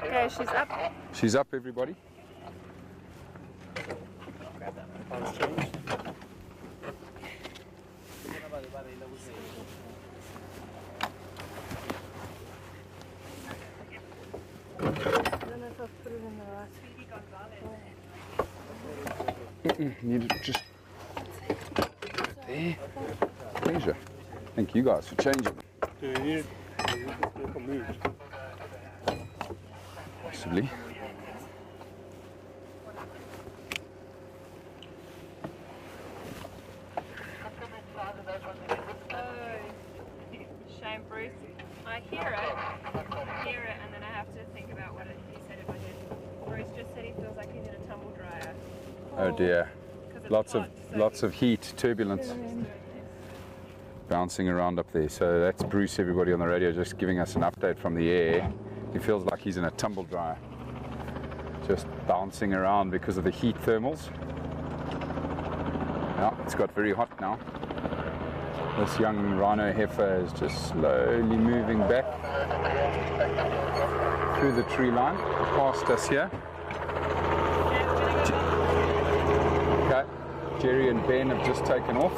okay, she's up. She's up, everybody. Need to just there. Pleasure. Thank you guys for changing. Do you need to move? Possibly. Shame, Bruce. I hear it, and then I have to think about what he said in my head. Bruce just said he feels like he's in a tumble dryer. Oh dear. Lots of heat, turbulence. Bouncing around up there. So that's Bruce, everybody on the radio, just giving us an update from the air. He feels like he's in a tumble dryer. Just bouncing around because of the heat thermals. Yeah, it's got very hot now. This young rhino heifer is just slowly moving back through the tree line, past us here. Okay, Jerry and Ben have just taken off.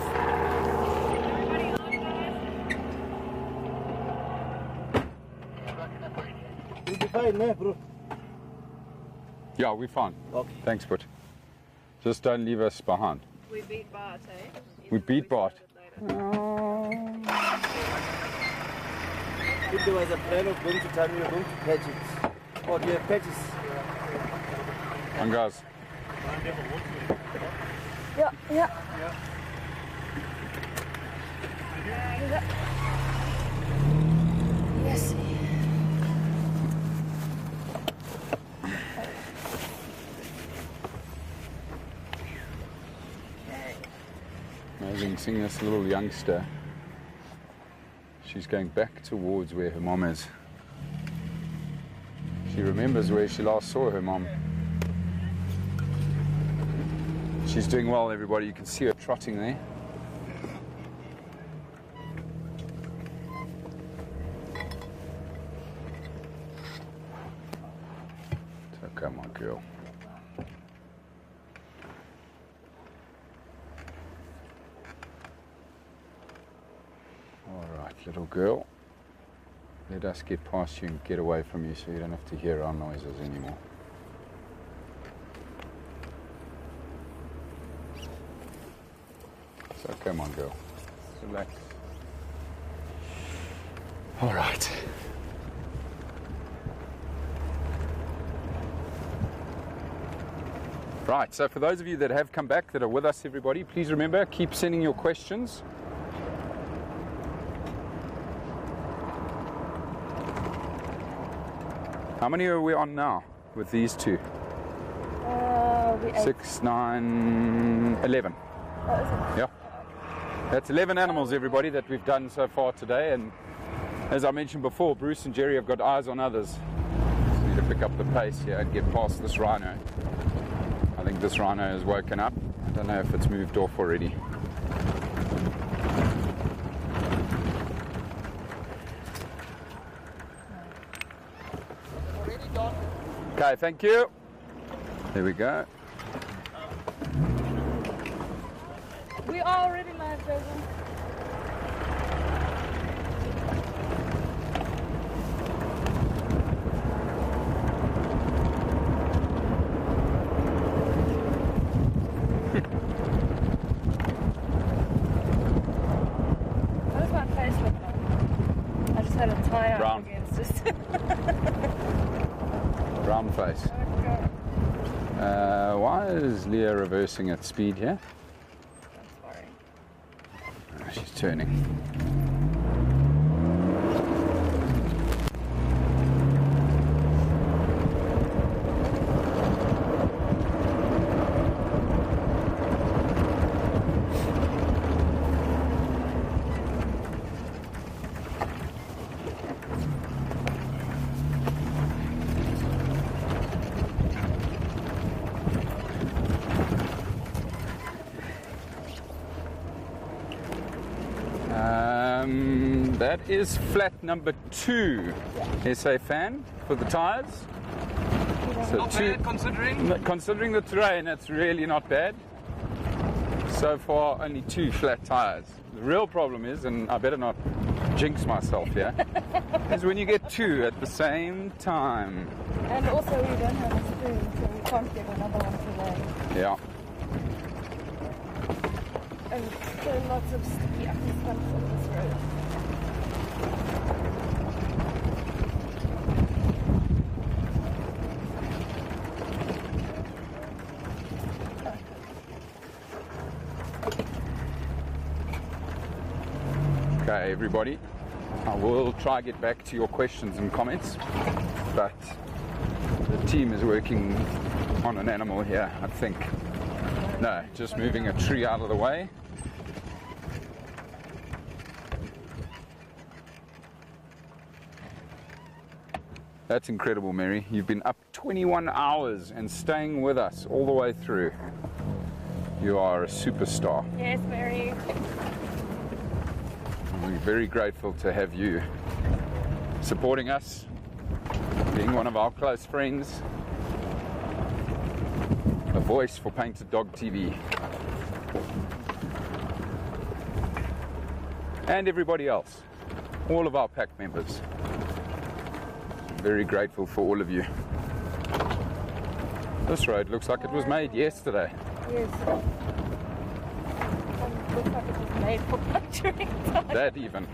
You'll be fine, eh, bro? Yeah, we're fine. Okay. Thanks, but just don't leave us behind. We beat Bart, eh? We beat Bart. If there was a plan of going to town, we were going to patch it. Or do you have patches? And guys. Yeah. Yes. Amazing, seeing this little youngster. She's going back towards where her mom is. She remembers where she last saw her mom. She's doing well, everybody. You can see her trotting there. So come on, girl. All right, little girl. Let us get past you and get away from you so you don't have to hear our noises anymore. So come on, girl. Relax. All right. Right, so for those of you that have come back, that are with us, everybody, please remember, keep sending your questions. How many are we on now with these two? We 6, 9, 11. Yeah. That's 11 animals, everybody, that we've done so far today. And as I mentioned before, Bruce and Jerry have got eyes on others. Just need to pick up the pace here and get past this rhino. I think this rhino has woken up. I don't know if it's moved off already. Okay, thank you. There we go. We are already live, Jackal. What does my face look like? I just had a tie up against it. Brown face. Why is Leah reversing at speed here? Oh, she's turning. That is flat number 2, SA fan, for the tyres. So Not bad, considering the terrain, it's really not bad. So far, only 2 flat tyres. The real problem is, and I better not jinx myself here, is when you get 2 at the same time. And also we don't have a spoon, so we can't get another one today. Yeah. And there are lots of sticky upper stumps on this road. Okay, everybody, I will try to get back to your questions and comments, but the team is working on an animal here, I think. No, just moving a tree out of the way. That's incredible, Mary. You've been up 21 hours and staying with us all the way through. You are a superstar. Yes, Mary. We're very grateful to have you supporting us, being one of our close friends, a voice for Painted Dog TV, and everybody else, all of our pack members. Very grateful for all of you. This road looks like it was made yesterday. Yes. Looks like it was made for puncturing time. That even.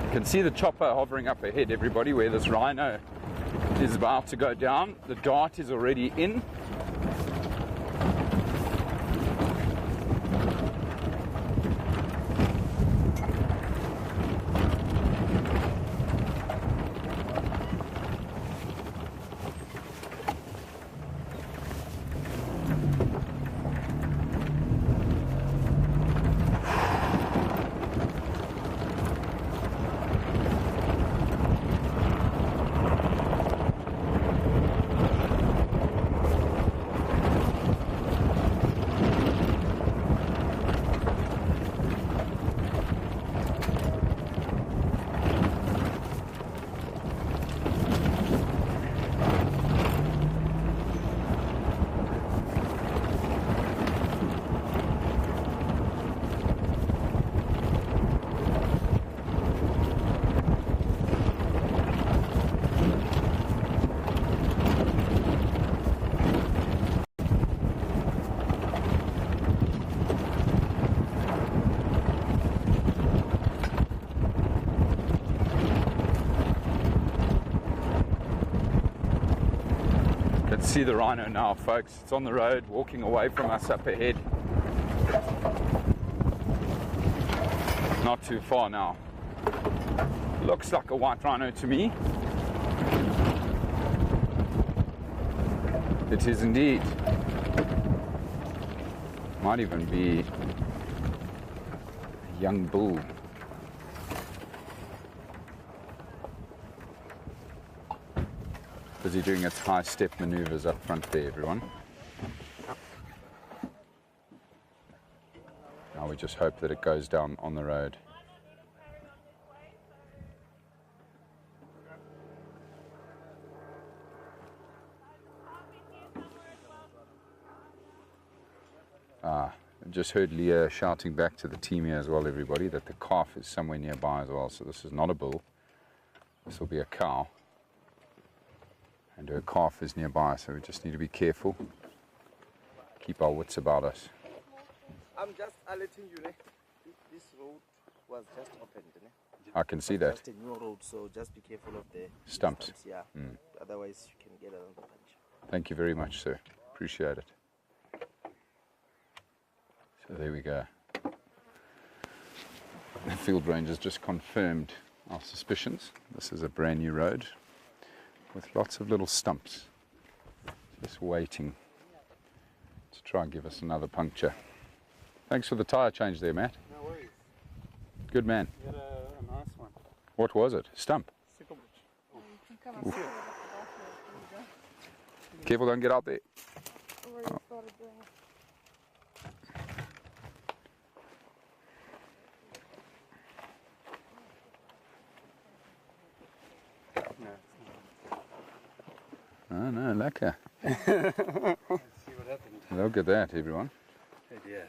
You can see the chopper hovering up ahead, everybody, where this rhino is about to go down. The dart is already in. Let's see the rhino now, folks. It's on the road, walking away from us up ahead. Not too far now. Looks like a white rhino to me. It is indeed. Might even be a young bull. Busy doing its high step maneuvers up front there, everyone. Now we just hope that it goes down on the road. I just heard Leah shouting back to the team here as well, everybody, that the calf is somewhere nearby as well. So this is not a bull. This will be a cow. And her calf is nearby, so we just need to be careful. Keep our wits about us. I'm just alerting you, this road was just opened. I can see that. Just a new road, so just be careful of the Stumps. Yeah. Mm. Otherwise, you can get another punch. Thank you very much, sir. Appreciate it. So there we go. The field rangers just confirmed our suspicions. This is a brand new road with lots of little stumps. Just waiting to try and give us another puncture. Thanks for the tyre change there, Matt. No worries. Good man. You had a nice one. What was it? Stump? Sickle bush. Oof. Careful, don't get out there. Oh. Oh no, lekker. Let's see what happened. Look at that, everyone. Yeah.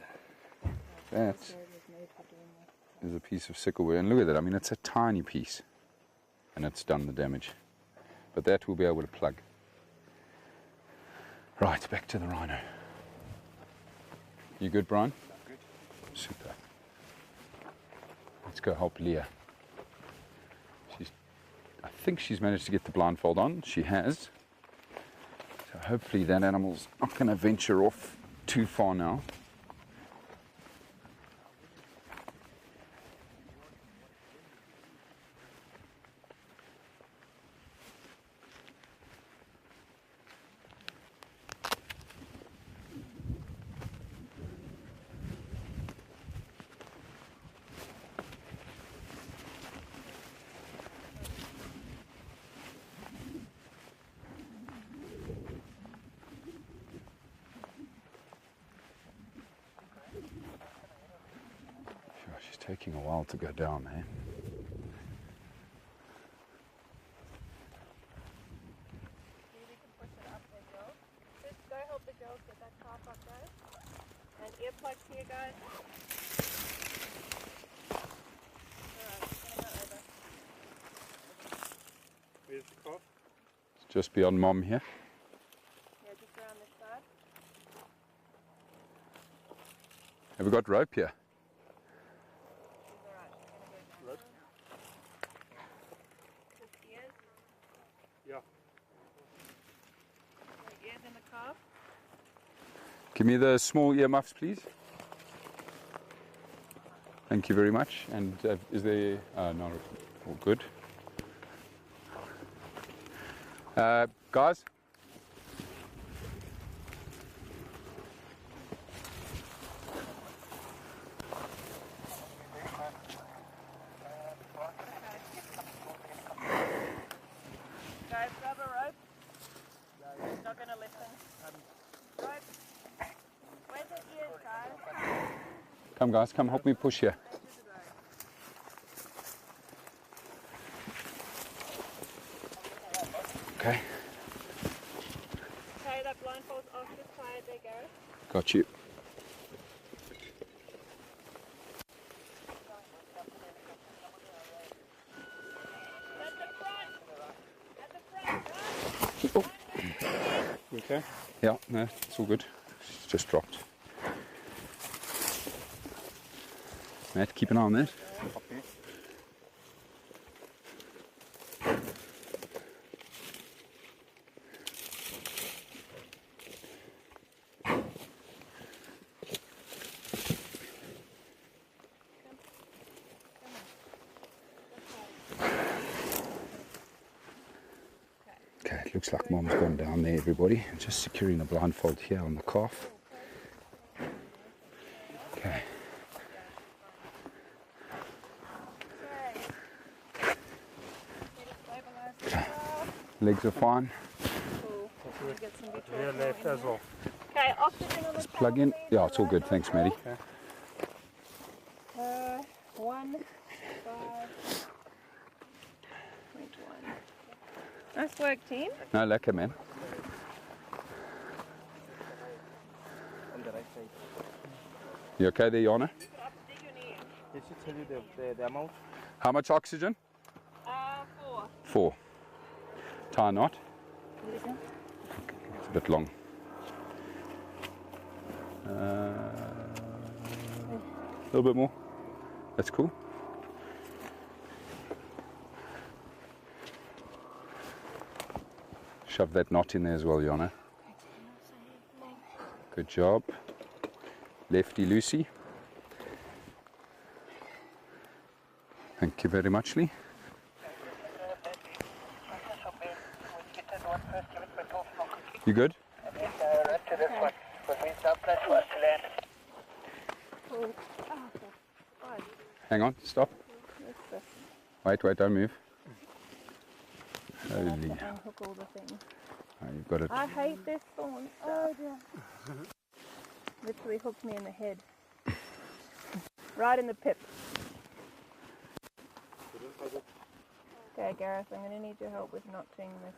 That is a piece of sicklewood, and look at that. I mean, it's a tiny piece, and it's done the damage. But that we'll be able to plug. Right, back to the rhino. You good, Brian? Good. Super. Let's go help Leah. I think she's managed to get the blindfold on. She has. So hopefully that animal's not going to venture off too far now. Taking a while to go down there. Just go help the girls get that calf up there. And earplugs here, guys. Alright, I'm gonna go over. Where's the calf? It's just beyond Mom here. Yeah, just around this side. Have we got rope here? Give me the small earmuffs, please. Thank you very much. And is there... no, all good. Guys? Guys, grab a rope. He's not gonna listen. Rope. Where's the ears, guys? Come, guys, come help me push here. Okay. Okay, that blindfold's off. Just tired. There you go. Got you. Oh. You okay? Yeah, no, it's all good. It's just dropped. Matt, keep an eye on that. Looks like Mom's gone down there, everybody. Just securing the blindfold here on the calf. Okay. Legs are fine. Rear left as well. Okay, oxygen on the Just plug in. Yeah, it's all good. Thanks, Maddie. Okay. 1, 5.1. Nice work, team. No, lekker, man. On the right side. You okay there, Jana? Did she tell you the amount? How much oxygen? 4. 4. Tie knot. It's a bit long. A little bit more. That's cool. Shove that knot in there as well, Jana. Good job. Lefty loosey. Thank you very much, Lee. You good? Hang on, stop. Wait, don't move. Holy. Unhook all the things. Oh, you've got it. I hate this thorn. Oh dear. Literally hooked me in the head. Right in the pip. Okay, Gareth, I'm going to need your help with notching this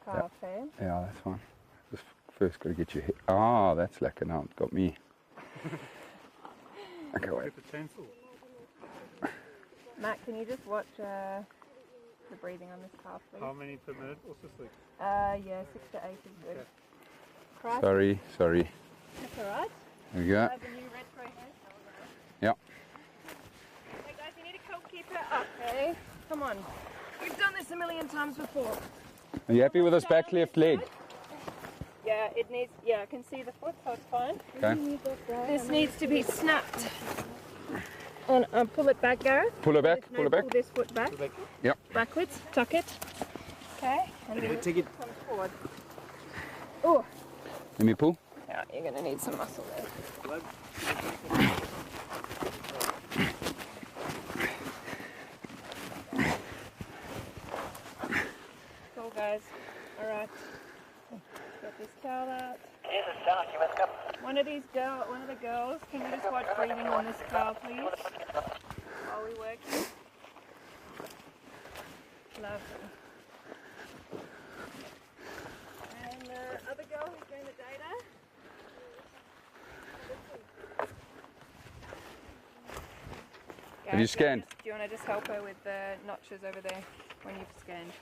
calf, eh? Yeah, that's fine. Just first got to get your head. Ah, that's lekker now. It got me. Okay, wait. Matt, can you just watch the breathing on this calf, please? How many per minute or 6? Yeah, 6 to 8 is good. Okay. Christ. Sorry. That's alright. There we go. I have a new retro hair. Yep. Hey guys, you need to keep her up, okay? Come on. We've done this a million times before. Are you happy with this back left leg? Yeah, it needs, yeah, I can see the foot, so it's fine. Okay. This needs to be snapped. Pull it back, Gareth. Pull it back, No, pull it back. Pull this foot back. Yep. Backwards, tuck it. Okay. And then take it. Come forward. Oh. Let me pull. Yeah, you're going to need some muscle there. Cool, guys. All right. Get this towel out. One of the girls, can you just watch breathing on this cow, please? While we work here. Lovely. And the other girl who's doing the data. Have you scanned? Do you want to just help her with the notches over there when you've scanned?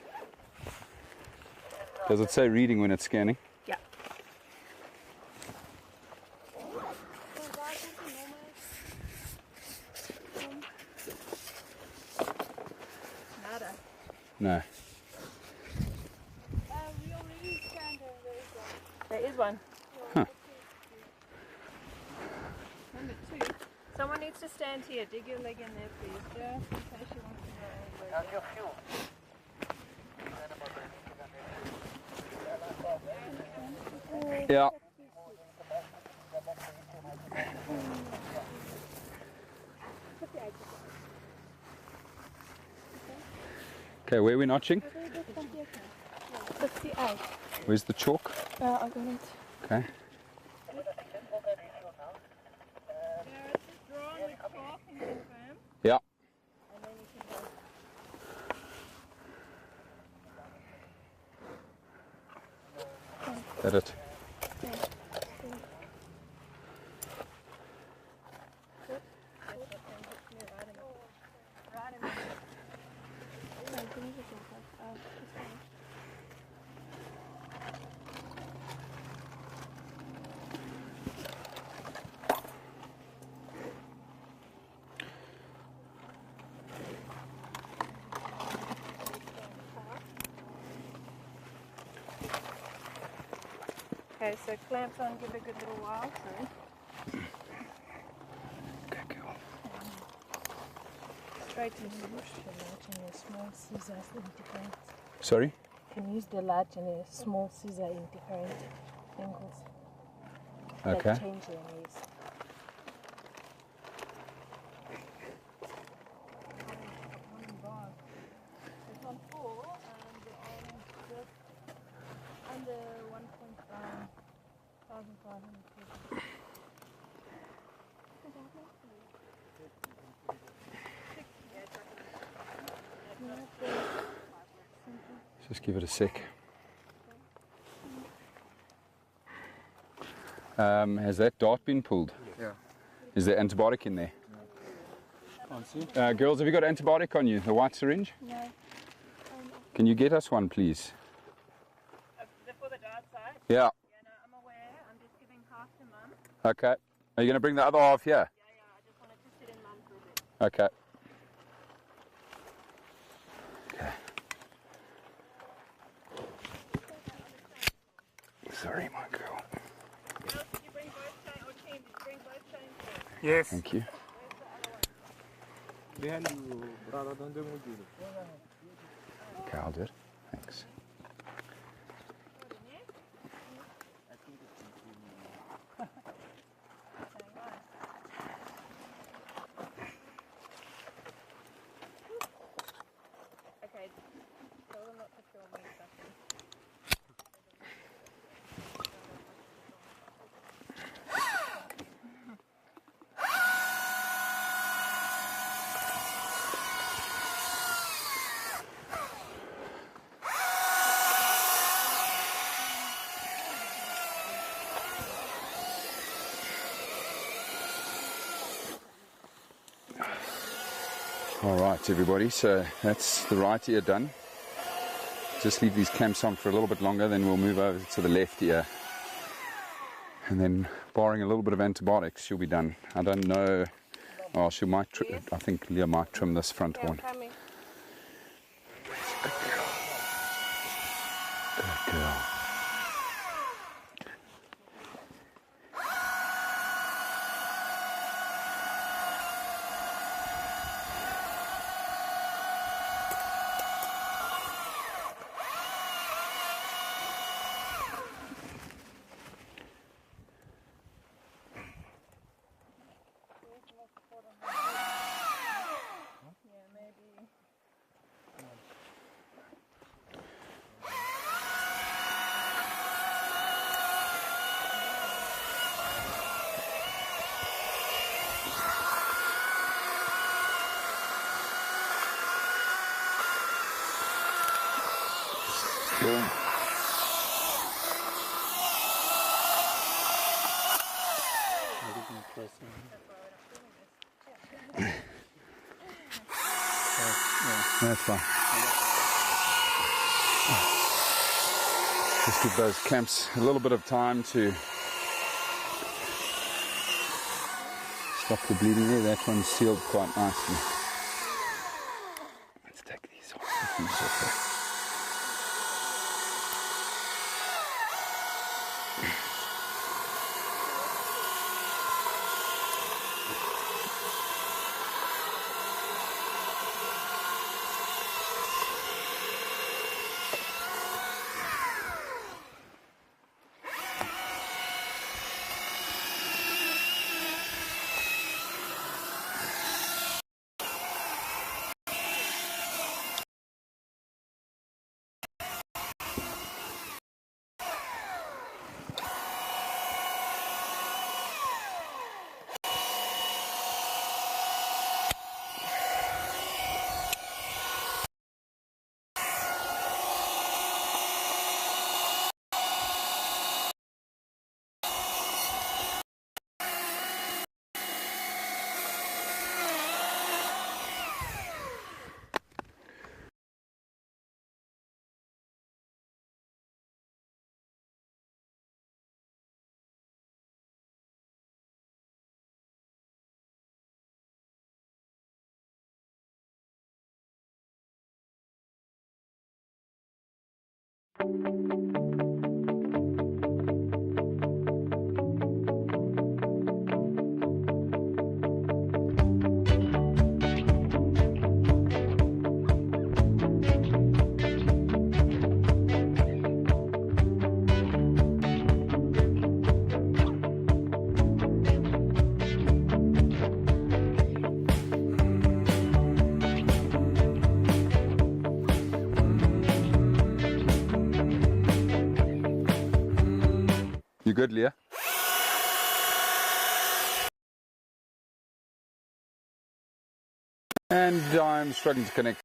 Does it say reading when it's scanning? Yeah. Nada. No. We already scanned her. There is one. Huh. Number 2. Someone needs to stand here. Dig your leg in there, please. Just in case she wants to go. How's your fuel? Yeah. Okay, where are we notching? 58. Where's the chalk? I got it. Okay. Yeah. That it. Okay, so clamps on, give it a good little while. Sorry. Okay, cool. Straight to the bush. Sorry? can use the large and a small scissor in different angles. Okay. Like change your knees. It's on 4 and on just under 1,500. Just give it a sec. Has that dart been pulled? Yeah. Is there antibiotic in there? Can't see. Girls, have you got antibiotic on you? The white syringe? No. Can you get us one, please? For the dart side? Yeah. Yeah, no, I'm aware. I'm just giving half to Mum. Okay. Are you going to bring the other half here? I just wanted to sit in Mum for a bit. Okay. Sorry, my girl. Did you bring both chains, or team, did you bring both chains? Yes. Thank you. Behind you, brother, don't do it. Okay, I'll do it. Thanks. Okay, tell them not to film me something. All right, everybody, so that's the right ear done. Just leave these clamps on for a little bit longer, then we'll move over to the left ear. And then, barring a little bit of antibiotics, she'll be done. I don't know. Oh, she might. I think Leah might trim this front one. Good girl. Boom. That's fine. Just give those clamps a little bit of time to stop the bleeding there. That one's sealed quite nicely. Let's take these off. You good, Leah? And I'm struggling to connect.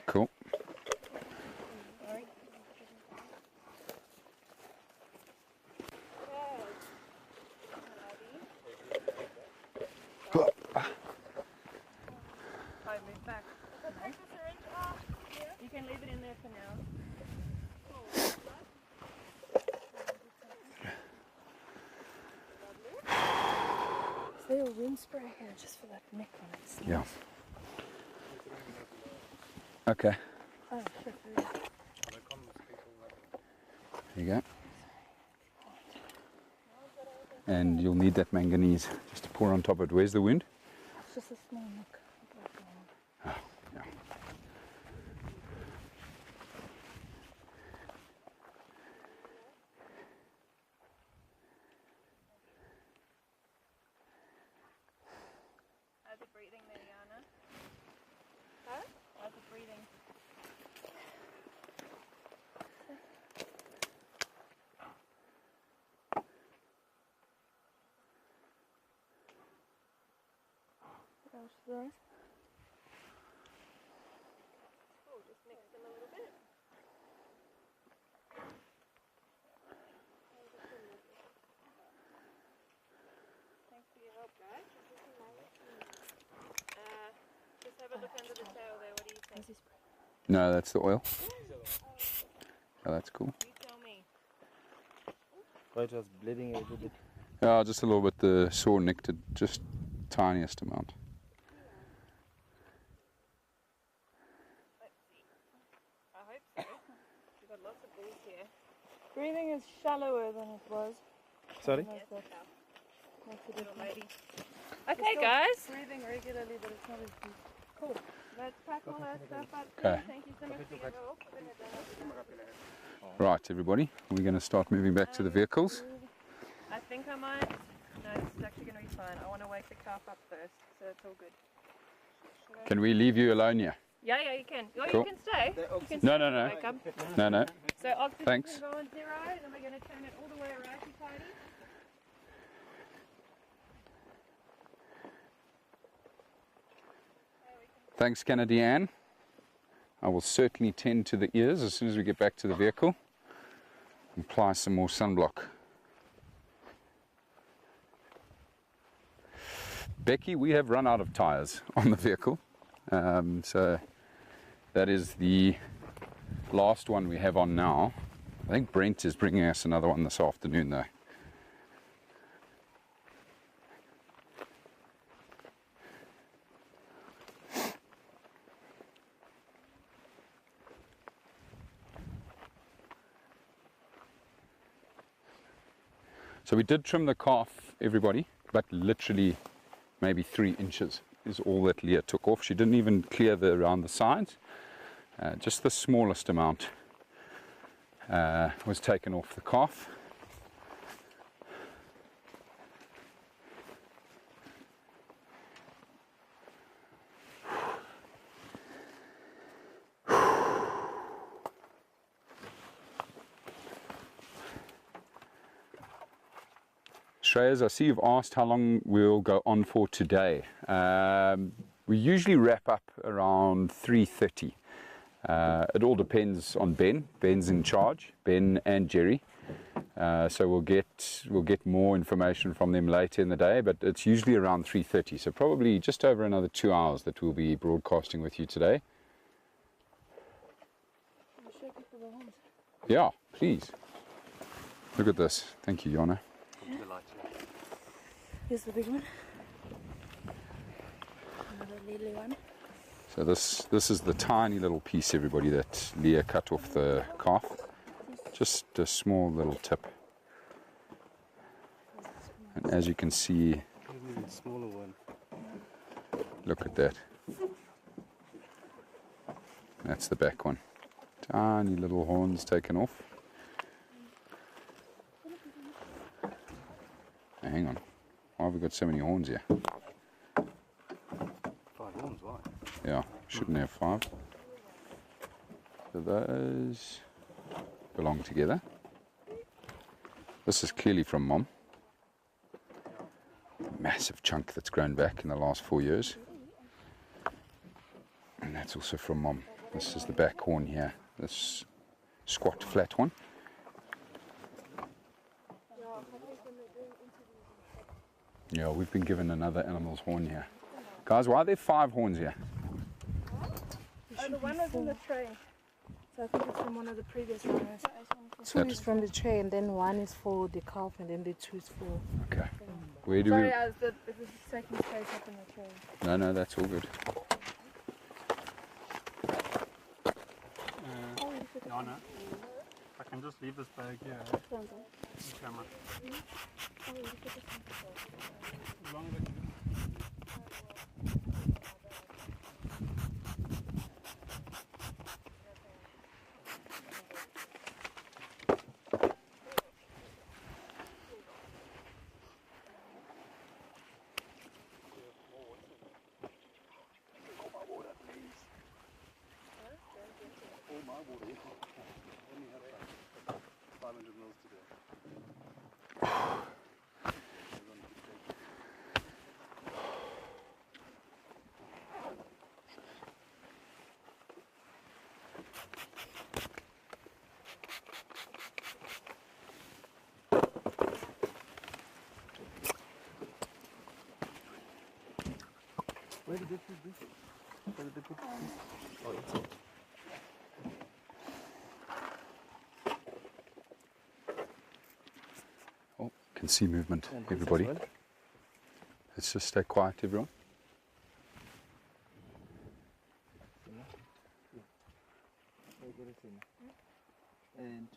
Cool. Move back. You can leave it in there for now. Is there a wind spray here just for that neck on it? Yeah. Okay. Oh, shit. There you go. And you'll need that manganese just to pour on top of it. Where's the wound? It's just a small nook. Oh, yeah. How's it breathing there, Yana? Huh? How's it breathing? How's that? Oh, just mix them a little bit. Thanks for your help, guys. Just have a look under the tail there. What do you think? No, that's the oil. Oh, that's cool. You tell me. It was bleeding a little bit. Yeah, just a little bit. The sore nicked it, just tiniest amount. I hope so. We've got lots of balls here. Breathing is shallower than it was. Sorry? Okay, guys. Breathing regularly, but it's not as deep. Cool. Let's pack all our stuff up. Okay. Thank you so much for your help. Right, everybody, we're going to start moving back to the vehicles. I think I might. No, this is actually going to be fine. I want to wake the calf up first, so it's all good. Can we leave you alone here? Yeah, you can. Or Cool. you can stay. You can No, stay no, and no. wake up. No, no. So oxygen Thanks. can go on 0, and then we're going to turn it all the way righty-tighty. Thanks, Kennedy Ann. I will certainly tend to the ears as soon as we get back to the vehicle. Apply some more sunblock. Becky, we have run out of tires on the vehicle. So that is the last one we have on now. I think Brent is bringing us another one this afternoon though. So we did trim the calf, everybody, but literally maybe 3 inches is all that Leah took off. She didn't even clear around the sides. Just the smallest amount was taken off the calf. Shreyas, I see you've asked how long we'll go on for today. We usually wrap up around 3:30. It all depends on Ben. Ben's in charge, Ben and Jerry. So we'll get more information from them later in the day, but it's usually around 3:30. So probably just over another 2 hours that we'll be broadcasting with you today. Yeah, please. Look at this. Thank you, Jonna. Here's the big one. Another little one. So this is the tiny little piece, everybody, that Leah cut off the calf. Just a small little tip. And as you can see, smaller one. Look at that. That's the back one. Tiny little horns taken off. Hey, hang on. Why have we got so many horns here? 5 horns, why? Yeah, shouldn't have 5. So those belong together. This is clearly from Mom. Massive chunk that's grown back in the last 4 years. And that's also from Mom. This is the back horn here. This squat flat one. Yeah, we've been given another animal's horn here. Guys, why are there 5 horns here? Oh, the one was in the tray. So I think it's from one of the previous runners. 2 is from the tray, and then 1 is for the calf, and then the 2 is for... Okay. Where do Sorry, it was taking space up in the tray. No, that's all good. Jana, I can just leave this bag here. Camera. Where did they put this? Where did they put this? Oh, it's it. Oh, can see movement, everybody. Let's just stay quiet, everyone. And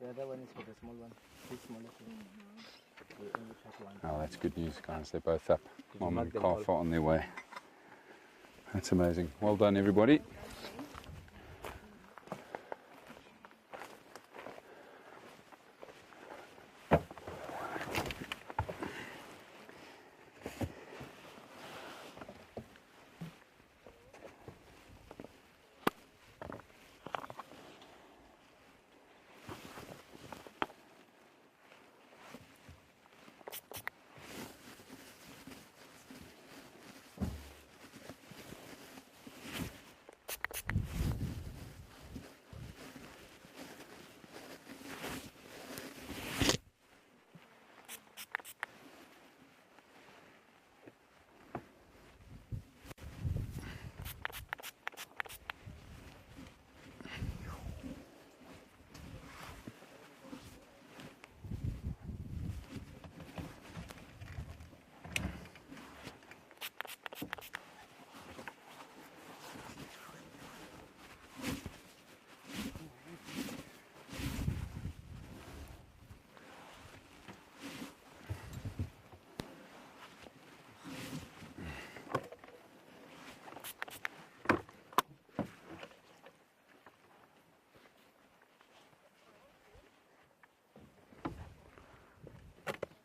the other one is for the small one. This smaller one. We only have one. Oh, that's good news, guys. They're both up. Mom and calf are on their way. That's amazing. Well done, everybody.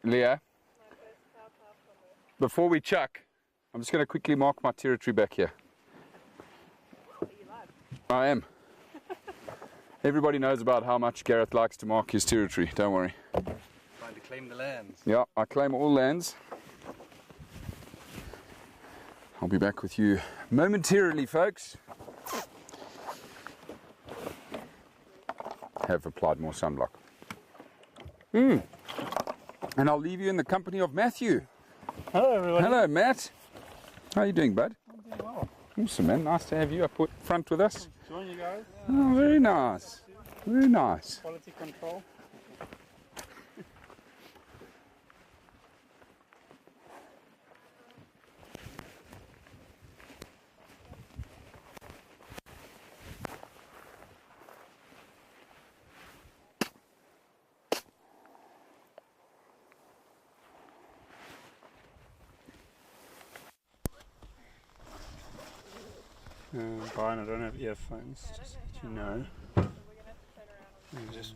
Leah, before we chuck, I'm just going to quickly mark my territory back here. I am. Everybody knows about how much Gareth likes to mark his territory, don't worry. Find a Claim the lands. Yeah, I claim all lands. I'll be back with you momentarily, folks. Have applied more sunblock. And I'll leave you in the company of Matthew. Hello, everybody. Hello, Matt. How are you doing, bud? I'm doing well. Awesome, man. Nice to have you up front with us. Join you guys. Oh, very nice. Very nice. Quality control. Brian, I don't have earphones, just so you know. Just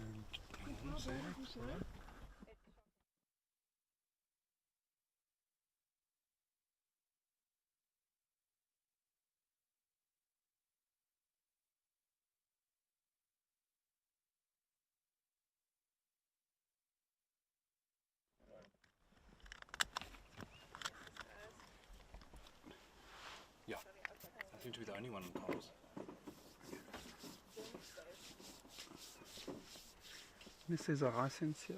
yeah, I seem to be the only one on comms. This is a license here.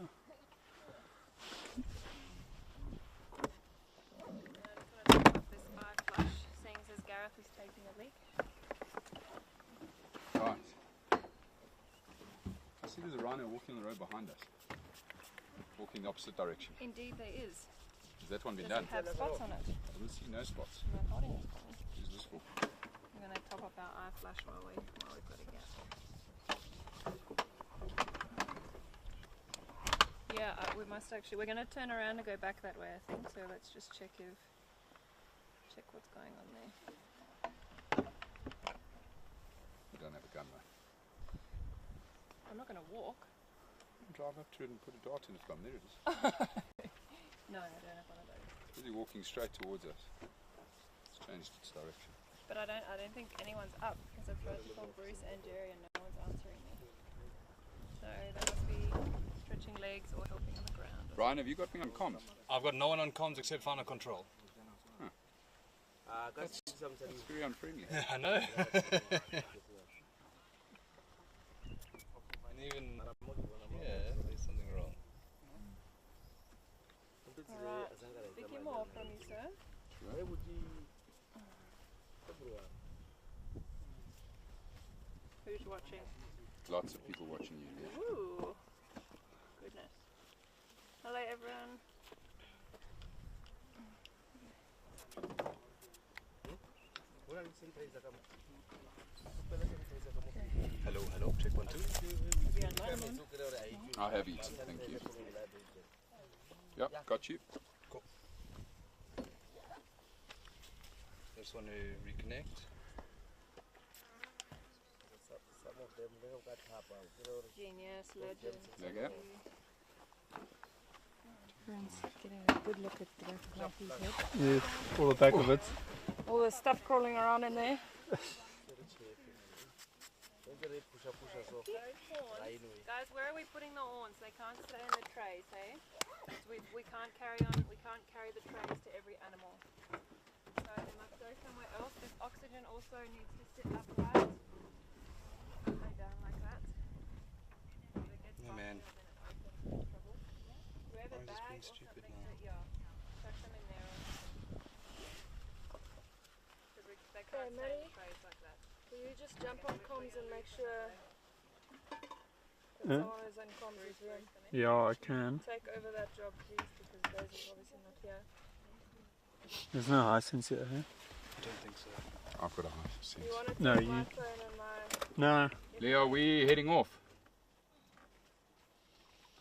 Seeing as Gareth is taking a leak. Right. I see there's a rhino walking on the road behind us. Walking the opposite direction. Indeed there is. Has that one been Does done? it have spots on it? I don't see no spots. No, not any spots. Who's this for? I'm going to top up our eye flash while we've got a gap. Yeah, we must actually, we're going to turn around and go back that way, I think, so let's just check what's going on there. We don't have a gun though. I'm not going to walk. Drive up to it and put a dart in its bum. There it is. No, I don't have one of those. It's really walking straight towards us. It's changed its direction. But I don't think anyone's up because I've tried to call Bruce and Jerry and no one's answering me. So they must be stretching legs or helping on the ground. Brian, have you got me on comms? I've got no one on comms except final control. Huh. That's very unfriendly. Yeah, I know. And even, yeah, there's something wrong. Alright, speaking more from you, sir. Who's watching? Lots of people watching you. Yeah. Ooh, goodness. Hello everyone. Hello, hello, check 1, 2. I have eaten, thank you. Yep, got you. Cool. Just want to reconnect. Genius, legend. There you go. Brent's getting a good look at the back of his head. Yes, all the back of it. All the stuff crawling around in there. Guys, where are we putting the horns? They can't stay in the trays, hey? We can't carry the trays to every animal. So they must go somewhere else. This oxygen also needs to sit upright. Lay down like that. Yeah, man. Do we have a I'm just bag being or stupid something now. to, tuck them in there. They can't stay in the trays like that. Will you just jump on comms and make sure that Yeah. someone is on comms with them? Yeah, I can. Take over that job, please, because Daisy's obviously not here. There's no high sense here, eh? I don't think so. I've got a high sense. You want to No, take you- my phone and my... No. Leo, are we heading off?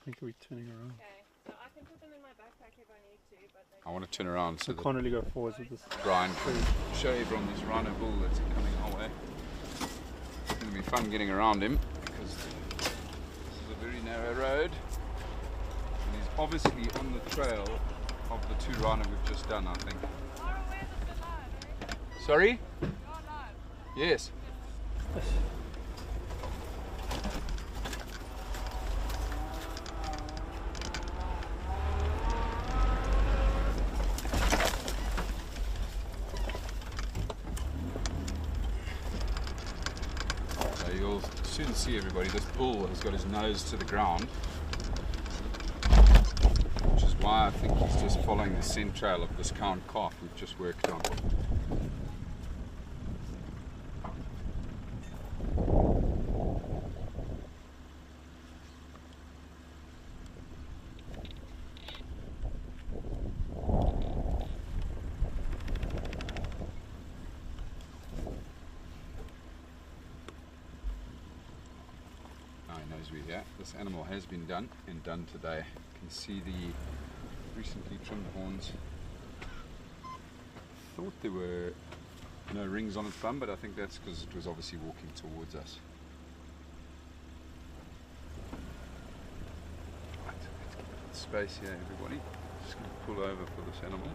I think we're turning around. Okay, so I can put them in my backpack if I need to, but they I want to turn around so I that can't really go forwards with this. Brian can show everyone this rhino bull that's coming our way. It's going to be fun getting around him because this is a very narrow road and he's obviously on the trail of the two rhino we've just done, I think. Sorry? Yes. soon see, everybody, this bull has got his nose to the ground, which is why I think he's just following the scent trail of this cow and calf we've just worked on. This animal has been done and done today. You can see the recently trimmed horns. Thought there were no rings on its bum, but I think that's because it was obviously walking towards us. Right, let's get a bit of space here, everybody. Just going to pull over for this animal.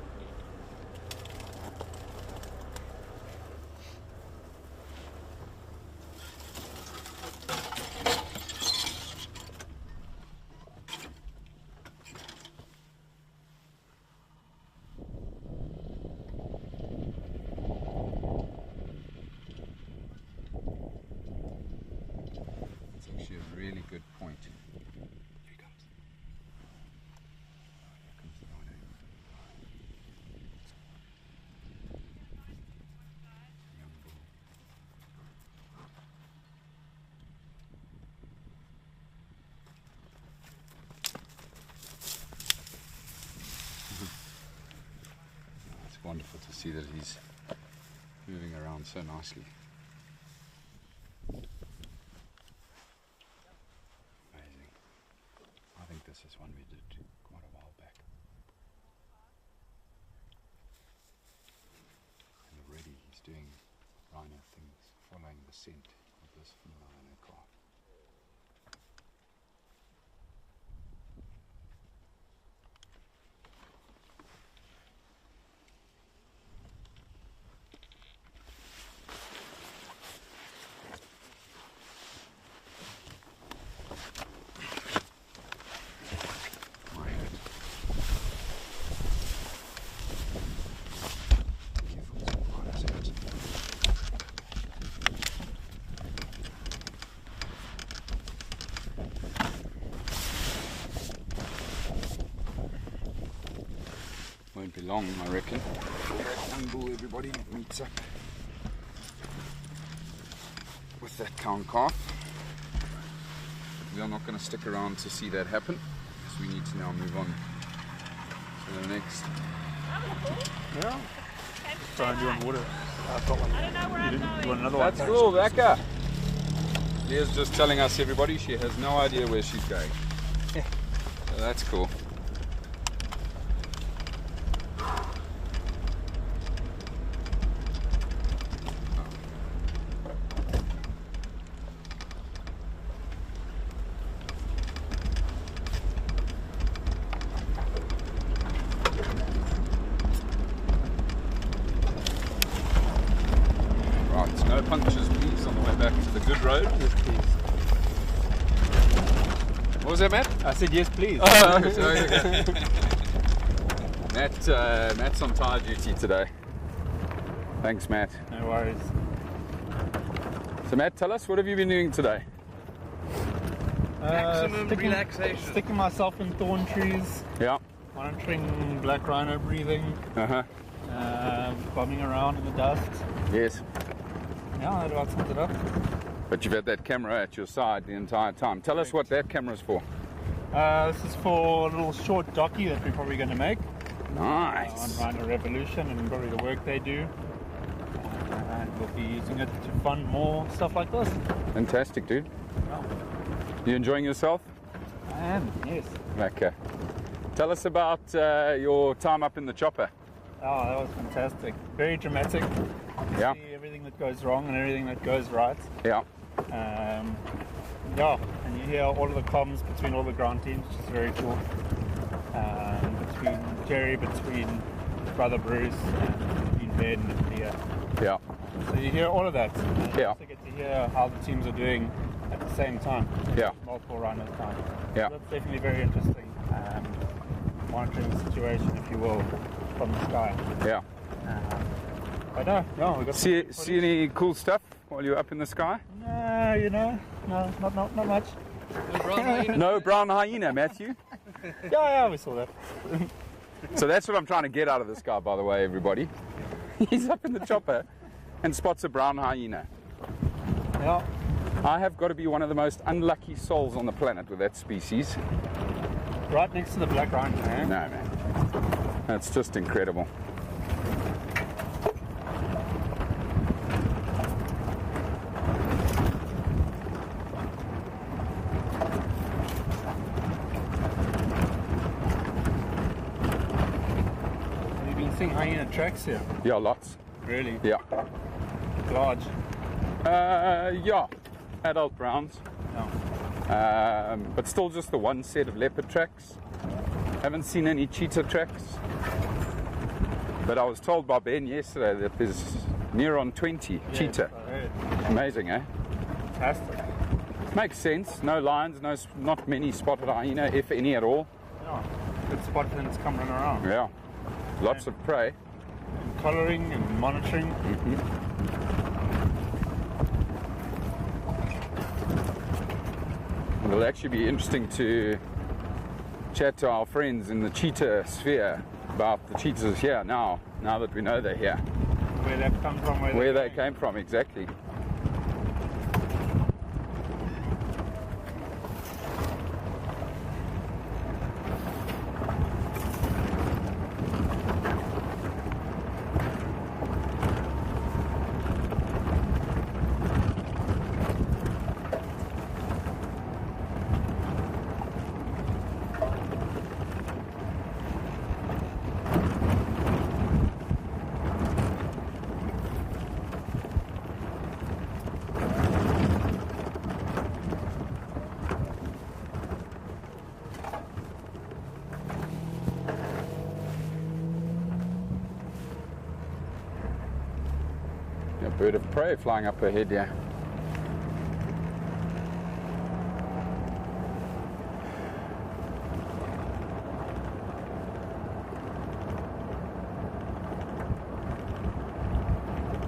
Really good point. Here he comes. Here comes the rhino. Young bull. It's wonderful to see that he's moving around so nicely. This is one we did quite a while back. And already he's doing rhino things, following the scent of this female rhino calf. Won't be long, I reckon. One bull, everybody, meets up with that cow and calf. We are not going to stick around to see that happen, because we need to now move on to the next. Yeah. Try and do on water. I've got one. I don't know where I'm going. You want another one? That's cool, Becca. Leah's just telling us, everybody, she has no idea where she's going. So that's cool. No punctures, please, on the way back to the good road. Yes, please. What was that, Matt? I said yes, please. Oh, okay. Matt's on tire duty today. Thanks, Matt. No worries. So, Matt, tell us, what have you been doing today? Maximum relaxation. Sticking myself in thorn trees. Yeah. Monitoring black rhino breathing. Bombing around in the dust. Yes. Yeah, that about sums it up. But you've had that camera at your side the entire time. Tell us what that camera's for. This is for a little short docky that we're probably going to make. Nice. On Rhino Revolution and probably the work they do. And we'll be using it to fund more stuff like this. Fantastic, dude. Yeah. You enjoying yourself? I am, yes. Okay. Tell us about your time up in the chopper. Oh, that was fantastic. Very dramatic. Yeah. See everything that goes wrong and everything that goes right. Yeah. Yeah, and you hear all of the comms between all the ground teams, which is very cool. Between Jerry, between brother Bruce, and between Ben and Leah. Yeah. So you hear all of that. And you Yeah. also get to hear how the teams are doing at the same time. Yeah. Multiple runners time. Yeah. So that's definitely very interesting. Monitoring the situation, if you will, from the sky. Yeah. But no, we got see any cool stuff while you're up in the sky? You know, no, not much. No brown hyena, Matthew? Yeah, we saw that. So that's what I'm trying to get out of this guy, by the way, everybody. He's up in the chopper and spots a brown hyena. Yeah. I have got to be one of the most unlucky souls on the planet with that species. Right next to the black rhino, eh? No, man. That's just incredible. Seeing hyena tracks here? Yeah, lots. Really? Yeah. Large? Yeah. Adult browns. Yeah. But still just the one set of leopard tracks. Haven't seen any cheetah tracks. But I was told by Ben yesterday that there's near on 20 cheetah. Amazing, eh? Fantastic. Makes sense. No lions, not many spotted hyena, if any at all. Yeah. Good spot for them to come running around. Yeah. Lots of prey. And collaring and monitoring. It'll actually be interesting to chat to our friends in the cheetah sphere about the cheetahs here now that we know they're here. Where they've come from, where they came from, exactly. A bird of prey flying up ahead, yeah.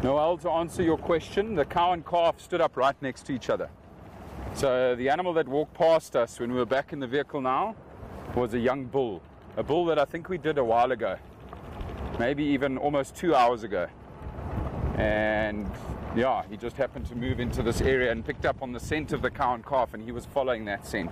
Noel, to answer your question, the cow and calf stood up right next to each other. So the animal that walked past us when we were back in the vehicle now was a young bull. A bull that I think we did a while ago. Maybe even almost 2 hours ago. And yeah, he just happened to move into this area and picked up on the scent of the cow and calf, and he was following that scent.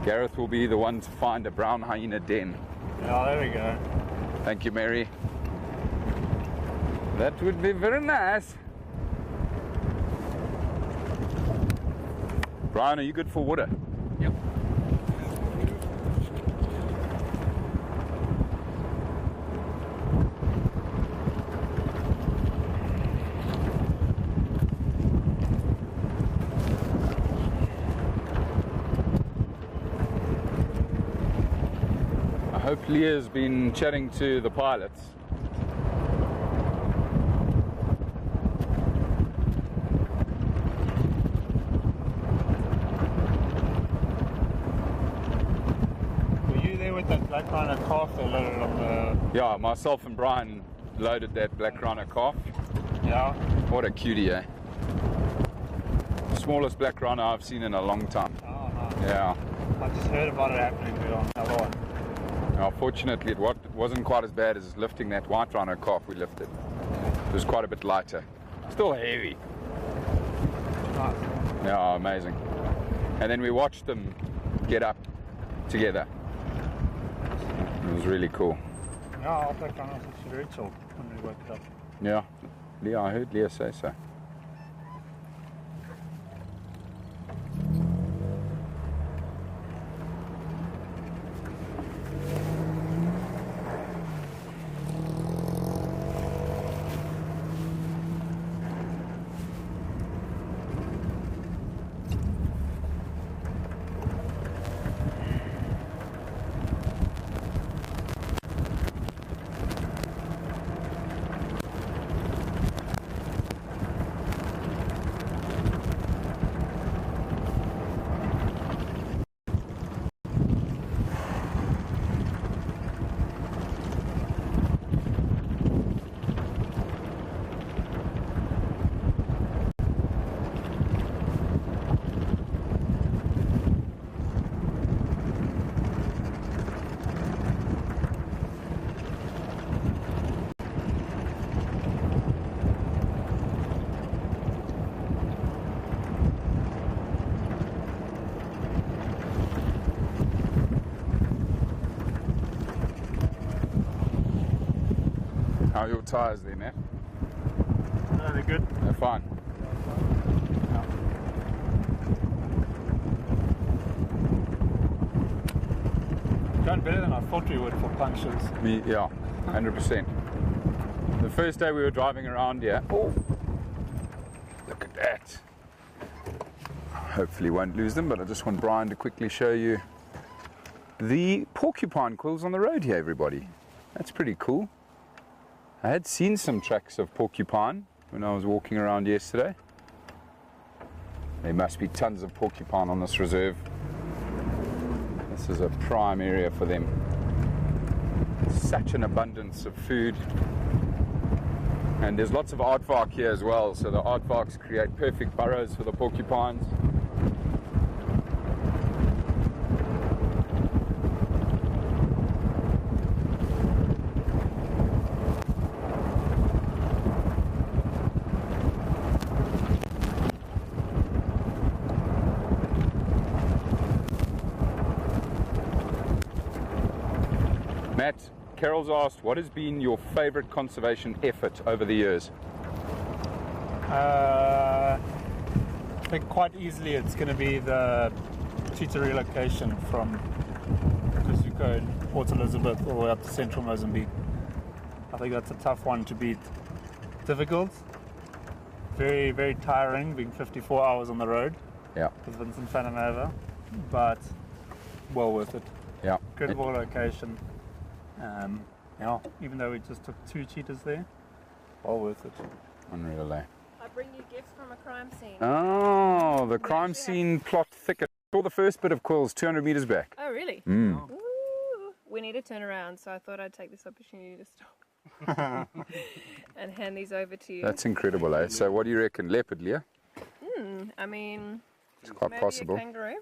Gareth will be the one to find a brown hyena den. Oh, there we go. Thank you, Mary. That would be very nice. Brian, are you good for water? Yep. I hope Leah's been chatting to the pilots. That black rhino calf they loaded on the... Yeah, myself and Brian loaded that black rhino calf. Yeah. What a cutie, eh? Smallest black rhino I've seen in a long time. Oh, nice. Yeah. I just heard about it happening there on another one. Now, fortunately, it wasn't quite as bad as lifting that white rhino calf we lifted. It was quite a bit lighter. Still heavy. Nice. Yeah, amazing. And then we watched them get up together. It was really cool. Yeah, I'll take Rhinos to Rachel when we woke it up. Yeah, Leah, I heard Leah say so. are your tyres there, Matt? They're good. They're fine. Going better than I thought we would for punctures. Me, yeah, 100%. The first day we were driving around here, oh, look at that. Hopefully won't lose them, but I just want Brian to quickly show you the porcupine quills on the road here, everybody. That's pretty cool. I had seen some tracks of porcupine when I was walking around yesterday. There must be tons of porcupine on this reserve. This is a prime area for them. Such an abundance of food. And there's lots of aardvark here as well, so the aardvarks create perfect burrows for the porcupines. Matt, Carol's asked, what has been your favorite conservation effort over the years? I think quite easily it's going to be the cheetah relocation from Kusuko and Port Elizabeth all the way up to central Mozambique. I think that's a tough one to beat. Difficult, very, very tiring, being 54 hours on the road. Yeah. With Vincent van den Hove, but well worth it. Yeah. Good location. Yeah, even though we just took 2 cheetahs there, well worth it. Unreal, eh? I bring you gifts from a crime scene. Oh, the crime scene plot thicket. Saw the first bit of quills 200 meters back. Oh, really? Mm. Ooh, we need to turn around, so I thought I'd take this opportunity to stop and hand these over to you. That's incredible, eh? So what do you reckon? Leopard, Leah? I mean, it's quite maybe possible. a kangaroo.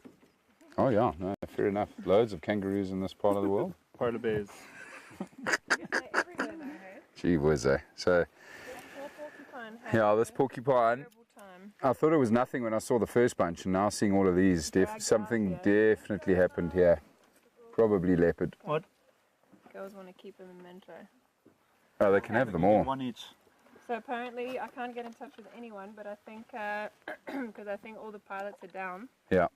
Oh yeah, no, fair enough. Loads of kangaroos in this part of the world. Polar bears. Gee whiz, eh? So, yeah, this porcupine, I thought it was nothing when I saw the first bunch, and now seeing all of these, something definitely happened here. Probably leopard. What? Girls want to keep a memento. Oh, they can have them all. One each. So apparently, I can't get in touch with anyone, but I think, because I think all the pilots are down. Yeah.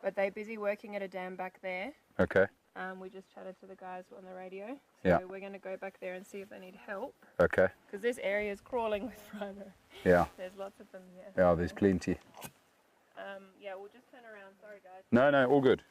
But they're busy working at a dam back there. Okay. We just chatted to the guys on the radio. So Yeah. we're going to go back there and see if they need help. Okay. Because this area is crawling with rhino. Yeah. There's lots of them here. Yeah, there's plenty. Yeah, we'll just turn around. Sorry, guys. No, all good.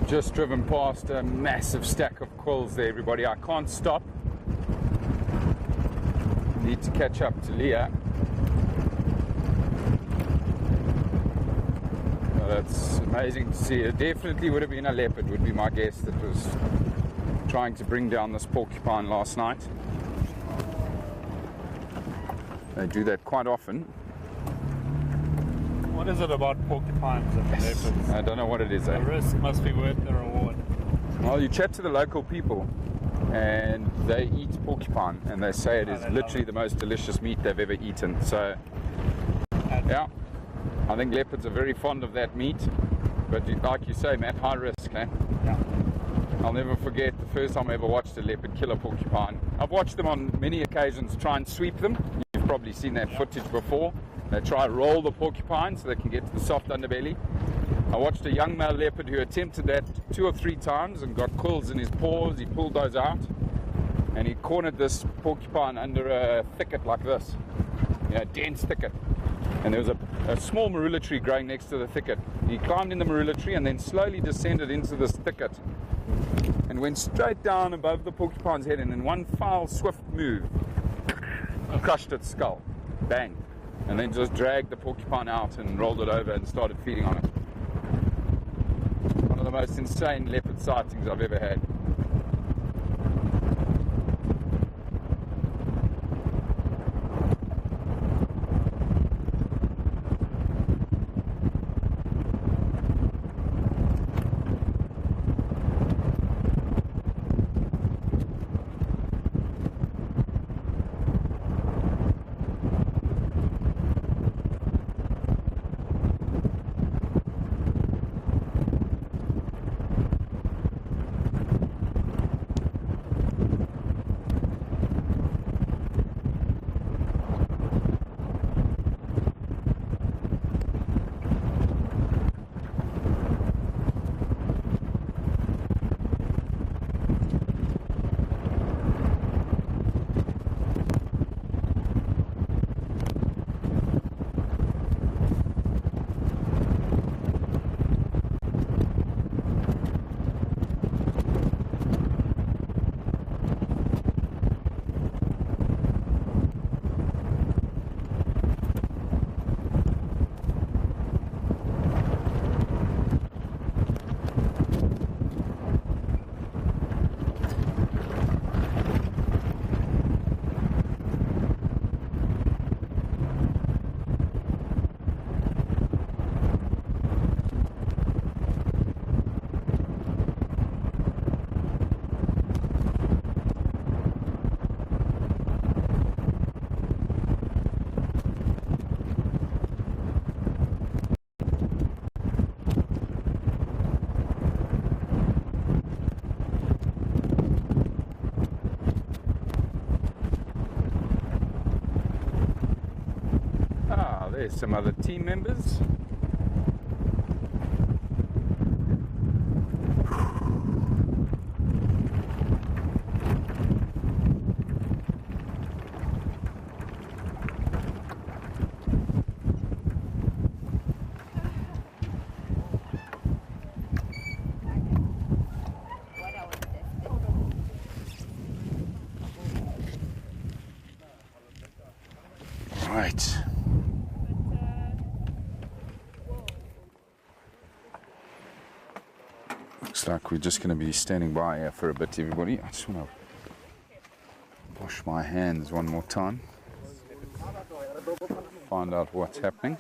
just driven past a massive stack of quills there, everybody. I can't stop. Need to catch up to Leah. Well, that's amazing to see. It definitely would have been a leopard, would be my guess, that was trying to bring down this porcupine last night. They do that quite often. What is it about porcupines and leopards? I don't know what it is. The risk must be worth the reward. Well, you chat to the local people and they eat porcupine and they say it is literally the most delicious meat they've ever eaten. So, yeah, I think leopards are very fond of that meat. But like you say, Matt, high risk, eh? Yeah. I'll never forget the first time I ever watched a leopard kill a porcupine. I've watched them on many occasions try and sweep them. You've probably seen that footage before. They try to roll the porcupine so they can get to the soft underbelly. I watched a young male leopard who attempted that 2 or 3 times and got quills in his paws. He pulled those out and he cornered this porcupine under a thicket like this, a dense thicket. And there was a small marula tree growing next to the thicket. He climbed in the marula tree and then slowly descended into this thicket and went straight down above the porcupine's head, and in one foul, swift move, crushed its skull. Bang. And then just dragged the porcupine out and rolled it over and started feeding on it. One of the most insane leopard sightings I've ever had. There's some other team members. Right. Looks like we're just going to be standing by here for a bit, everybody. I just want to wash my hands one more time. Find out what's happening.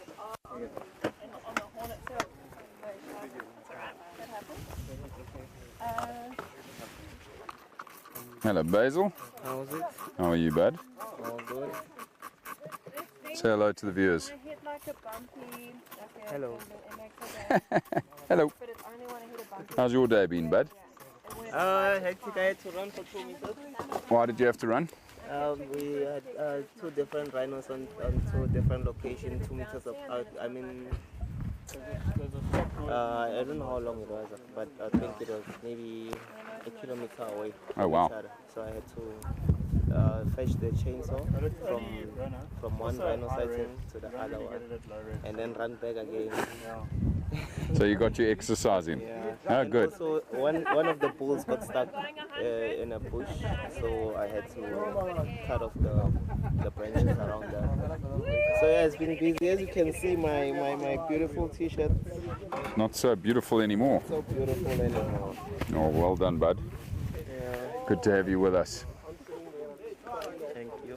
Hello, Basil. How's it? How are you, bud? All good. Say hello to the viewers. Hello. Hello. How's your day been, bud? Hectic. I had to run for 2 meters. Why did you have to run? We had 2 different rhinos on 2 different locations, 2 meters apart. I mean, I don't know how long it was, but I think it was maybe a kilometer away from each other. So I had to fetch the chainsaw from one rhino sighting to the other one, and then run back again. So you got your exercise in. Yeah. Oh, And good. also, one of the bulls got stuck in a bush, so I had to cut off the branches around that. So yeah, it's been busy. As you can see, my beautiful t-shirt. Not so beautiful anymore. So beautiful anymore. Oh, well done, bud. Yeah. Good to have you with us. Thank you.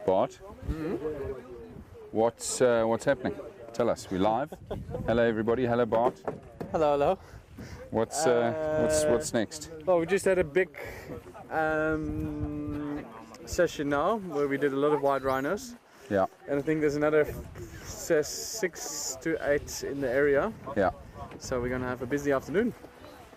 Bart, what's happening? Tell us. We live. Hello, everybody. Hello, Bart. Hello, hello. What's next? Well, we just had a big session now where we did a lot of white rhinos. Yeah. And I think there's another 6 to 8 in the area. Yeah. So we're gonna have a busy afternoon.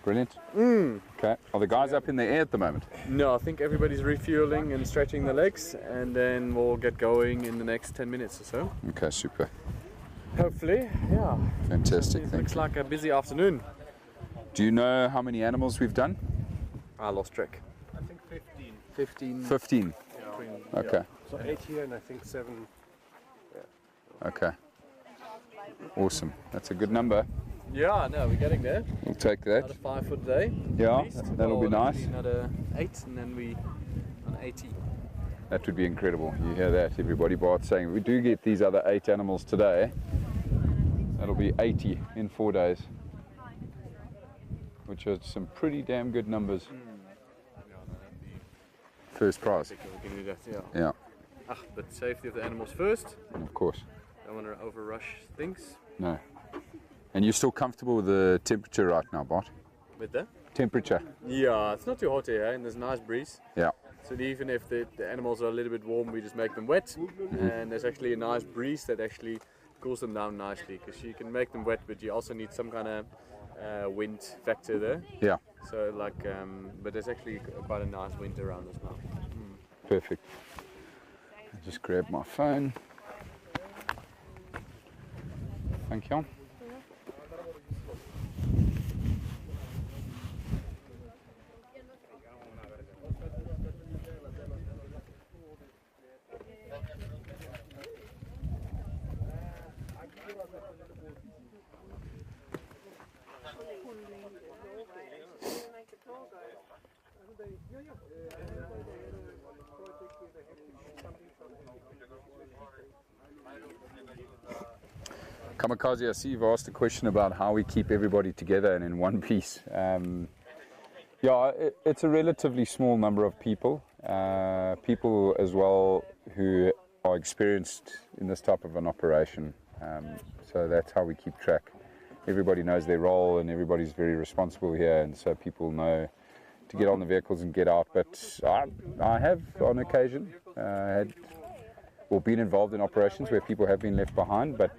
Brilliant. Okay. Are the guys up in the air at the moment? No, I think everybody's refueling and stretching the legs, and then we'll get going in the next 10 minutes or so. Okay, super. Hopefully, yeah. Fantastic. It looks like a busy afternoon. Do you know how many animals we've done? I lost track. I think 15. 15. 15. Yeah. Okay. So 8 here and I think 7. Okay. Awesome. That's a good number. Yeah, no, we're getting there. We'll take that. Another 5 foot day. Yeah, at least. that'll be Or nice. Another 8, and then we on 80. That would be incredible. You hear that, everybody? Bart's saying if we do get these other 8 animals today, that'll be 80 in 4 days, which are some pretty damn good numbers. First prize. We can do that, yeah. Yeah, But safety of the animals first. of course. Don't want to overrush things. No. And you're still comfortable with the temperature right now, Bart? With that? Temperature? Yeah, it's not too hot here, and there's a nice breeze. Yeah. So even if the animals are a little bit warm, we just make them wet. And there's actually a nice breeze that actually cools them down nicely, because you can make them wet, but you also need some kind of wind factor there. Yeah. So like, but there's actually quite a nice wind around us now. Perfect. I'll just grab my phone. Thank you. Kamikaze, I see you've asked a question about how we keep everybody together and in one piece. Yeah, it's a relatively small number of people. People as well who are experienced in this type of an operation. So that's how we keep track. Everybody knows their role and everybody's very responsible here, and so people know to get on the vehicles and get out. But I have on occasion been involved in operations where people have been left behind, but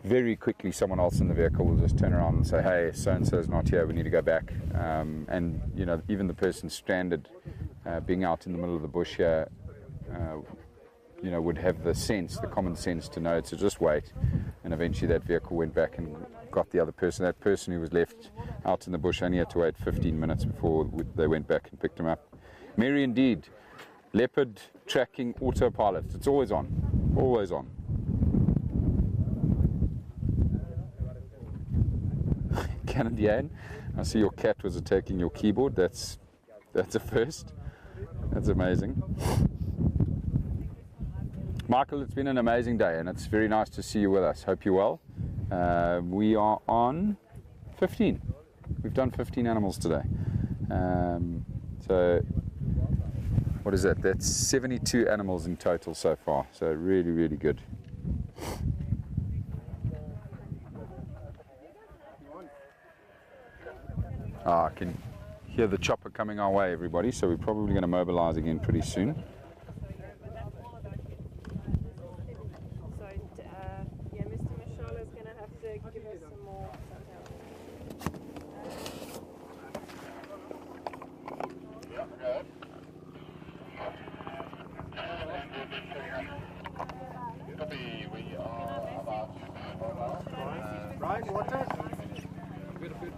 very quickly someone else in the vehicle will just turn around and say, hey, so-and-so is not here, we need to go back. And you know, even the person stranded, being out in the middle of the bush here, you know, would have the sense, the common sense to know to just wait. And eventually that vehicle went back and got the other person. That person who was left out in the bush only had to wait 15 minutes before they went back and picked him up. Mary, indeed, leopard tracking autopilot. It's always on, always on. Canadian, I see your cat was attacking your keyboard. That's a first. That's amazing. Michael, it's been an amazing day and it's very nice to see you with us. Hope you're well. We are on 15. We've done 15 animals today. So what is that? That's 72 animals in total so far. So really, really good. I can hear the chopper coming our way, everybody, so we're probably going to mobilize again pretty soon. So, yeah, Mr. Michelle is going to have to give us some more. Right, water? Good, good.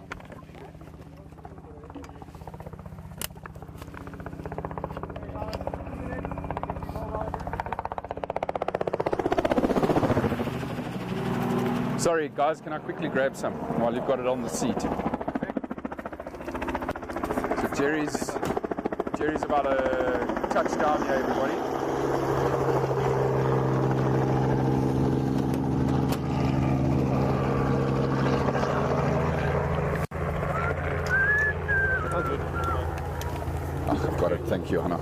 Sorry guys, can I quickly grab some while you've got it on the seat? So Jerry's about a touchdown here, everybody. Oh, I've got it, thank you, Hannah.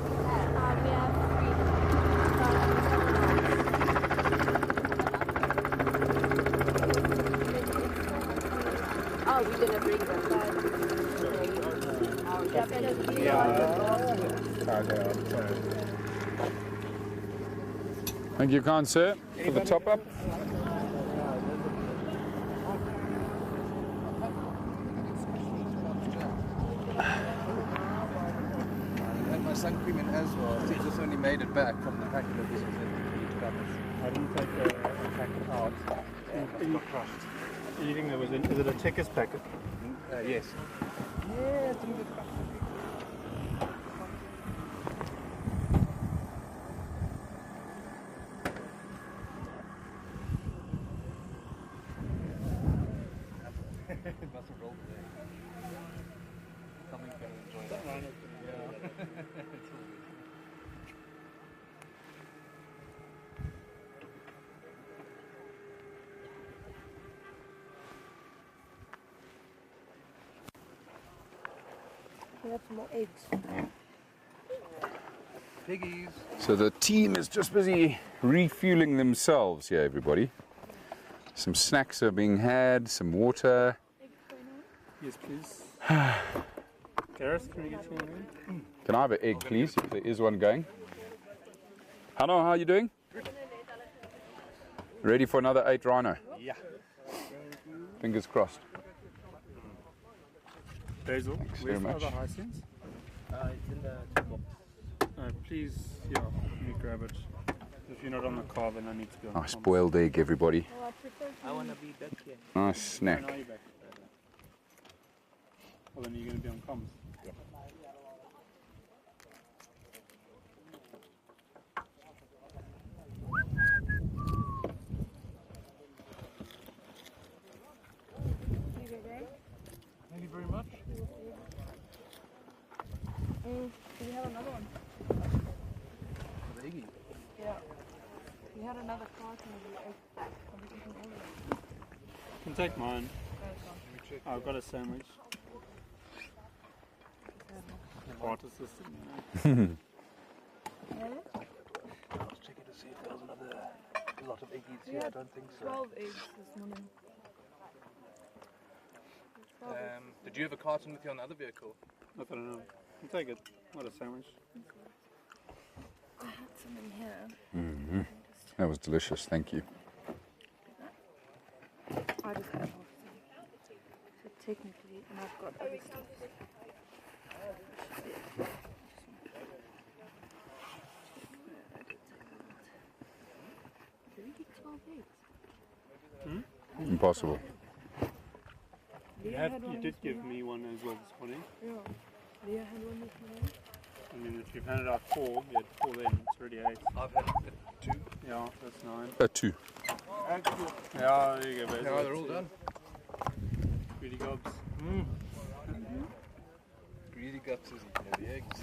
Oh, we're gonna bring them Thank you, kind sir, for the top up. And my sun cream in as well. She just only made it back from the packet of this. How do you take a packet out? It's not crushed. Anything that was in, is it a Checkers packet? Yes. Yeah, it's a little bit crushed. It must have rolled there. Something's going to enjoy that. Yeah. It's all good. We have some more eggs. Piggies. So the team is just busy refueling themselves here, everybody. Some snacks are being had, some water. Yes, please. Gareth, can we get you anything? Can I have an egg, please, if there is one going? Hello, how are you doing? Ready for another 8 rhino? Yeah. Fingers crossed. Basil, Thanks where's very the much. other hyacinths? It's in the box. Please, yeah, let me grab it. If you're not on the car, then I need to be on Nice boiled egg, everybody. I want to be back here. Nice snack. When are you back? Well, then you're going to be on comms. Yeah. Thank you very much. Do you have another one? The eggie. Yeah. We had another carton of the egg. You can take mine. I've got a sandwich. Water system. Yeah. I was checking to see if there was another lot of eggies We here. I had don't think so. 12 eggs this morning. Did you have a carton with you on the other vehicle? I don't know. You take it. What a sandwich. I had some in here. Mm-hmm. That was delicious, thank you. I just had half some. So technically, and I've got other stuff. Did we get 12 eggs? Impossible. You did give me one as well this morning. Yeah. Leah had one this morning. I mean, if you've handed out 4, you had 4 then, it's already 8. I've had 2. Yeah, that's 9. 2. Yeah, there you go, baby. Yeah, they're all done. Greedy gobs. Greedy guts is eating the eggs.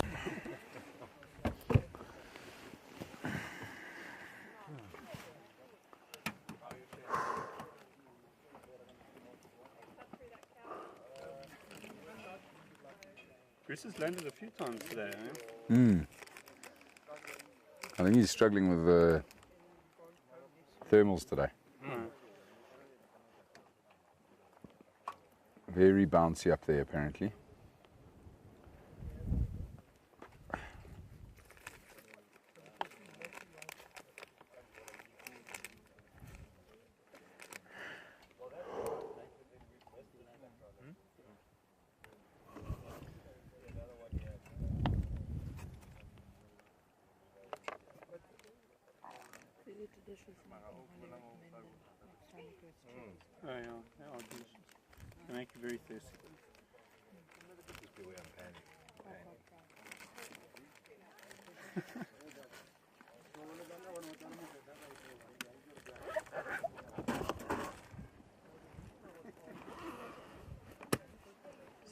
Bruce has landed a few times today, eh? I think he's struggling with the thermals today. Very bouncy up there, apparently. Oh yeah, they are delicious. They make you very thirsty.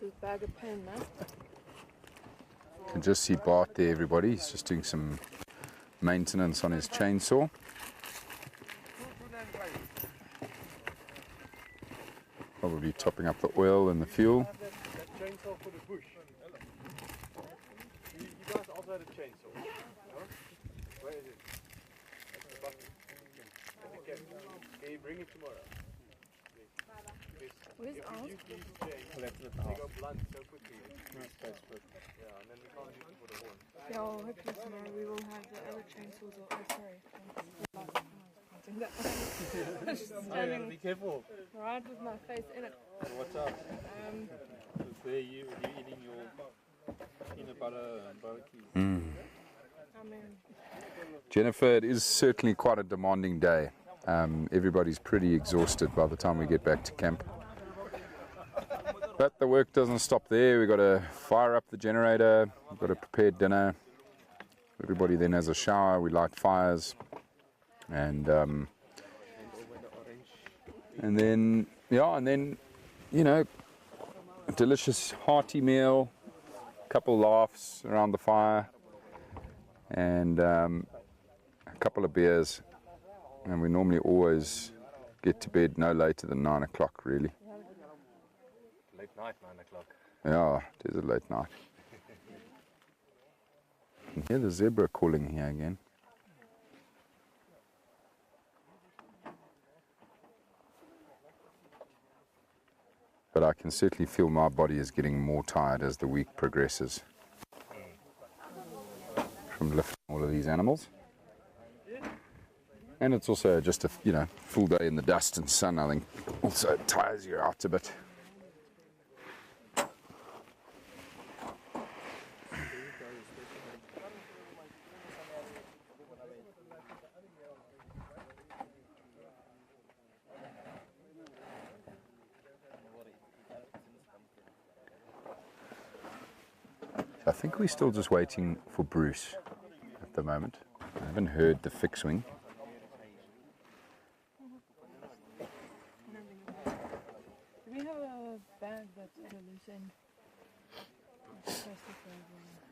big bag of pen, man. You can just see Bart there, everybody. He's just doing some maintenance on his chainsaw. Probably topping up the oil and the fuel. That chainsaw for the bush. You guys also had a chainsaw, no? Where is it? That's the button. At the camp. Can you bring it tomorrow? Where's if ours? you use these chains, they go blunt so quickly. Yeah, and then we can't use it for the horn. Yeah, well, hopefully tomorrow we will have the other chainsaws. Oh, sorry. Just standing be careful. right with my face in it. What's up? Because there you're eating your peanut butter and barbecue. I mean, Jennifer, it is certainly quite a demanding day. Everybody's pretty exhausted by the time we get back to camp. But the work doesn't stop there. We've got to fire up the generator, we've got to prepare dinner. Everybody then has a shower, we light fires, and then, you know, a delicious hearty meal, a couple laughs around the fire, and a couple of beers. And we normally always get to bed no later than 9 o'clock, really. Late night, 9 o'clock. Yeah, it is a late night. You can hear the zebra calling here again. But I can certainly feel my body is getting more tired as the week progresses from lifting all of these animals. And it's also just a full day in the dust and sun. I think also tires you out a bit. I think we're still just waiting for Bruce at the moment. I haven't heard the fixed wing. do we have a bag that's at a loose end? Plastic bag.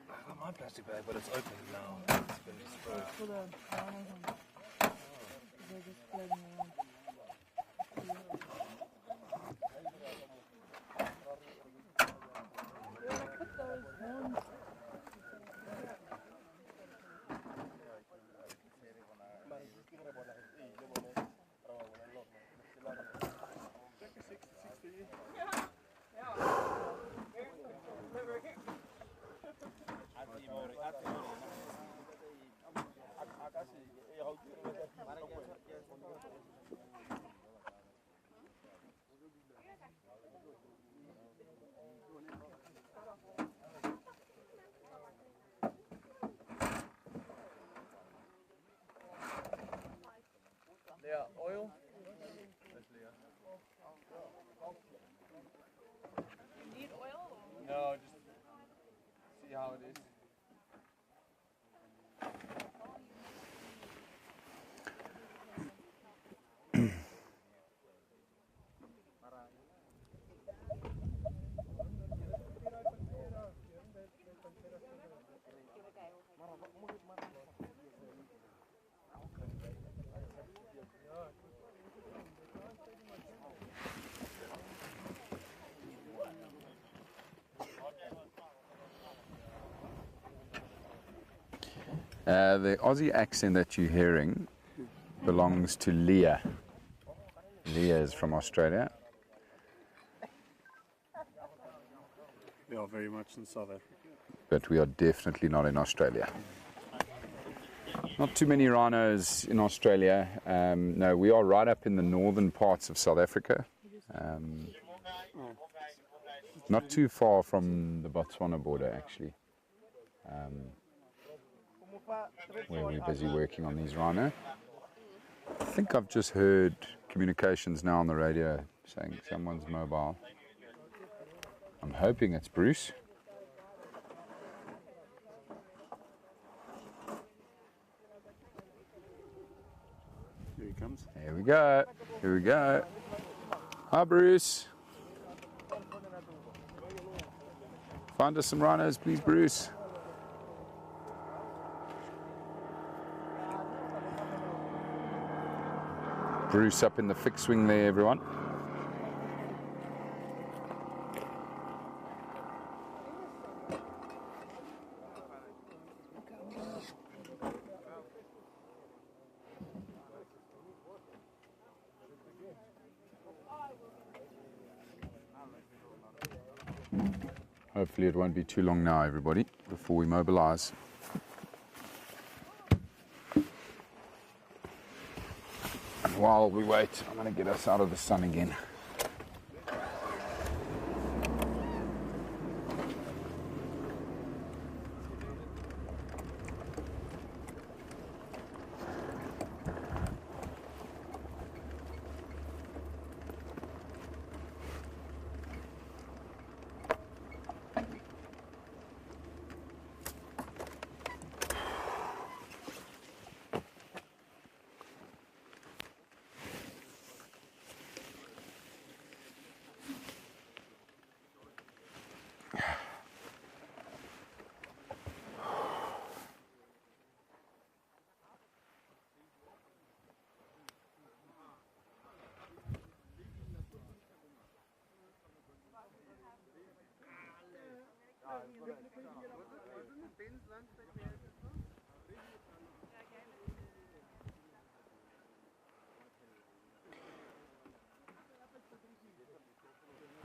I got my plastic bag, but it's open now. It's been destroyed. For the rhinos on. They're just floating around. When I put those horns. Yeah, oil. You need oil? No, just see how it is. The Aussie accent that you're hearing belongs to Leah. Leah is from Australia. We are very much in South Africa. But we are definitely not in Australia. Not too many rhinos in Australia. No, we are right up in the northern parts of South Africa. Not too far from the Botswana border, actually. Where we're busy working on these rhino. I think I've just heard communications now on the radio saying someone's mobile. I'm hoping it's Bruce. Here he comes. Here we go. Here we go. Hi, Bruce. Find us some rhinos, please, Bruce. Bruce up in the fixed wing there, everyone. Hopefully it won't be too long now, everybody, before we mobilize. And while we wait, I'm going to get us out of the sun again.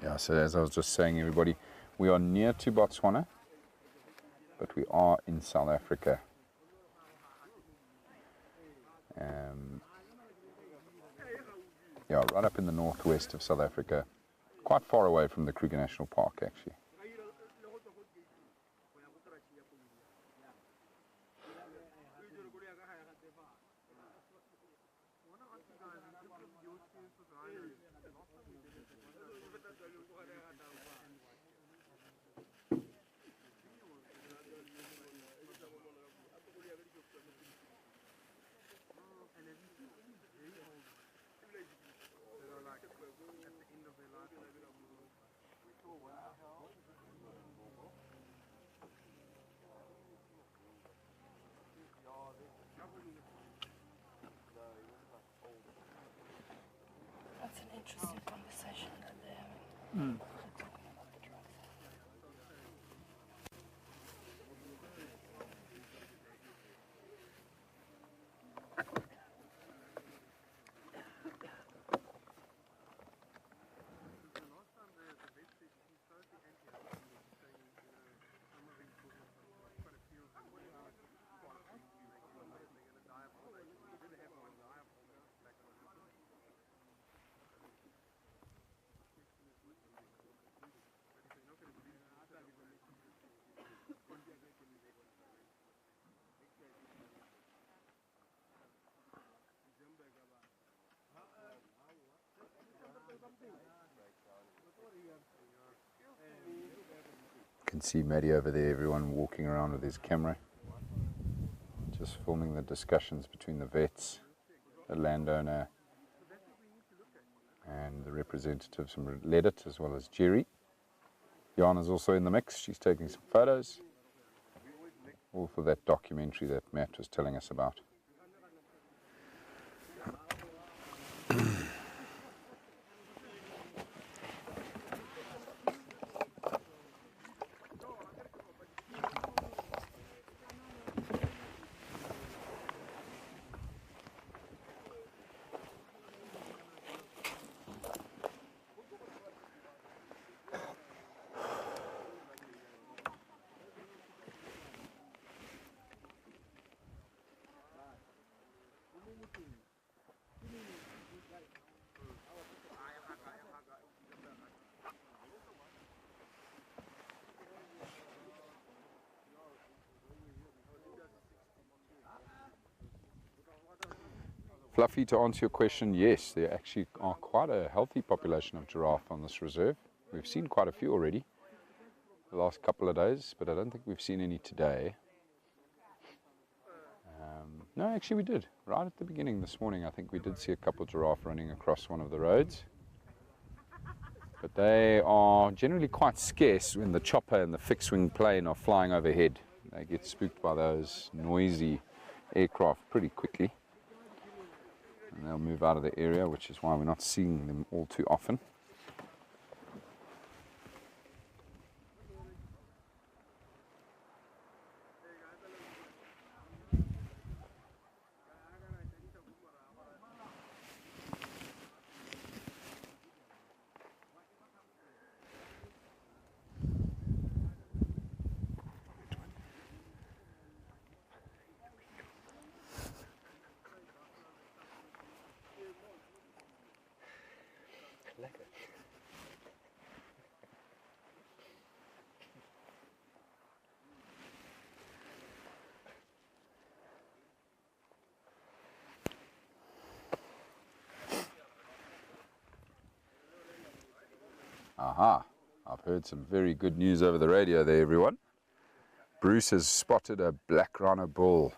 Yeah, so as I was just saying, everybody, we are near to Botswana, but we are in South Africa. Yeah, right up in the northwest of South Africa, quite far away from the Kruger National Park, actually. That's an interesting conversation that they're having. You can see Maddie over there, everyone walking around with his camera, just filming the discussions between the vets, the landowner, and the representatives from Ledit, as well as Jerry. Jana's also in the mix. She's taking some photos, all for that documentary that Matt was telling us about. Fluffy, to answer your question, yes, there actually are quite a healthy population of giraffe on this reserve. We've seen quite a few already the last couple of days, but I don't think we've seen any today. No, actually we did. Right at the beginning this morning, I think we did see a couple of giraffe running across one of the roads. But they are generally quite scarce when the chopper and the fixed-wing plane are flying overhead. They get spooked by those noisy aircraft pretty quickly. And they'll move out of the area, which is why we're not seeing them all too often. Aha, I've heard some very good news over the radio there, everyone. Bruce has spotted a black rhino bull.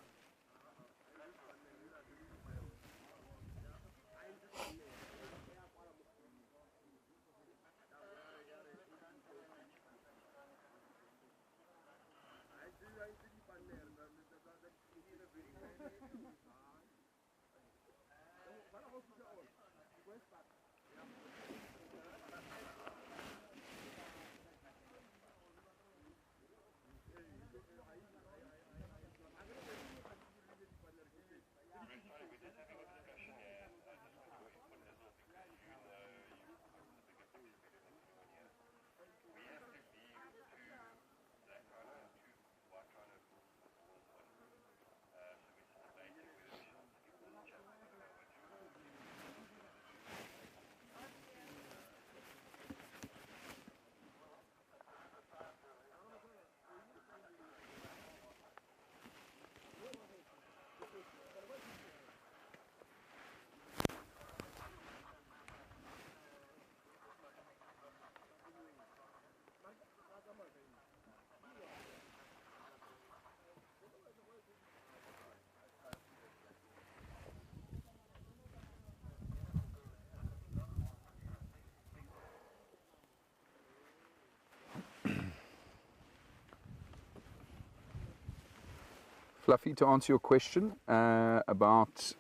Fluffy, to answer your question about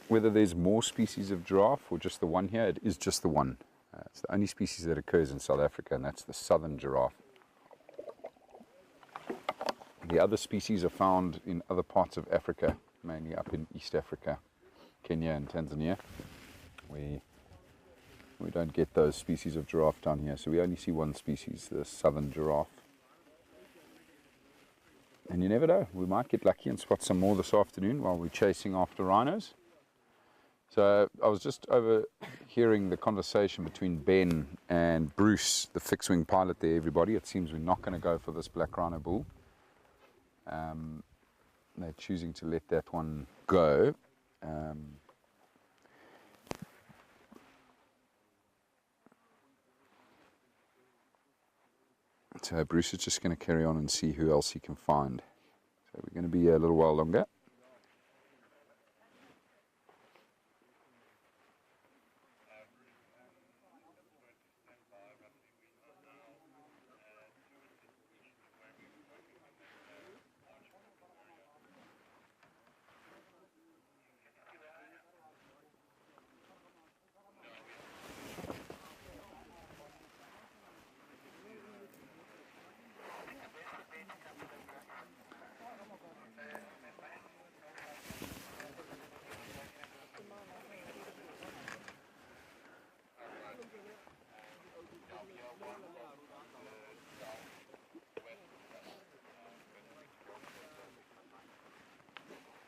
whether there's more species of giraffe or just the one here, it is just the one. It's the only species that occurs in South Africa, and that's the southern giraffe. The other species are found in other parts of Africa, mainly up in East Africa, Kenya and Tanzania. We don't get those species of giraffe down here, so we only see one species, the southern giraffe. And you never know, we might get lucky and spot some more this afternoon while we're chasing after rhinos. So I was just overhearing the conversation between Ben and Bruce, the fixed-wing pilot there, everybody. It seems we're not going to go for this black rhino bull. They're choosing to let that one go. So Bruce is just going to carry on and see who else he can find. So we're going to be here a little while longer.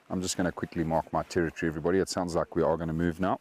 I'm just going to quickly mark my territory, everybody. It sounds like we are going to move now.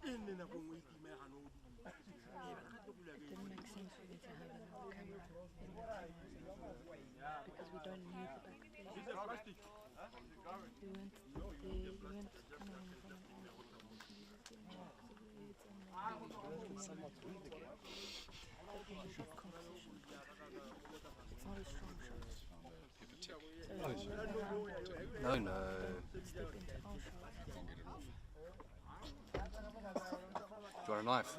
Getting them, what were you really filming? You were filming their backs, and you were filming me in that. We were already there. It didn't make sense for me to have another camera because we don't need the back there. We went coming in from an angle. It's not a strong shot. No, no. Step into our shot. Do you want a knife?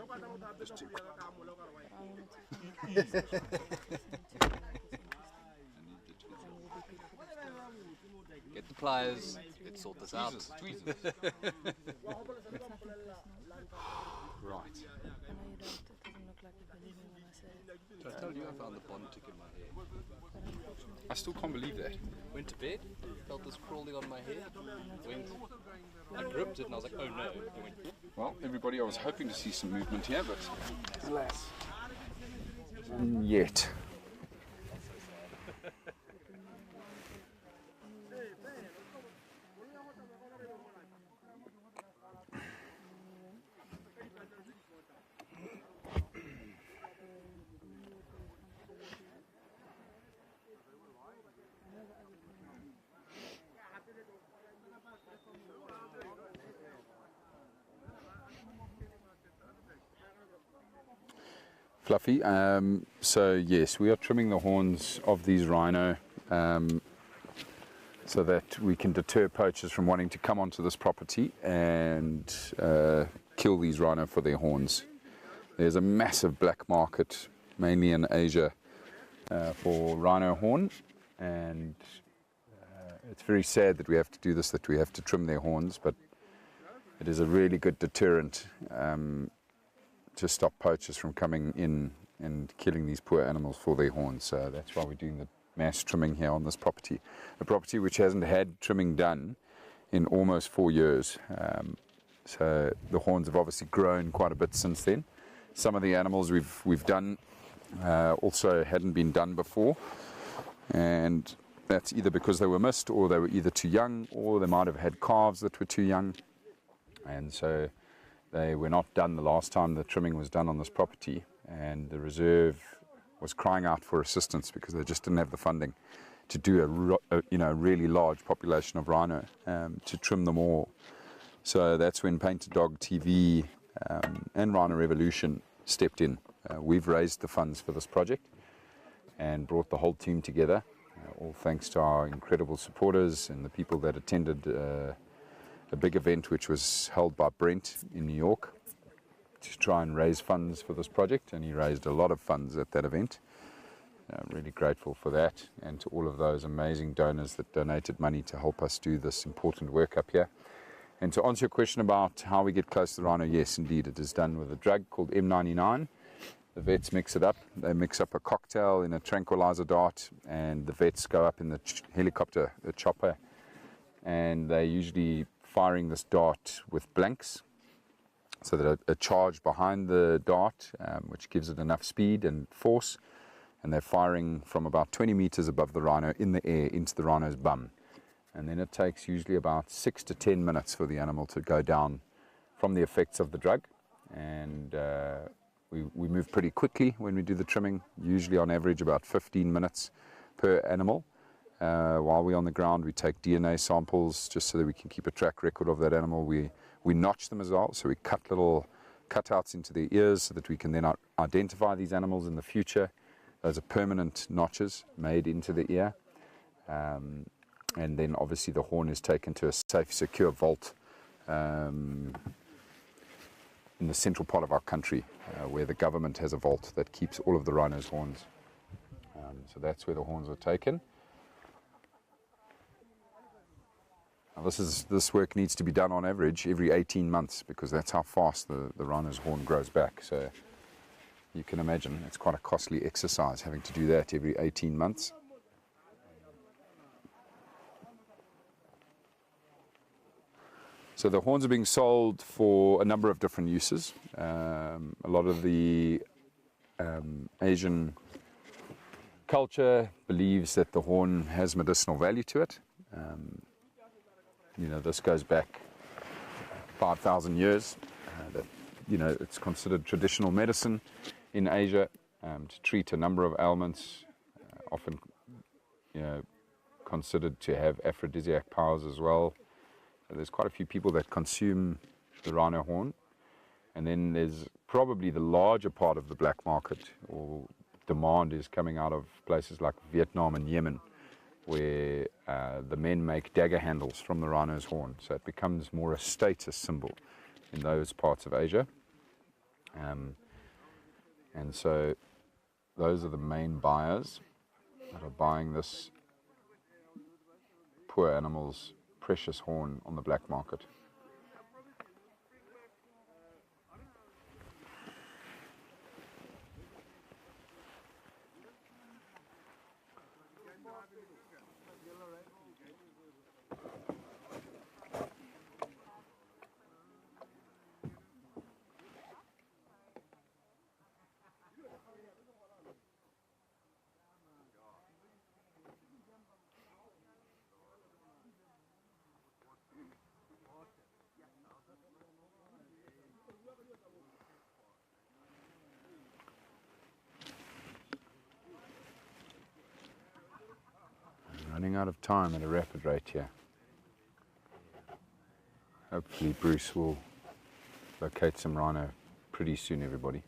Just to... Get the pliers, let's sort this out. Right. Did I tell you I found the bond tick in my hair? I still can't believe that. Went to bed, felt this crawling on my hair, I gripped it and I was like, oh no. It went, well, everybody, I was hoping to see some movement here, but alas, yet. Fluffy. So yes, we are trimming the horns of these rhino so that we can deter poachers from wanting to come onto this property and kill these rhino for their horns. There's a massive black market, mainly in Asia, for rhino horn, and it's very sad that we have to do this, that we have to trim their horns, but it is a really good deterrent to stop poachers from coming in and killing these poor animals for their horns. So that's why we're doing the mass trimming here on this property. A property which hasn't had trimming done in almost 4 years. So the horns have obviously grown quite a bit since then. Some of the animals we've done also hadn't been done before, and that's either because they were missed, or they were either too young, or they might have had calves that were too young, and so they were not done the last time the trimming was done on this property, and the reserve was crying out for assistance because they just didn't have the funding to do a really large population of rhino, to trim them all. So that's when Painted Dog TV and Rhino Revolution stepped in. We've raised the funds for this project and brought the whole team together, all thanks to our incredible supporters and the people that attended a big event which was held by Brent in New York to try and raise funds for this project, and he raised a lot of funds at that event. I'm really grateful for that, and to all of those amazing donors that donated money to help us do this important work up here. And to answer your question about how we get close to the rhino, yes, indeed, it is done with a drug called M99. The vets mix it up. They mix up a cocktail in a tranquilizer dart, and the vets go up in the helicopter, the chopper, and they usually firing this dart with blanks, so that a charge behind the dart, which gives it enough speed and force, and they're firing from about 20 meters above the rhino in the air into the rhino's bum. And then it takes usually about 6 to 10 minutes for the animal to go down from the effects of the drug. And we move pretty quickly when we do the trimming, usually on average about 15 minutes per animal. while we're on the ground. We take DNA samples just so that we can keep a track record of that animal. We notch them as well, so we cut little cutouts into their ears so that we can then identify these animals in the future. Those are permanent notches made into the ear. And then obviously the horn is taken to a safe, secure vault in the central part of our country, where the government has a vault that keeps all of the rhino's horns. So that's where the horns are taken. Now this work needs to be done on average every 18 months because that's how fast the rhino's horn grows back. So you can imagine it's quite a costly exercise having to do that every 18 months. So the horns are being sold for a number of different uses. A lot of the Asian culture believes that the horn has medicinal value to it. You know, this goes back 5,000 years. That, you know, it's considered traditional medicine in Asia to treat a number of ailments, often, you know, considered to have aphrodisiac powers as well. There's quite a few people that consume the rhino horn. And then there's probably the larger part of the black market or demand is coming out of places like Vietnam and Yemen, where the men make dagger handles from the rhino's horn. So it becomes more a status symbol in those parts of Asia. And so those are the main buyers that are buying this poor animal's precious horn on the black market. Running out of time at a rapid rate here. Hopefully Bruce will locate some rhino pretty soon, everybody.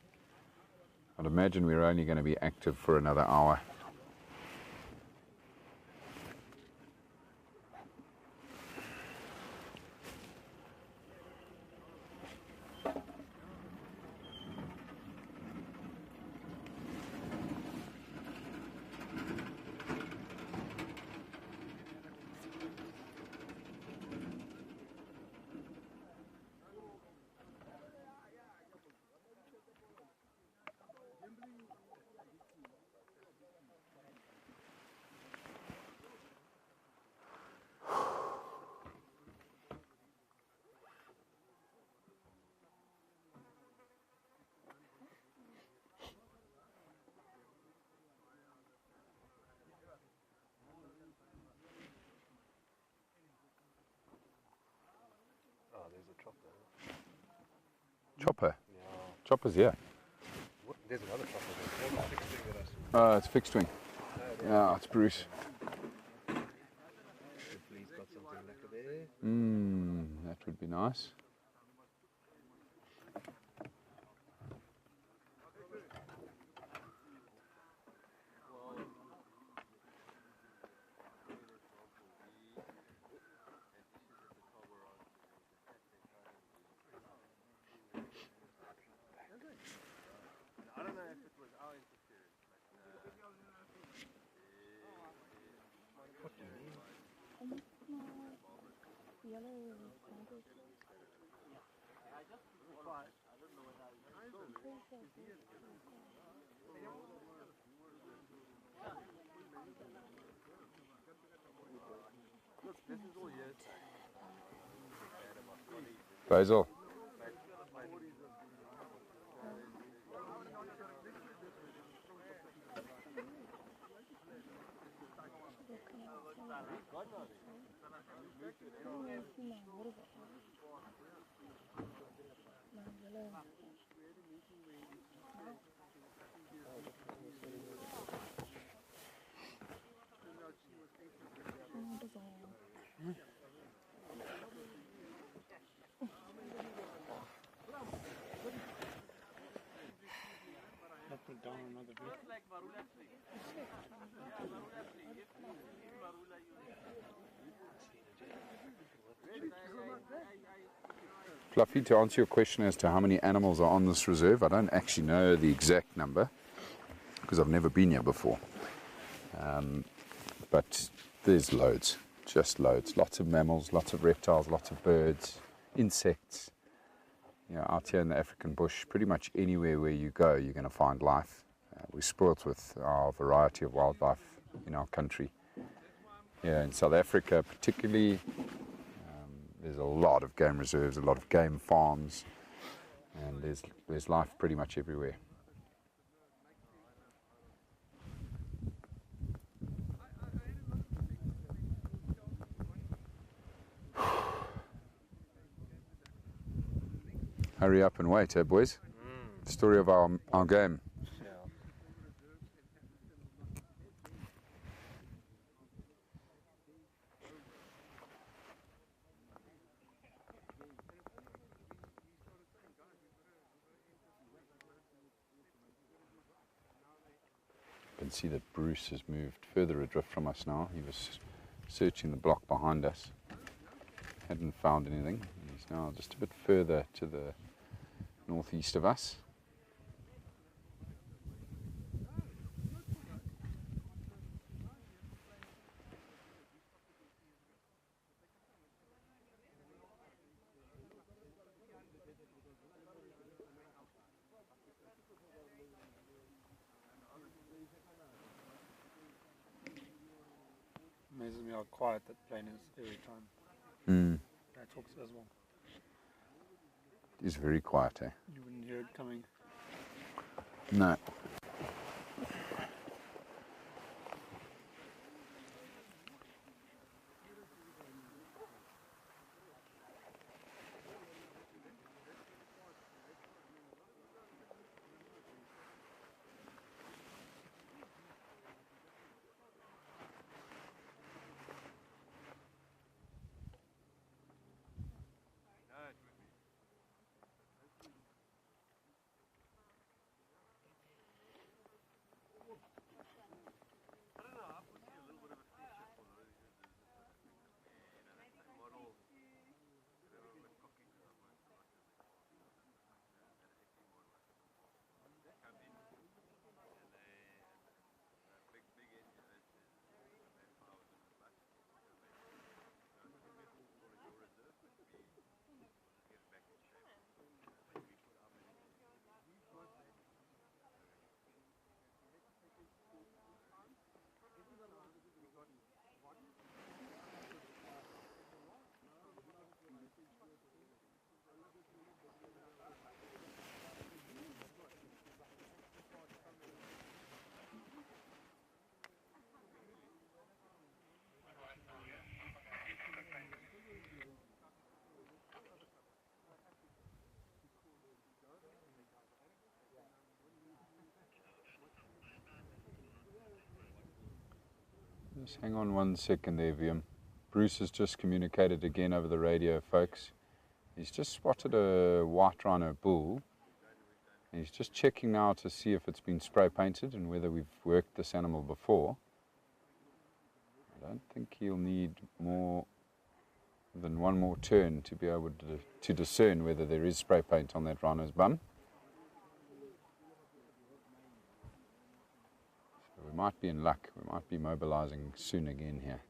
I'd imagine we're only going to be active for another hour. Chopper? Yeah. Chopper's here. There's another chopper there. There's a fixed wing with us. Oh, it's fixed wing. Yeah, it's Bruce. Hopefully he's got something lekker there. That would be nice. I don't know if it was our interference, what do you mean? Look, this is all yours. Basil. Fluffy, to answer your question as to how many animals are on this reserve, I don't actually know the exact number because I've never been here before. But there's loads, just loads. Lots of mammals, lots of reptiles, lots of birds, insects. You know, out here in the African bush, pretty much anywhere where you go, you're going to find life. We're spoilt with our variety of wildlife in our country. Yeah, in South Africa particularly, there's a lot of game reserves, a lot of game farms, and there's life pretty much everywhere. Hurry up and wait, eh, boys? Story of our game. You can see that Bruce has moved further adrift from us now. He was searching the block behind us, hadn't found anything. He's now just a bit further to the northeast of us. Amazes me how quiet that plane is every time. That talks as well. It's very quiet, eh? You wouldn't hear it coming. No. Just hang on 1 second there, Viam. Bruce has just communicated again over the radio, folks. He's just spotted a white rhino bull. And he's just checking now to see if it's been spray painted and whether we've worked this animal before. I don't think he'll need more than one more turn to be able to discern whether there is spray paint on that rhino's bum. We might be in luck. We might be mobilizing soon again here.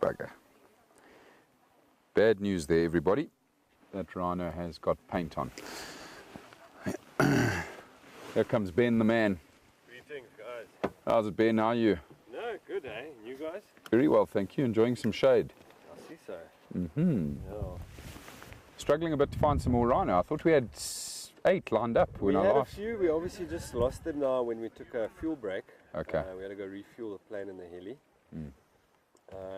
Bugger. Bad news there, everybody. That rhino has got paint on. Here comes Ben the man. Greetings, guys. How's it, Ben? How are you? No, good, eh? And you guys? Very well, thank you. Enjoying some shade. I see so. Yeah. Yeah. Struggling a bit to find some more rhino. I thought we had 8 lined up when We I had a last. few. We obviously just lost them now when we took a fuel break. Okay. We had to go refuel the plane in the heli. Mm.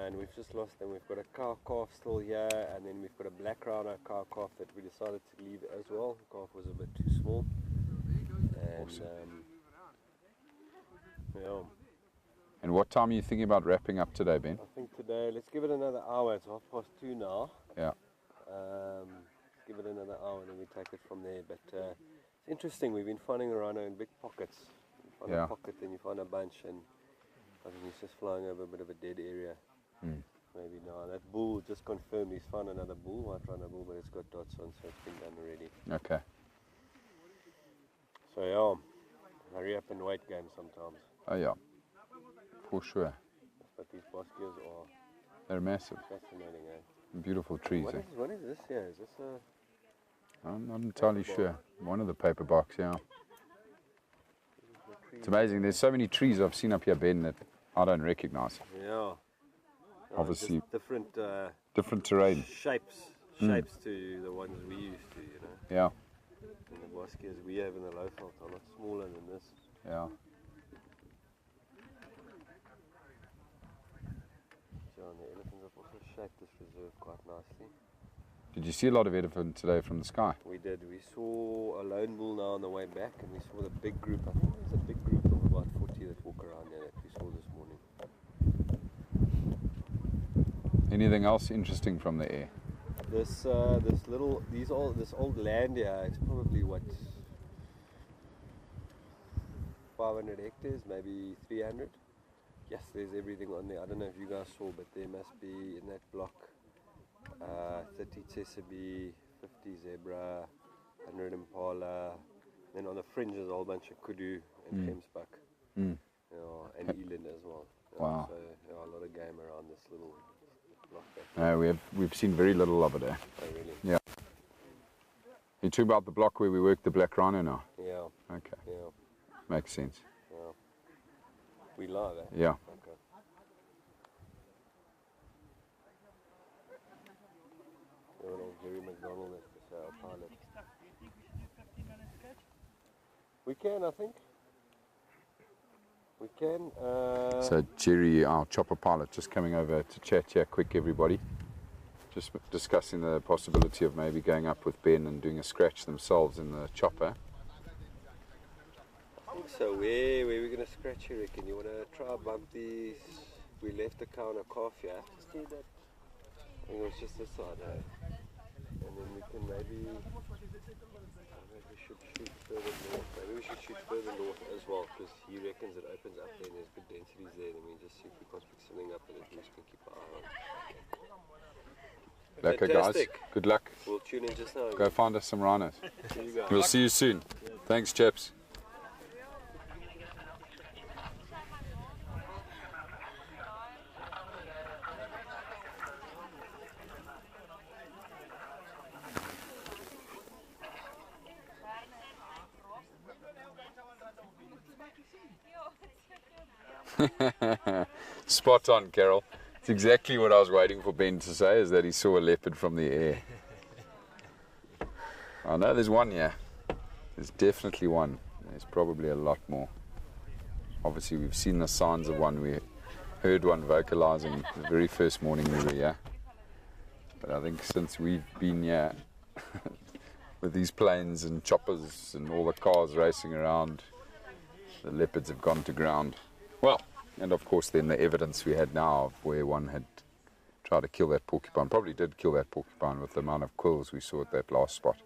And we've just lost them. We've got a cow calf still here, and then we've got a black rhino cow calf that we decided to leave as well. The calf was a bit too small. And yeah. And what time are you thinking about wrapping up today, Ben? I think today, let's give it another hour. It's 2:30 now. Yeah. Give it another hour and then we take it from there. But it's interesting. We've been finding a rhino in big pockets. You find Yeah. a pocket, then you find a bunch, and I think he's just flying over a bit of a dead area. Mm. Maybe now. That bull just confirmed he's found another bull, white rhino bull, but it's got dots on, so it's been done already. Okay. So yeah, hurry up and wait game sometimes. Oh yeah, for sure. But these bosquias are They're massive. fascinating, eh? Beautiful trees. What Eh? is this here? Is this a... I'm not entirely sure. One of the paper box, yeah. It's amazing. There's so many trees I've seen up here, Ben, that I don't recognize. Yeah. Obviously, just different different terrain. shapes Mm. to the ones we used to, you know. Yeah. And the bosquias we have in the low veld are a lot smaller than this. Yeah. So and the elephants have also shaped this reserve quite nicely. Did you see a lot of elephant today from the sky? We did. We saw a lone bull now on the way back, and we saw the big group. I think there's a big group of about 40 that walk around there that we saw this morning. Anything else interesting from the air? This old land here, it's probably what, 500 hectares, maybe 300. Yes, there's everything on there. I don't know if you guys saw, but there must be in that block 30 tsessebe, 50 zebra, 100 impala. Then on the fringe there's a whole bunch of kudu and gemsbuck, Mm. and eland as well. Wow. So a lot of game around this little block there. No, we've seen very little of it there. Oh, really? Yeah. You talking about the block where we work the black rhino now? Yeah. Okay. Yeah. Makes sense. Yeah. We live, eh? Yeah. Okay. Jerry McDonald is our pilot. We can, I think. We can. So Jerry, our chopper pilot, just coming over to chat here quick, everybody. Just discussing the possibility of maybe going up with Ben and doing a scratch themselves in the chopper. I think so. Where we're going to scratch, you reckon? You want to try bump these? We left the cow and a calf here. Just do that. I think it was just this side, eh? And then we can maybe we should shoot further north. Maybe we should shoot further north as well, because he reckons it opens up there and there's good densities there. Then we just see if we can pick something up that at least we can keep our eye on. Lekker, guys. Fantastic. Good luck. We'll tune in just now. Go find us some rhinos. See you guys. We'll see you soon. Thanks, chaps. Spot on, Carol. It's exactly what I was waiting for Ben to say, is that he saw a leopard from the air. I know there's one here. There's definitely one. There's probably a lot more. Obviously we've seen the signs of one. We heard one vocalizing the very first morning we were here. But I think since we've been here with these planes and choppers and all the cars racing around, the leopards have gone to ground. Well, and of course then the evidence we had now of where one had tried to kill that porcupine, probably did kill that porcupine with the amount of quills we saw at that last spot.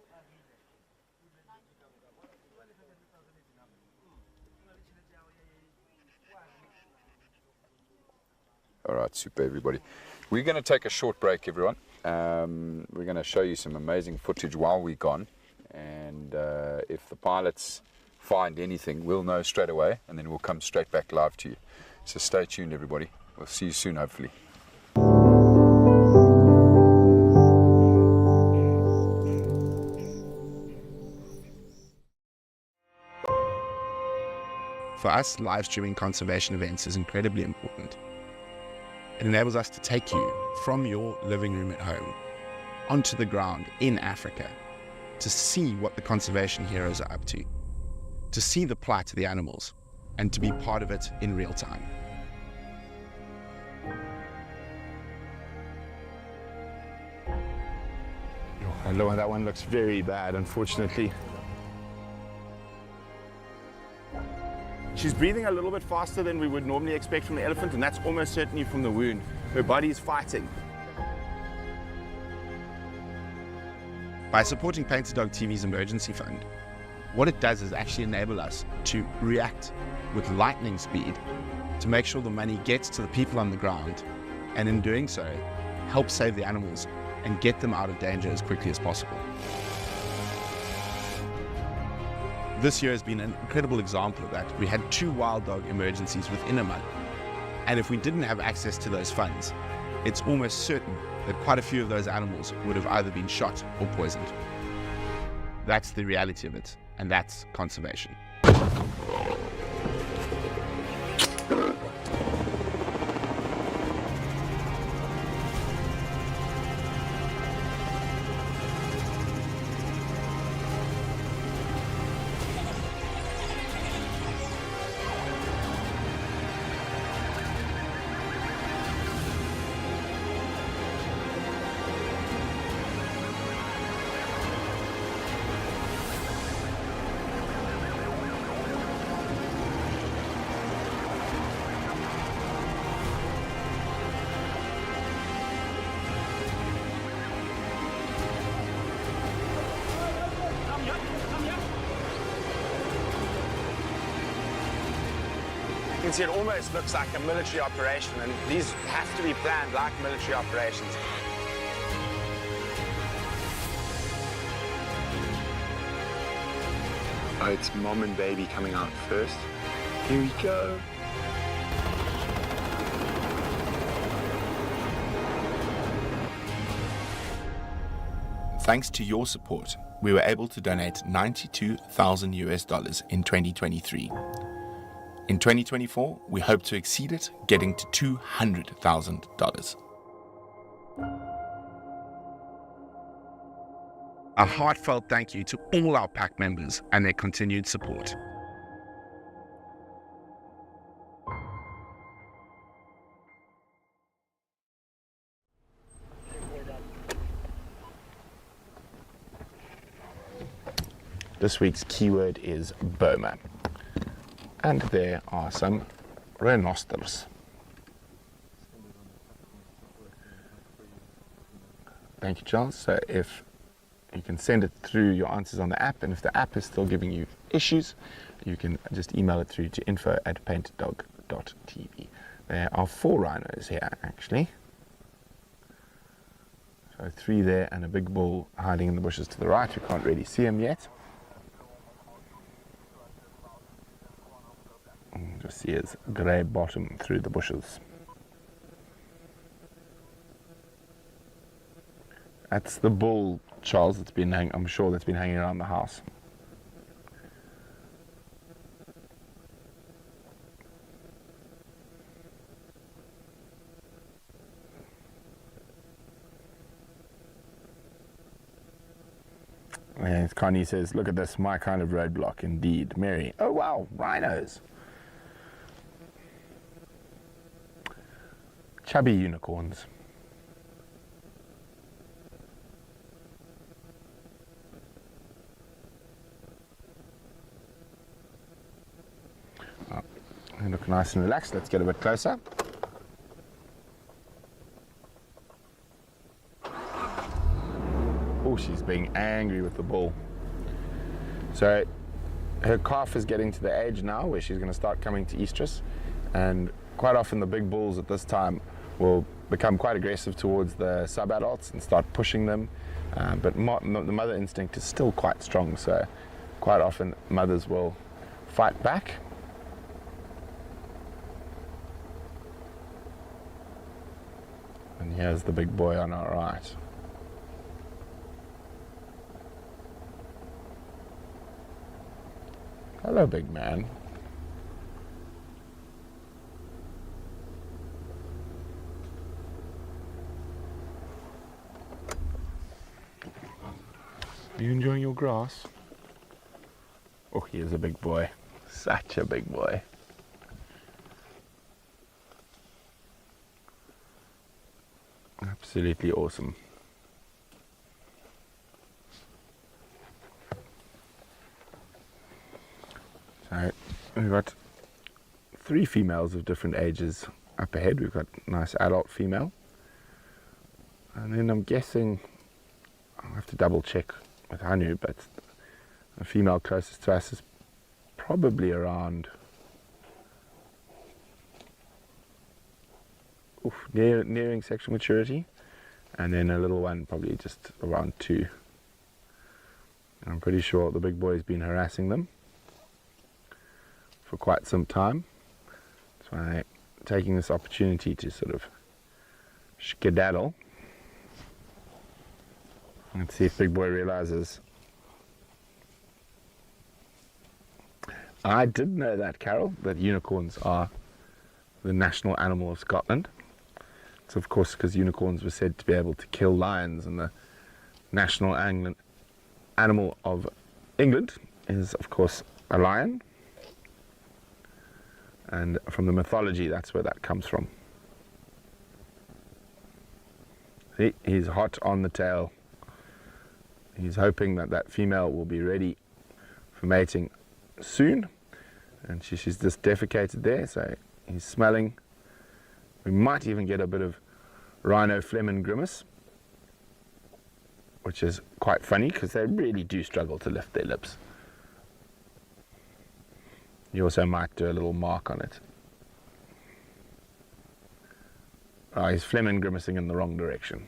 Alright, super everybody. We're going to take a short break, everyone. We're going to show you some amazing footage while we're gone, and if the pilots find anything, we'll know straight away, and then we'll come straight back live to you. So stay tuned, everybody. We'll see you soon, hopefully. For us, live streaming conservation events is incredibly important. It enables us to take you from your living room at home onto the ground in Africa to see what the conservation heroes are up to see the plight of the animals, and to be part of it in real time. Hello, that one looks very bad, unfortunately. She's breathing a little bit faster than we would normally expect from the elephant, and that's almost certainly from the wound. Her body is fighting. By supporting Painted Dog TV's emergency fund, what it does is actually enable us to react with lightning speed to make sure the money gets to the people on the ground, and in doing so, help save the animals and get them out of danger as quickly as possible. This year has been an incredible example of that. We had 2 wild dog emergencies within a month, and if we didn't have access to those funds, it's almost certain that quite a few of those animals would have either been shot or poisoned. That's the reality of it, and that's conservation. You can see it almost looks like a military operation, and these have to be planned like military operations. Oh, it's mom and baby coming out first. Here we go. Thanks to your support, we were able to donate $92,000 in 2023. In 2024, we hope to exceed it, getting to $200,000. A heartfelt thank you to all our pack members and their continued support. This week's keyword is Burma. And there are some rhinoceros. Thank you, Charles. So if you can send it through your answers on the app, and if the app is still giving you issues, you can just email it through to info@painteddog.tv. There are 4 rhinos here, actually. So 3 there and a big bull hiding in the bushes to the right. We can't really see him yet. Just see his grey bottom through the bushes. That's the bull, Charles, that's been I'm sure that's been hanging around the house. And Connie says, look at this, my kind of roadblock indeed. Mary, oh wow, rhinos. Chubby unicorns. Oh, they look nice and relaxed. Let's get a bit closer. Oh, she's being angry with the bull. So her calf is getting to the age now where she's going to start coming to estrus, and quite often the big bulls at this time will become quite aggressive towards the sub-adults and start pushing them, but the mother instinct is still quite strong, so quite often mothers will fight back. And here's the big boy on our right. Hello, big man. Are you enjoying your grass? Oh, he is a big boy. Such a big boy. Absolutely awesome. So we've got 3 females of different ages up ahead. We've got a nice adult female. And then I'm guessing, I'll have to double check with Hanu, but the female closest to us is probably around nearing sexual maturity, and then a little one probably just around 2. I'm pretty sure the big boy's been harassing them for quite some time, so I'm taking this opportunity to sort of skedaddle and see if big boy realizes. I did know that, Carol, that unicorns are the national animal of Scotland. It's of course because unicorns were said to be able to kill lions, and the national animal of England is of course a lion. And from the mythology, that's where that comes from. See, he's hot on the tail. He's hoping that that female will be ready for mating soon. And she's just defecated there, so he's smelling. We might even get a bit of rhino phlegm and grimace, which is quite funny because they really do struggle to lift their lips. You also might do a little mark on it. Oh, he's phlegm and grimacing in the wrong direction.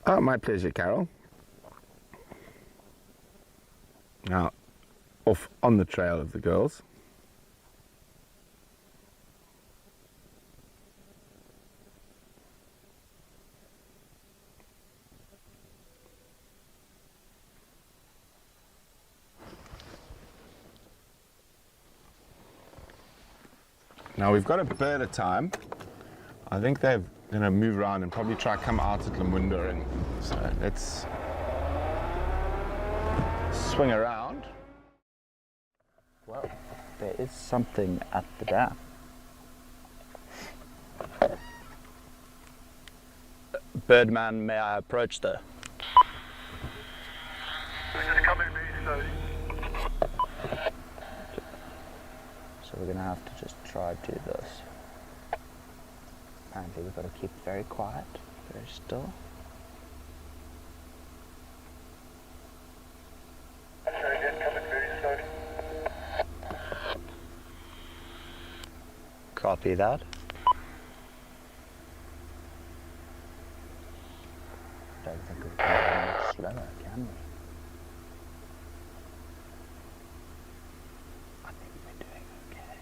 Oh, my pleasure, Carol. Now, off on the trail of the girls. Now we've got a bird at a time. I think they're going to move around and probably try to come out at Lamunda, and so let's swing around. Well, there is something at the dam. Birdman, may I approach there? So we're going to have to just try to do this. Apparently we've got to keep very quiet, very still. Copy that. Don't think we can go much slower, can we? I think we're doing okay.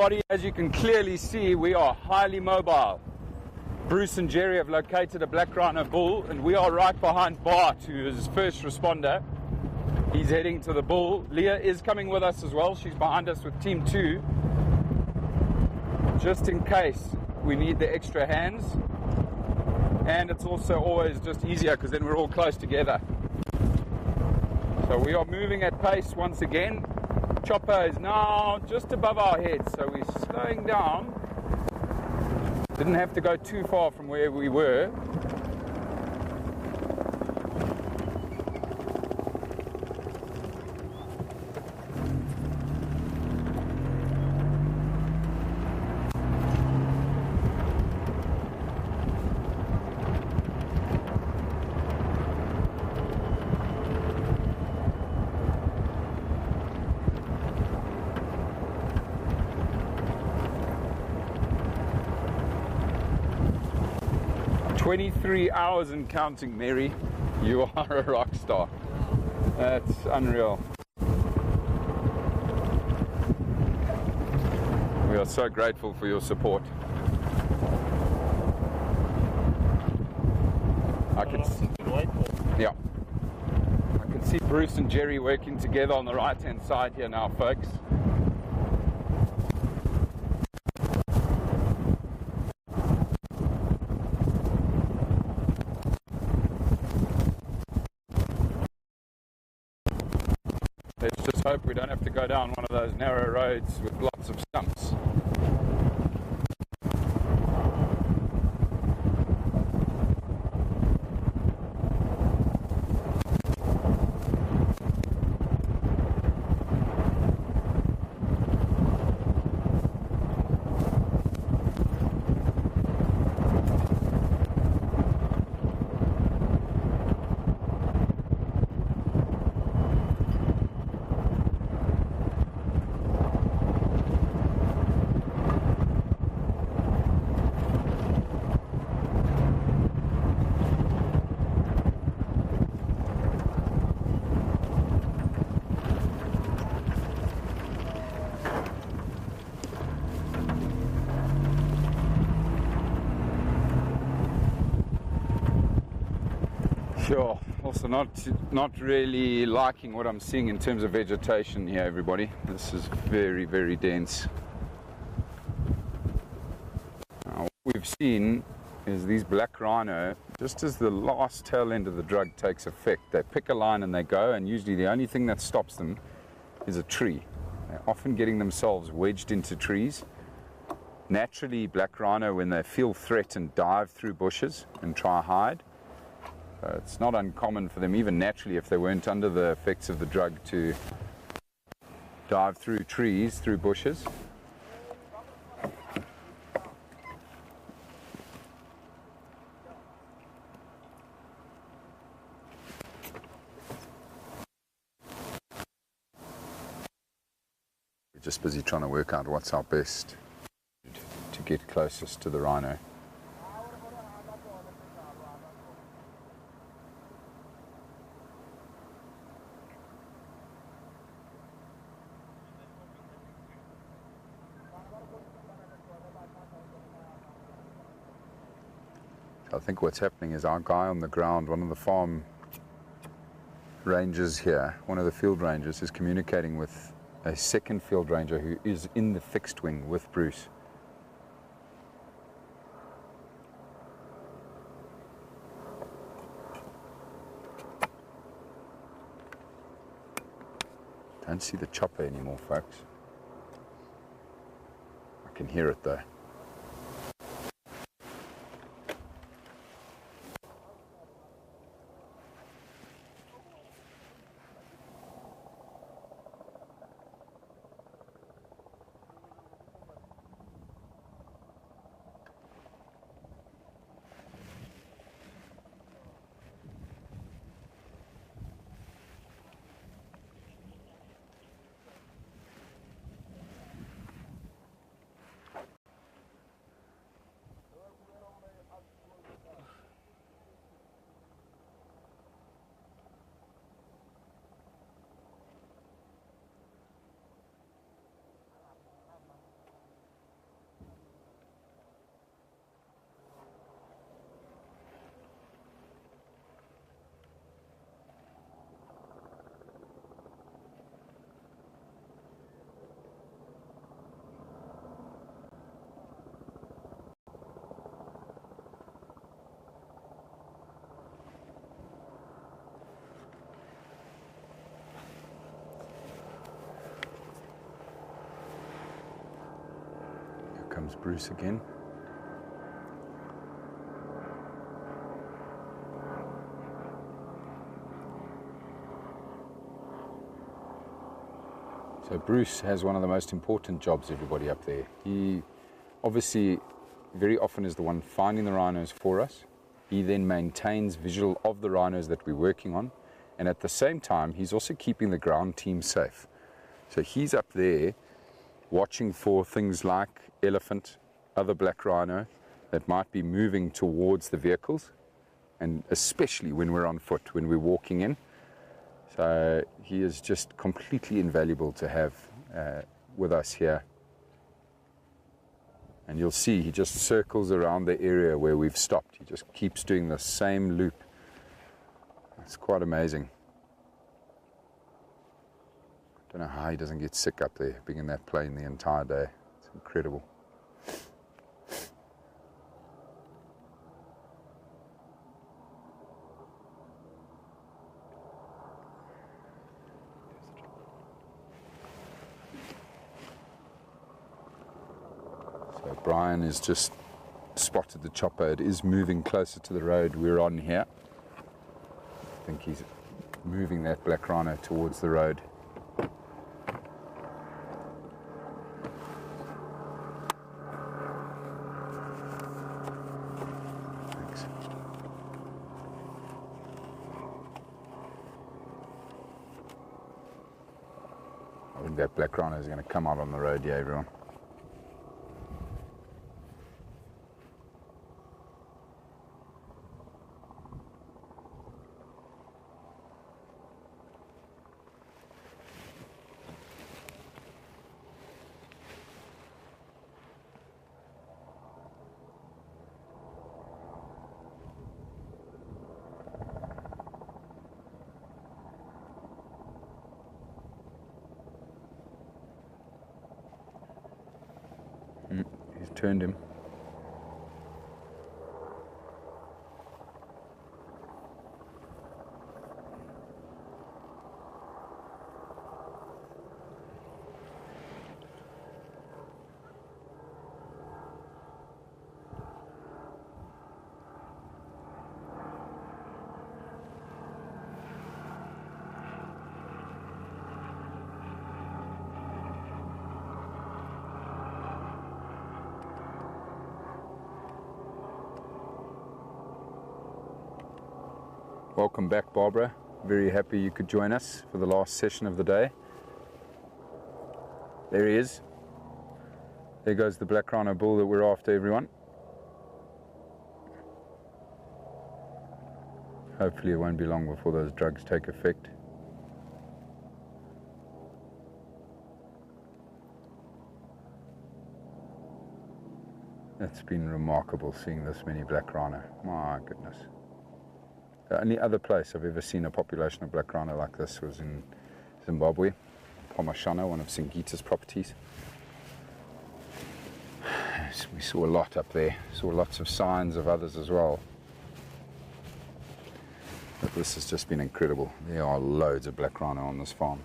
everybody, as you can clearly see, we are highly mobile. Bruce and Jerry have located a black rhino bull, and we are right behind Bart, who is first responder. He's heading to the bull. Leah is coming with us as well. She's behind us with Team 2, just in case we need the extra hands. And it's also always just easier because then we're all close together. So we are moving at pace once again. Chopper is now just above our heads, so we're slowing down. Didn't have to go too far from where we were. "23 hours and counting, Mary. You are a rock star." That's unreal. We are so grateful for your support. I can see Bruce and Jerry working together on the right-hand side here now, folks. Let's just hope we don't have to go down one of those narrow roads with lots of stumps. Sure. Also not really liking what I'm seeing in terms of vegetation here, everybody. This is very, very dense. Now, what we've seen is these black rhino, just as the last tail end of the drug takes effect, they pick a line and they go, and usually the only thing that stops them is a tree. They're often getting themselves wedged into trees. Naturally, black rhino, when they feel threatened, dive through bushes and try hide. It's not uncommon for them, even naturally, if they weren't under the effects of the drug, to dive through trees, through bushes. We're just busy trying to work out what's our best to get closest to the rhino. I think what's happening is our guy on the ground, one of the farm rangers here, one of the field rangers, is communicating with a second field ranger who is in the fixed wing with Bruce. Don't see the chopper anymore, folks. I can hear it though. comes Bruce again. So Bruce has one of the most important jobs, everybody up there. He obviously very often is the one finding the rhinos for us. He then maintains visual of the rhinos that we're working on, and at the same time he's also keeping the ground team safe. So he's up there watching for things like elephant, other black rhino that might be moving towards the vehicles, and especially when we're on foot, when we're walking in. So he is just completely invaluable to have with us here. And you'll see he just circles around the area where we've stopped. He just keeps doing the same loop. It's quite amazing. I don't know how he doesn't get sick up there, being in that plane the entire day. It's incredible. So Brian has just spotted the chopper. It is moving closer to the road we're on here. I think he's moving that black rhino towards the road. Thanks. I think that black rhino is going to come out on the road, yeah, everyone. He's turned him. Welcome back, Barbara. Very happy you could join us for the last session of the day. There he is. There goes the black rhino bull that we're after, everyone. Hopefully it won't be long before those drugs take effect. It's been remarkable seeing this many black rhino. My goodness. The only other place I've ever seen a population of black rhino like this was in Zimbabwe, Pomashana, one of Singita's properties. We saw a lot up there, saw lots of signs of others as well. But this has just been incredible. There are loads of black rhino on this farm.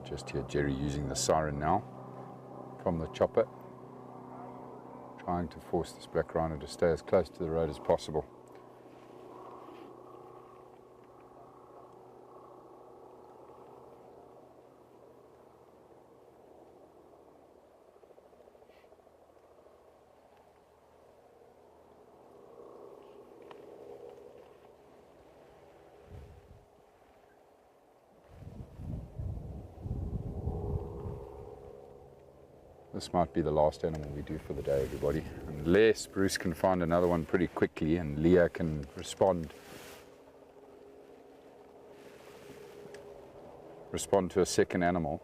Just hear Jerry using the siren now from the chopper, trying to force this black rhino to stay as close to the road as possible. This might be the last animal we do for the day, everybody. Unless Bruce can find another one pretty quickly and Leah can respond to a second animal.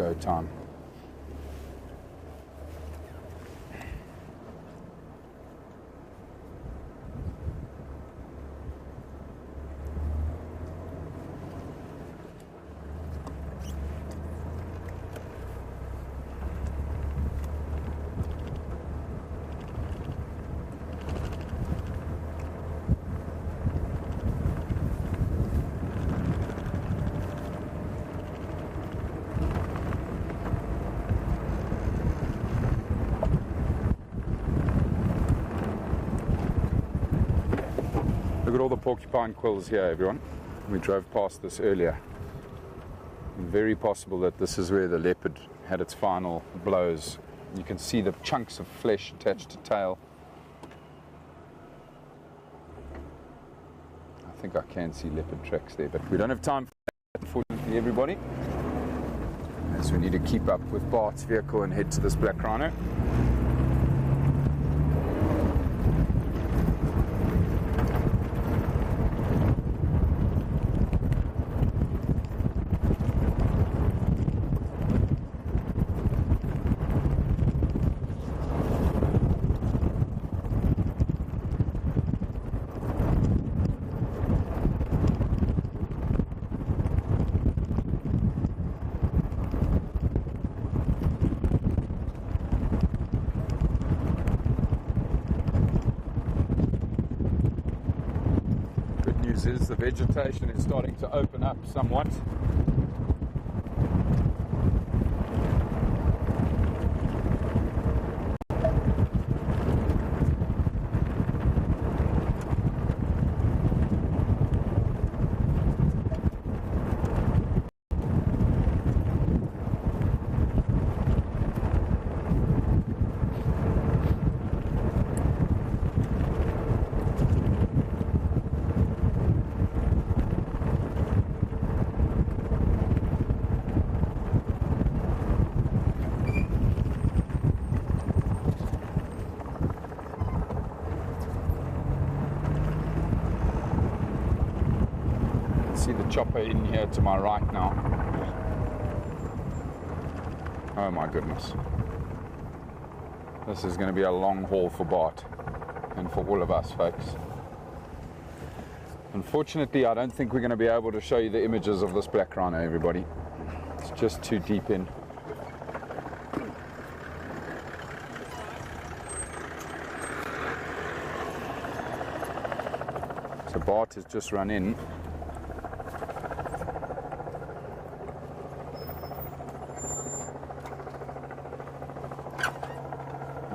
go time. Look at all the porcupine quills here, everyone. We drove past this earlier. Very possible that this is where the leopard had its final blows. You can see the chunks of flesh attached to tail. I think I can see leopard tracks there, but we don't have time for that, unfortunately, everybody. As we need to keep up with Bart's vehicle and head to this black rhino. Is the vegetation is starting to open up somewhat. See the chopper in here to my right now. Oh my goodness. This is going to be a long haul for Bart and for all of us, folks. Unfortunately, I don't think we're going to be able to show you the images of this black rhino, everybody. It's just too deep in. So Bart has just run in.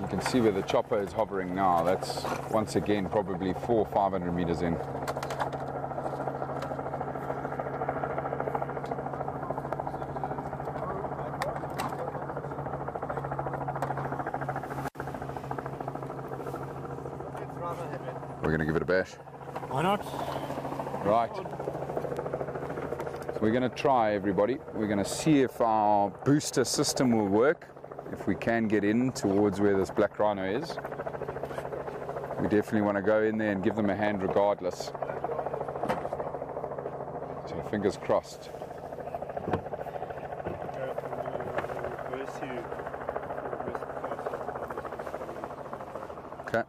You can see where the chopper is hovering now. That's once again probably 400 or 500 meters in. We're going to give it a bash. Why not? Right. So we're going to try, everybody. We're going to see if our booster system will work. If we can get in towards where this black rhino is. We definitely want to go in there and give them a hand regardless. So fingers crossed. Okay.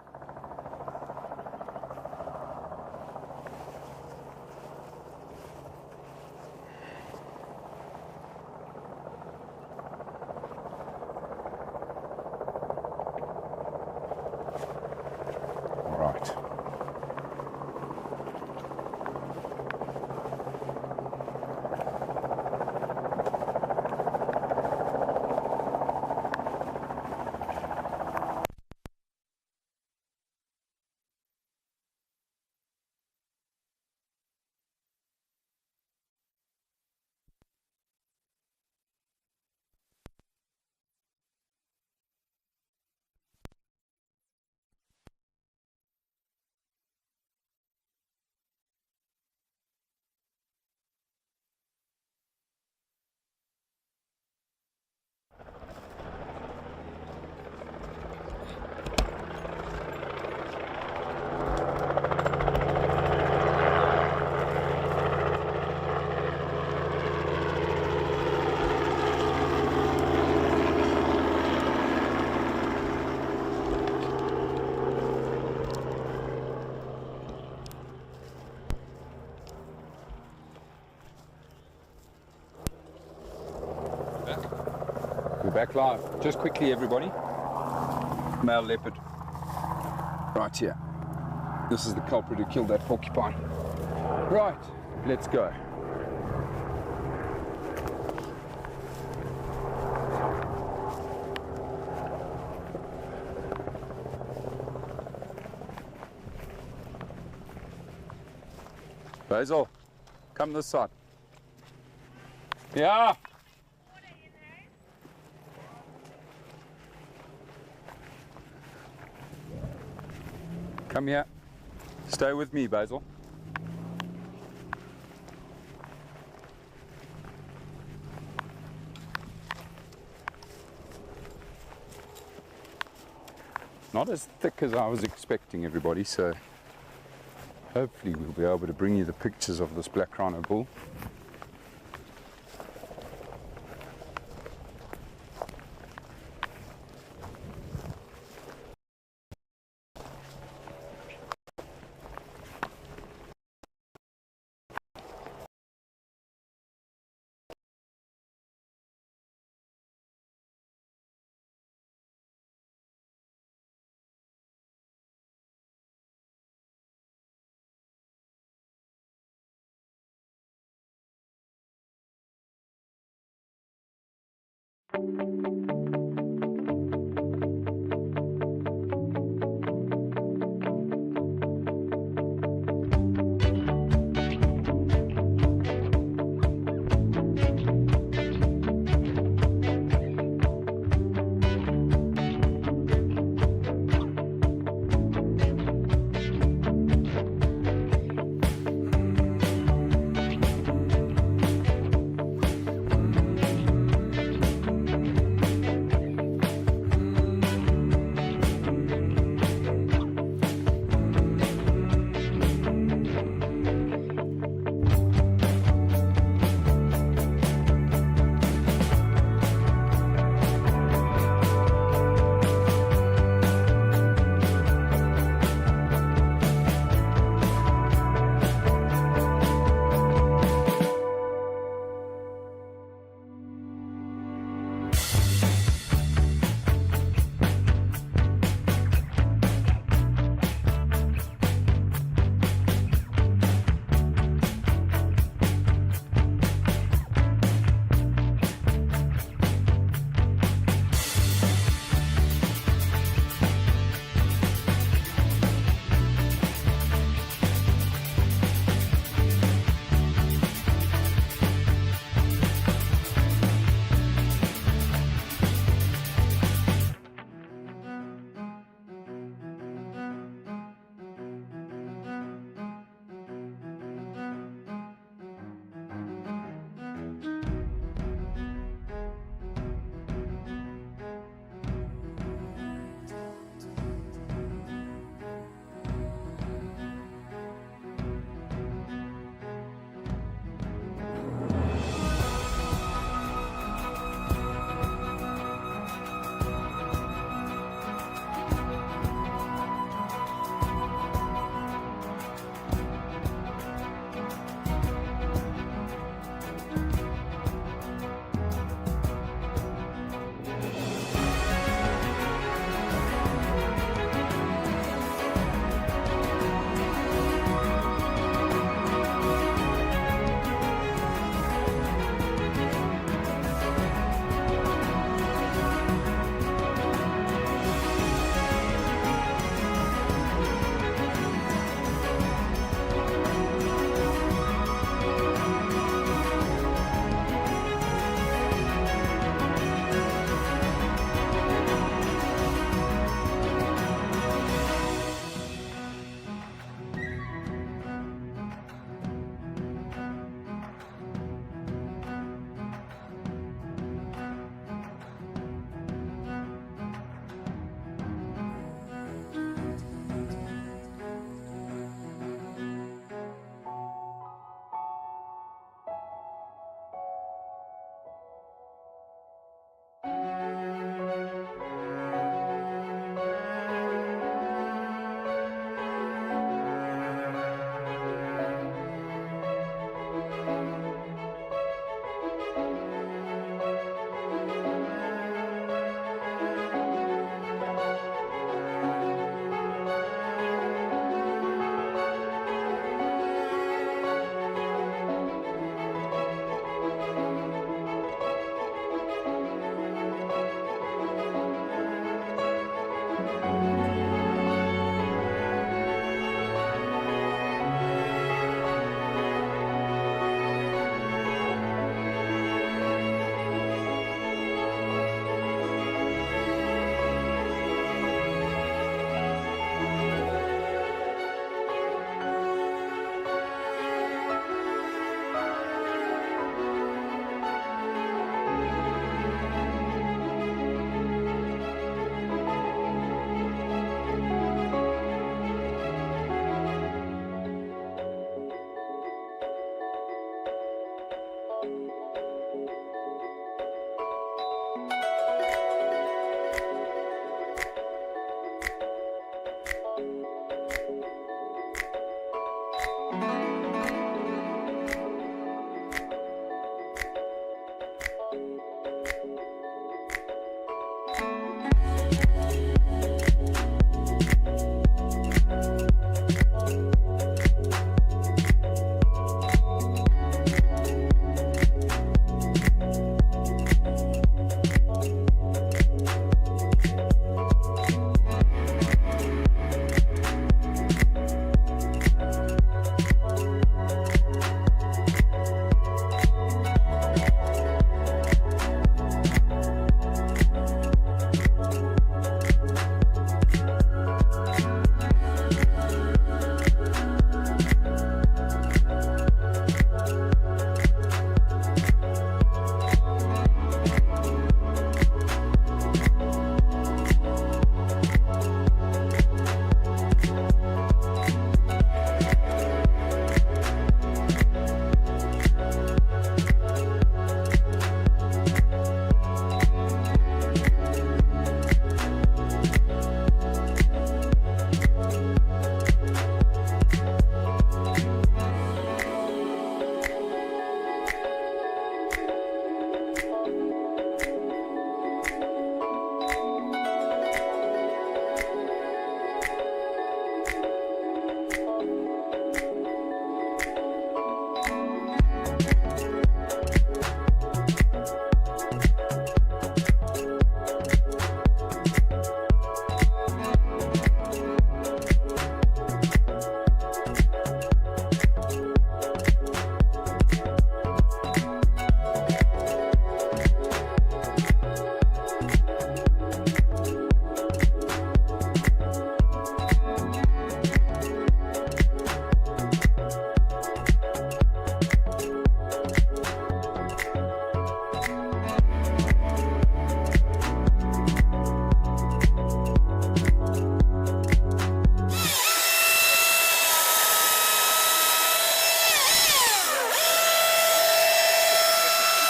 back live. Just quickly, everybody. Male leopard. Right here. This is the culprit who killed that porcupine. Right, let's go. Basil, come this side. Yeah. Come here. Stay with me, Basil. Not as thick as I was expecting, everybody, so hopefully we'll be able to bring you the pictures of this black rhino bull.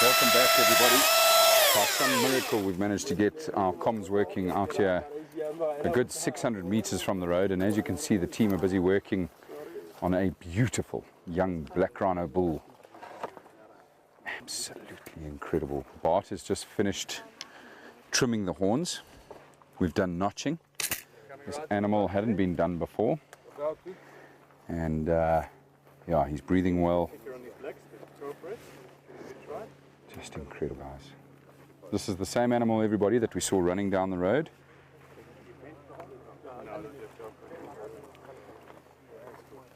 Welcome back, everybody. By some miracle, we've managed to get our comms working out here a good 600 meters from the road, and as you can see, the team are busy working on a beautiful young black rhino bull. Absolutely incredible. Bart has just finished trimming the horns. We've done notching. This animal hadn't been done before, and yeah, he's breathing well. Just incredible, guys. This is the same animal, everybody, that we saw running down the road.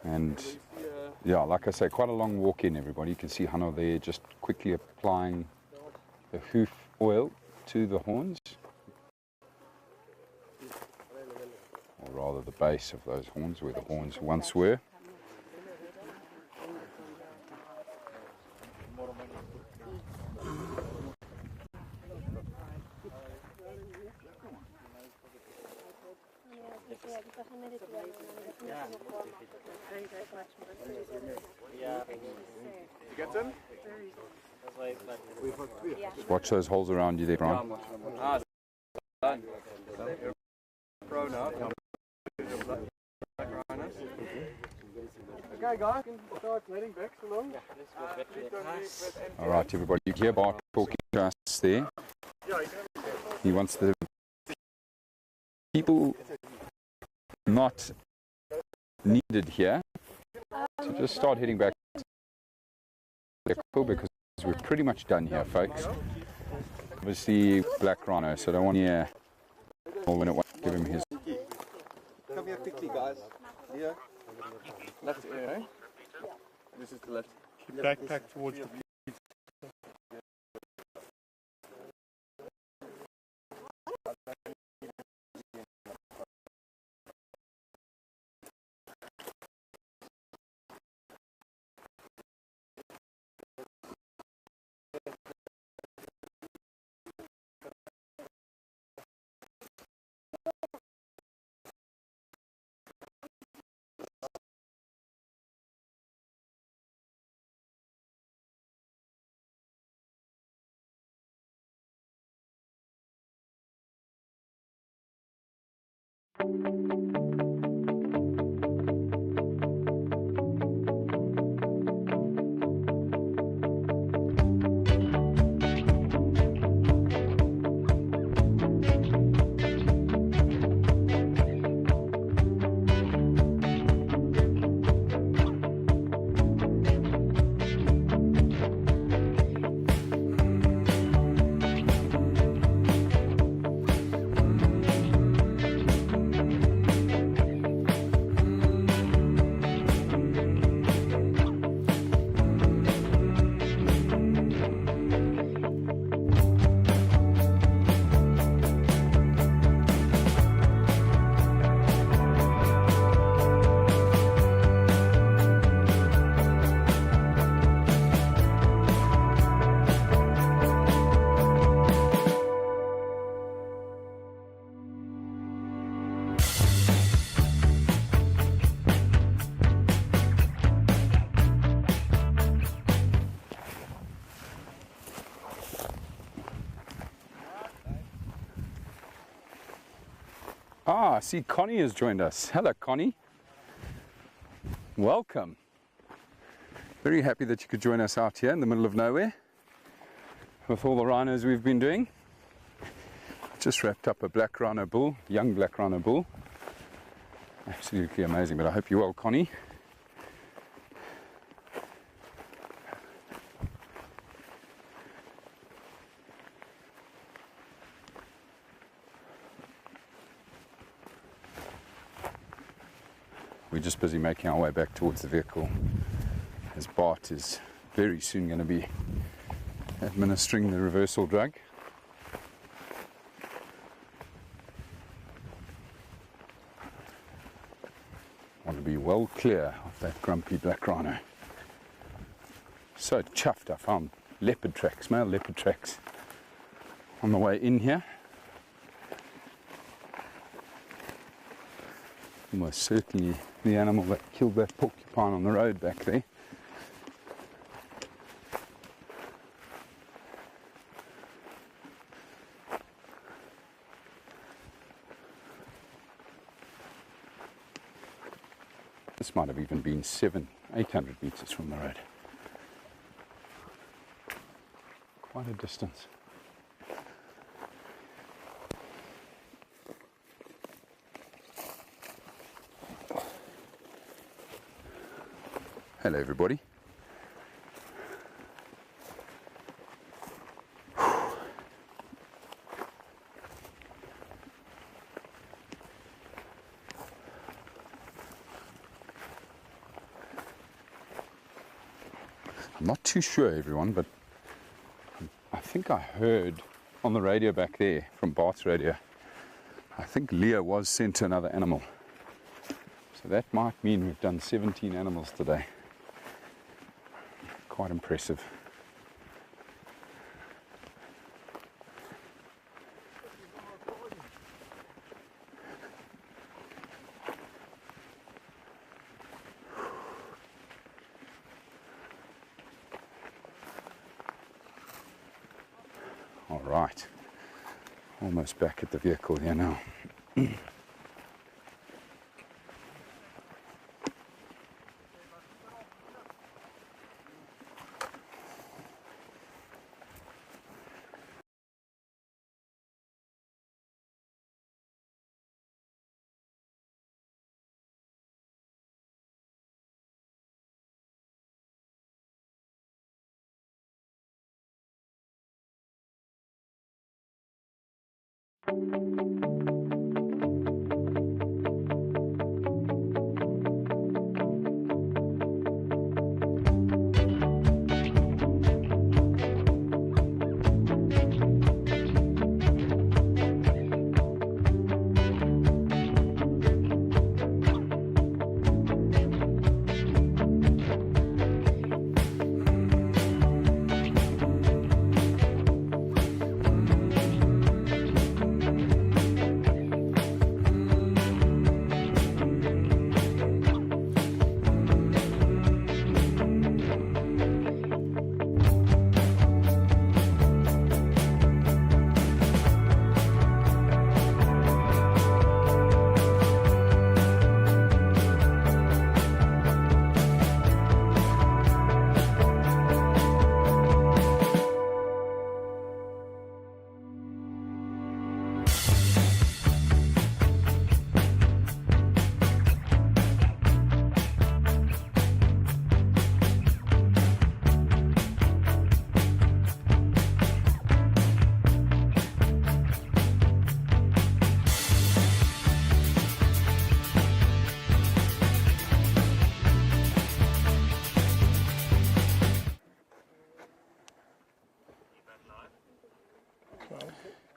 And yeah, like I say, quite a long walk in, everybody. You can see Hanno there just quickly applying the hoof oil to the horns, or rather the base of those horns, where the horns once were. Just watch those holes around you there, Brent. Okay, guys, can start heading back so long. All right, everybody, you hear Bart talking to us there. He wants the people not needed here to just start heading back to the vehicle, because we're pretty much done here, folks. Obviously, black rhino, so I don't want to hear more when it won't give him his. Come here quickly, guys. Here. Left ear, eh? This is the left. Backpack towards the Ah, I see Connie has joined us. Hello, Connie. Welcome. Very happy that you could join us out here in the middle of nowhere with all the rhinos we've been doing. Just wrapped up a black rhino bull, young black rhino bull. Absolutely amazing, but I hope you're well, Connie. We're just busy making our way back towards the vehicle, as Bart is very soon going to be administering the reversal drug. Want to be well clear of that grumpy black rhino. So chuffed, I found leopard tracks, male leopard tracks on the way in here. Almost certainly the animal that killed that porcupine on the road back there. This might have even been 800 meters from the road. Quite a distance. Hello everybody. I'm not too sure everyone, but I think I heard on the radio back there, from Bart's radio, I think Leah was sent to another animal. So that might mean we've done 17 animals today. Quite impressive. All right, almost back at the vehicle here now.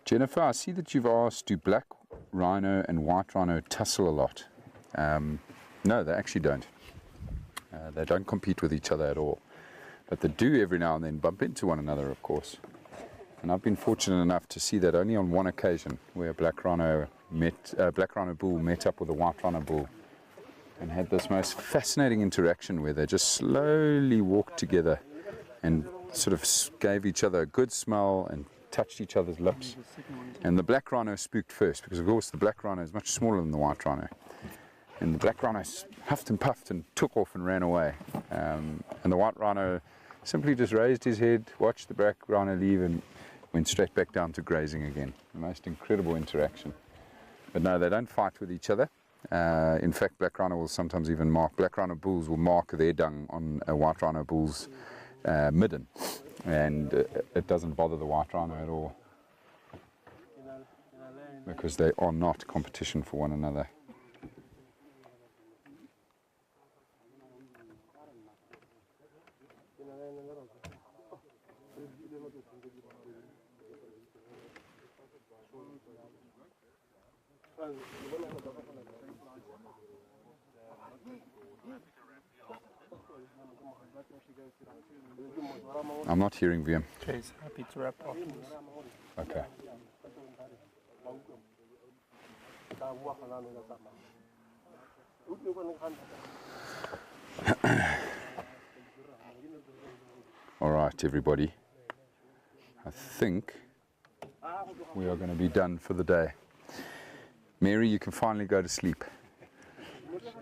Jennifer, I see that you've asked, do black rhino and white rhino tussle a lot? No, they actually don't. They don't compete with each other at all. But they do every now and then bump into one another, of course. And I've been fortunate enough to see that only on one occasion, where a black rhino bull met up with a white rhino bull and had this most fascinating interaction where they just slowly walked together and sort of gave each other a good smell and touched each other's lips. And the black rhino spooked first, because of course the black rhino is much smaller than the white rhino. And the black rhino huffed and puffed and took off and ran away. And the white rhino simply just raised his head, watched the black rhino leave, and went straight back down to grazing again. The most incredible interaction. But no, they don't fight with each other. In fact, black rhino will sometimes even black rhino bulls will mark their dung on a white rhino bull's midden. And it doesn't bother the white rhino at all, because they are not competition for one another. I'm not hearing VM. Okay, so happy to wrap up. Okay. All right, everybody. I think we are going to be done for the day. Mary, you can finally go to sleep.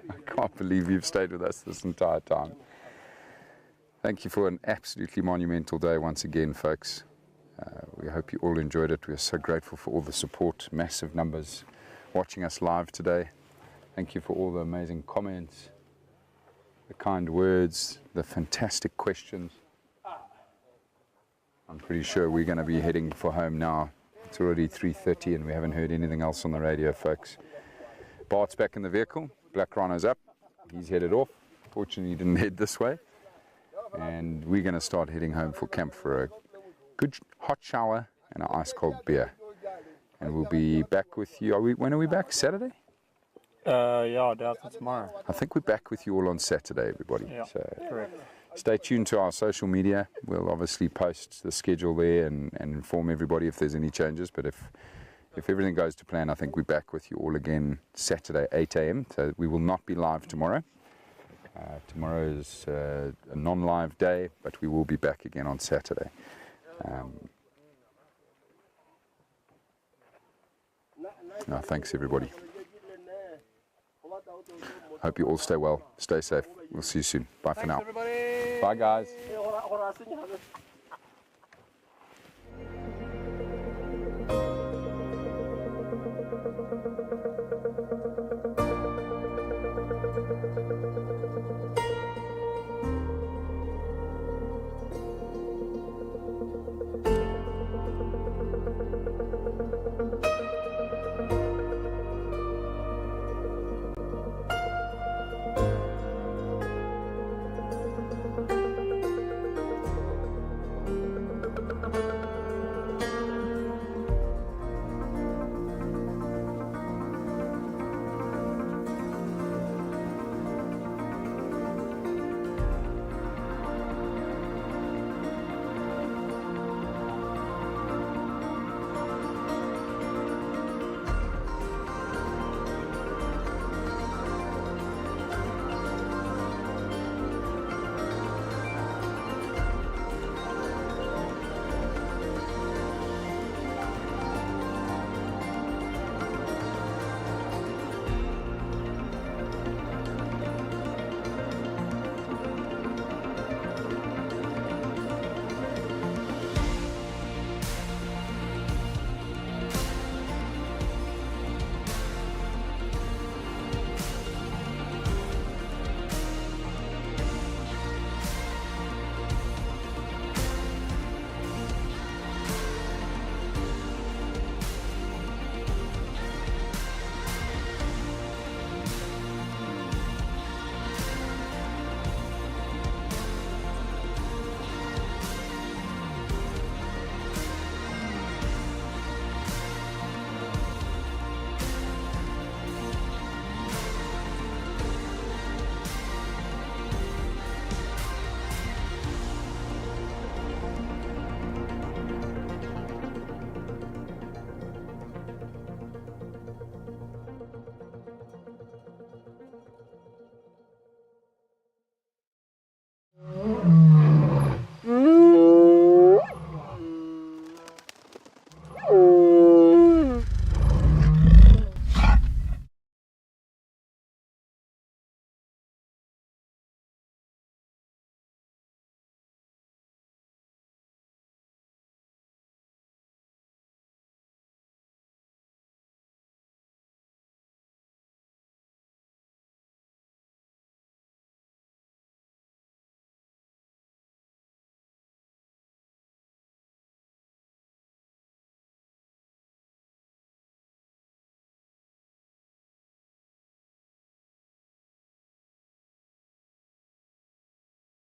I can't believe you've stayed with us this entire time. Thank you for an absolutely monumental day once again, folks. We hope you all enjoyed it. We're so grateful for all the support, massive numbers watching us live today. Thank you for all the amazing comments, the kind words, the fantastic questions. I'm pretty sure we're going to be heading for home now. It's already 3:30 and we haven't heard anything else on the radio, folks. Bart's back in the vehicle. Black Rhino's up. He's headed off. Fortunately, he didn't head this way. And we're going to start heading home for camp for a good hot shower and an ice cold beer. And we'll be back with you. When are we back? Saturday? Yeah, I doubt it's tomorrow. I think we're back with you all on Saturday, everybody. Yeah, so correct. Stay tuned to our social media. We'll obviously post the schedule there and inform everybody if there's any changes. But if everything goes to plan, I think we're back with you all again Saturday, 8 a.m. So we will not be live tomorrow. Tomorrow is a non-live day, but we will be back again on Saturday. No, thanks, everybody. Hope you all stay well, stay safe. We'll see you soon. Bye for now. Everybody. Bye, guys.